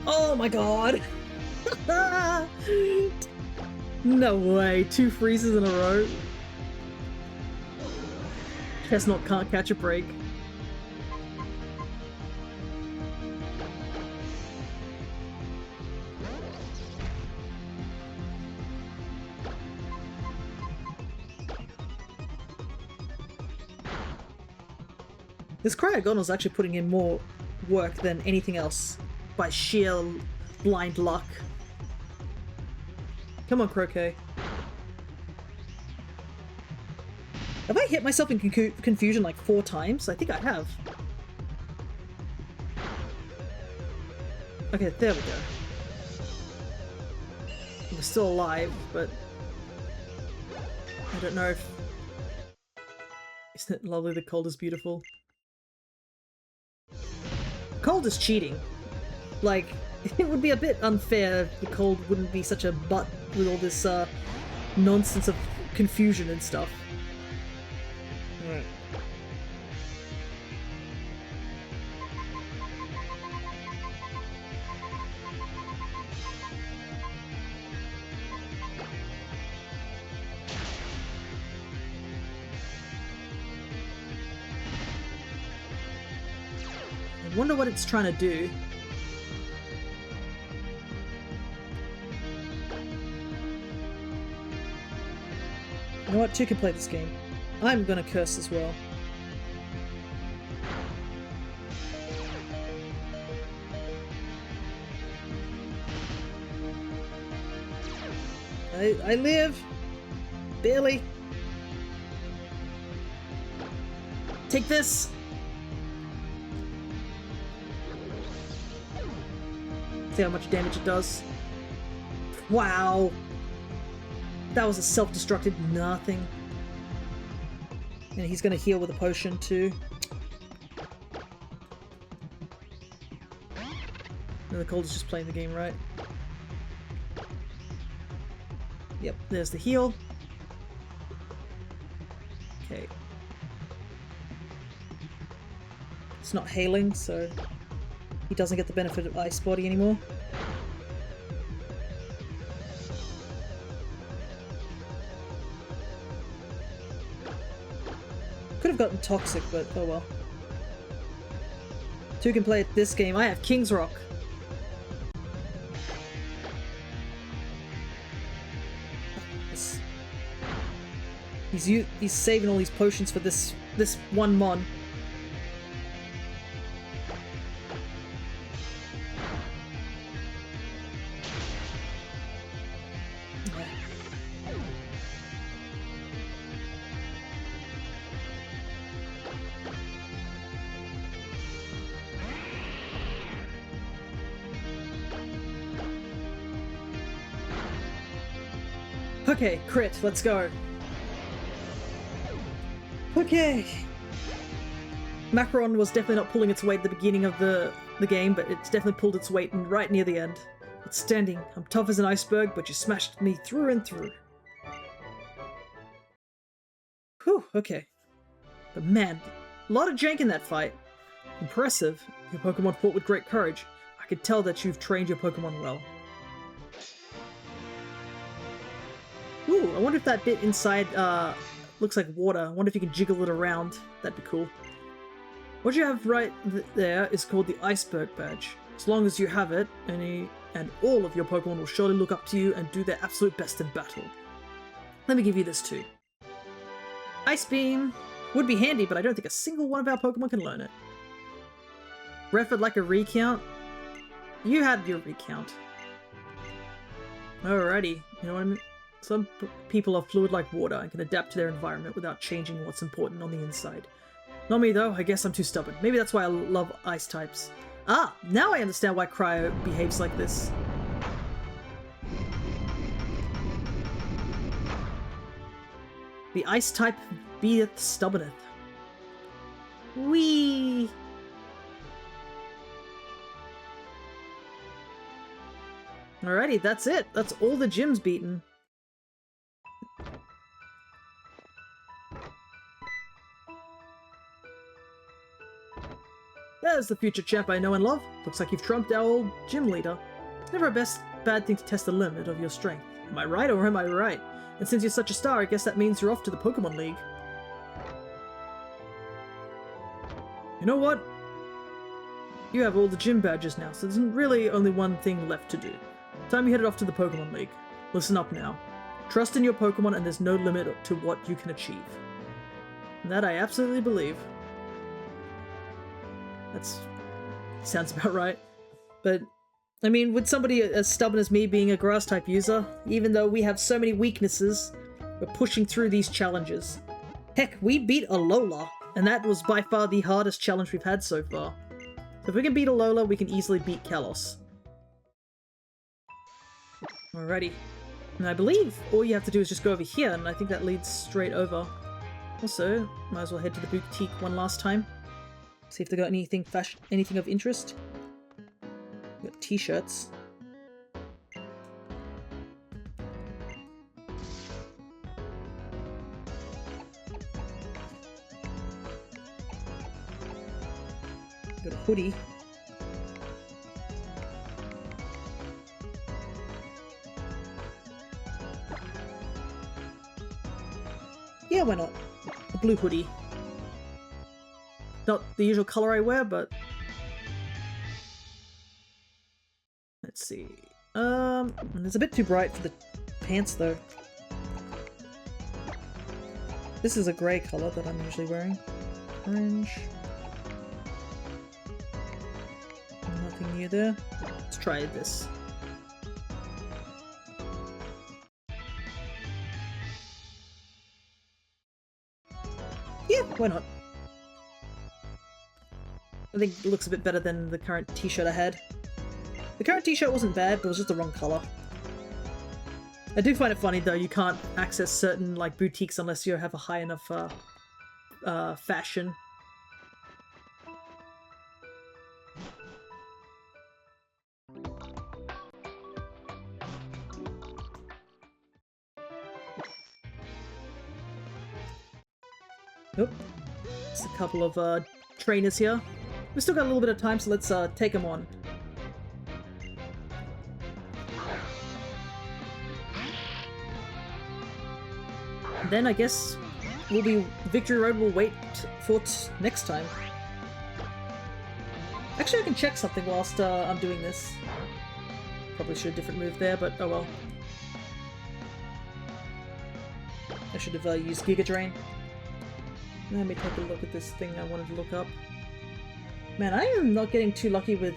Oh my god! No way, 2 freezes in a row. Chestnut can't catch a break. This Cryogon was actually putting in more work than anything else by sheer blind luck. Come on, Croquet. Have I hit myself in confusion like 4 times? I think I have. Okay, there we go. We're still alive, but... I don't know if... Isn't it lovely the cold is beautiful? Cold is cheating. Like, it would be a bit unfair if the cold wouldn't be such a butt with all this nonsense of confusion and stuff. Right. I wonder what it's trying to do. You know what? 2 can play this game. I'm gonna curse as well. I live! Barely! Take this! See how much damage it does. Wow. That was a self-destructed nothing. And he's gonna heal with a potion too. And the cold is just playing the game, right? Yep, there's the heal. Okay. It's not hailing, so he doesn't get the benefit of Ice Body anymore. Could have gotten Toxic, but oh well. Two can play at this game. I have King's Rock. He's saving all these potions for this one mon. Okay, crit, let's go. Okay. Macron was definitely not pulling its weight at the beginning of the game, but it's definitely pulled its weight right near the end. Outstanding. I'm tough as an iceberg, but you smashed me through and through. Whew, okay. But man, a lot of jank in that fight. Impressive. Your Pokemon fought with great courage. I could tell that you've trained your Pokemon well. Ooh, I wonder if that bit inside, looks like water. I wonder if you can jiggle it around. That'd be cool. What you have right there is called the Iceberg Badge. As long as you have it, and all of your Pokemon will surely look up to you and do their absolute best in battle. Let me give you this too. Ice Beam would be handy, but I don't think a single one of our Pokemon can learn it. Ref it like a recount? You had your recount. Alrighty, you know what I mean? Some people are fluid like water and can adapt to their environment without changing what's important on the inside. Not me though, I guess I'm too stubborn. Maybe that's why I love ice types. Ah, now I understand why Cryo behaves like this. The ice type beeth stubborneth. Whee! Alrighty, that's it. That's all the gyms beaten. There's the future champ I know and love. Looks like you've trumped our old gym leader. It's never a bad thing to test the limit of your strength. Am I right or am I right? And since you're such a star, I guess that means you're off to the Pokemon League. You know what? You have all the gym badges now, so there's really only one thing left to do. Time you headed off to the Pokemon League. Listen up now. Trust in your Pokemon and there's no limit to what you can achieve. And that I absolutely believe. That's sounds about right. But, I mean, with somebody as stubborn as me being a Grass-type user, even though we have so many weaknesses, we're pushing through these challenges. Heck, we beat Alola, and that was by far the hardest challenge we've had so far. So if we can beat Alola, we can easily beat Kalos. Alrighty. And I believe all you have to do is just go over here, and I think that leads straight over. Also, might as well head to the boutique one last time. See if they got anything anything of interest. Got t-shirts. Got a hoodie. Yeah, why not? A blue hoodie. Not the usual color I wear, but let's see. It's a bit too bright for the pants though. This is a grey color that I'm usually wearing. Orange. Nothing new there. Let's try this. Yeah, why not? I think it looks a bit better than the current t-shirt I had. The current t-shirt wasn't bad, but it was just the wrong color. I do find it funny though, you can't access certain like boutiques unless you have a high enough fashion. Oop. Just a couple of trainers here. We've still got a little bit of time, so let's take them on. And then I guess we'll be Victory Road. We'll wait for next time. Actually, I can check something whilst I'm doing this. Probably should have a different move there, but oh well. I should have used Giga Drain. Let me take a look at this thing I wanted to look up. Man, I am not getting too lucky with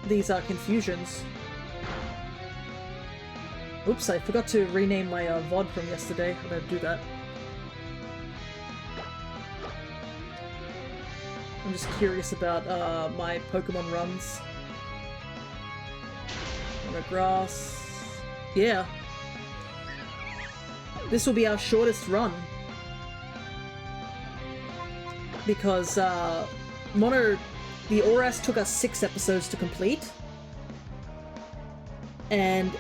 these confusions. Oops, I forgot to rename my VOD from yesterday. I'm gonna do that. I'm just curious about my Pokemon runs. On the grass. Yeah. This will be our shortest run. Because the Oras took us 6 episodes to complete. And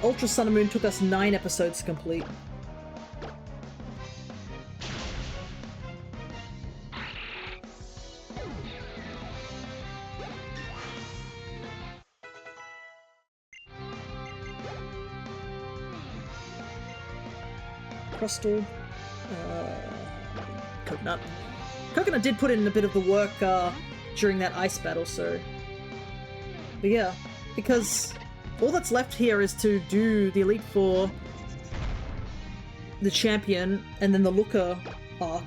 Ultra Sun and Moon took us 9 episodes to complete. Crustal. Coconut. Coconut did put in a bit of the work during that ice battle, so... But yeah, because all that's left here is to do the Elite Four, the Champion, and then the Looker arc.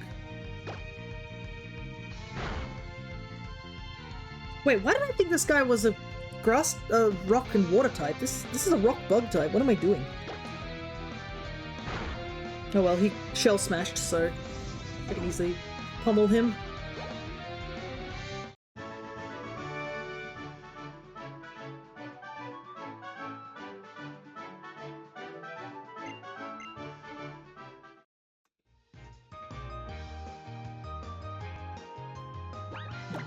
Wait, why did I think this guy was a grass, rock and water type? This is a rock bug type. What am I doing? Oh well, he shell smashed, so I can easily pummel him.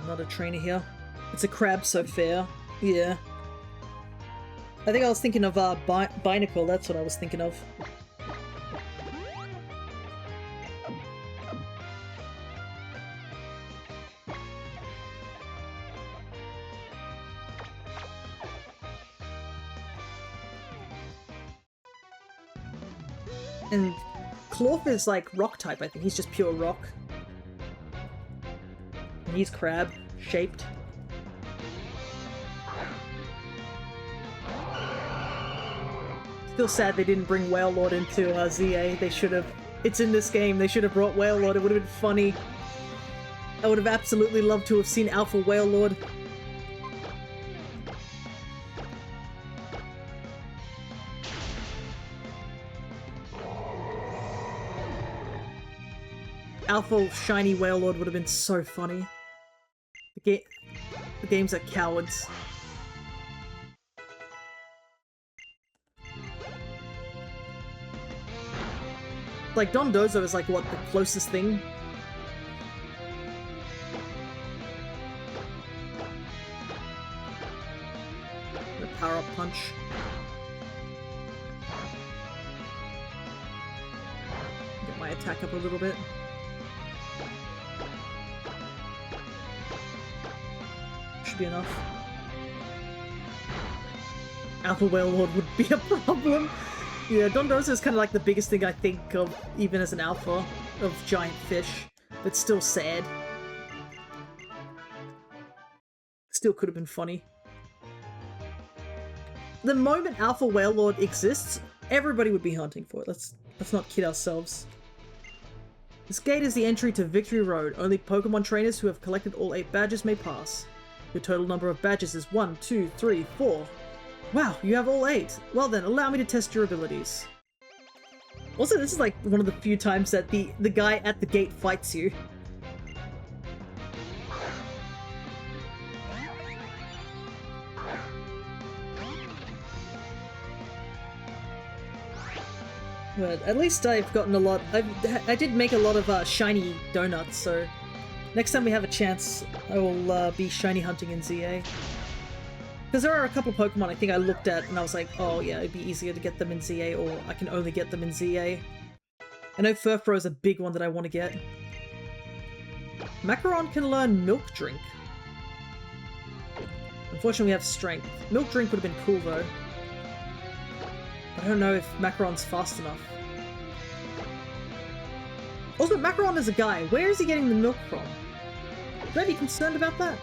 Another trainer here. It's a crab, so fair. Yeah. I think I was thinking of Binacle, that's what I was thinking of. And Clorf is like rock type, I think. He's just pure rock. And he's crab shaped. Still sad they didn't bring Whale Lord into ZA. They should have. It's in this game. They should have brought Whale Lord. It would have been funny. I would have absolutely loved to have seen Alpha Whale Lord. Alpha Shiny Whale Lord would have been so funny. The games are cowards. Like, Dondozo is like, what, the closest thing? The power-up punch. Get my attack up a little bit. Should be enough. Alpha Whale Lord would be a problem. Yeah, Dondozo is kind of like the biggest thing I think of, even as an alpha, of giant fish. But still sad. Still could have been funny. The moment Alpha Whale Lord exists, everybody would be hunting for it. Let's not kid ourselves. This gate is the entry to Victory Road. Only Pokemon trainers who have collected all 8 badges may pass. Your total number of badges is 1, 2, 3, 4. Wow, you have all 8. Well then, allow me to test your abilities. Also, this is like one of the few times that the guy at the gate fights you. But at least I've gotten a lot. I did make a lot of shiny donuts, so next time we have a chance, I will be shiny hunting in ZA. Because there are a couple of Pokemon I think I looked at and I was like, oh yeah, it'd be easier to get them in ZA, or I can only get them in ZA. I know Furfrou is a big one that I want to get. Macaron can learn Milk Drink. Unfortunately, we have Strength. Milk Drink would have been cool though. I don't know if Macaron's fast enough. Also, Macaron is a guy. Where is he getting the milk from? Should I be concerned about that?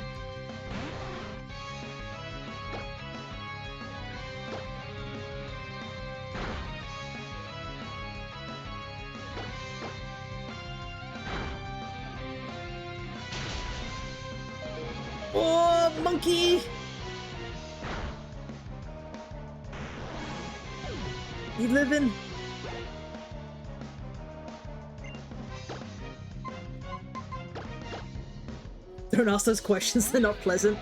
Oh, monkey! You living? Don't ask those questions, they're not pleasant.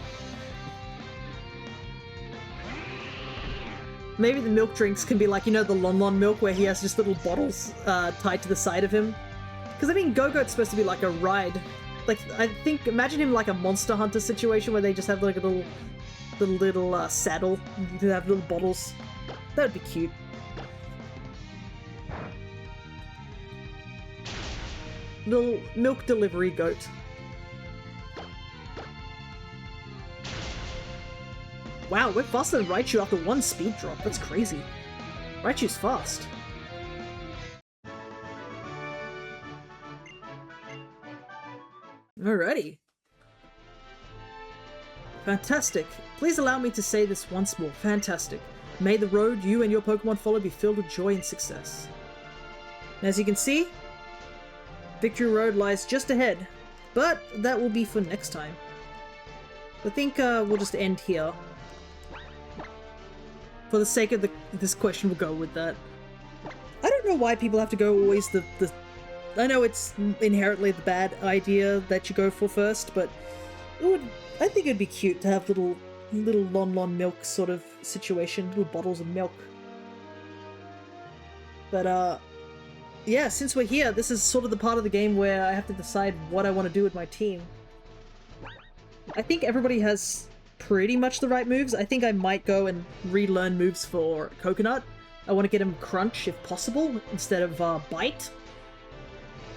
Maybe the milk drinks can be like, you know, the Lon Lon milk where he has just little bottles tied to the side of him. Because I mean, Go-Go's supposed to be like a ride. Like, I think, imagine him like a Monster Hunter situation where they just have like a little saddle. You have little bottles. That would be cute. Little milk delivery goat. Wow, we're faster than Raichu after one speed drop. That's crazy. Raichu's fast. Alrighty. Fantastic. Please allow me to say this once more. Fantastic. May the road you and your Pokemon follow be filled with joy and success. And as you can see, Victory Road lies just ahead, but that will be for next time. I think we'll just end here. For the sake of this question, we'll go with that. I don't know why people have to go always the I know it's inherently the bad idea that you go for first, but I think it'd be cute to have little Lon Lon milk sort of situation, little bottles of milk. But yeah, since we're here, this is sort of the part of the game where I have to decide what I want to do with my team. I think everybody has pretty much the right moves. I think I might go and relearn moves for Coconut. I want to get him Crunch if possible, instead of Bite.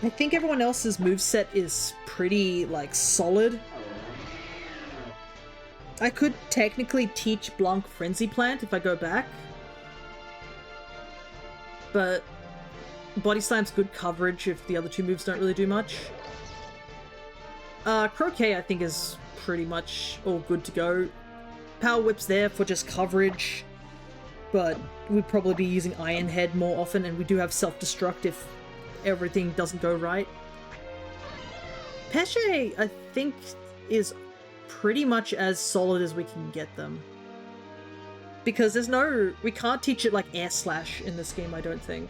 I think everyone else's moveset is pretty, like, solid. I could technically teach Blanc Frenzy Plant if I go back. But Body Slam's good coverage if the other two moves don't really do much. Croquet I think is pretty much all good to go. Power Whip's there for just coverage, but we'd probably be using Iron Head more often, and we do have Self-Destruct if everything doesn't go right. Pesce, I think, is pretty much as solid as we can get them. Because we can't teach it like Air Slash in this game, I don't think.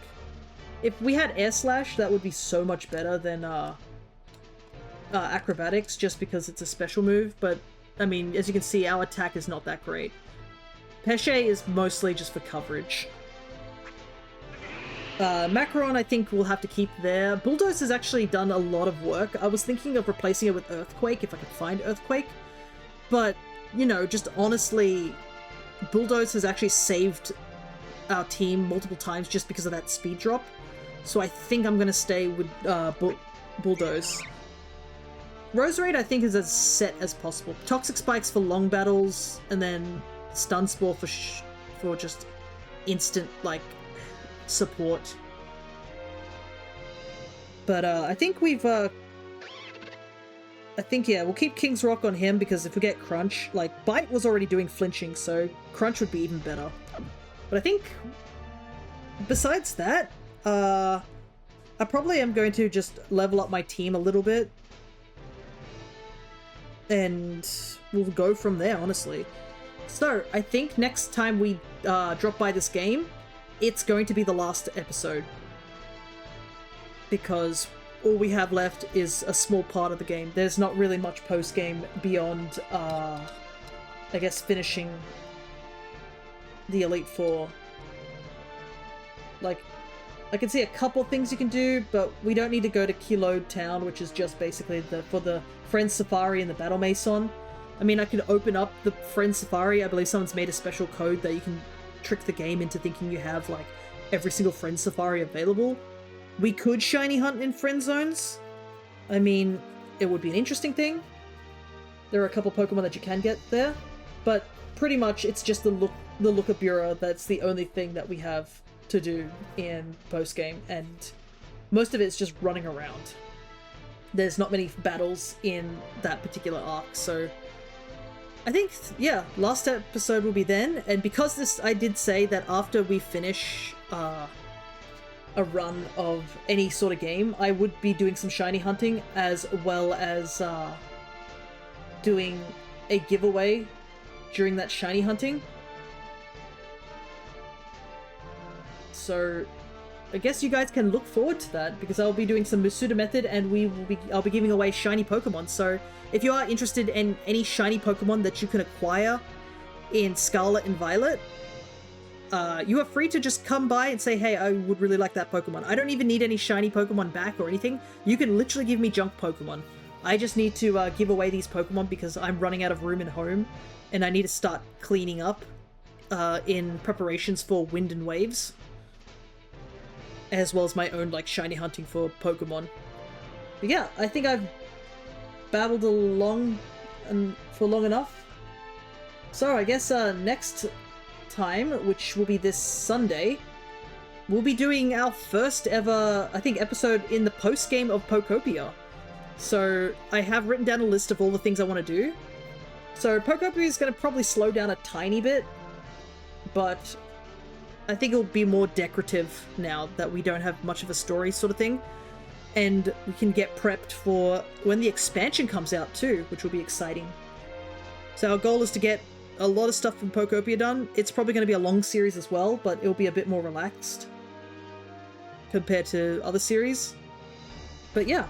If we had Air Slash, that would be so much better than Acrobatics, just because it's a special move, but I mean, as you can see, our attack is not that great. Pesce is mostly just for coverage. Macaron I think we'll have to keep there. Bulldoze has actually done a lot of work. I was thinking of replacing it with Earthquake if I could find Earthquake, but, you know, just honestly, Bulldoze has actually saved our team multiple times just because of that speed drop, so I think I'm gonna stay with Bulldoze. Roserade I think is as set as possible. Toxic Spikes for long battles, and then Stun Spore for just instant, like, support. But I think yeah, we'll keep King's Rock on him, because if we get Crunch, like, Bite was already doing flinching, so Crunch would be even better. But I think besides that, I probably am going to just level up my team a little bit, and we'll go from there, honestly. So, I think next time we drop by this game, it's going to be the last episode. Because all we have left is a small part of the game. There's not really much post-game beyond, I guess, finishing the Elite Four. Like, I can see a couple things you can do, but we don't need to go to Kilo Town, which is just basically for the Friend Safari and the Battle Mason. I mean, I could open up the Friend Safari. I believe someone's made a special code that you can trick the game into thinking you have, like, every single Friend Safari available. We could shiny hunt in Friend Zones. I mean, it would be an interesting thing. There are a couple Pokemon that you can get there, but pretty much it's just the Looker Bureau that's the only thing that we have to do in post-game, and most of it's just running around. There's not many battles in that particular arc, so I think, yeah, last episode will be then, and because this, I did say that after we finish a run of any sort of game, I would be doing some shiny hunting, as well as doing a giveaway during that shiny hunting. So I guess you guys can look forward to that, because I'll be doing some Masuda method, and I'll be giving away shiny Pokemon. So if you are interested in any shiny Pokemon that you can acquire in Scarlet and Violet, you are free to just come by and say, hey, I would really like that Pokemon. I don't even need any shiny Pokemon back or anything. You can literally give me junk Pokemon. I just need to give away these Pokemon because I'm running out of room in home, and I need to start cleaning up in preparations for Wind and Waves, as well as my own, like, shiny hunting for Pokemon. But yeah, I think I've babbled along for long enough. So I guess next time, which will be this Sunday, we'll be doing our first ever, I think, episode in the post-game of Pokopia. So I have written down a list of all the things I want to do. So Pokopia is going to probably slow down a tiny bit, but I think it'll be more decorative now that we don't have much of a story sort of thing. And we can get prepped for when the expansion comes out too, which will be exciting. So our goal is to get a lot of stuff from Pokopia done. It's probably going to be a long series as well, but it'll be a bit more relaxed compared to other series. But yeah.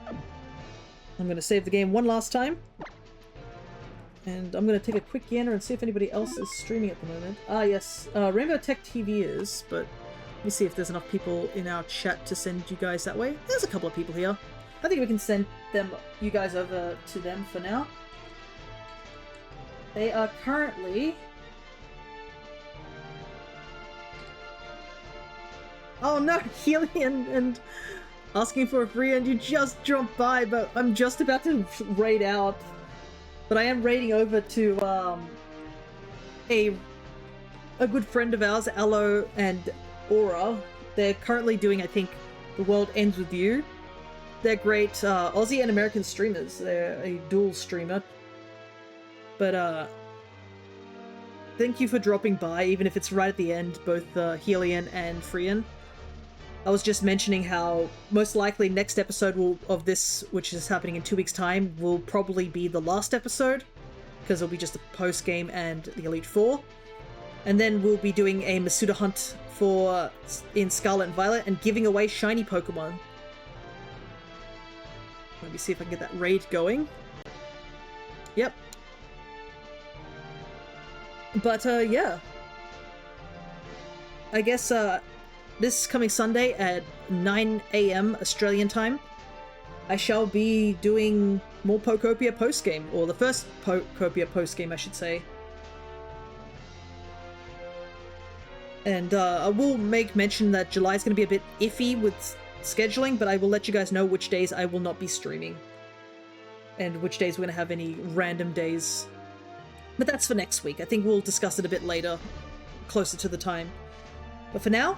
I'm going to save the game one last time. And I'm going to take a quick gander and see if anybody else is streaming at the moment. Ah, yes. Rainbow Tech TV is, but let me see if there's enough people in our chat to send you guys that way. There's a couple of people here. I think we can send you guys over to them for now. They are currently... Oh no, Helion and asking for a free, and you just jumped by, but I'm just about to raid out. But I am raiding over to a good friend of ours, Aloe and Aura. They're currently doing, I think, The World Ends With You. They're great Aussie and American streamers. They're a dual streamer. But thank you for dropping by, even if it's right at the end, both Helion and Freyan. I was just mentioning how most likely next episode of this, which is happening in 2 weeks' time, will probably be the last episode, because it'll be just a post-game and the Elite Four. And then we'll be doing a Masuda hunt in Scarlet and Violet and giving away shiny Pokemon. Let me see if I can get that raid going. Yep. But yeah. I guess this coming Sunday at 9 AM Australian time, I shall be doing more Pokopia post-game, or the first Pokopia post-game, I should say. And I will make mention that July is going to be a bit iffy with scheduling, but I will let you guys know which days I will not be streaming. And which days we're going to have any random days. But that's for next week. I think we'll discuss it a bit later, closer to the time. But for now,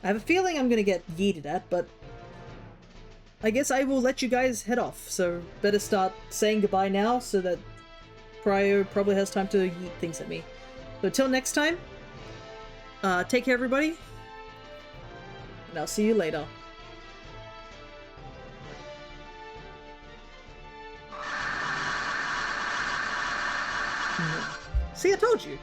I have a feeling I'm going to get yeeted at, but I guess I will let you guys head off. So better start saying goodbye now so that Pryo probably has time to yeet things at me. So until next time, take care everybody, and I'll see you later. See, I told you.